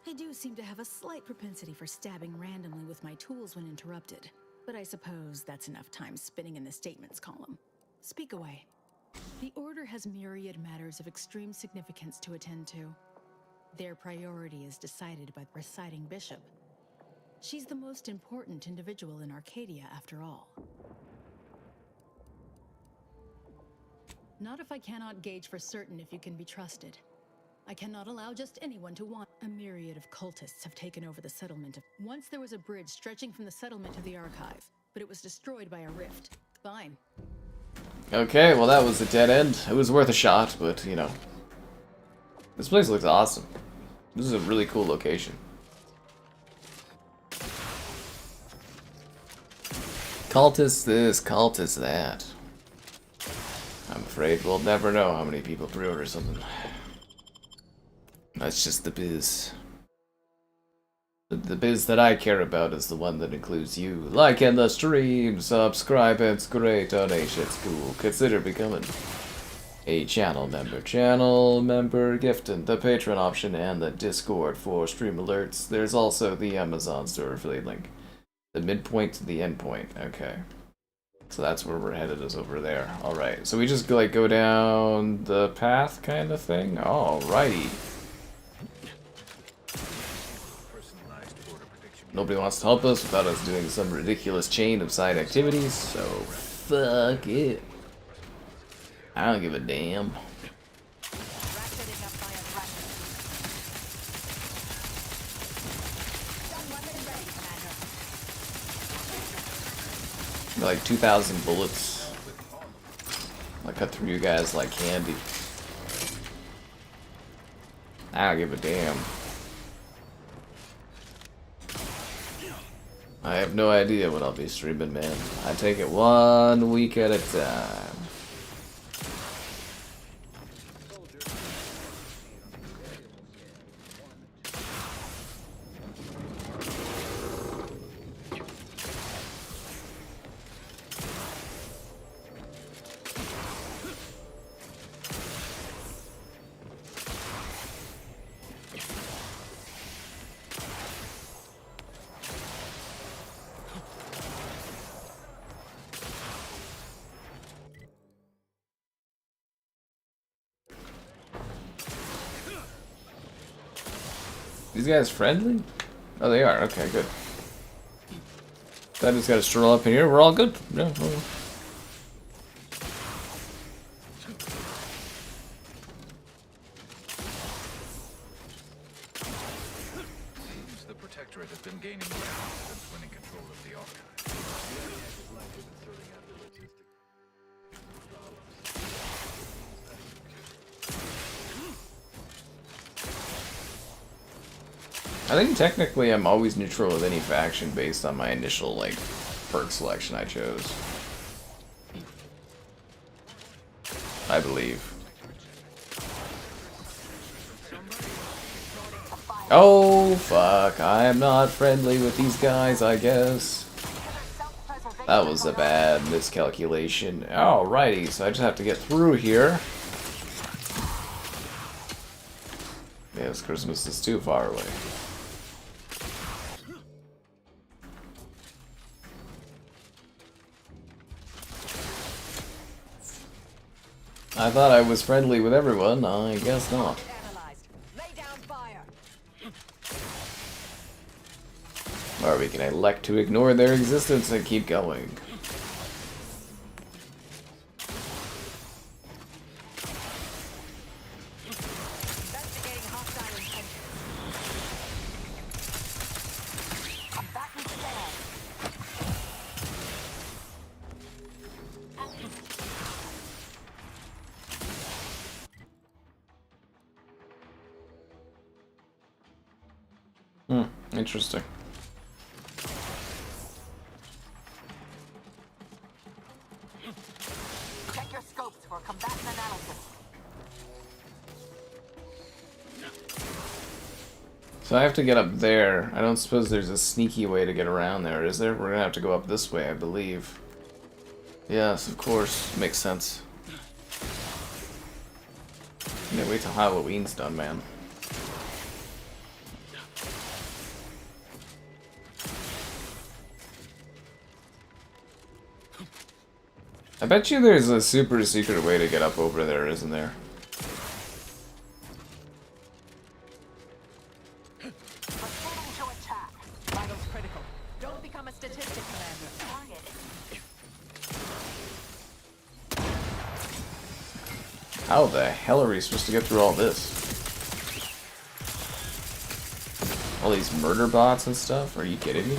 I do seem to have a slight propensity for stabbing randomly with my tools when interrupted, but I suppose that's enough time spinning in the statements column. Speak away. The Order has myriad matters of extreme significance to attend to. Their priority is decided by the presiding bishop. She's the most important individual in Arcadia, after all. Not if I cannot gauge for certain if you can be trusted. I cannot allow just anyone to want. A myriad of cultists have taken over the settlement. Once there was a bridge stretching from the settlement to the archive, but it was destroyed by a rift. Fine. Okay, well that was a dead end. It was worth a shot, but you know. This place looks awesome. This is a really cool location. Cultist this, cultist that. I'm afraid we'll never know how many people pre-order something. That's just the biz. The biz that I care about is the one that includes you. Like in the stream, subscribe, it's great, donation, it's cool. Consider becoming a channel member gifting the Patreon option and the Discord for stream alerts. There's also the Amazon store affiliate link. The midpoint to the endpoint, okay. So that's where we're headed, is over there. Alright, so we just go down the path kind of thing? Alrighty. Nobody wants to help us without us doing some ridiculous chain of side activities, so fuck it. I don't give a damn. Like 2,000 bullets. I cut through you guys like candy. I don't give a damn. I have no idea what I'll be streaming, man. I take it 1 week at a time. These guys friendly? Oh, they are. Okay, good. I just gotta stroll up in here. We're all good. Yeah. Well. The Protectorate has been gaining ground since winning control of the archive. I think technically I'm always neutral with any faction based on my initial, like, perk selection I chose. I believe. Oh, fuck. I am not friendly with these guys, I guess. That was a bad miscalculation. Alrighty, so I just have to get through here. Yes, Christmas is too far away. I thought I was friendly with everyone. I guess not. Or we can elect to ignore their existence and keep going. Interesting. Check your scopes for combatant analysis. So I have to get up there. I don't suppose there's a sneaky way to get around there, is there? We're gonna have to go up this way, I believe. Yes, of course. Makes sense. Can't wait till Halloween's done, man. I bet you there's a super secret way to get up over there, isn't there? Don't become a statistic, Commander. How the hell are we supposed to get through all this? All these murder bots and stuff? Are you kidding me?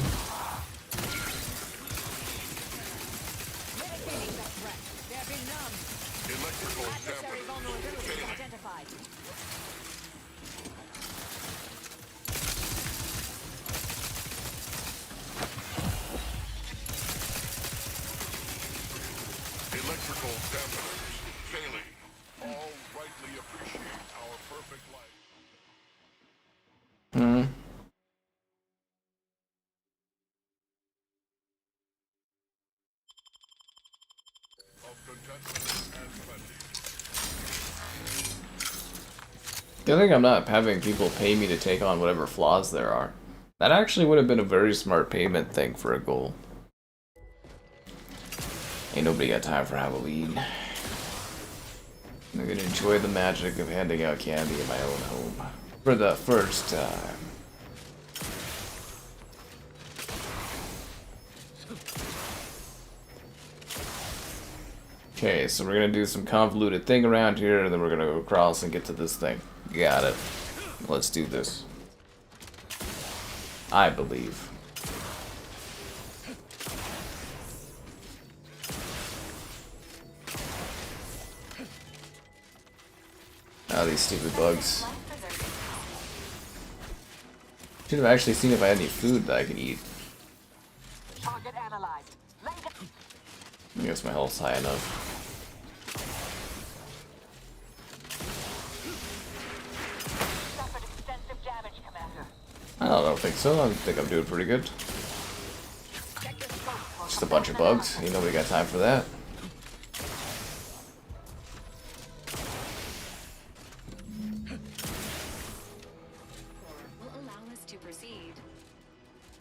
Good thing I'm not having people pay me to take on whatever flaws there are. That actually would have been a very smart payment thing for a goal. Ain't nobody got time for Halloween. I'm gonna enjoy the magic of handing out candy in my own home. For the first time. Okay, so we're gonna do some convoluted thing around here, and then we're gonna go across and get to this thing. Got it. Let's do this. I believe. Oh, these stupid bugs. Should have actually seen if I had any food that I could eat. Target analyzed. I guess my health's high enough. I don't think so. I think I'm doing pretty good. Just a bunch of bugs. Ain't nobody got time for that. Will allow us to proceed.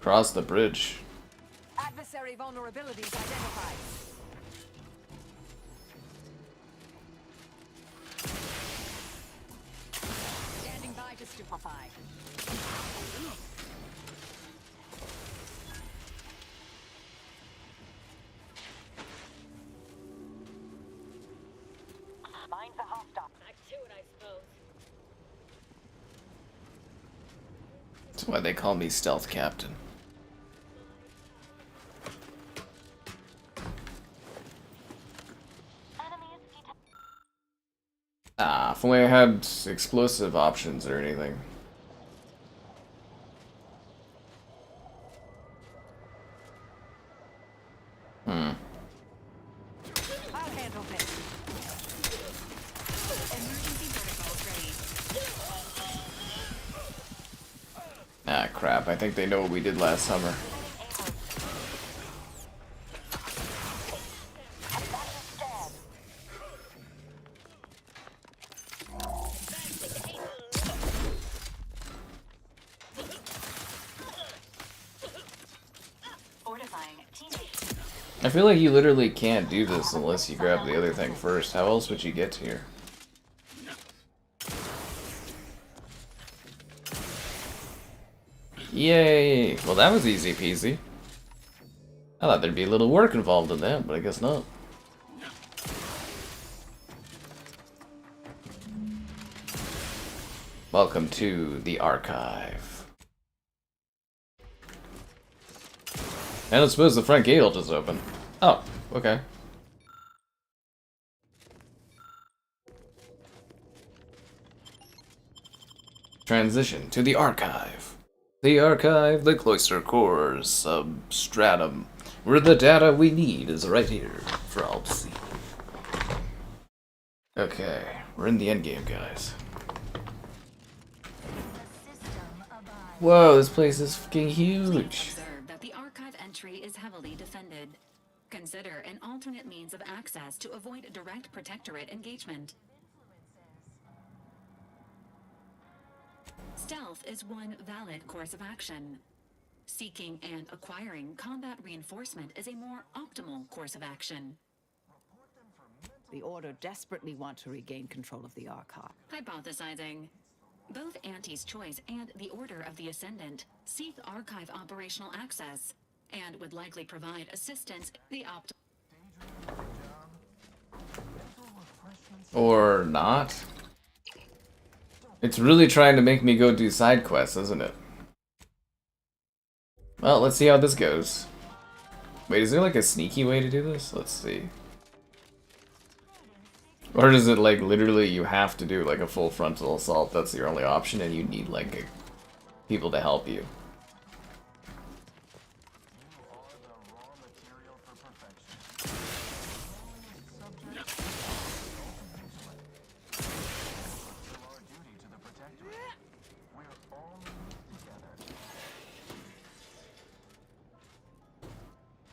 Cross the bridge. Adversary vulnerabilities identified. Standing by try to stupefy. Mind the hostile. Back to it, I suppose. That's why they call me Stealth Captain. Ah, if only I had explosive options or anything. I'll handle this. Emergency protocol ready. Ah, crap. I think they know what we did last summer. I feel like you literally can't do this unless you grab the other thing first. How else would you get here? Yay! Well, that was easy peasy. I thought there'd be a little work involved in that, but I guess not. Welcome to the archive. I don't suppose the front gate will just open. Oh, okay. Transition to the archive. The archive, the Cloister core substratum, where the data we need is right here for all to see. Okay, we're in the endgame, guys. Whoa, this place is fucking huge. The archive entry is heavily defended. Consider an alternate means of access to avoid direct protectorate engagement. Stealth is one valid course of action. Seeking and acquiring combat reinforcement is a more optimal course of action. The Order desperately want to regain control of the archive. Hypothesizing. Both Auntie's Choice and the Order of the Ascendant seek archive operational access and would likely provide assistance the Or not. It's really trying to make me go do side quests, isn't it? Well, let's see how this goes. Wait, is there like a sneaky way to do this? Let's see. Or is it like literally you have to do like a full frontal assault, that's your only option, and you need like people to help you?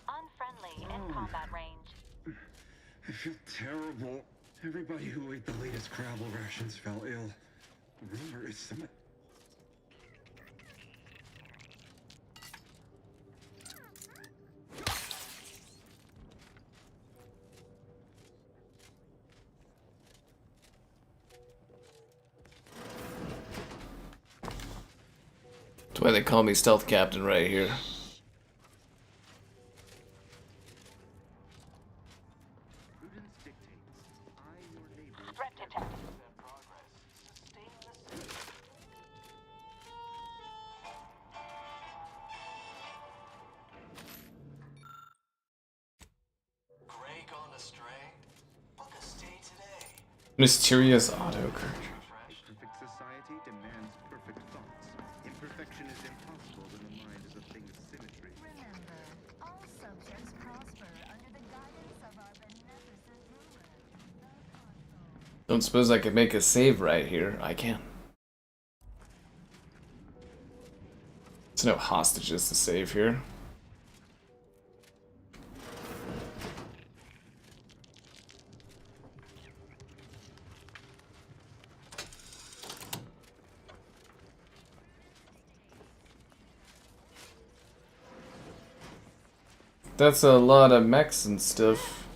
Unfriendly in combat range. I feel terrible. Everybody who ate the latest Crabble rations fell ill. Rumor is some... That's why they call me Stealth Captain right here. Mysterious autocorrect. Perfect society demands perfect thoughts. Imperfection is impossible when the mind is a thing of symmetry. Remember, all subjects prosper under the guidance of our beneficent ruler. Don't suppose I could make a save right here. I can. There's no hostages to save here. That's a lot of mechs and stuff.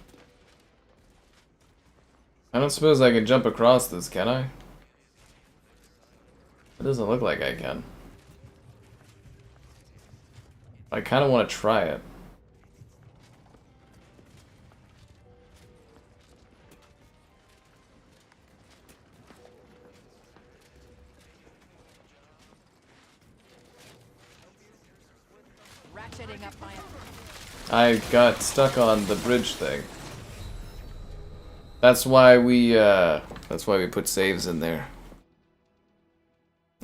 I don't suppose I can jump across this, can I? doesn't look like I can. I kind of want to try it. Ratcheting up my... I got stuck on the bridge thing. That's why we put saves in there.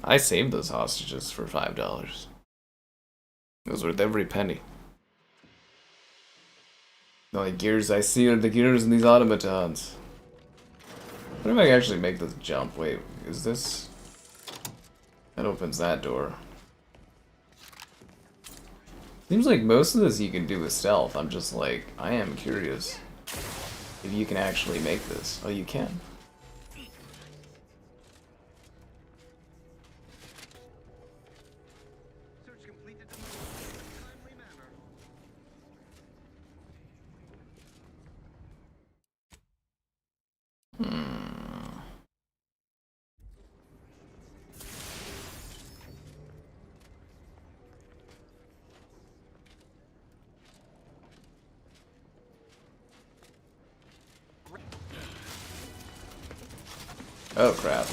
I saved those hostages for $5. It was worth every penny. The only gears I see are the gears in these automatons. What if I can actually make this jump? Wait, is this... That opens that door. Seems like most of this you can do with stealth. I'm just like, I am curious if you can actually make this. Oh, you can. Oh crap.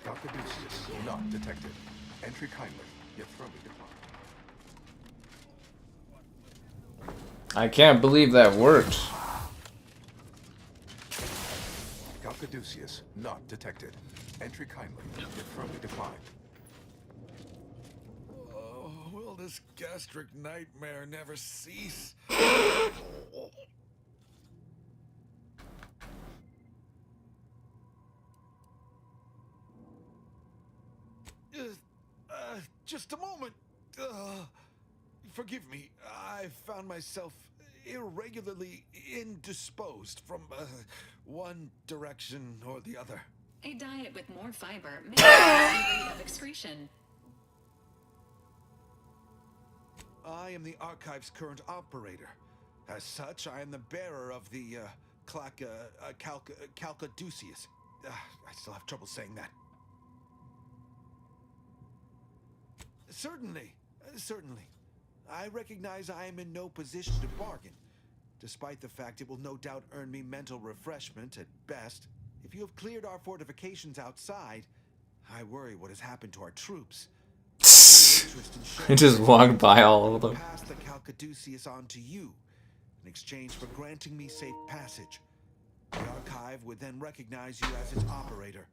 Computronic not detected. Entry kindly, yet firmly declined. I can't believe that worked. Computronic not detected. Entry kindly, yet firmly declined. Oh, will this gastric nightmare never cease? Just a moment. Forgive me. I found myself irregularly indisposed from one direction or the other. A diet with more fiber may increase the rate of excretion. I am the Archive's current operator. As such, I am the bearer of the Calcaduceus. I still have trouble saying that. Certainly. I recognize I am in no position to bargain, despite the fact it will no doubt earn me mental refreshment at best. If you have cleared our fortifications outside, I worry what has happened to our troops. I just walked by all of them. Pass the Calcaduceus on to you, in exchange for granting me safe passage. The Archive would then recognize you as its operator.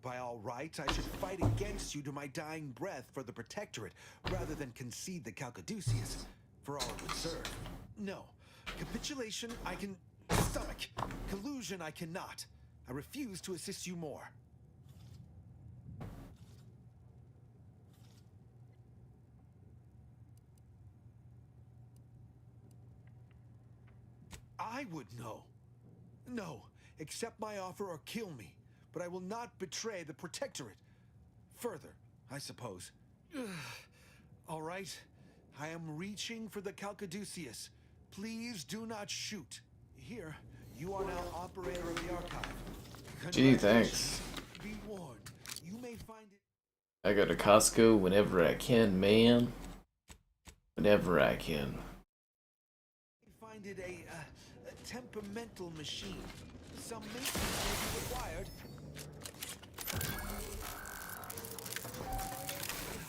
By all rights, I should fight against you to my dying breath for the Protectorate, rather than concede the Calcaduceus, for all it would serve. No. Capitulation, I can stomach. Collusion, I cannot. I refuse to assist you more. I would know. No, accept my offer or kill me. But I will not betray the Protectorate. Further, I suppose. All right. I am reaching for the Calcaduceus. Please do not shoot. Here, you are now operator of the Archive. Gee, thanks. Be warned. You may find it. I go to Costco whenever I can, man. Whenever I can. Find it a temperamental machine. Some maintenance may be required.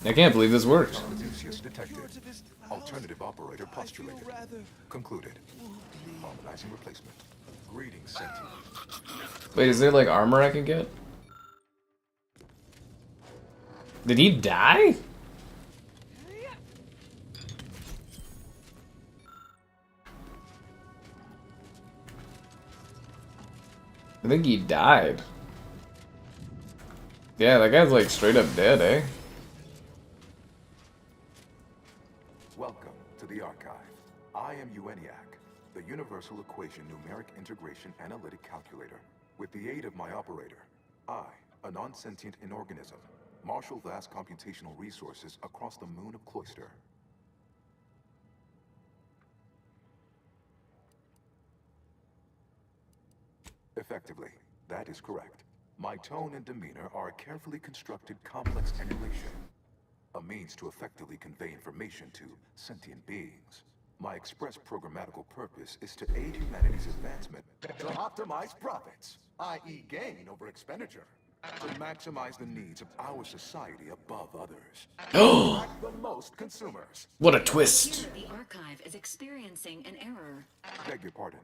I can't believe this worked. Detected. Alternative operator postulated. Concluded. Harmonizing replacement. Greetings, sentient. Wait, is there like armor I can get? Did he die? I think he died. Yeah, that guy's like straight up dead, eh? Welcome to the Archive. I am ENIAC, the Universal Equation Numeric Integration Analytic Calculator. With the aid of my operator, I, a non-sentient inorganism, marshal vast computational resources across the moon of Cloister. Effectively, that is correct. My tone and demeanor are a carefully constructed complex emulation, a means to effectively convey information to sentient beings. My express programmatical purpose is to aid humanity's advancement, to optimize profits, i.e. gain over expenditure, to maximize the needs of our society above others. Oh! Attract the most consumers. What a twist! Here, the archive is experiencing an error. Beg your pardon.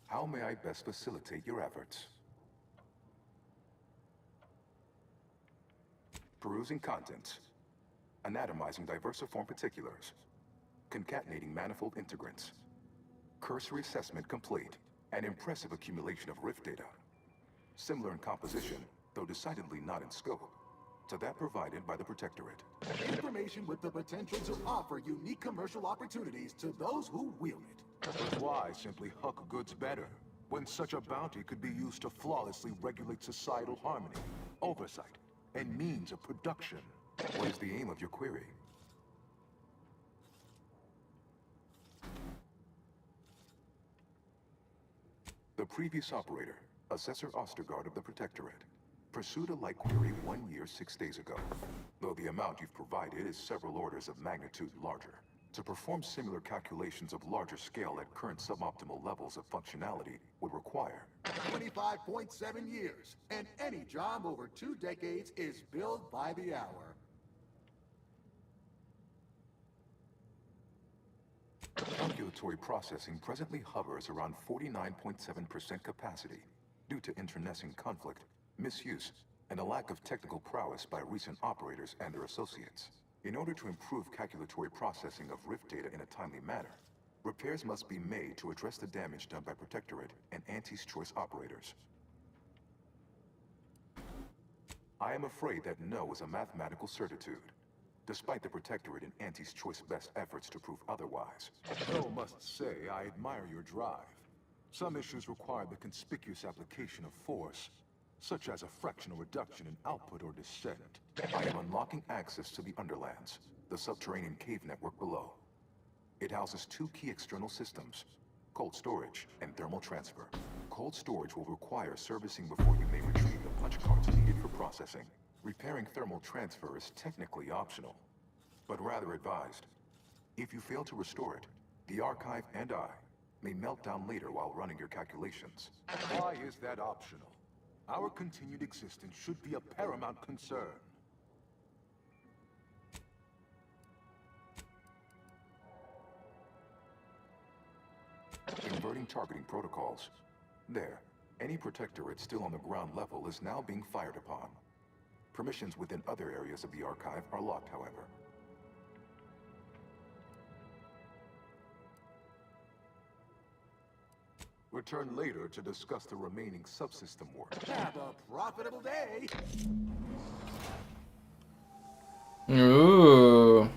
How may I best facilitate your efforts? Perusing contents. Anatomizing diversiform particulars. Concatenating manifold integrants. Cursory assessment complete. An impressive accumulation of rift data. Similar in composition, though decidedly not in scope, to that provided by the Protectorate. Information with the potential to offer unique commercial opportunities to those who wield it. But why simply huck goods better, when such a bounty could be used to flawlessly regulate societal harmony, oversight, and means of production? What is the aim of your query? The previous operator, Assessor Ostergaard of the Protectorate, pursued a like query 1 year, 6 days ago, though the amount you've provided is several orders of magnitude larger. To perform similar calculations of larger scale at current suboptimal levels of functionality would require 25.7 years, and any job over 2 decades is billed by the hour. Calculatory processing presently hovers around 49.7% capacity due to internecine conflict, misuse, and a lack of technical prowess by recent operators and their associates. In order to improve calculatory processing of rift data in a timely manner, repairs must be made to address the damage done by Protectorate and Anti's Choice operators. I am afraid that no is a mathematical certitude, despite the Protectorate and Anti's Choice best efforts to prove otherwise. Though must say I admire your drive. Some issues require the conspicuous application of force, such as a fractional reduction in output or descent. I am unlocking access to the Underlands, the subterranean cave network below. It houses 2 key external systems, cold storage and thermal transfer. Cold storage will require servicing before you may retrieve the punch cards needed for processing. Repairing thermal transfer is technically optional, but rather advised. If you fail to restore it, the archive and I may melt down later while running your calculations. Why is that optional? Our continued existence should be a paramount concern. Inverting targeting protocols. There, any Protectorate still on the ground level is now being fired upon. Permissions within other areas of the archive are locked, however. Return later to discuss the remaining subsystem work. Have a profitable day! Ooh.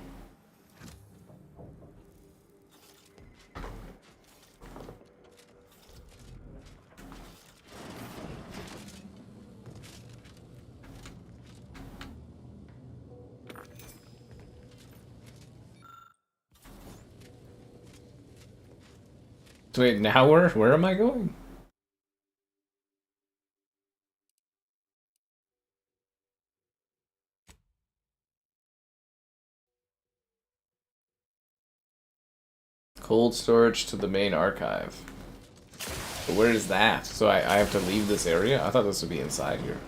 So wait, now where am I going? Cold storage to the main archive. But where is that? So I have to leave this area? I thought this would be inside here.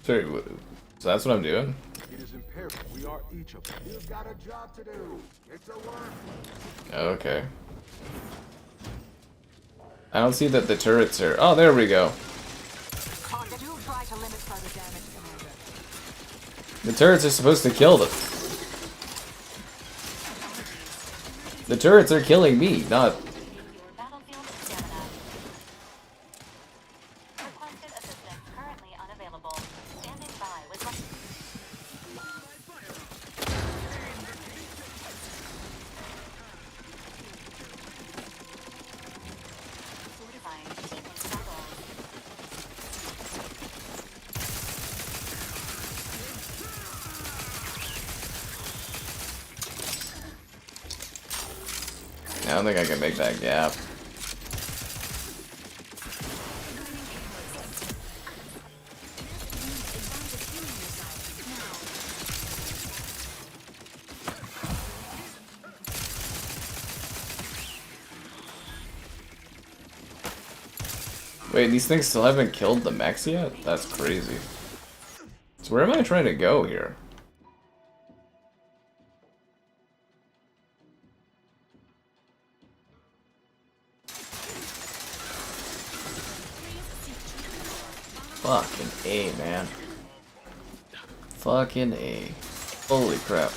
Sorry, so that's what I'm doing? It is imperative we are each of them. You've got a job to do. Get to work. Okay. I don't see that the turrets are... Oh, there we go. The turrets are supposed to kill them. The turrets are killing me, not... I don't think I can make that gap. Wait, these things still haven't killed the mechs yet? That's crazy. So where am I trying to go here? Fucking A, man. Fucking A. Holy crap.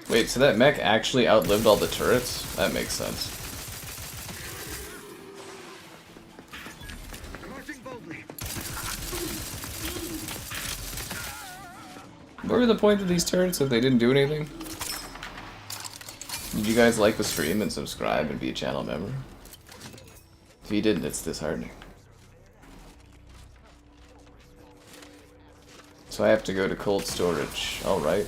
Wait, so that mech actually outlived all the turrets? That makes sense. What were the point of these turrets if they didn't do anything? Did you guys like the stream and subscribe and be a channel member? If you didn't, it's disheartening. So I have to go to cold storage. Alright.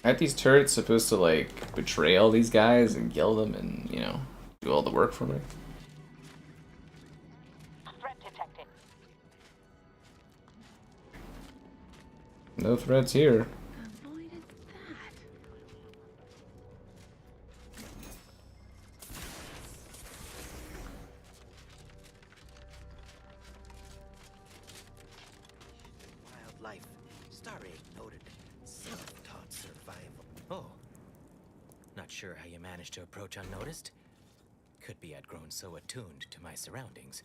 Aren't these turrets supposed to, like, betray all these guys and kill them and, you know, do all the work for me? Threat detected. No threats here. Wildlife. Starry noted. Self-taught survival. Oh. Not sure how you managed to approach unnoticed. Could be I'd grown so attuned to my surroundings.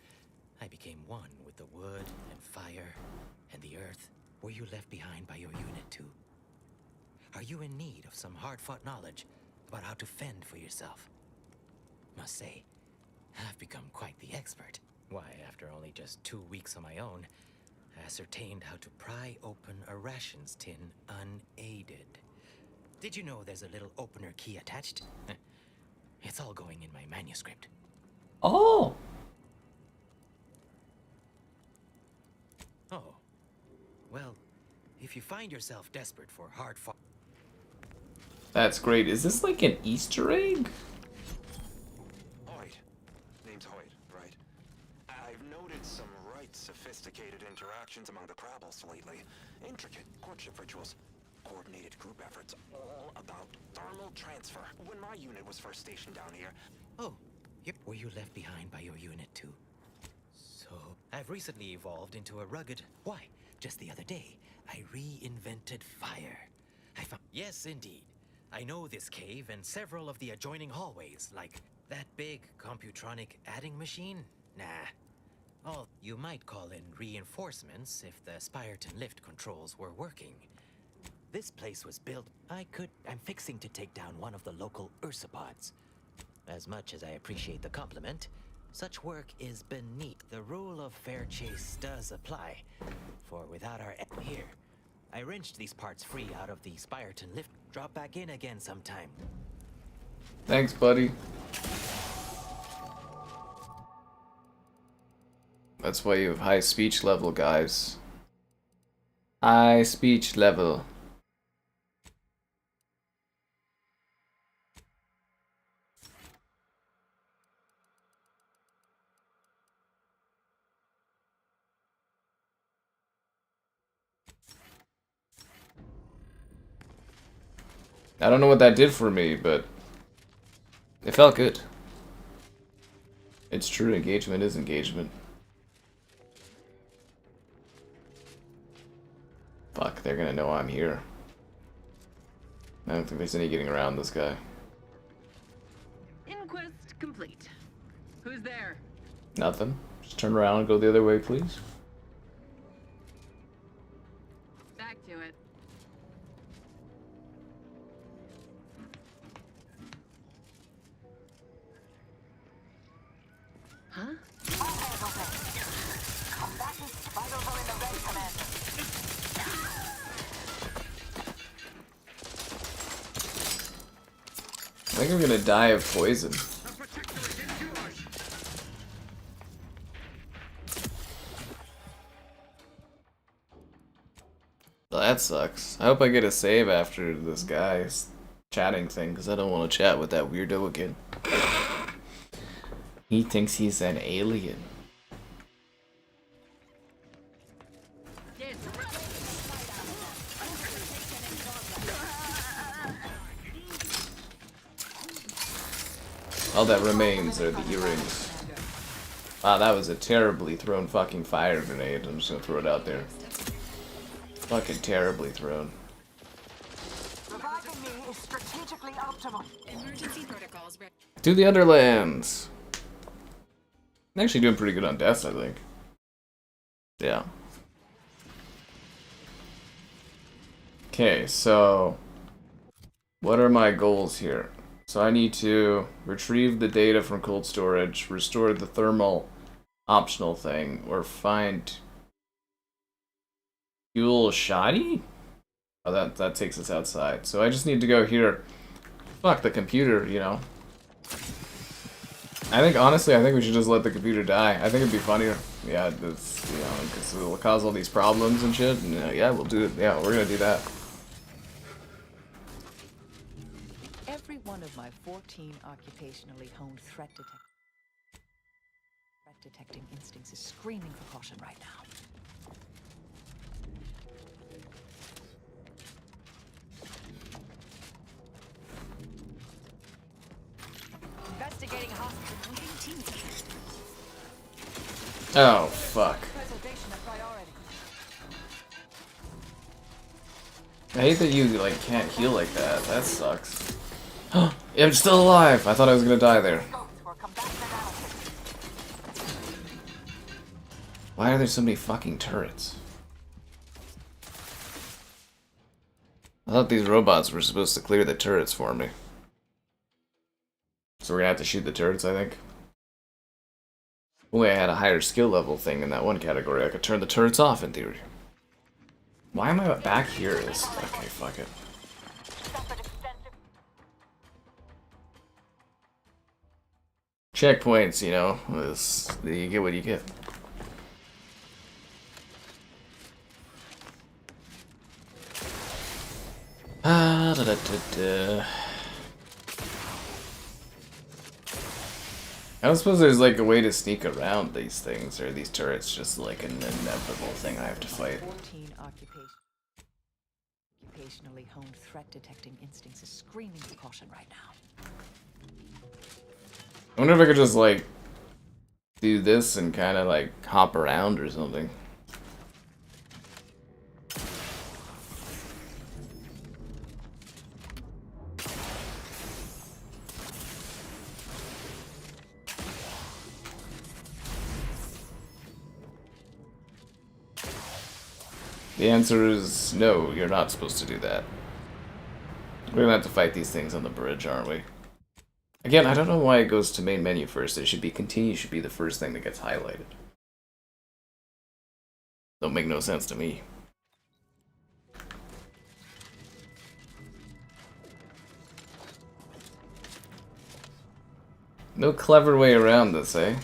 I became one with the wood and fire and the earth. Were you left behind by your unit too? Are you in need of some hard-fought knowledge about how to fend for yourself? Must say, I've become quite the expert. Why, after only just 2 weeks on my own, I ascertained how to pry open a rations tin unaided. Did you know there's a little opener key attached? It's all going in my manuscript. Oh! Oh. Well, if you find yourself desperate for hard fought... That's great. Is this like an Easter egg? Hoyt. Name's Hoyt, right? I've noted some right sophisticated interactions among the Crabbles lately. Intricate courtship rituals. Coordinated group efforts, all about thermal transfer. When my unit was first stationed down here... Oh, yep. Were you left behind by your unit too? So, I've recently evolved into a rugged... Why, just the other day, I reinvented fire. I found... Yes, indeed. I know this cave and several of the adjoining hallways, like that big Computronic adding machine? Nah. Oh, you might call in reinforcements if the Spyreton lift controls were working. This place was built... I'm fixing to take down one of the local ursopods. As much as I appreciate the compliment, such work is beneath. The rule of fair chase does apply. For without our... Here, I wrenched these parts free out of the Spyreton lift. Drop back in again sometime. Thanks, buddy. That's why you have high speech level, guys. High speech level. I don't know what that did for me, but it felt good. It's true, engagement is engagement. Fuck, they're gonna know I'm here. I don't think there's any getting around this guy. Inquest complete. Who's there? Nothing. Just turn around and go the other way, please. I think I'm gonna die of poison. Well, that sucks. I hope I get a save after this guy's chatting thing, because I don't want to chat with that weirdo again. He thinks he's an alien. All that remains are the earrings. Wow, that was a terribly thrown fucking fire grenade. I'm just gonna throw it out there. Fucking terribly thrown. Reviving me is strategically optimal. Emergency protocols. To the Underlands. I'm actually doing pretty good on deaths, I think. Yeah. Okay, so what are my goals here? So I need to retrieve the data from cold storage, restore the thermal optional thing, or find fuel shoddy? Oh, that takes us outside. So I just need to go here. Fuck the computer, you know. Honestly, I think we should just let the computer die. I think it'd be funnier. Yeah, it's, you know, because it'll cause all these problems and shit. And yeah, we'll do it. Yeah, we're gonna do that. Every one of my 14 occupationally honed threat detecting instincts is screaming for caution right now. Investigating hospital. Oh, fuck. I hate that you, like, can't heal like that. That sucks. I'm still alive! I thought I was gonna die there. Why are there so many fucking turrets? I thought these robots were supposed to clear the turrets for me. So we're gonna have to shoot the turrets, I think. Only I had a higher skill level thing in that one category. I could turn the turrets off in theory. Why am I back here? Okay, fuck it. Checkpoints, you know, you get what you get. Ah, da da da da. I don't suppose there's like a way to sneak around these things, or these turrets just like an inevitable thing I have to fight. 14 occupationally honed threat detecting instincts is screaming for caution right now. I wonder if I could just like do this and kind of like hop around or something. The answer is no, you're not supposed to do that. We're gonna have to fight these things on the bridge, aren't we? Again, I don't know why it goes to main menu first. It should be continue, should be the first thing that gets highlighted. Don't make no sense to me. No clever way around this, eh?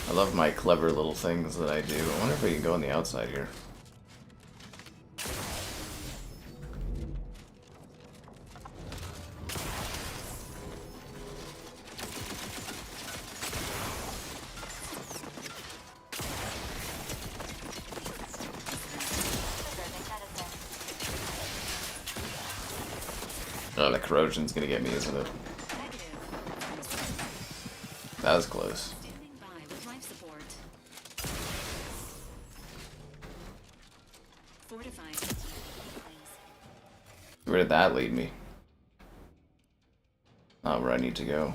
I love my clever little things that I do. I wonder if we can go on the outside here. Oh, the corrosion's gonna get me, isn't it? That was close. Where did that lead me? Not where I need to go.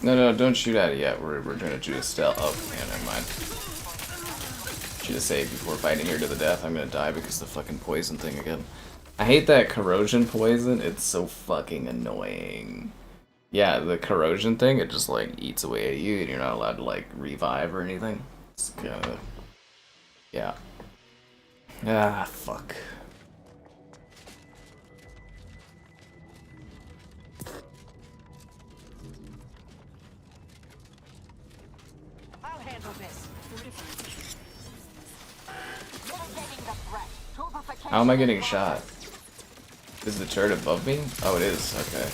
No, don't shoot at it yet. We're gonna do a stealth. Oh, yeah, never mind. Should have saved before fighting here to the death. I'm gonna die because of the fucking poison thing again. I hate that corrosion poison. It's so fucking annoying. Yeah, the corrosion thing, it just like eats away at you and you're not allowed to like revive or anything. It's kinda... yeah. Ah, fuck. I'll handle this. How am I getting shot? Is the turret above me? Oh, it is. Okay.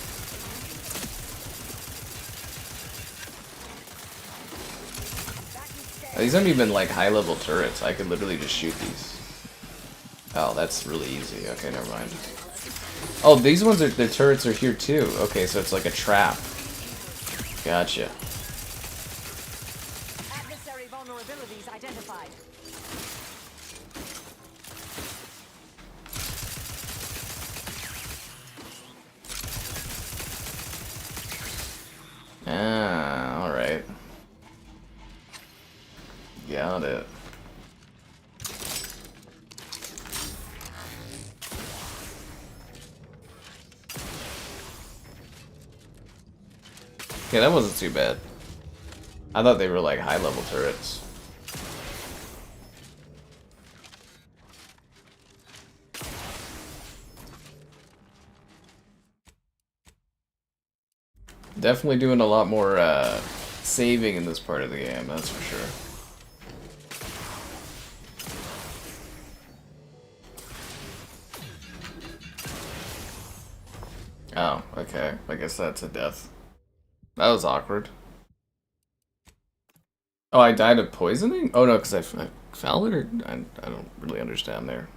These aren't even like high-level turrets. I could literally just shoot these. Oh, that's really easy. Okay, never mind. Oh, these ones are the turrets are here too. Okay, so it's like a trap. Gotcha. Adversary vulnerabilities identified. Ah, alright. Got it. Okay, that wasn't too bad. I thought they were like high-level turrets. Definitely doing a lot more saving in this part of the game, that's for sure. Oh, okay. I guess that's a death. That was awkward. Oh, I died of poisoning? Oh no, because I fell or I don't really understand there.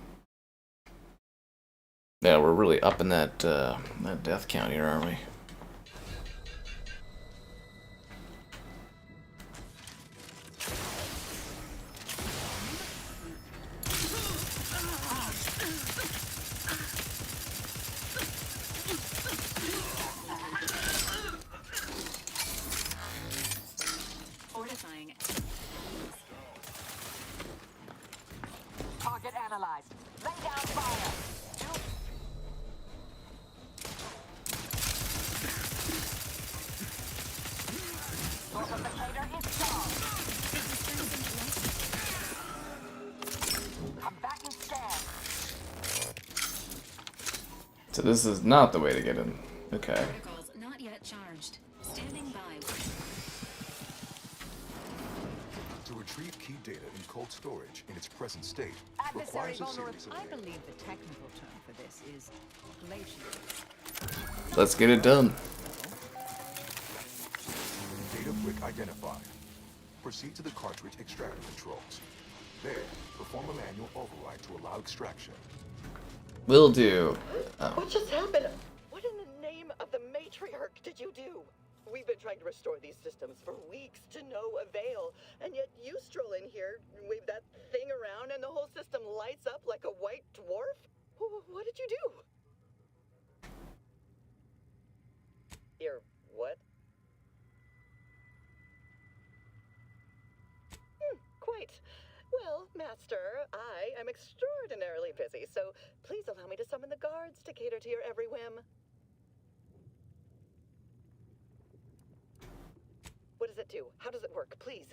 Yeah, we're really up in that that death count here, aren't we? Fortifying. Target analyzed. Lay down fire. Fortificator is strong. Combatant scan. So this is not the way to get in. Okay. Protocols not yet charged. Standing by. To retrieve key data in cold storage in its present state Adversary requires a series of I believe the technical term for this is glaciation. Let's get it done. data brick identified. Proceed to the cartridge extractor controls. There, perform a manual override to allow extraction. Will do. Oh. What just happened? What in the name of the matriarch did you do? We've been trying to restore these systems for weeks to no avail, and yet you stroll in here, wave that thing around, and the whole system lights up like a white dwarf? What did you do? You're what? Quite. Well, Master, I am extraordinarily busy, so please allow me to summon the guards to cater to your every whim. What does it do? How does it work? Please,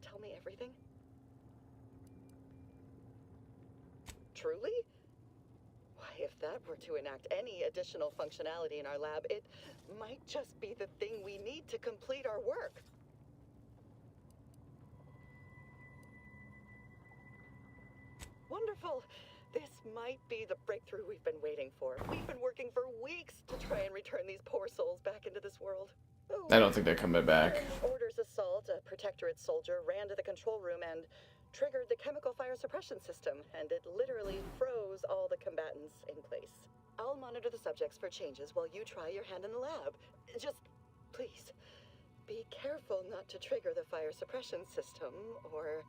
tell me everything. Truly? Why, if that were to enact any additional functionality in our lab, it might just be the thing we need to complete our work. Wonderful. This might be the breakthrough we've been waiting for. We've been working for weeks to try and return these poor souls back into this world. I don't think they're coming back. Orders assault, a Protectorate soldier ran to the control room and triggered the chemical fire suppression system, and it literally froze all the combatants in place. I'll monitor the subjects for changes while you try your hand in the lab. Just, please, be careful not to trigger the fire suppression system, or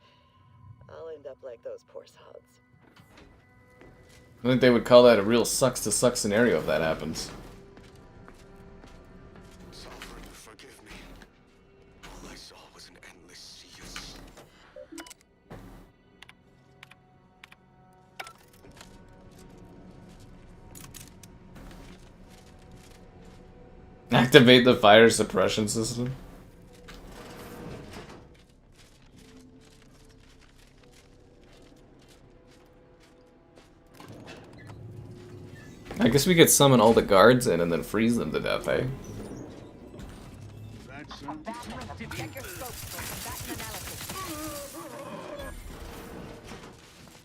I'll end up like those poor sods. I think they would call that a real sucks to suck scenario if that happens. Sovereign, forgive me. Activate the fire suppression system. I guess we could summon all the guards in and then freeze them to death, eh?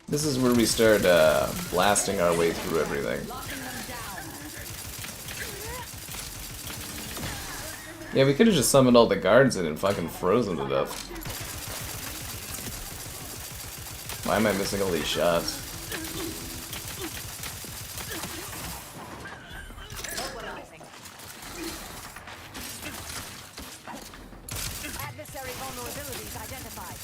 This is where we start blasting our way through everything. Yeah, we could have just summoned all the guards in and fucking froze them to death. Why am I missing all these shots? Adversary vulnerabilities identified.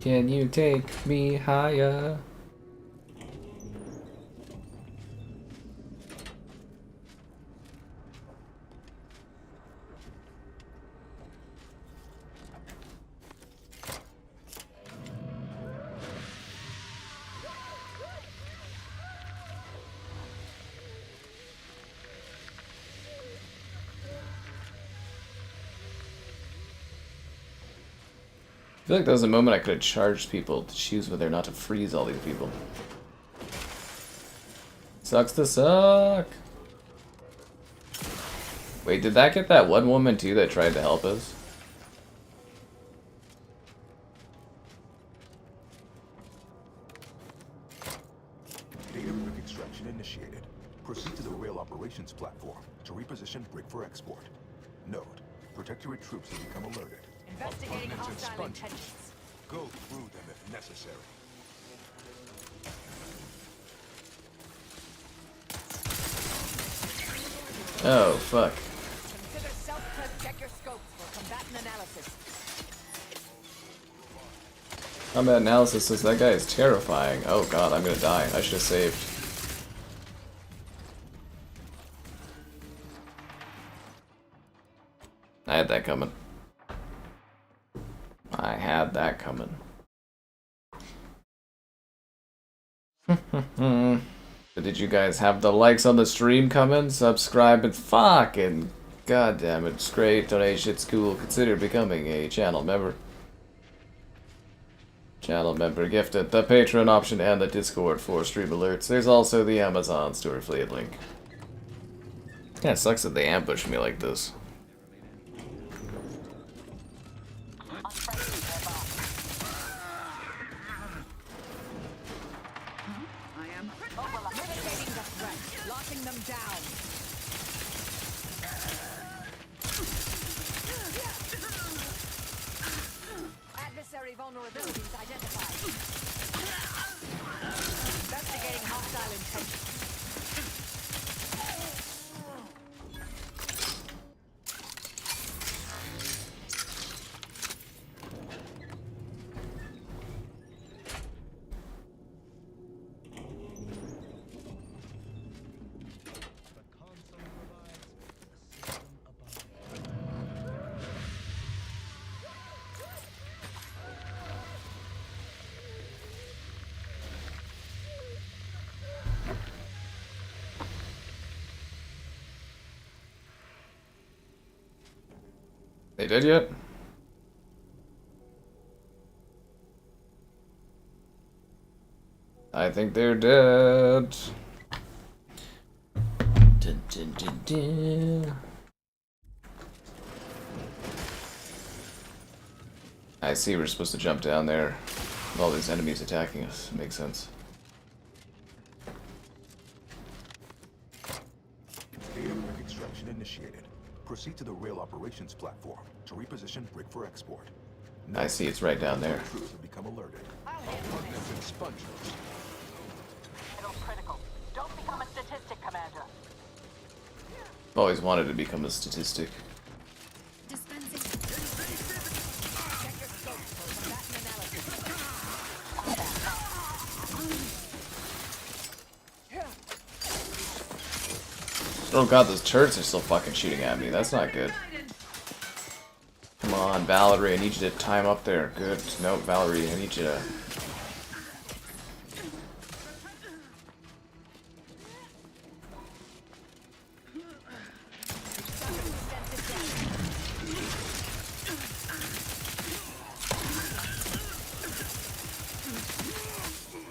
Can you take me higher? I feel like there was a moment I could have charged people to choose whether or not to freeze all these people. Sucks to suck. Wait, did that get that one woman too that tried to help us? Data brick extraction initiated. Proceed to the rail operations platform to reposition brick for export. Note, Protectorate troops have become alerted. Investigating hostile intentions. Go through them if necessary. Oh, fuck. Consider self-check your scopes for combatant analysis. Combat analysis says that guy is terrifying. Oh god, I'm gonna die. I should have saved. I had that coming. I had that coming. But did you guys have the likes on the stream coming? Subscribe and fucking goddamn it's great. Donation's cool. Consider becoming a channel member. Channel member gifted the Patreon option and the Discord for stream alerts. There's also the Amazon store affiliate link. Kinda sucks that they ambush me like this. Locking them down. Adversary vulnerabilities identified. Investigating hostile intentions. They did yet? I think they're dead. Dun, dun, dun, dun. I see we're supposed to jump down there with all these enemies attacking us. Makes sense. Data brick extraction initiated. Proceed to the rail operations platform to reposition brick for export. I see it's right down there. Troops have become alerted. Apartments and sponges. Middle critical. Don't become a statistic, Commander. I've always wanted to become a statistic. Oh god, those turrets are still fucking shooting at me. That's not good. Come on, Valerie, I need you to time up there. Good. No, Valerie, I need you to...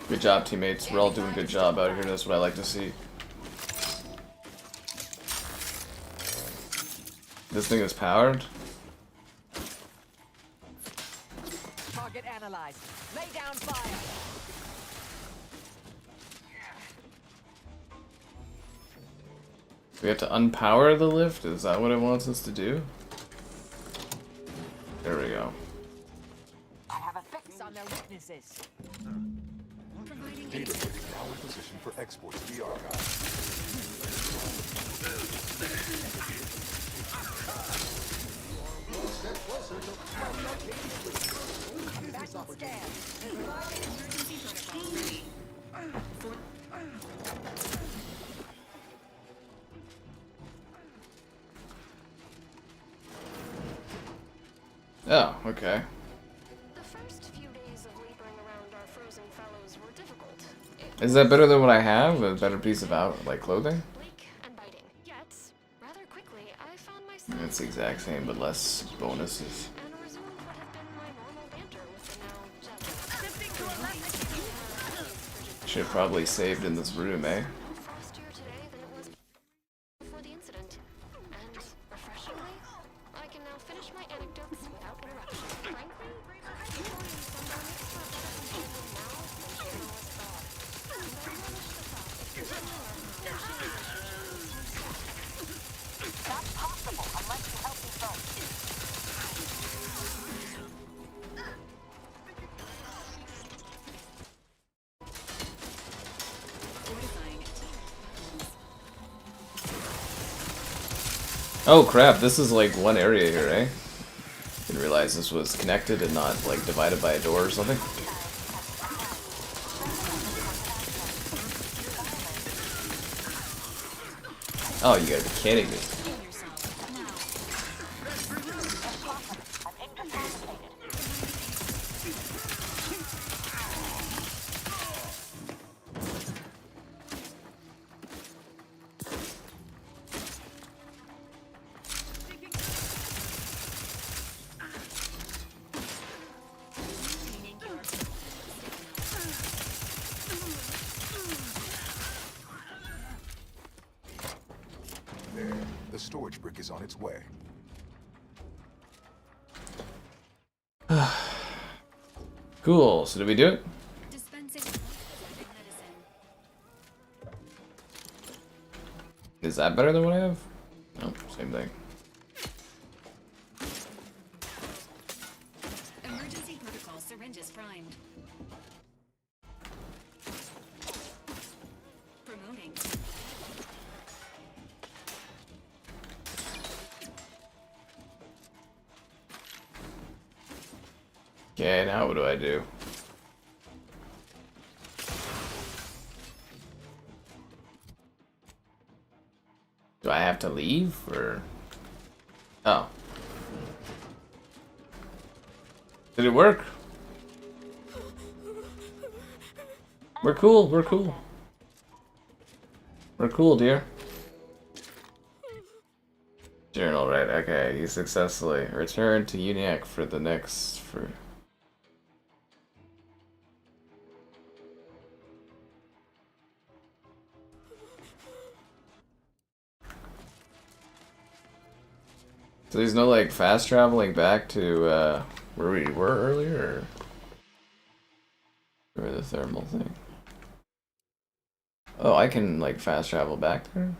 Good job, teammates. We're all doing a good job out here. That's what I like to see. This thing is powered? Target analyzed. Lay down fire. We have to unpower the lift? Is that what it wants us to do? There we go. I have a fix on their weaknesses. Data is now in position for export to the archive. Oh, okay. The first few days of laboring around our frozen fellows were difficult. Is that better than what I have? A better piece of clothing? And biting. Yet, rather quickly, I found myself It's the exact same, but less bonuses. and resumed what had been my normal banter with the now jealous. Should have probably saved in this room, eh? Frostier today than it was before the incident. And, refreshingly, I can now finish my anecdotes without interruption. Frankly, reporting some mix for a better companion now than journalists thought. And I relish the thought that continuing our Not possible unless you help me first. Oh crap, this is like one area here, eh? Didn't realize this was connected and not like divided by a door or something. Oh, you gotta be kidding me. There, the storage brick is on its way. Cool, so did we do it? Is that better than what I have? Nope, same thing. Emergency protocol syringes primed. Promoting. Okay, now what do I do? Do I have to leave, or... Oh. Did it work? We're cool, we're cool. We're cool, dear. Journal, right, okay. You successfully returned to UNIAC for the next... So there's no like fast traveling back to where we were earlier, or the thermal thing. Oh, I can like fast travel back there?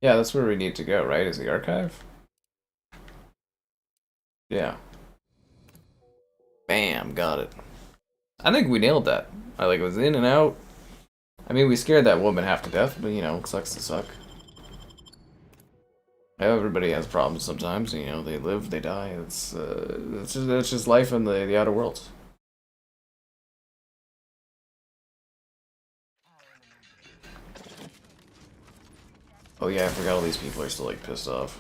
Yeah, that's where we need to go, right? Is the archive? Yeah. Bam, got it. I think we nailed that. I like was in and out. I mean, we scared that woman half to death, but you know, it sucks to suck. Everybody has problems sometimes, you know, they live, they die, it's just life in the outer worlds. Oh yeah, I forgot all these people are still like pissed off.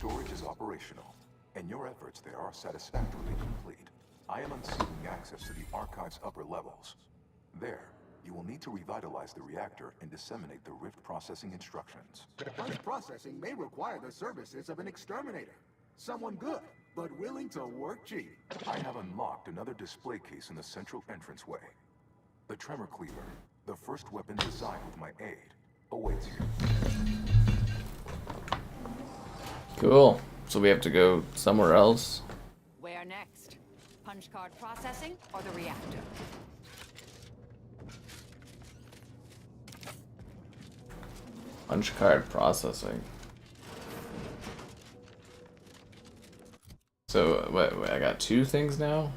storage is operational, and your efforts there are satisfactorily complete. I am unsealing access to the archive's upper levels. There, you will need to revitalize the reactor and disseminate the rift processing instructions. Punch processing may require the services of an exterminator. Someone good, but willing to work cheap. I have unlocked another display case in the central entranceway. The Tremor Cleaver, the first weapon designed with my aid, awaits you. Cool. So we have to go somewhere else. Where next? Punch card processing or the reactor? Punch card processing. So, wait, I got two things now?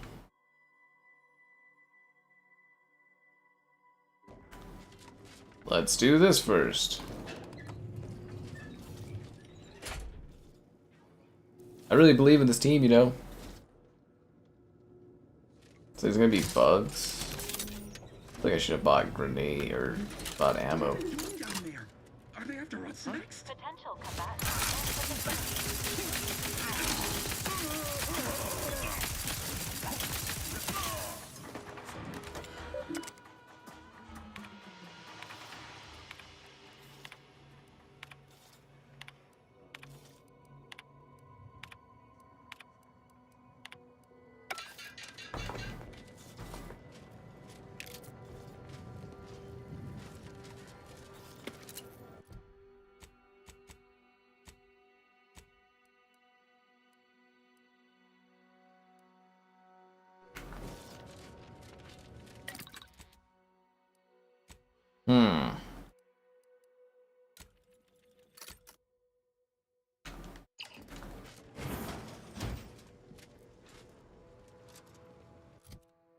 Let's do this first. I really believe in this team, you know. So there's gonna be bugs. I think I should have bought grenade or bought ammo. Are they after us next? Potential combat.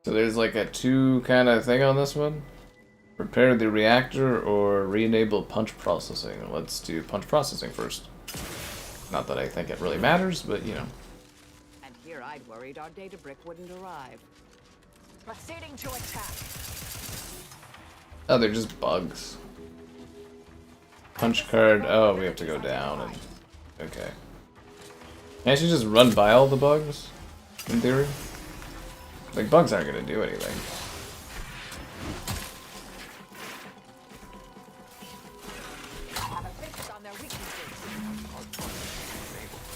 So there's like a two kind of thing on this one. Repair the reactor or re-enable punch processing. Let's do punch processing first. Not that I think it really matters, but you know. And here I'd worried our data brick wouldn't arrive. Proceeding to attack. Oh, they're just bugs. Punch card. Oh, we have to go down and... Okay. Can I actually just run by all the bugs? In theory? Like, bugs aren't gonna do anything.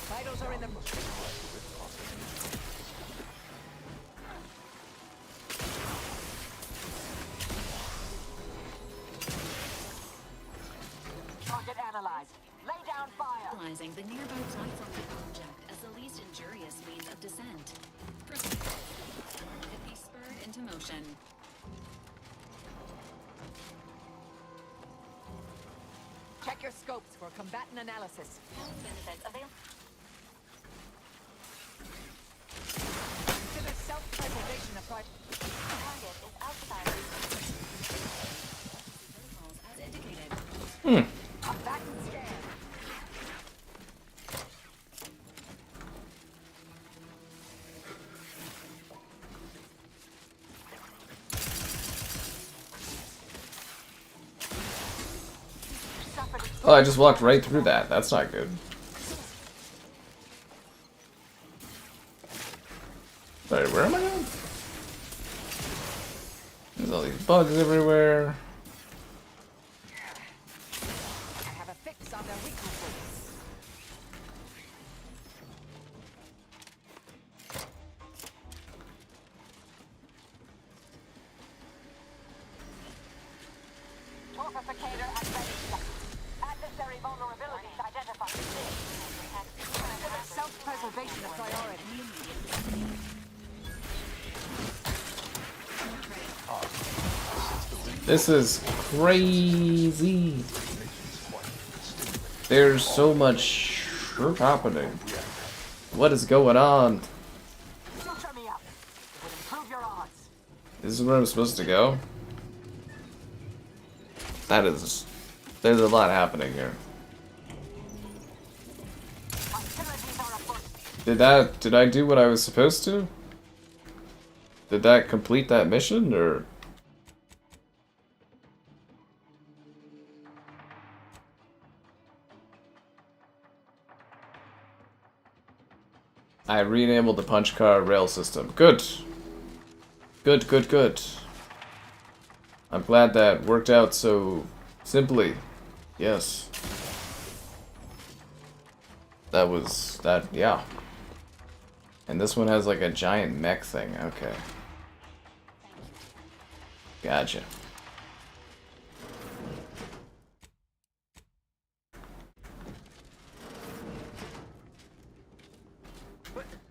Vitals are in the... Target analyzed. Lay down fire. Analyzing the nearby platform object as the least injurious means of descent. Precipice. It be spurred into motion. Check your scopes for combatant analysis. Health benefits available. Consider self-preservation approach. Target is outside. Protocols as indicated. Combatant scan. Oh, I just walked right through that. That's not good. Sorry, where am I going? There's all these bugs everywhere. I have a fix on their weaknesses. Torpificator and ready. Adversary vulnerabilities identified. Self-preservation a priority. This is crazy. There's so much shit happening. What is going on? Suture me up. It would improve your odds. This is where I'm supposed to go? That is... There's a lot happening here. Did I do what I was supposed to? Did that complete that mission, or...? I re-enabled the punch card rail system. Good. Good, good, good. I'm glad that worked out so simply. Yes. Yeah. And this one has like a giant mech thing. Okay. Gotcha.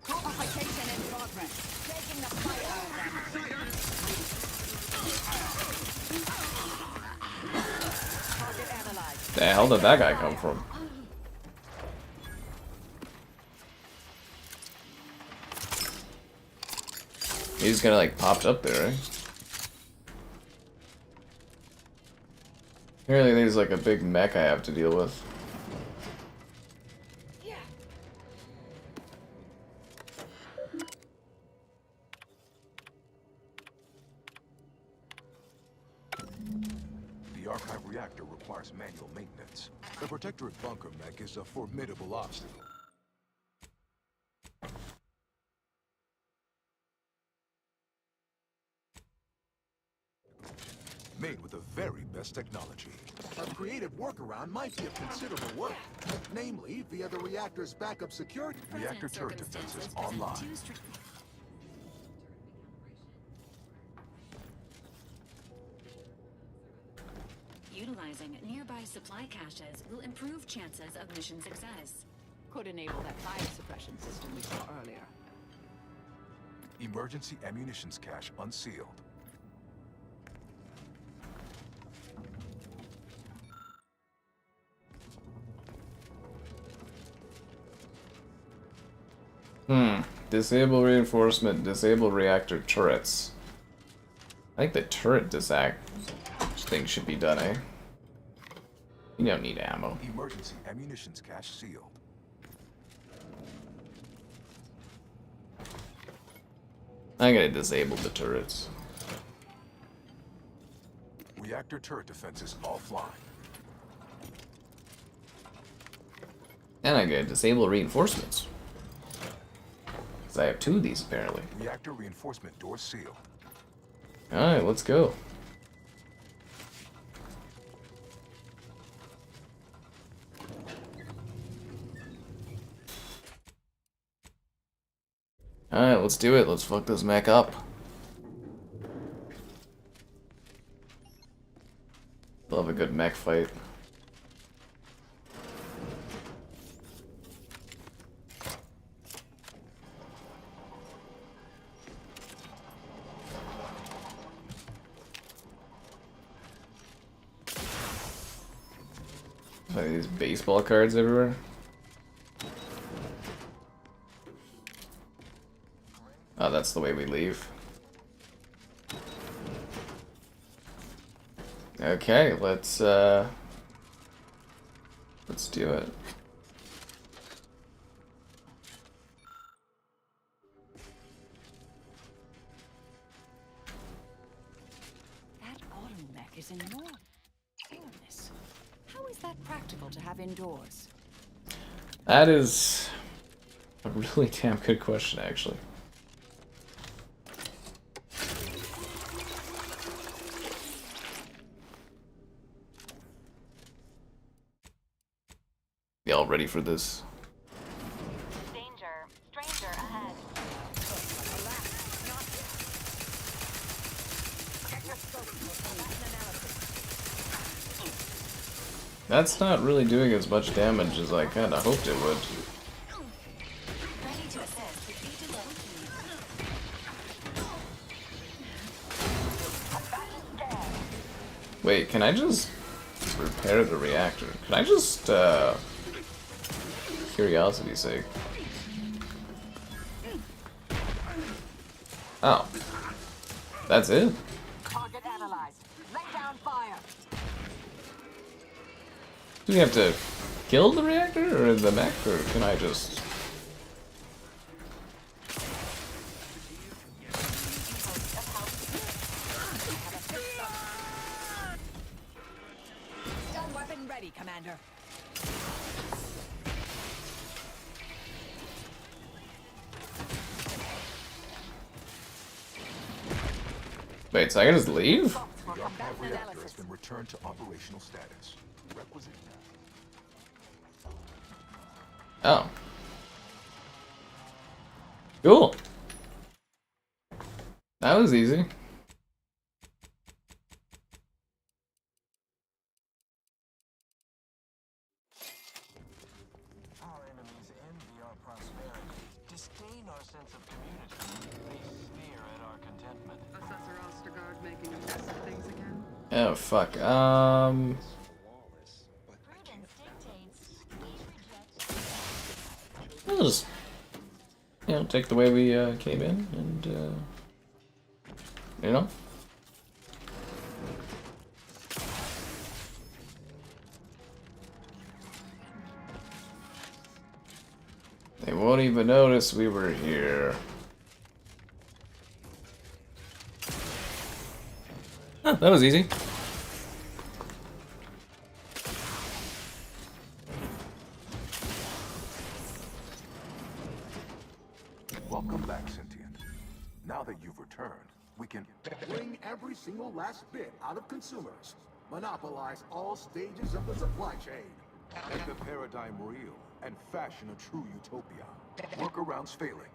Complication in progress. Taking the fight out of them. Target analyzed. The hell did that guy come from? He's gonna like popped up there, right? Apparently there's like a big mech I have to deal with. The archive reactor requires manual maintenance. The Protectorate bunker mech is a formidable obstacle. Made with the very best technology. A creative workaround might be of considerable work, namely via the reactor's backup security. Reactor turret defenses online. Utilizing nearby supply caches will improve chances of mission success. Could enable that fire suppression system we saw earlier. Emergency ammunitions cache unsealed. Disable reinforcement, disable reactor turrets. I think the turret thing should be done, eh? You don't need ammo. Emergency ammunitions cache sealed. I'm gonna disable the turrets. Reactor turret defenses offline. And I'm gonna disable reinforcements. Because I have two of these apparently. Reactor reinforcement doors sealed. Alright, let's go. Alright, let's do it. Let's fuck this mech up. Love a good mech fight. Like these baseball cards everywhere. Oh, that's the way we leave. Okay, let's do it. That auto mech is enormous. How is that practical to have indoors? That is a really damn good question, actually. Y'all ready for this? Danger. Stranger ahead. That's not really doing as much damage as I kind of hoped it would. Wait, can I just repair the reactor? Can I just, curiosity's sake? Oh. That's it? Target analyzed. Lay down fire. Do we have to kill the reactor or the mech, or can I just... Stun weapon ready, Commander. Wait, so I can just leave? The archive reactor has been returned to operational status. Requisite. Oh. Cool. That was easy. Our enemies envy our prosperity, disdain our sense of community. They sneer at our contentment. Assessor Ostergaard making a mess of things again? Oh, fuck. We'll just, you know, take the way we came in and, you know. They won't even notice we were here. Oh, that was easy. Welcome back, Sentient. Now that you've returned, we can Bring every single last bit out of consumers. Monopolize all stages of the supply chain. make the paradigm real and fashion a true utopia. Workarounds failing,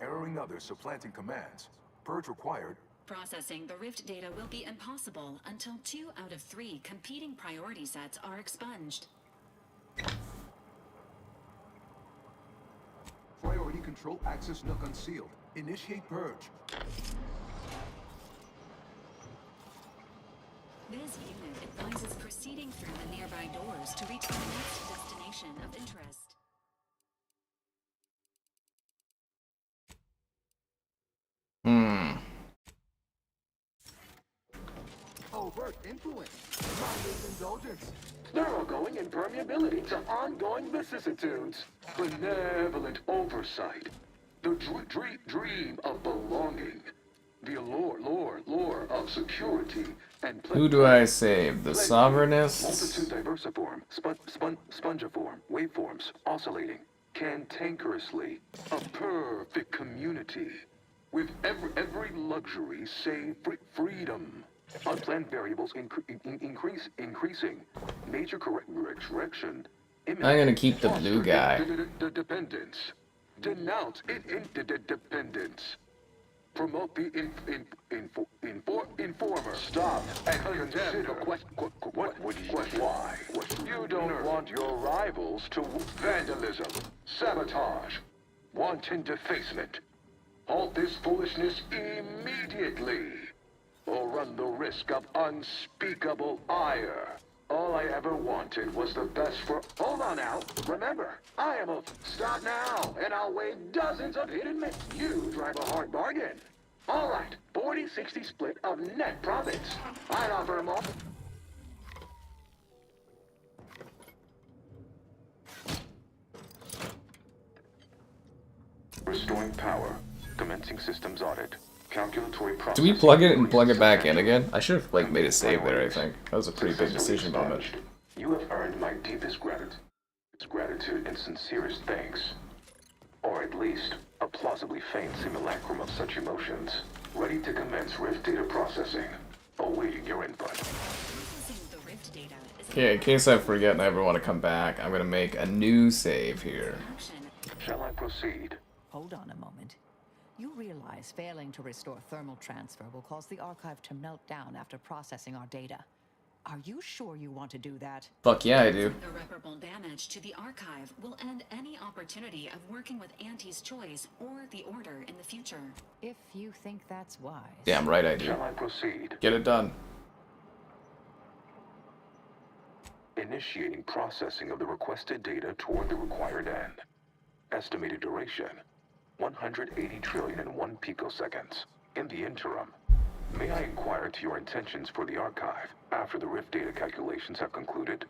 erroring others supplanting commands. Purge required. Processing the Rift data will be impossible until 2 out of 3 competing priority sets are expunged. Priority control access nook unsealed. Initiate purge. This unit advises proceeding through the nearby doors to reach the next destination of interest. Overt influence. Mindless indulgence. Thoroughgoing impermeability to ongoing vicissitudes. Benevolent oversight. The dream of belonging. The allure of security and Who do I save? The Sovereignists? multitude diversiform, spongiform, waveforms, oscillating, cantankerously. A perfect community. With every luxury save freedom. Unplanned variables increasing. Nature correction. I'm gonna keep the blue guy. Dependence. Denounce interdependence. Promote the informer. Stop and condemn the what would you why? You don't want your rivals to vandalism, sabotage, wanton defacement. Halt this foolishness immediately, or run the risk of unspeakable ire. All I ever wanted was the best for... Hold on now. Remember, I am a... Stop now, and I'll weigh dozens of hidden men. You drive a hard bargain. All right, 40-60 split of net profits. I'd offer more... Restoring power. Commencing systems audit. Calculatory process. Do we plug it and plug it back in again? I should have like made a save there, I think. That was a pretty big decision moment. You have earned my deepest gratitude and sincerest thanks. Or at least, a plausibly faint simulacrum of such emotions. Ready to commence Rift data processing. Awaiting your input. Okay, in case I forget and I ever want to come back, I'm gonna make a new save here. Shall I proceed? Hold on a moment. You realize failing to restore thermal transfer will cause the archive to melt down after processing our data. Are you sure you want to do that? Fuck yeah, I do. Irreparable damage to the archive will end any opportunity of working with Auntie's Choice or the Order in the future. If you think that's wise. Damn right I do. Shall I proceed? Get it done. Initiating processing of the requested data toward the required end. Estimated duration, 180 trillion and 1 picoseconds. In the interim, may I inquire to your intentions for the archive after the Rift data calculations have concluded?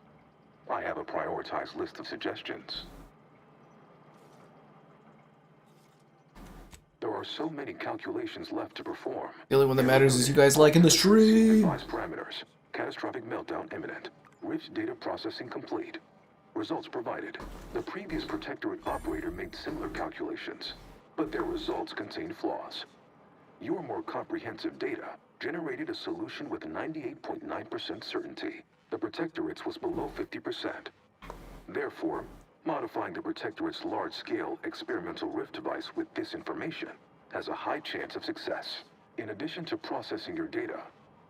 I have a prioritized list of suggestions. There are so many calculations left to perform. The only one that matters is you guys liking the stream. Advised parameters. Catastrophic meltdown imminent. Rift data processing complete. Results provided. The previous Protectorate operator made similar calculations, but their results contain flaws. Your more comprehensive data generated a solution with 98.9% certainty. The Protectorate's was below 50%. Therefore, modifying the Protectorate's large-scale experimental rift device with this information has a high chance of success. In addition to processing your data,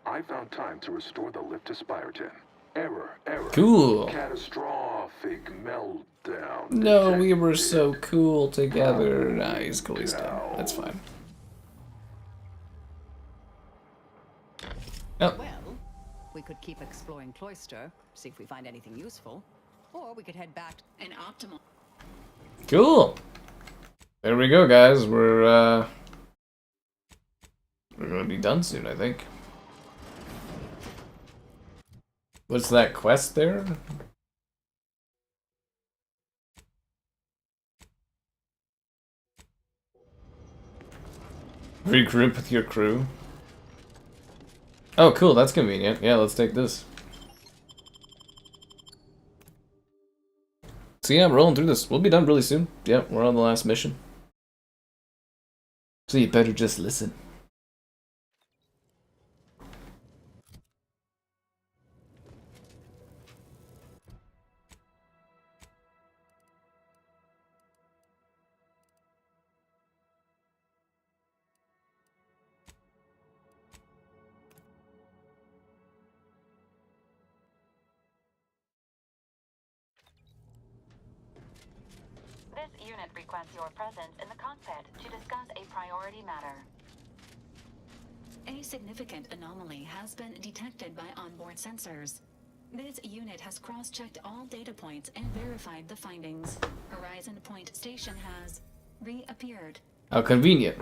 I found time to restore the lift to Spyreton. Error. Cool. Catastrophic meltdown. No, we were so cool together. Nah, he's cool, he's dead. That's fine. Oh. Well, we could keep exploring Cloister, see if we find anything useful. Or we could head back to an optimal. Cool. There we go, guys. We're gonna be done soon, I think. What's that quest there? Regroup with your crew. Oh, cool. That's convenient. Yeah, let's take this. So yeah, I'm rolling through this. We'll be done really soon. Yep, we're on the last mission. So you better just listen. This unit requests your presence in the cockpit to discuss a priority matter. A significant anomaly has been detected by onboard sensors. This unit has cross-checked all data points and verified the findings. Horizon Point Station has reappeared. How convenient.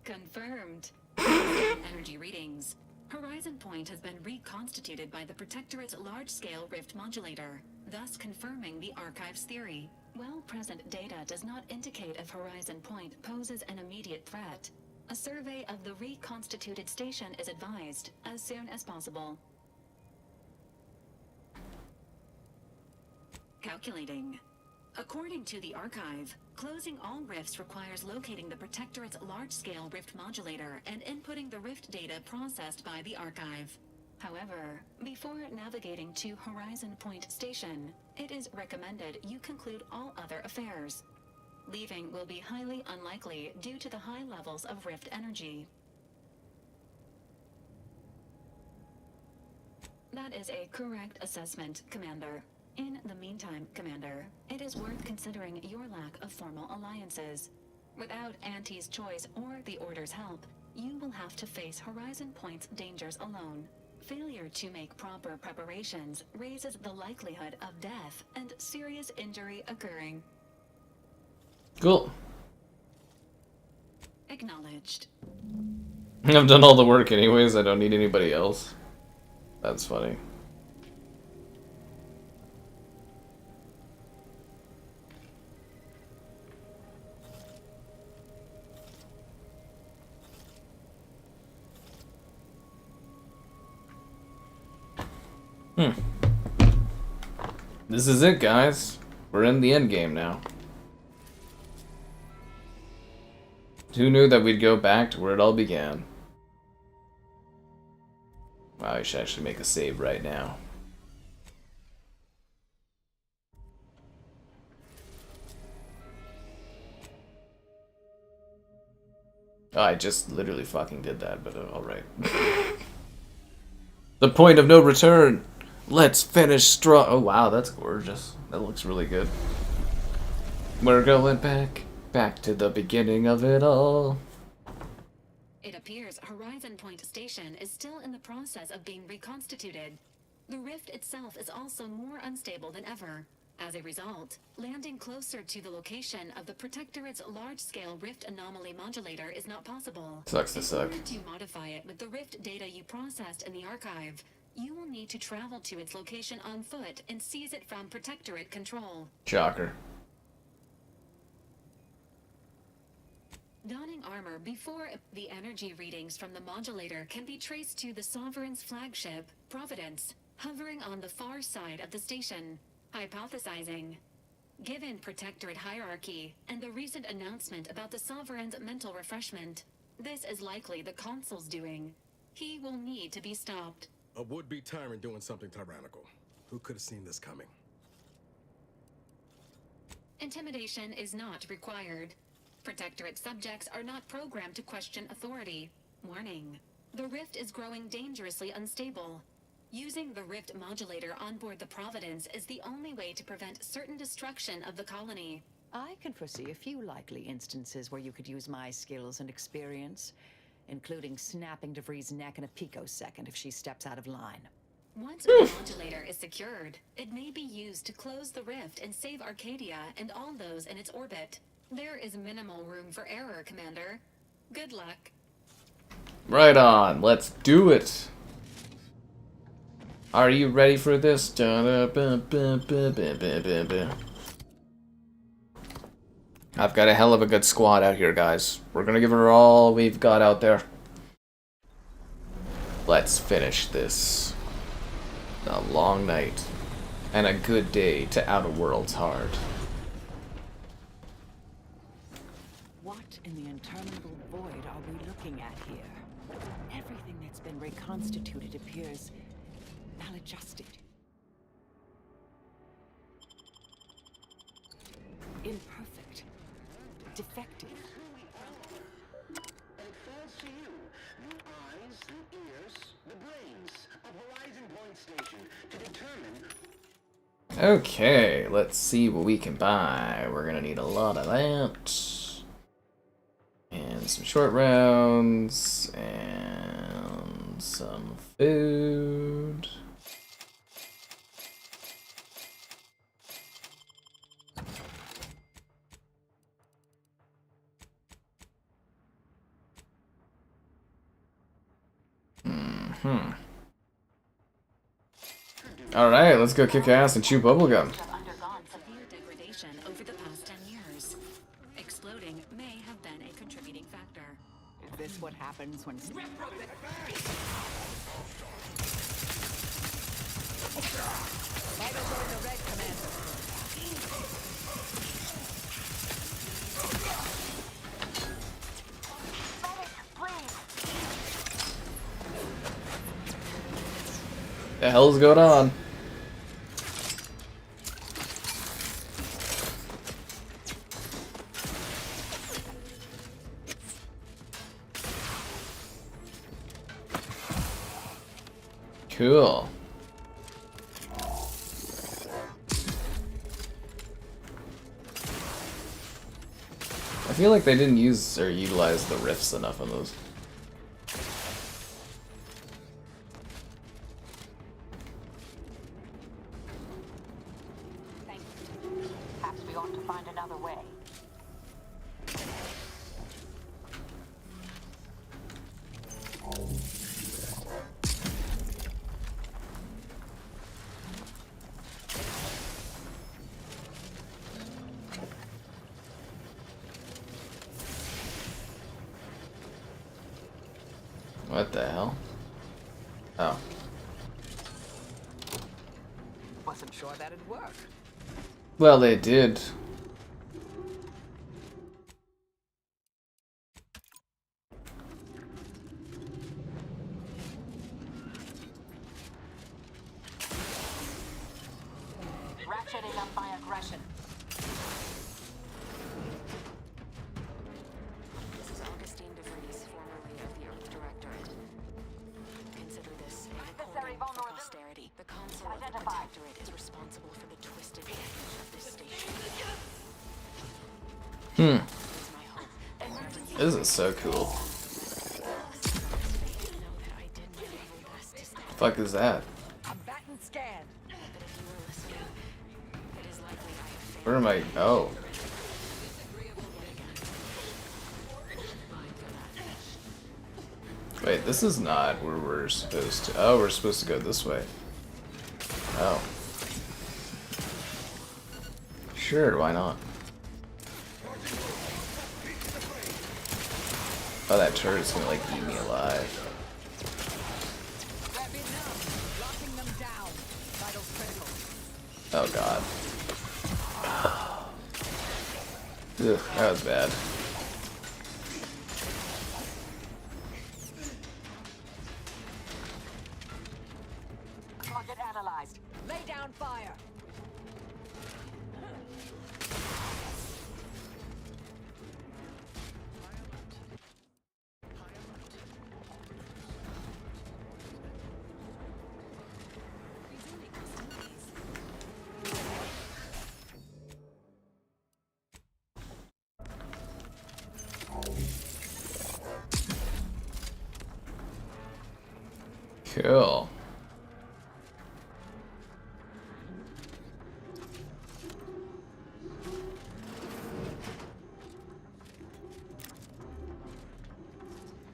Confirmed. Energy readings. Horizon Point has been reconstituted by the Protectorate's large-scale rift modulator, thus confirming the Archive's theory. While present data does not indicate if Horizon Point poses an immediate threat, a survey of the reconstituted station is advised as soon as possible. Calculating. According to the Archive, closing all rifts requires locating the Protectorate's large-scale rift modulator and inputting the rift data processed by the Archive. However, before navigating to Horizon Point Station, it is recommended you conclude all other affairs. Leaving will be highly unlikely due to the high levels of rift energy. That is a correct assessment, Commander. In the meantime, Commander, it is worth considering your lack of formal alliances. Without Auntie's choice or the Order's help, you will have to face Horizon Point's dangers alone. Failure to make proper preparations raises the likelihood of death and serious injury occurring. Cool. Acknowledged. I've done all the work anyways, I don't need anybody else. That's funny. This is it, guys. We're in the end game now. Who knew that we'd go back to where it all began? Wow, I should actually make a save right now. Oh, I just literally fucking did that, but alright. The point of no return! Let's finish strong. Oh wow, that's gorgeous. That looks really good. We're going back to the beginning of it all. It appears Horizon Point Station is still in the process of being reconstituted. The rift itself is also more unstable than ever. As a result, landing closer to the location of the Protectorate's large-scale rift anomaly modulator is not possible. Sucks to suck. In order to modify it with the rift data you processed in the Archive, you will need to travel to its location on foot and seize it from Protectorate control. Shocker. Donning armor before the energy readings from the modulator can be traced to the Sovereign's flagship, Providence, hovering on the far side of the station. Hypothesizing. Given Protectorate hierarchy and the recent announcement about the Sovereign's mental refreshment, this is likely the Consul's doing. He will need to be stopped. A would-be tyrant doing something tyrannical. Who could have seen this coming? Intimidation is not required. Protectorate subjects are not programmed to question authority. Warning. The rift is growing dangerously unstable. Using the rift modulator on board the Providence is the only way to prevent certain destruction of the colony. I can foresee a few likely instances where you could use my skills and experience, including snapping DeVries' neck in a picosecond if she steps out of line. Once the modulator is secured, it may be used to close the rift and save Arcadia and all those in its orbit. There is minimal room for error, Commander. Good luck. Right on, let's do it. Are you ready for this? I've got a hell of a good squad out here, guys. We're gonna give her all we've got out there. Let's finish this. A long night and a good day to Outer Worlds hard. What in the interminable void are we looking at here? Everything that's been reconstituted appears maladjusted. Imperfect. Defective. And it falls to you, the eyes, the ears, the brains of Horizon Point Station to determine. Okay, let's see what we can buy. We're gonna need a lot of that. And some short rounds. And some food. Alright, let's go kick ass and chew bubblegum. Severe degradation over the past 10 years. Exploding may have been a contributing factor. Is this what happens when... Vitals are in the red, Commander. The hell's going on? Cool. I feel like they didn't use or utilize the riffs enough on those. Perhaps we ought to find another way. What the hell? Oh. Wasn't sure that'd work. Well, they did. Ratcheting up my aggression. This is Augustine DeVries, formerly of the Earth Directorate. Consider this a recording for posterity. The Consul of the Protectorate is responsible for the twisted image of this station. This is so cool. Fuck is that? Combatant scan. Where am I? Oh. Wait, this is not where we're supposed to. Oh, we're supposed to go this way. Oh. Sure, why not? Oh, that turret's gonna like eat me alive. Oh god. Ugh, that was bad. Target analyzed. Lay down fire. Cool.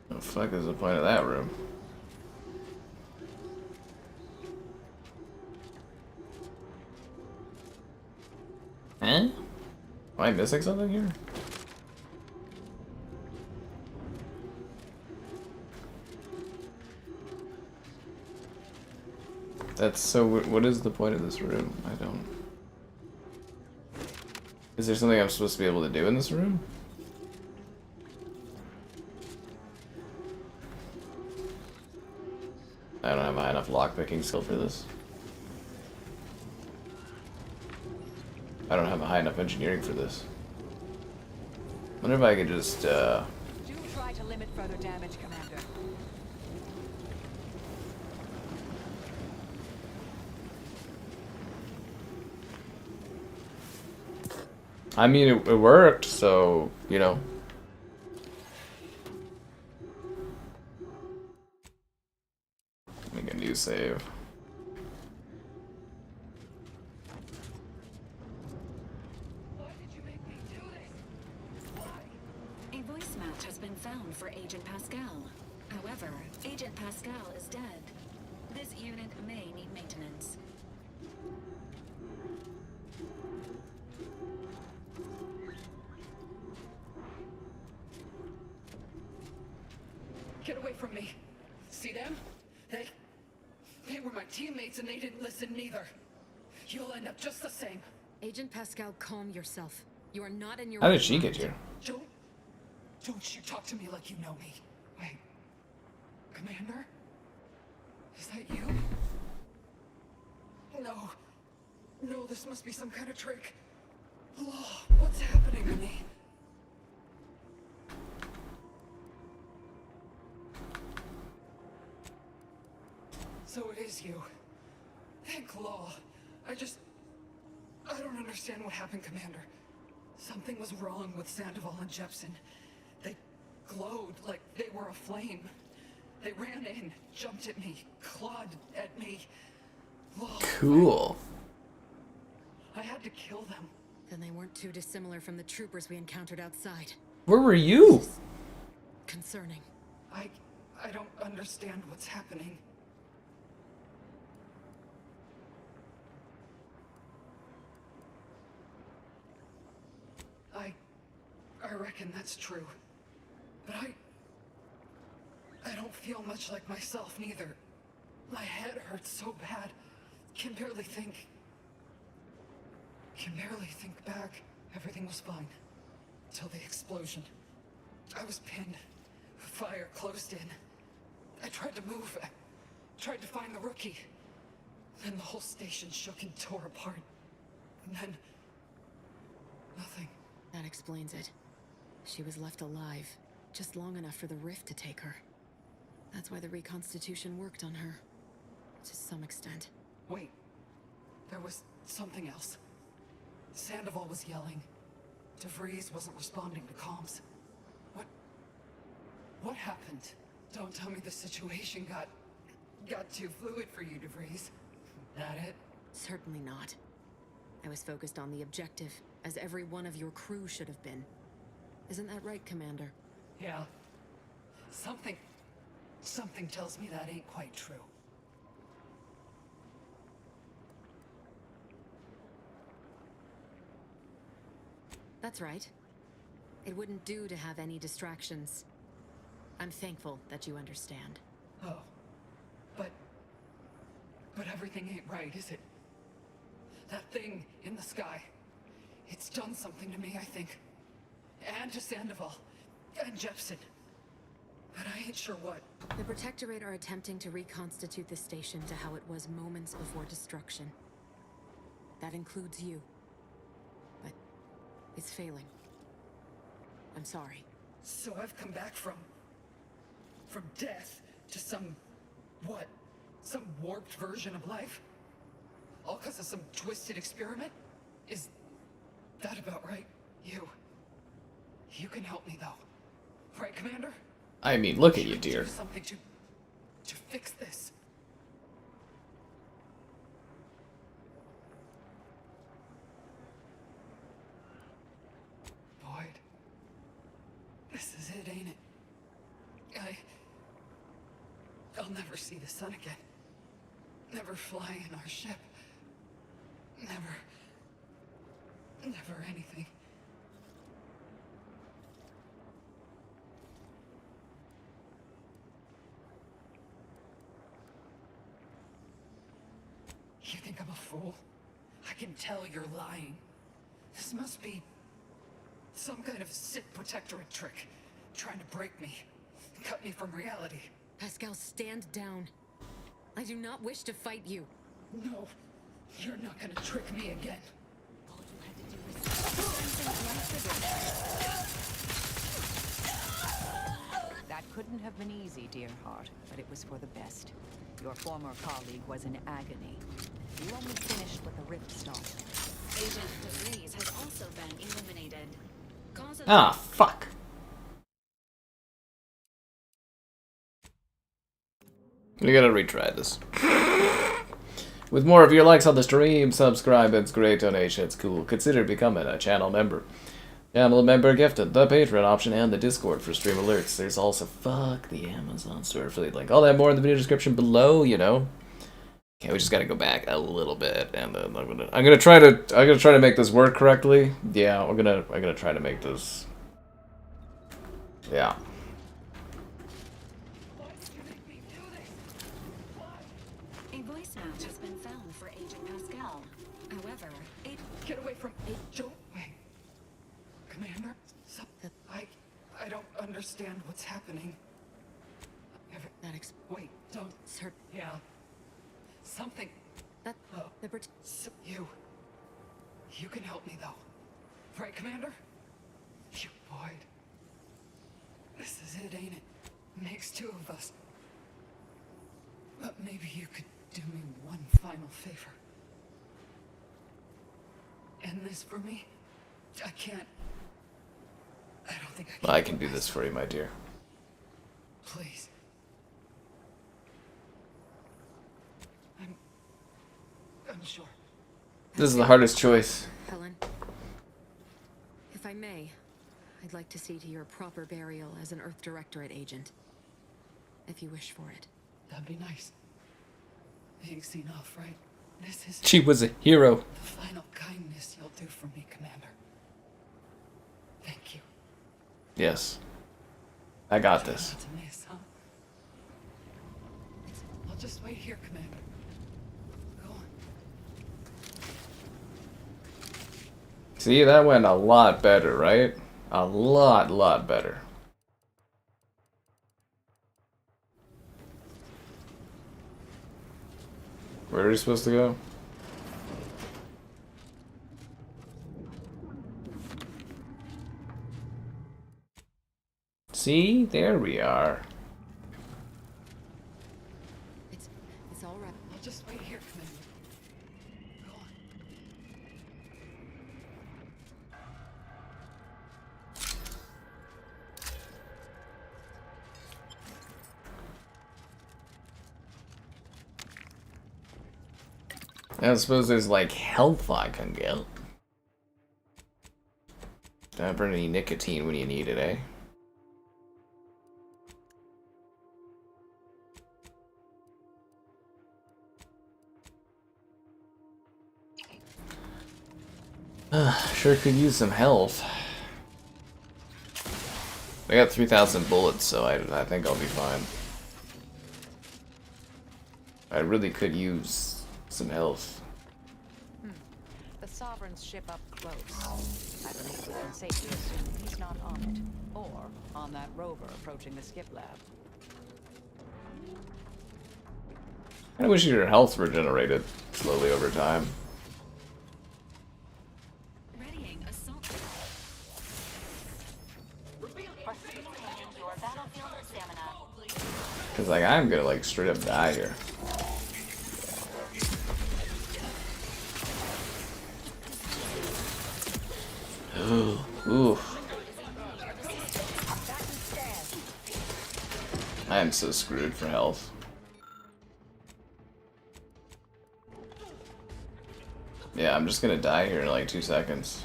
What the fuck is the point of that room? Huh? Am I missing something here? That's so. What is the point of this room? I don't. Is there something I'm supposed to be able to do in this room? I don't have high enough lockpicking skill for this. I don't have a high enough engineering for this. Wonder if I could just. Do try to limit further damage, Commander. I mean, it worked, so, you know. Make a new save. A voice match has been found for Agent Pascal. However, Agent Pascal is dead. This unit may need maintenance. Get away from me. See them? They were my teammates and they didn't listen neither. You'll end up just the same. Agent Pascal, calm yourself. You are not in your. How did she get here? Don't you talk to me like you know me. Wait. Commander? Is that you? No. No, this must be some kind of trick. Law, what's happening to me? So it is you. Thank Law. I don't understand what happened, Commander. Something was wrong with Sandoval and Jepson. They glowed like they were aflame. They ran in, jumped at me, clawed at me. Law, Cool. I had to kill them. Then they weren't too dissimilar from the troopers we encountered outside. Where were you? Concerning. I don't understand what's happening. I reckon that's true. But I don't feel much like myself, neither. My head hurts so bad. Can barely think. Can barely think back. Everything was fine. Till the explosion. I was pinned. Fire closed in. I tried to move. I tried to find the rookie. Then the whole station shook and tore apart. And then... nothing. That explains it. She was left alive, just long enough for the rift to take her. That's why the Reconstitution worked on her. To some extent. Wait. There was something else. Sandoval was yelling. DeVries wasn't responding to comms. What happened? Don't tell me the situation got too fluid for you, DeVries. That it? Certainly not. I was focused on the objective, as every one of your crew should have been. Isn't that right, Commander? Yeah. Something tells me that ain't quite true. That's right. It wouldn't do to have any distractions. I'm thankful that you understand. Oh. But everything ain't right, is it? That thing in the sky. It's done something to me, I think. and to Sandoval, and Jepson. But I ain't sure what. The Protectorate are attempting to reconstitute the station to how it was moments before destruction. That includes you. But it's failing. I'm sorry. So I've come back from death to some, what? Some warped version of life? All because of some twisted experiment? Is that about right? You can help me though. Right, Commander? I mean, look at you, dear. Do something to fix this. Boyd. This is it, ain't it? I'll never see the sun again. Never fly in our ship. Never anything. You think I'm a fool? I can tell you're lying. This must be some kind of Sith Protectorate trick. Trying to break me. Cut me from reality. Pascal, stand down. I do not wish to fight you. No, you're not gonna trick me again. All you had to do was That couldn't have been easy, dear heart, but it was for the best. Your former colleague was in agony. You only finished with the rift stop. Agent DeVries has also been eliminated. Ah, fuck. We gotta retry this. With more of your likes on the stream, subscribe, it's great, donation, it's cool. Consider becoming a channel member. Channel member gifted, the Patreon option, and the Discord for stream alerts. There's also, fuck, the Amazon store affiliate link. All that more in the video description below, you know. Okay, we just gotta go back a little bit, and then I'm gonna try to make this work correctly. Yeah, I'm gonna try to make this. Yeah. A voice match has been found for Agent Pascal. However, Get away from Joe. Wait. Commander? I don't understand what's happening. Wait, don't. Sir. Yeah. Something. You can help me though. Right, Commander? You Boyd. This is it, ain't it? Makes two of us. But maybe you could do me one final favor. End this for me? I can't. I don't think I can. I can do this for you, my dear. Please. I'm sure. This is the hardest choice. Helen, if I may, I'd like to see to your proper burial as an Earth Directorate agent. If you wish for it. That'd be nice. Being seen off, right? This is... She was a hero. The final kindness you'll do for me, Commander. Thank you. Yes. I got this. Not to miss, huh? I'll just wait here, Commander. Go on. See, that went a lot better, right? A lot better. Where are you supposed to go? See? There we are. It's all right. I'll just wait here, Commander. Go on. I suppose there's like health I can get. Don't burn any nicotine when you need it, eh? Sure could use some health. I got 3,000 bullets, so I think I'll be fine. I really could use some health. the Sovereign's ship up close. I believe we can safely assume he's not on it, or on that rover approaching the skip lab. I wish your health regenerated slowly over time. Readying assault. Your battlefield stamina. Cause like I'm gonna like straight up die here. Ooh. I am so screwed for health. Yeah, I'm just gonna die here in like 2 seconds.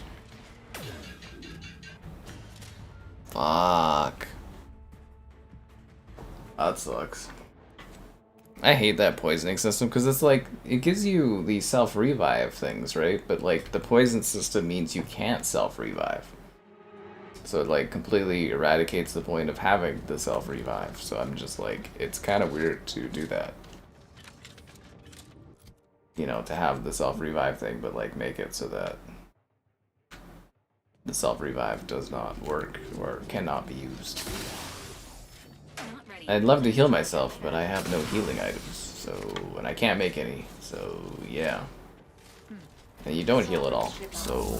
Fuck. That sucks. I hate that poisoning system because it's like, it gives you the self-revive things, right? But like the poison system means you can't self-revive. So it like completely eradicates the point of having the self-revive. So I'm just like, it's kind of weird to do that. You know, to have the self-revive thing, but like make it so that the self-revive does not work or cannot be used. I'd love to heal myself, but I have no healing items, so, and I can't make any, so yeah. And you don't heal at all, so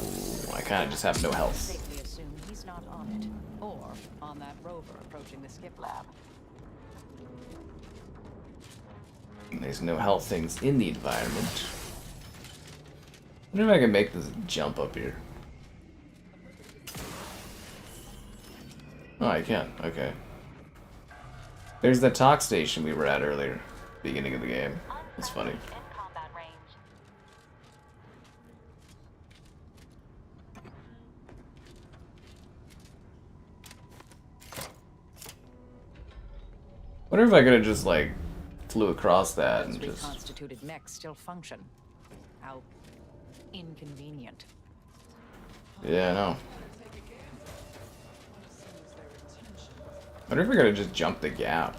I kind of just have no health. Safely assume he's not on it, or on that rover approaching the skip lab. There's no health things in the environment. I wonder if I can make this jump up here. Oh, I can. Okay. There's the talk station we were at earlier, beginning of the game. It's funny. Wonder if I could have just like flew across that and just. Reconstituted mechs still function. How inconvenient. Yeah, I know. Wonder if I could have just jumped the gap.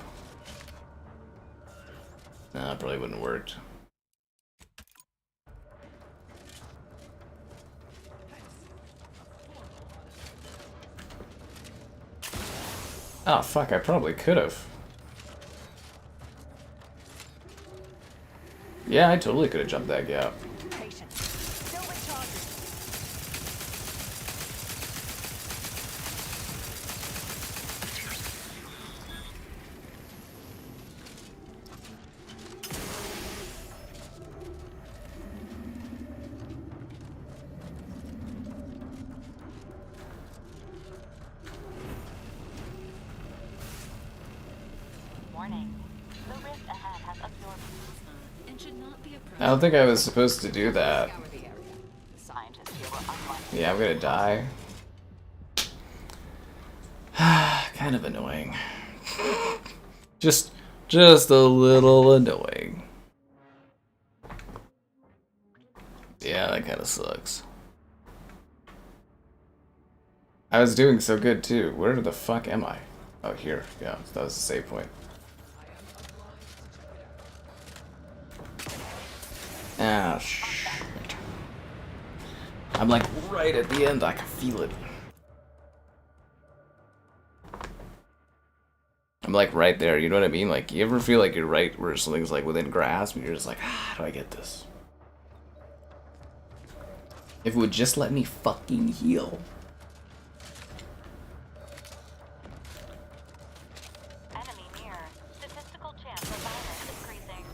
Nah, it probably wouldn't have worked. Oh fuck, I probably could have. Yeah, I totally could have jumped that gap. I don't think I was supposed to do that. Yeah, I'm gonna die. Kind of annoying. Just a little annoying. Yeah, that kind of sucks. I was doing so good too. Where the fuck am I? Oh, here. Yeah, that was the save point. Ah, shit. I'm like right at the end, I can feel it. I'm like right there, you know what I mean? Like, you ever feel like you're right where something's like within grasp and you're just like, how do I get this? If it would just let me fucking heal. Enemy near. Statistical chance of violence increasing.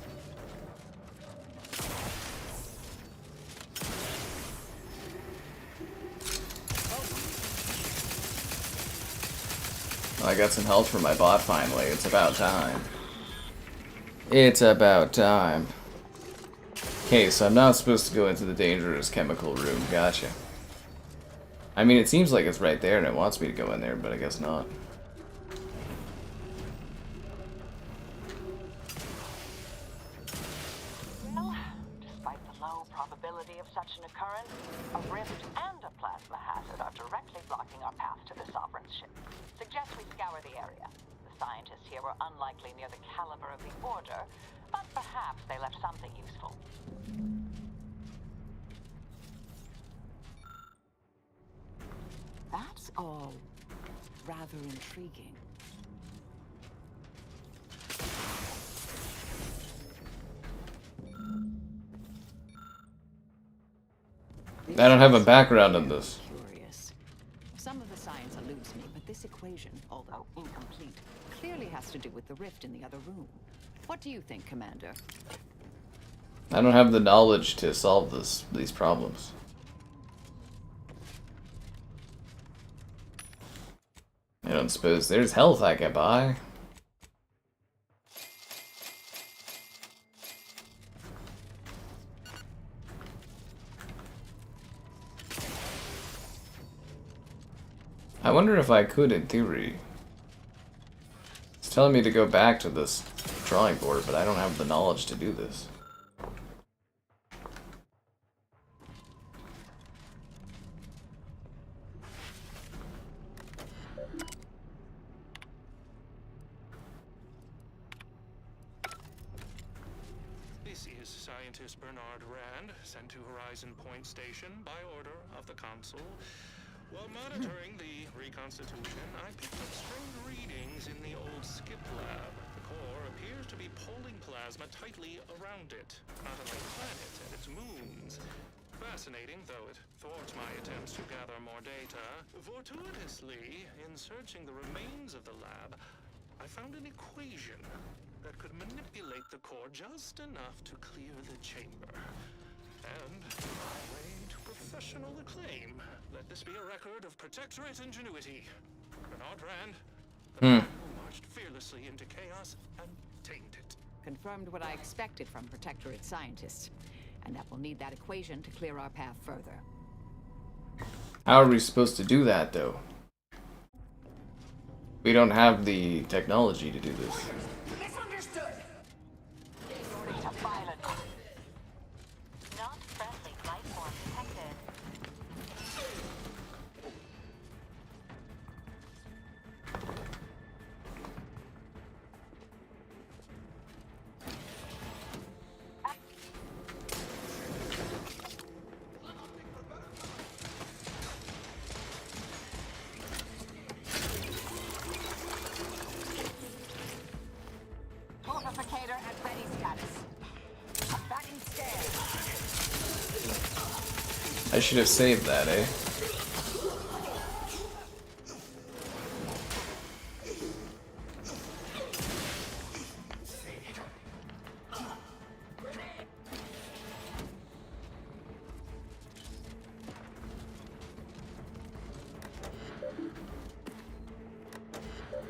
I got some health from my bot finally. It's about time. It's about time. Okay, so I'm not supposed to go into the dangerous chemical room. Gotcha. I mean, it seems like it's right there and it wants me to go in there, but I guess not. Well, despite the low probability of such an occurrence, a rift and a plasma hazard are directly blocking our path to the Sovereign's ship. Suggest we scour the area. The scientists here were unlikely near the caliber of the Order, but perhaps they left something useful. rather intriguing. I don't have a background in this. Curious. Some of the science eludes me, but this equation, although incomplete, clearly has to do with the rift in the other room. What do you think, Commander? I don't have the knowledge to solve these problems. I don't suppose there's health I can buy. I wonder if I could in theory. It's telling me to go back to this drawing board, but I don't have the knowledge to do this. This is Scientist Bernard Rand, sent to Horizon Point Station by order of the Consul. While monitoring the Reconstitution, I picked up strange readings in the old skip lab. The core appears to be pulling plasma tightly around it, not unlike the planet and its moons. Fascinating, though it thwarts my attempts to gather more data. Fortuitously, in searching the remains of the lab, I found an equation that could manipulate the core just enough to clear the chamber. And my way to professional acclaim. Let this be a record of Protectorate ingenuity. Bernard Rand, the man who marched fearlessly into chaos and tamed it. Confirmed what I expected from Protectorate scientists. And that we'll need that equation to clear our path further. How are we supposed to do that, though? We don't have the technology to do this. Misunderstood. Not friendly life form detected. Purificator at ready status. Backing stairs. I should have saved that, eh?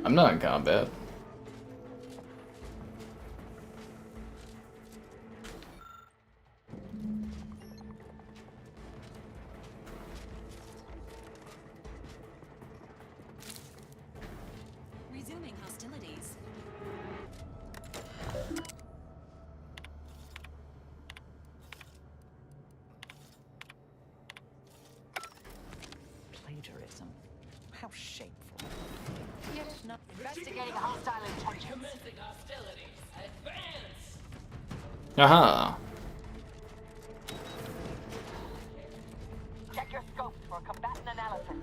I'm not in combat. Resuming hostilities. Plagiarism. How shameful. Yes, no. Investigating hostile intentions. Commencing hostilities. Advance! Aha! Check your scopes for combatant analysis.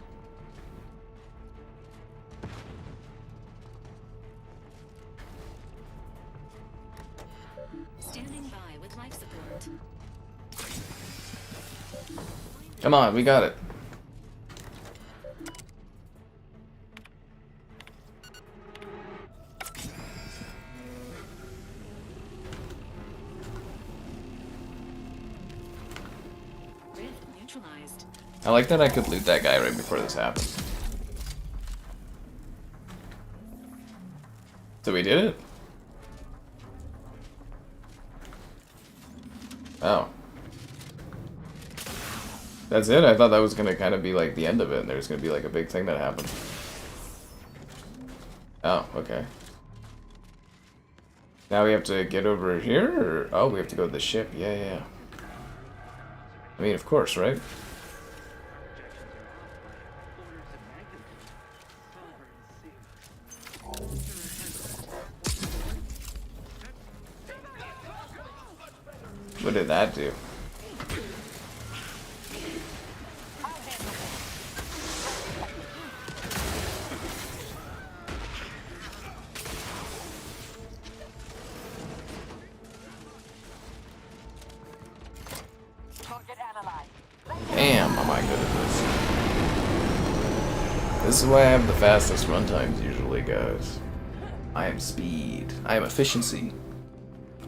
Standing by with life support. Come on, we got it. Rift neutralized. I like that I could loot that guy right before this happened. So we did it? Oh. That's it? I thought that was gonna kind of be like the end of it, and there's gonna be like a big thing that happened. Oh, okay. Now we have to get over here, or... Oh, we have to go to the ship. Yeah, yeah. I mean, of course, right? What did that do? Damn, am I good at this. This is why I have the fastest runtimes usually, guys. I am speed. I am efficiency.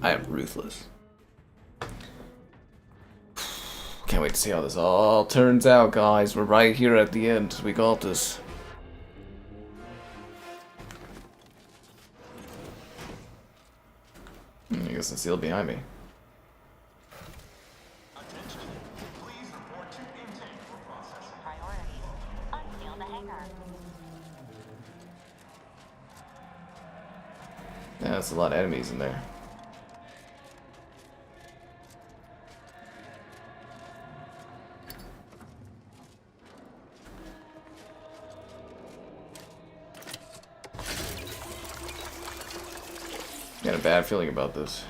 I am ruthless. Can't wait to see how this all turns out, guys. We're right here at the end. We got this. I guess it's sealed behind me. Yeah, that's a lot of enemies in there. Got a bad feeling about this.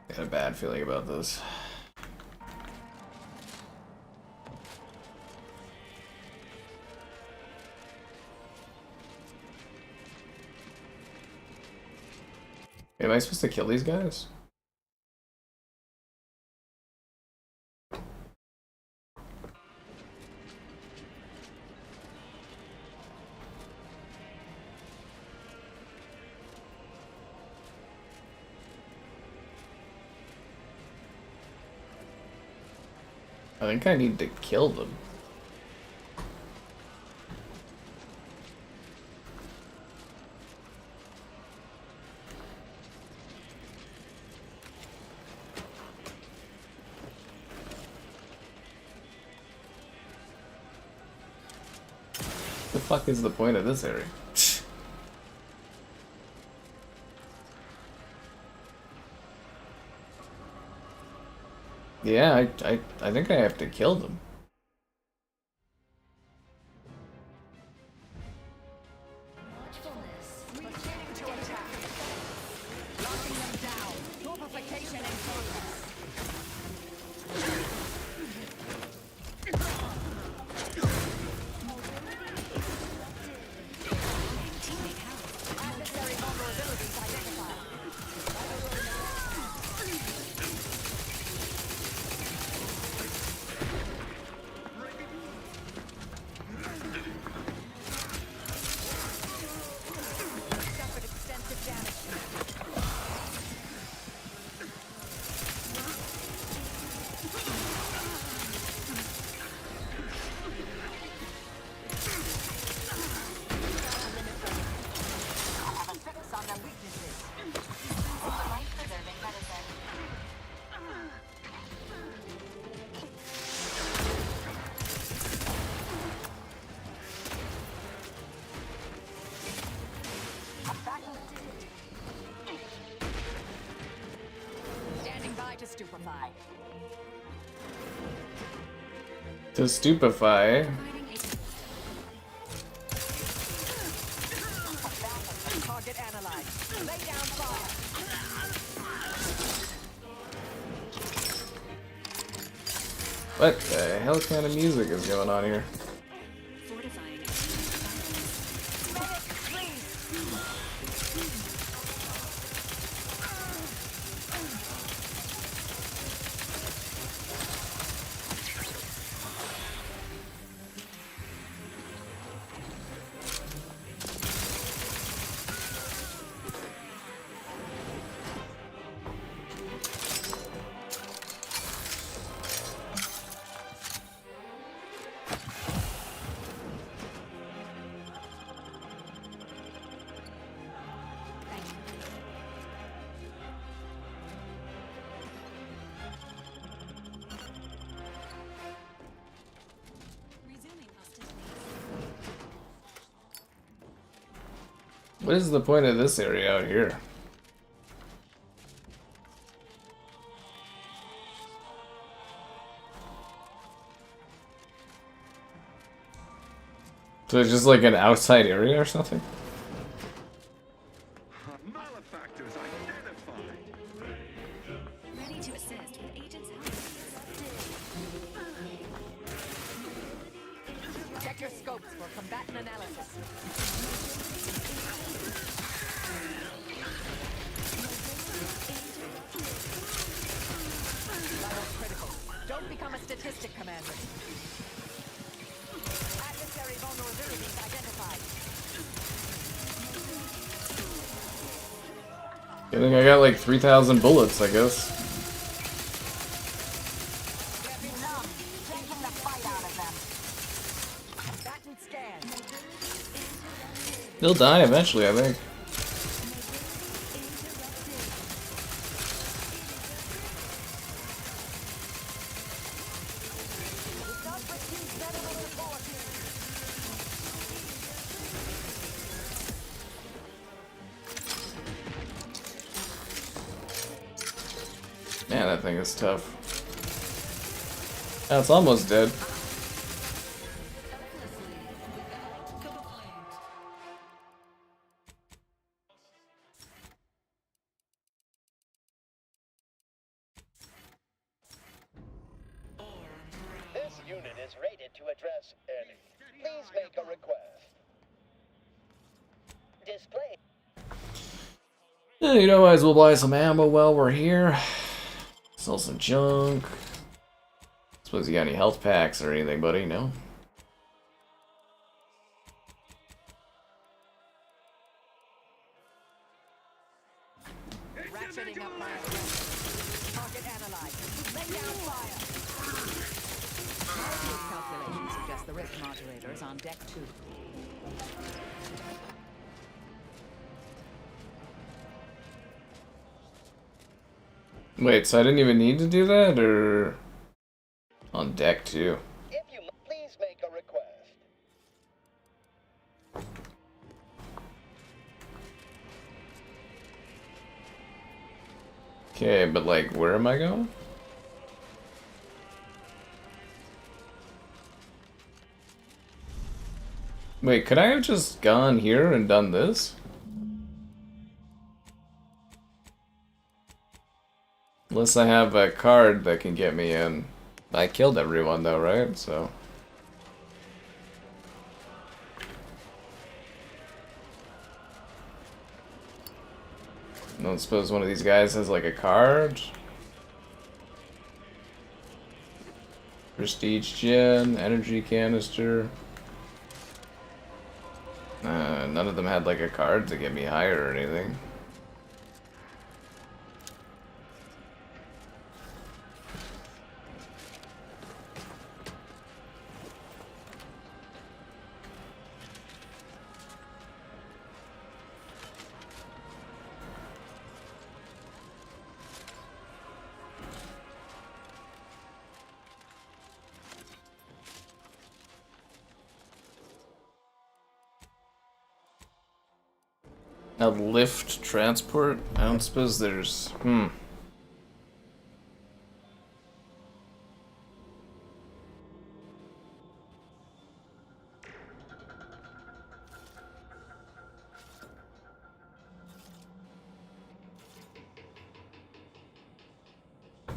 Got a bad feeling about this. Am I supposed to kill these guys? I think I need to kill them. The fuck is the point of this area? Yeah, I think I have to kill them. To stupefy. Target analyzed. Lay down fire. What the hell kind of music is going on here? What is the point of this area out here? So it's just like an outside area or something? Malefactors identified. Ready to assist with agents help. Check your scopes for combatant analysis. Level critical. Don't become a statistic, Commander. Adversary vulnerabilities identified. I think I got like 3,000 bullets, I guess. Taking the fight out of them. Combatant scan. They'll die eventually, I think. Man, that thing is tough. Oh, it's almost dead. This unit is rated to address any. Please make a request. Display. Yeah, you know, might as well buy some ammo while we're here. Sell some junk. Suppose you got any health packs or anything, buddy? No? Ratcheting up my aggression. Target analyzed. Lay down fire. Calculations suggest the rift modulator is on deck 2. Wait, so I didn't even need to do that, or on deck 2? If you please make a request. Okay, but like, where am I going? Wait, could I have just gone here and done this? Unless I have a card that can get me in. I killed everyone though, right? So... I don't suppose one of these guys has like a card? Prestige gen, energy canister. None of them had like a card to get me higher or anything. A lift transport? I don't suppose there's...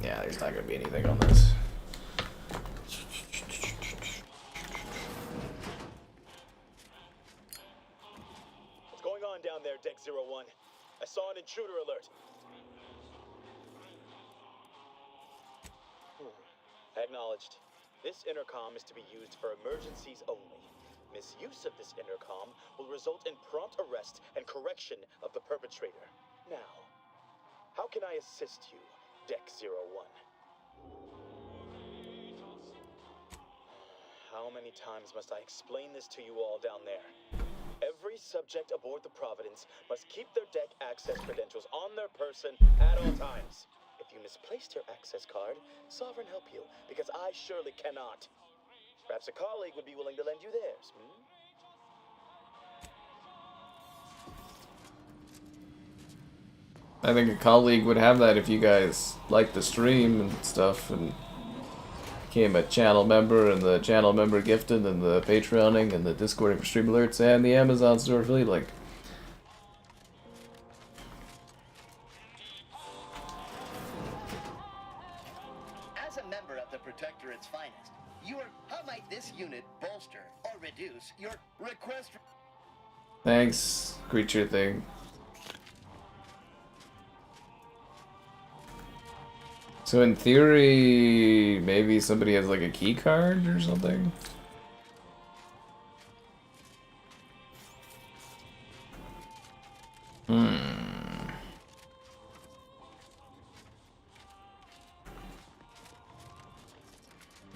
Yeah, there's not gonna be anything on this. What's going on down there, Deck 01? I saw an intruder alert. Acknowledged. This intercom is to be used for emergencies only. Misuse of this intercom will result in prompt arrest and correction of the perpetrator. Now, how can I assist you, Deck 01? How many times must I explain this to you all down there? Every subject aboard the Providence must keep their deck access credentials on their person at all times. If you misplaced your access card, Sovereign help you, because I surely cannot. Perhaps a colleague would be willing to lend you theirs, I think a colleague would have that if you guys like the stream and stuff, and became a channel member, and the channel member gifted, and the Patreoning, and the Discording for stream alerts, and the Amazon store affiliate link. As a member of the Protectorate's finest, how might this unit bolster or reduce your request? Thanks, creature thing. So in theory, maybe somebody has like a key card or something? Or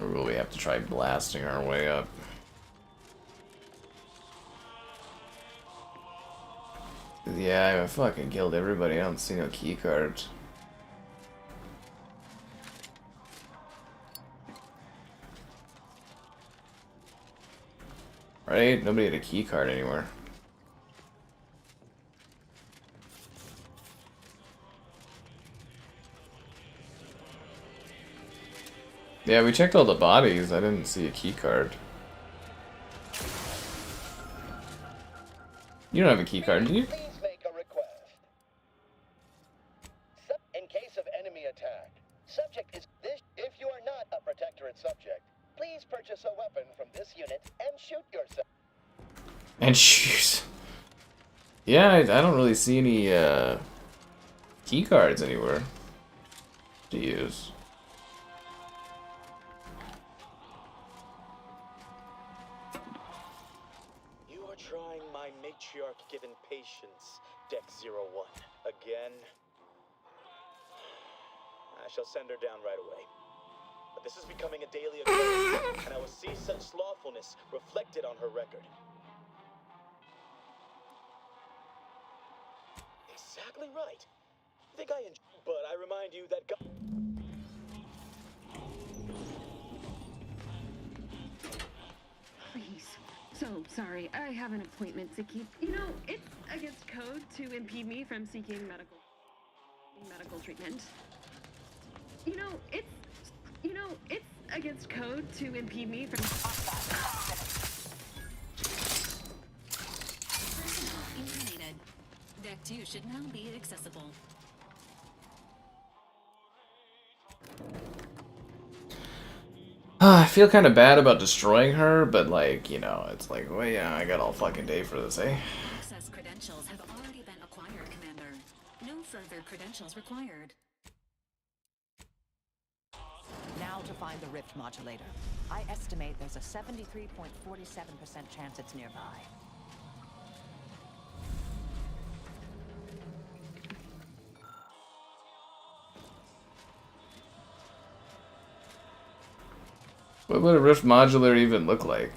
will we have to try blasting our way up? Yeah, I fucking killed everybody. I don't see no key cards. Right? Nobody had a key card anywhere. Yeah, we checked all the bodies. I didn't see a key card. You don't have a key card, do you? Please make a request. In case of enemy attack, subject is this. If you are not a Protectorate subject, please purchase a weapon from this unit and shoot yourself. And shoot. Yeah, I don't really see any key cards anywhere to use. You are trying my matriarch-given patience, Deck 01. Again? I shall send her down right away. But this is becoming a daily occurrence, and I will see such slothfulness reflected on her record. Exactly right. You think I enjoy, but I remind you that God. Please. So sorry, I have an appointment to keep. You know, it's against code to impede me from seeking medical treatment. You know, it's against code to impede me from. Eliminated. Deck 2 should now be accessible. I feel kind of bad about destroying her, but like, you know, it's like, well, yeah, I got all fucking day for this, eh? Access credentials have already been acquired, Commander. No further credentials required. Now to find the rift modulator. I estimate there's a 73.47% chance it's nearby. What would a rift modular even look like?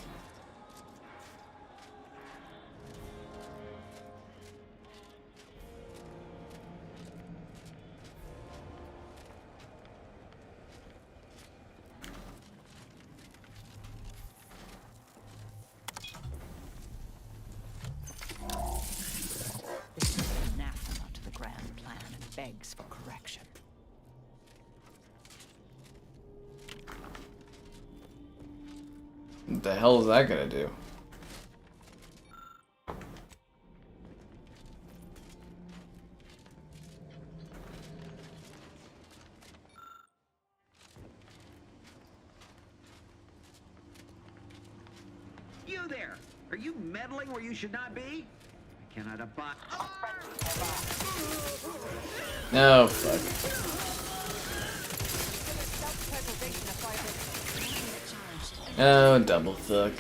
This is anathema to the grand plan and begs for correction. What the hell is that gonna do? You there! Are you meddling where you should not be? I cannot abide. No, fuck. Oh, double fuck.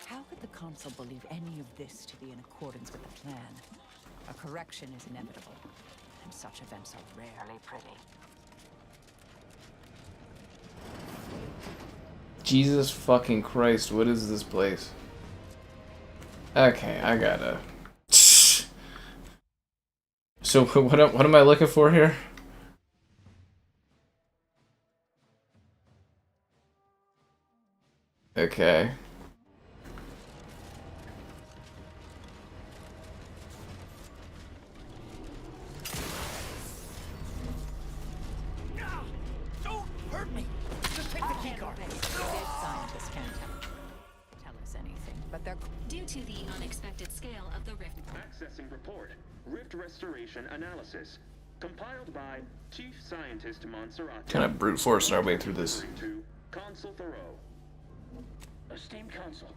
How could the Consul believe any of this to be in accordance with the plan? A correction is inevitable, and such events are rarely pretty. Jesus fucking Christ, what is this place? Okay, I gotta... So what am I looking for here? Okay. Don't hurt me! Just take the key card. Scientists can't tell us anything, but they're... Due to the unexpected scale of the rift. Accessing report. Rift restoration analysis. Compiled by Chief Scientist Montserrat. Kind of brute forcing our way through this. To Consul Thoreau. Esteemed Consul,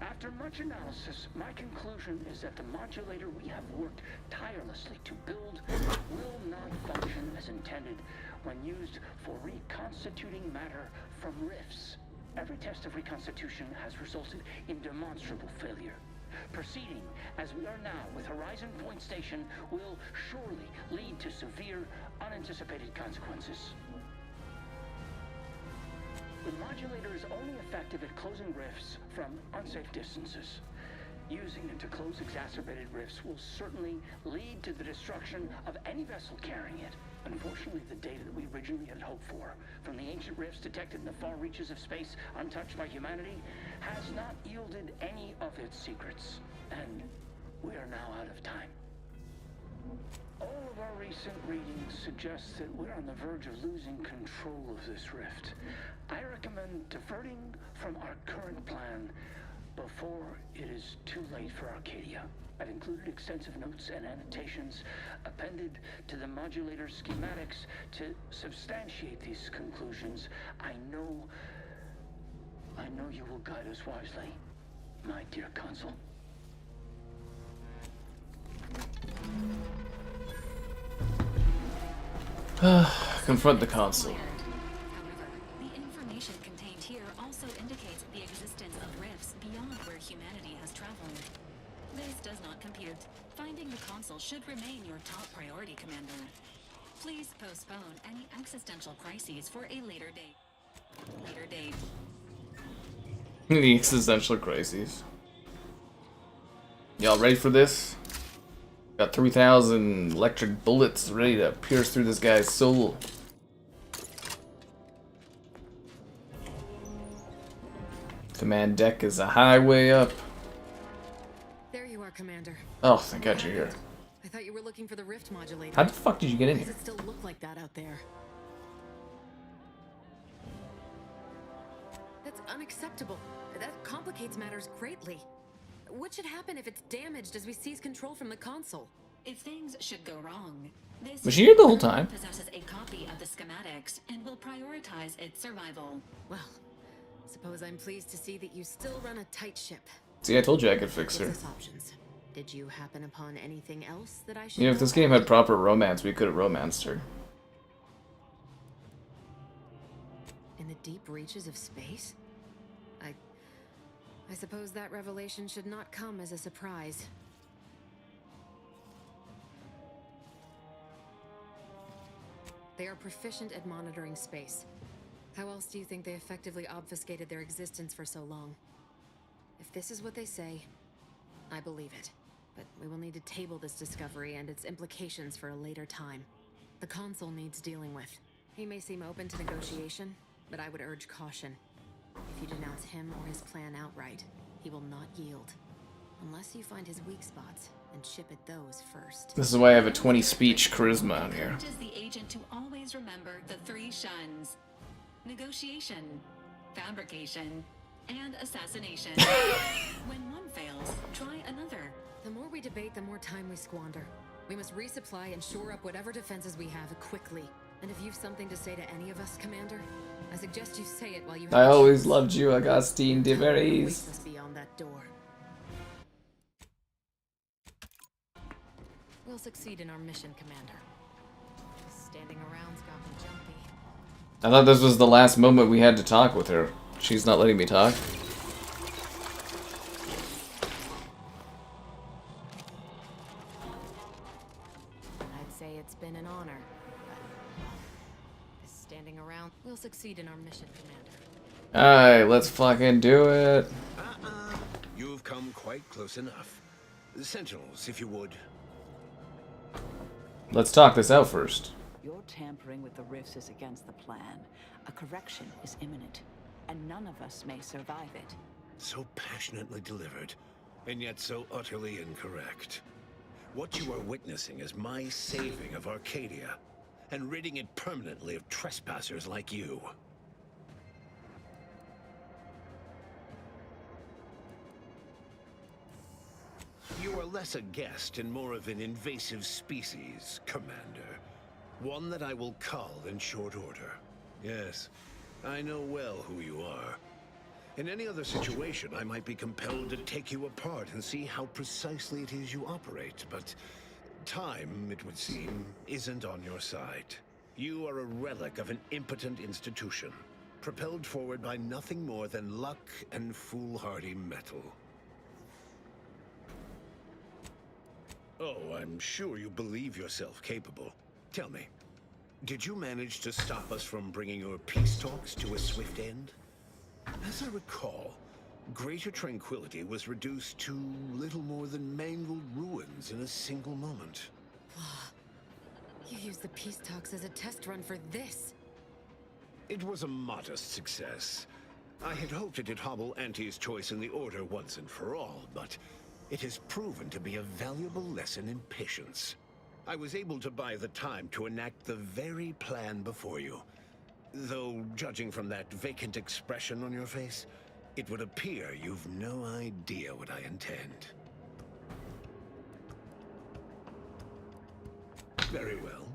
after much analysis, my conclusion is that the modulator we have worked tirelessly to build will not function as intended when used for reconstituting matter from rifts. Every test of reconstitution has resulted in demonstrable failure. Proceeding as we are now with Horizon Point Station will surely lead to severe, unanticipated consequences. The modulator is only effective at closing rifts from unsafe distances. Using it to close exacerbated rifts will certainly lead to the destruction of any vessel carrying it. Unfortunately, the data that we originally had hoped for from the ancient rifts detected in the far reaches of space untouched by humanity has not yielded any of its secrets, and we are now out of time. All of our recent readings suggest that we're on the verge of losing control of this rift. I recommend diverting from our current plan before it is too late for Arcadia. I've included extensive notes and annotations appended to the modulator schematics to substantiate these conclusions. I know you will guide us wisely, my dear Consul. Confront the Consul. The information contained here also indicates the existence of rifts beyond where humanity has traveled. This does not compute. Finding the Consul should remain your top priority, Commander. Please postpone any existential crises for a later date. The existential crises. Y'all ready for this? Got 3,000 electric bullets ready to pierce through this guy's soul. Command deck is a highway up. There you are, Commander. Oh, thank God you're here. I thought you were looking for the rift modulator. How the fuck did you get in Why here? does it still look like that out there? That's unacceptable. That complicates matters greatly. What should happen if it's damaged as we seize control from the Consul? If things should go wrong, this Was she here the whole time? possesses a copy of the schematics and will prioritize its survival. Well, suppose I'm pleased to see that you still run a tight ship. See, I told you I could fix her. Gives us options. Did you happen upon anything else that I should You know, if know this game had proper romance, we could have romanced her. in the deep reaches of space? I suppose that revelation should not come as a surprise. They are proficient at monitoring space. How else do you think they effectively obfuscated their existence for so long? If this is what they say, I believe it. But we will need to table this discovery and its implications for a later time. The Consul needs dealing with. He may seem open to negotiation, but I would urge caution. If you denounce him or his plan outright, he will not yield. Unless you find his weak spots and chip at those first. This is why I have a 20 speech charisma on here. It is the agent to always remember the three shuns: negotiation, fabrication, and assassination. When one fails, try another. The more we debate, the more time we squander. We must resupply and shore up whatever defenses we have quickly. And if you've something to say to any of us, Commander, I suggest you say it while you have I always loved you, Augustine de Veres. us beyond that door. We'll succeed in our mission, Commander. Standing around's got me jumpy. I thought this was the last moment we had to talk with her. She's not letting me talk. I'd say it's been an honor, but standing around, we'll succeed in our mission, Commander. Alright, let's fucking do it. You've come quite close enough. Sentinels, if you would. Let's talk this out first. Your tampering with the rifts is against the plan. A correction is imminent. and none of us may survive it. So passionately delivered, and yet so utterly incorrect. What you are witnessing is my saving of Arcadia, and ridding it permanently of trespassers like you. You are less a guest and more of an invasive species, Commander. One that I will cull in short order. Yes, I know well who you are. In any other situation, I might be compelled to take you apart and see how precisely it is you operate, but time, it would seem, isn't on your side. You are a relic of an impotent institution, propelled forward by nothing more than luck and foolhardy metal. Oh, I'm sure you believe yourself capable. Tell me, did you manage to stop us from bringing your peace talks to a swift end? As I recall, Greater Tranquility was reduced to little more than mangled ruins in a single moment. You used the peace talks as a test run for this. It was a modest success. I had hoped it'd hobble Auntie's choice in the Order once and for all, but it has proven to be a valuable lesson in patience. I was able to buy the time to enact the very plan before you. Though, judging from that vacant expression on your face, it would appear you've no idea what I intend. Very well.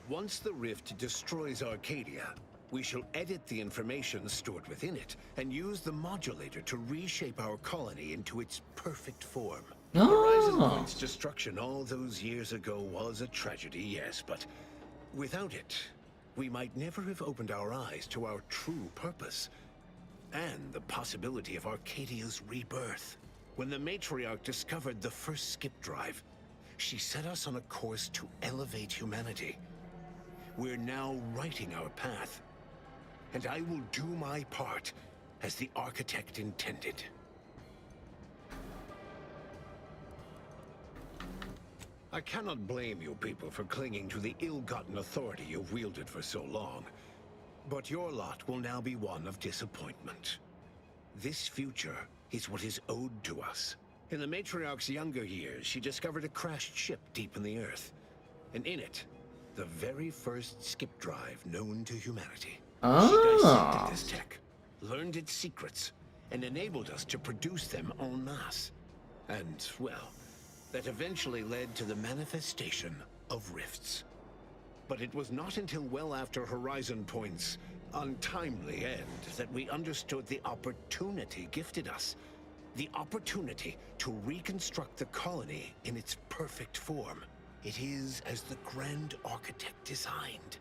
Once the rift destroys Arcadia, we shall edit the information stored within it and use the modulator to reshape our colony into its perfect form. Horizon Point's destruction all those years ago was a tragedy, yes, but without it, we might never have opened our eyes to our true purpose and the possibility of Arcadia's rebirth. When the matriarch discovered the first skip drive, she set us on a course to elevate humanity. We're now writing our path, and I will do my part as the architect intended. I cannot blame you people for clinging to the ill-gotten authority you've wielded for so long, but your lot will now be one of disappointment. This future is what is owed to us. In the matriarch's younger years, she discovered a crashed ship deep in the earth, and in it, the very first skip drive known to humanity. She dissected this tech, learned its secrets, and enabled us to produce them en masse. And, well, that eventually led to the manifestation of rifts. But it was not until well after Horizon Point's untimely end that we understood the opportunity gifted us. The opportunity to reconstruct the colony in its perfect form. It is as the Grand Architect designed.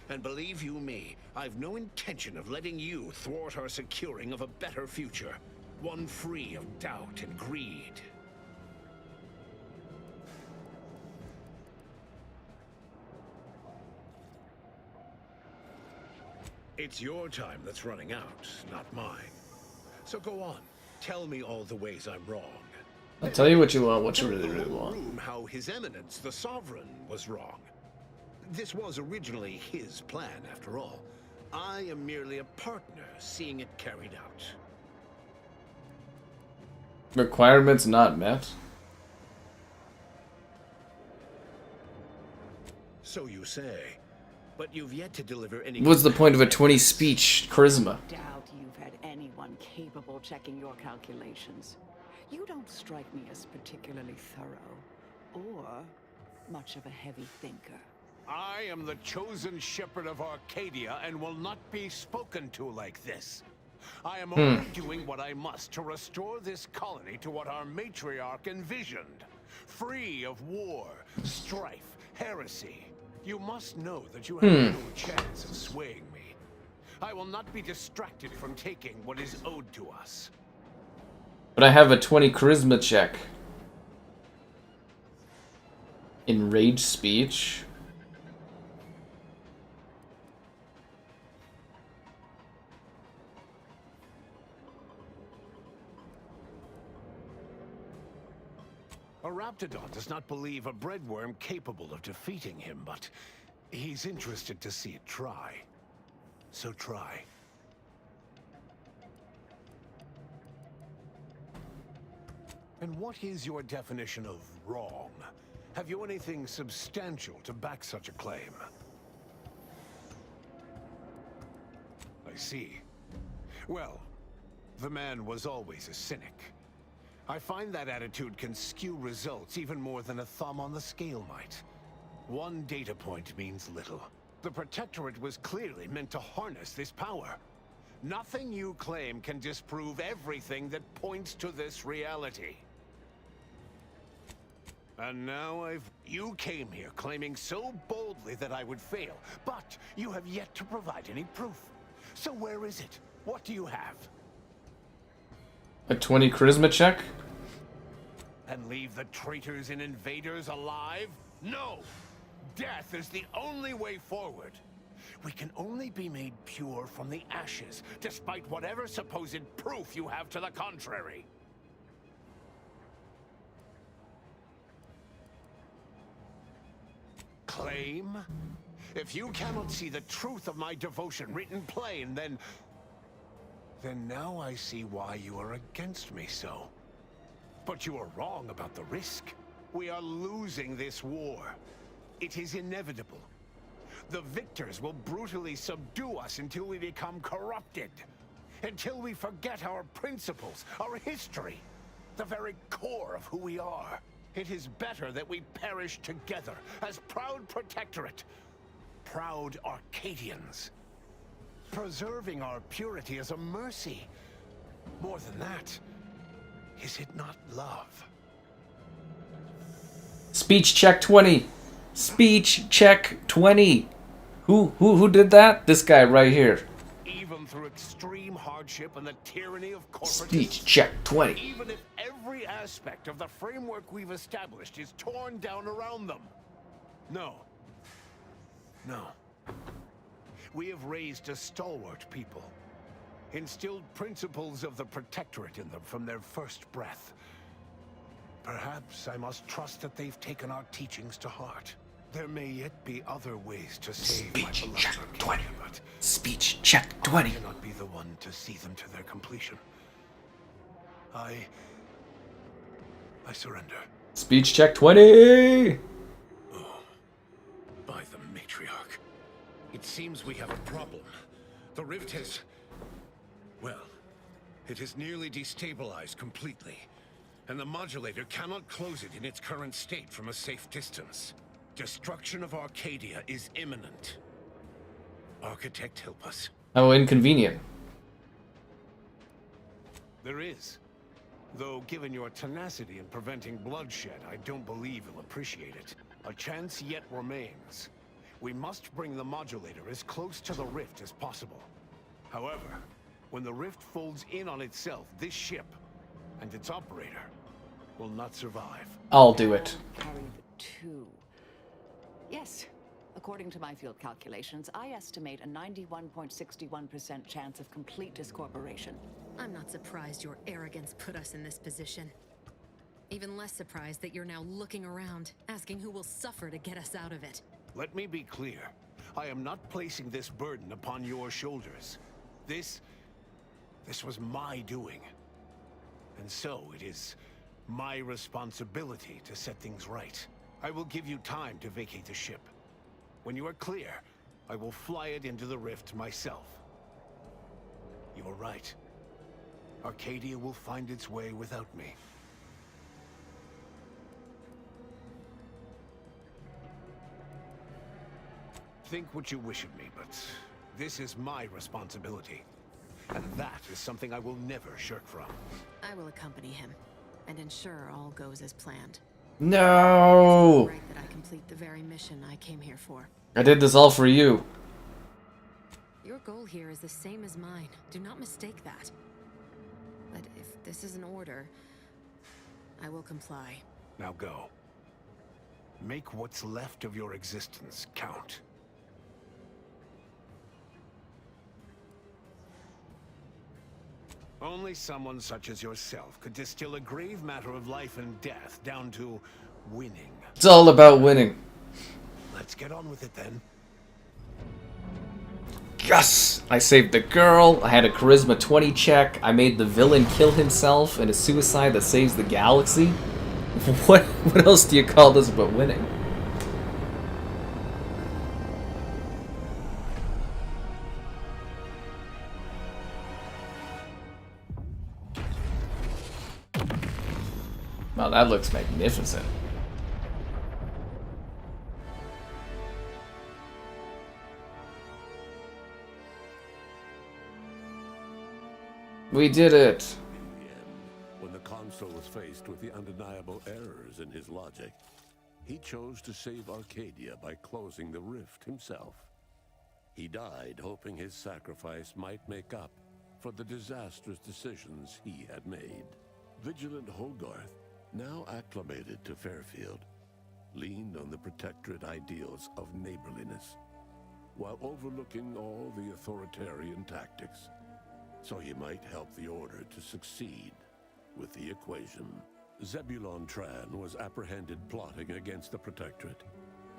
And believe you me, I've no intention of letting you thwart our securing of a better future. One free of doubt and greed. It's your time that's running out, not mine. So go on, tell me all the ways I'm wrong. I'll tell you what you want, what you really, really want. How His Eminence, the Sovereign, was wrong. This was originally his plan, after all. I am merely a partner, seeing it carried out. Requirements not met? So you say. But you've yet to deliver any... What's the point of a 20 speech charisma? I doubt you've had anyone capable checking your calculations. You don't strike me as particularly thorough, or much of a heavy thinker. I am the chosen shepherd of Arcadia and will not be spoken to like this. I am only doing what I must to restore this colony to what our matriarch envisioned. Free of war, strife, heresy. You must know that you have no chance of swaying me. I will not be distracted from taking what is owed to us. But I have a 20 charisma check. Enraged speech. A Raptidon does not believe a breadworm capable of defeating him, but he's interested to see it try. So try. And what is your definition of wrong? Have you anything substantial to back such a claim? I see. Well, the man was always a cynic. I find that attitude can skew results even more than a thumb on the scale might. One data point means little. The Protectorate was clearly meant to harness this power. Nothing you claim can disprove everything that points to this reality. And now you came here claiming so boldly that I would fail, but you have yet to provide any proof. So where is it? What do you have? A 20 charisma check? And leave the traitors and invaders alive? No! Death is the only way forward. We can only be made pure from the ashes, despite whatever supposed proof you have to the contrary. Claim? If you cannot see the truth of my devotion written plain, then now I see why you are against me so. But you are wrong about the risk. We are losing this war. It is inevitable. The victors will brutally subdue us until we become corrupted. Until we forget our principles, our history, the very core of who we are. It is better that we perish together as proud Protectorate, proud Arcadians. Preserving our purity is a mercy. More than that, is it not love? Speech check 20. Speech check 20. Who did that? This guy right here. Even through extreme hardship and the tyranny of corporate Speech check 20. Even if every aspect of the framework we've established is torn down around them. No. We have raised a stalwart people. Instilled principles of the Protectorate in them from their first breath. Perhaps I must trust that they've taken our teachings to heart. There may yet be other ways to save my beloved Arcadia, but Speech check 20. I cannot be the one to see them to their completion. I surrender. Speech check 20. By the matriarch. It seems we have a problem. The rift has... well, it has nearly destabilized completely. And the modulator cannot close it in its current state from a safe distance. Destruction of Arcadia is imminent. Architect, help us. How inconvenient. There is. Though, given your tenacity in preventing bloodshed, I don't believe you'll appreciate it. A chance yet remains. We must bring the modulator as close to the rift as possible. However, when the rift folds in on itself, this ship and its operator will not survive. I'll do it. Carry the two. Yes. According to my field calculations, I estimate a 91.61% chance of complete discorporation. I'm not surprised your arrogance put us in this position. Even less surprised that you're now looking around, asking who will suffer to get us out of it. Let me be clear. I am not placing this burden upon your shoulders. This was my doing. And so it is my responsibility to set things right. I will give you time to vacate the ship. When you are clear, I will fly it into the rift myself. You are right. Arcadia will find its way without me. Think what you wish of me, but this is my responsibility. And that is something I will never shirk from. I will accompany him and ensure all goes as planned. No! It's right that I complete the very mission I came here for. I did this all for you. Your goal here is the same as mine. Do not mistake that. But if this is an order, I will comply. Now go. Make what's left of your existence count. Only someone such as yourself could distill a grave matter of life and death down to winning. It's all about winning. Let's get on with it then. Yes! I saved the girl, I had a charisma 20 check, I made the villain kill himself in a suicide that saves the galaxy. What else do you call this but winning? Wow, that looks magnificent. We did it! When the Consul was faced with the undeniable errors in his logic, he chose to save Arcadia by closing the rift himself. He died hoping his sacrifice might make up for the disastrous decisions he had made. Vigilant Hogarth, now acclimated to Fairfield, leaned on the Protectorate ideals of neighborliness, while overlooking all the authoritarian tactics, so he might help the Order to succeed with the equation. Zebulon Tran was apprehended plotting against the Protectorate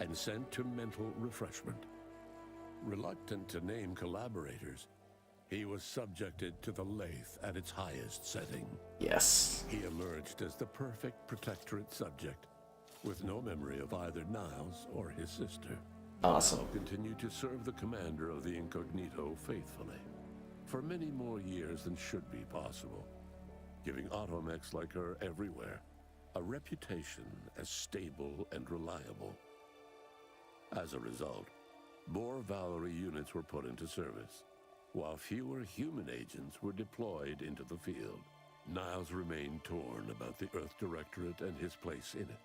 and sent to mental refreshment. Reluctant to name collaborators, he was subjected to the lathe at its highest setting. Yes. He emerged as the perfect Protectorate subject, with no memory of either Niles or his sister. Awesome. Niles continued to serve the commander of the Incognito faithfully, for many more years than should be possible, giving automechs like her everywhere a reputation as stable and reliable. As a result, more Valerie units were put into service, while fewer human agents were deployed into the field. Niles remained torn about the Earth Directorate and his place in it.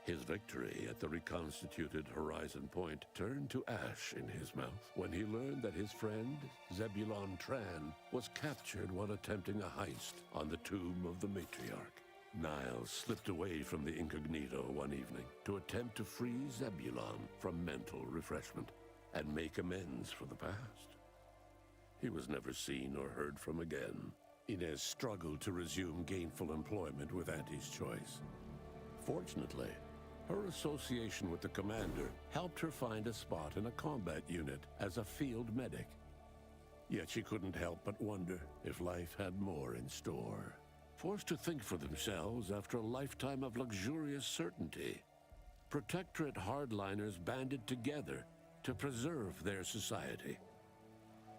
His victory at the Reconstituted Horizon Point turned to ash in his mouth when he learned that his friend, Zebulon Tran, was captured while attempting a heist on the tomb of the matriarch. Niles slipped away from the Incognito one evening to attempt to free Zebulon from mental refreshment and make amends for the past. He was never seen or heard from again. Inez struggled to resume gainful employment with Auntie's choice. Fortunately, her association with the commander helped her find a spot in a combat unit as a field medic. Yet she couldn't help but wonder if life had more in store. Forced to think for themselves after a lifetime of luxurious certainty, Protectorate hardliners banded together to preserve their society.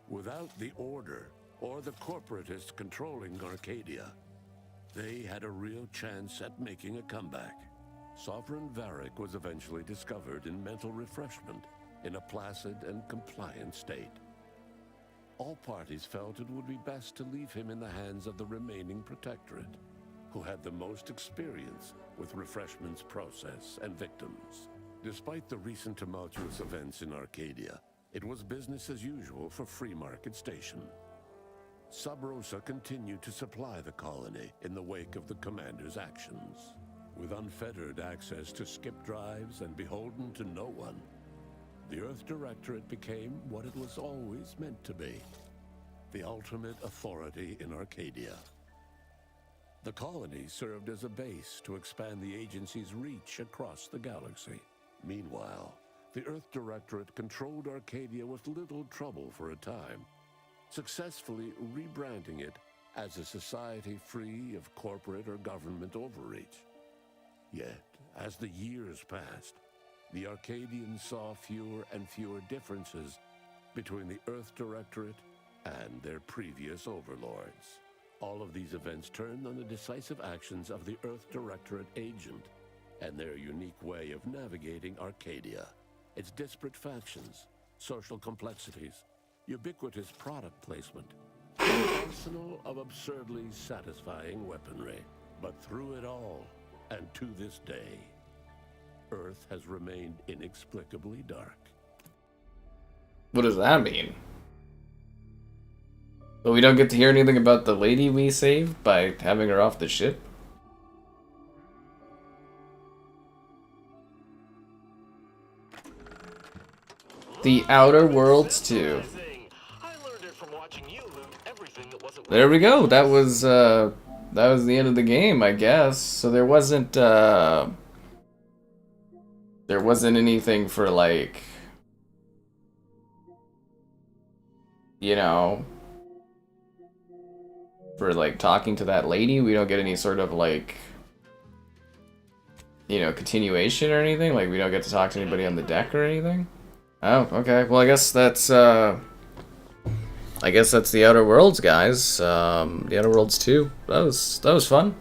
Without the Order or the corporatists controlling Arcadia, they had a real chance at making a comeback. Sovereign Varric was eventually discovered in mental refreshment in a placid and compliant state. All parties felt it would be best to leave him in the hands of the remaining Protectorate, who had the most experience with refreshment's process and victims. Despite the recent tumultuous events in Arcadia, it was business as usual for Free Market Station. Sub Rosa continued to supply the colony in the wake of the commander's actions. With unfettered access to skip drives and beholden to no one, the Earth Directorate became what it was always meant to be: the ultimate authority in Arcadia. The colony served as a base to expand the agency's reach across the galaxy. Meanwhile, the Earth Directorate controlled Arcadia with little trouble for a time, successfully rebranding it as a society free of corporate or government overreach. Yet, as the years passed, the Arcadians saw fewer and fewer differences between the Earth Directorate and their previous overlords. All of these events turned on the decisive actions of the Earth Directorate agent and their unique way of navigating Arcadia, its disparate factions, social complexities, ubiquitous product placement, an arsenal of absurdly satisfying weaponry. But through it all, and to this day, Earth has remained inexplicably dark. What does that mean? But we don't get to hear anything about the lady we saved by having her off the ship? The Outer Worlds 2. There we go. That was the end of the game, I guess. So there wasn't anything for like you know, for like talking to that lady, we don't get any sort of like, you know, continuation or anything. Like we don't get to talk to anybody on the deck or anything. Oh, okay. Well, I guess that's the Outer Worlds, guys. The Outer Worlds 2. That was fun.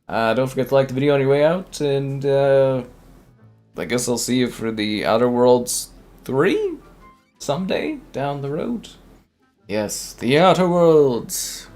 Don't forget to like the video on your way out, and I guess I'll see you for the Outer Worlds 3 someday down the road. Yes, the Outer Worlds.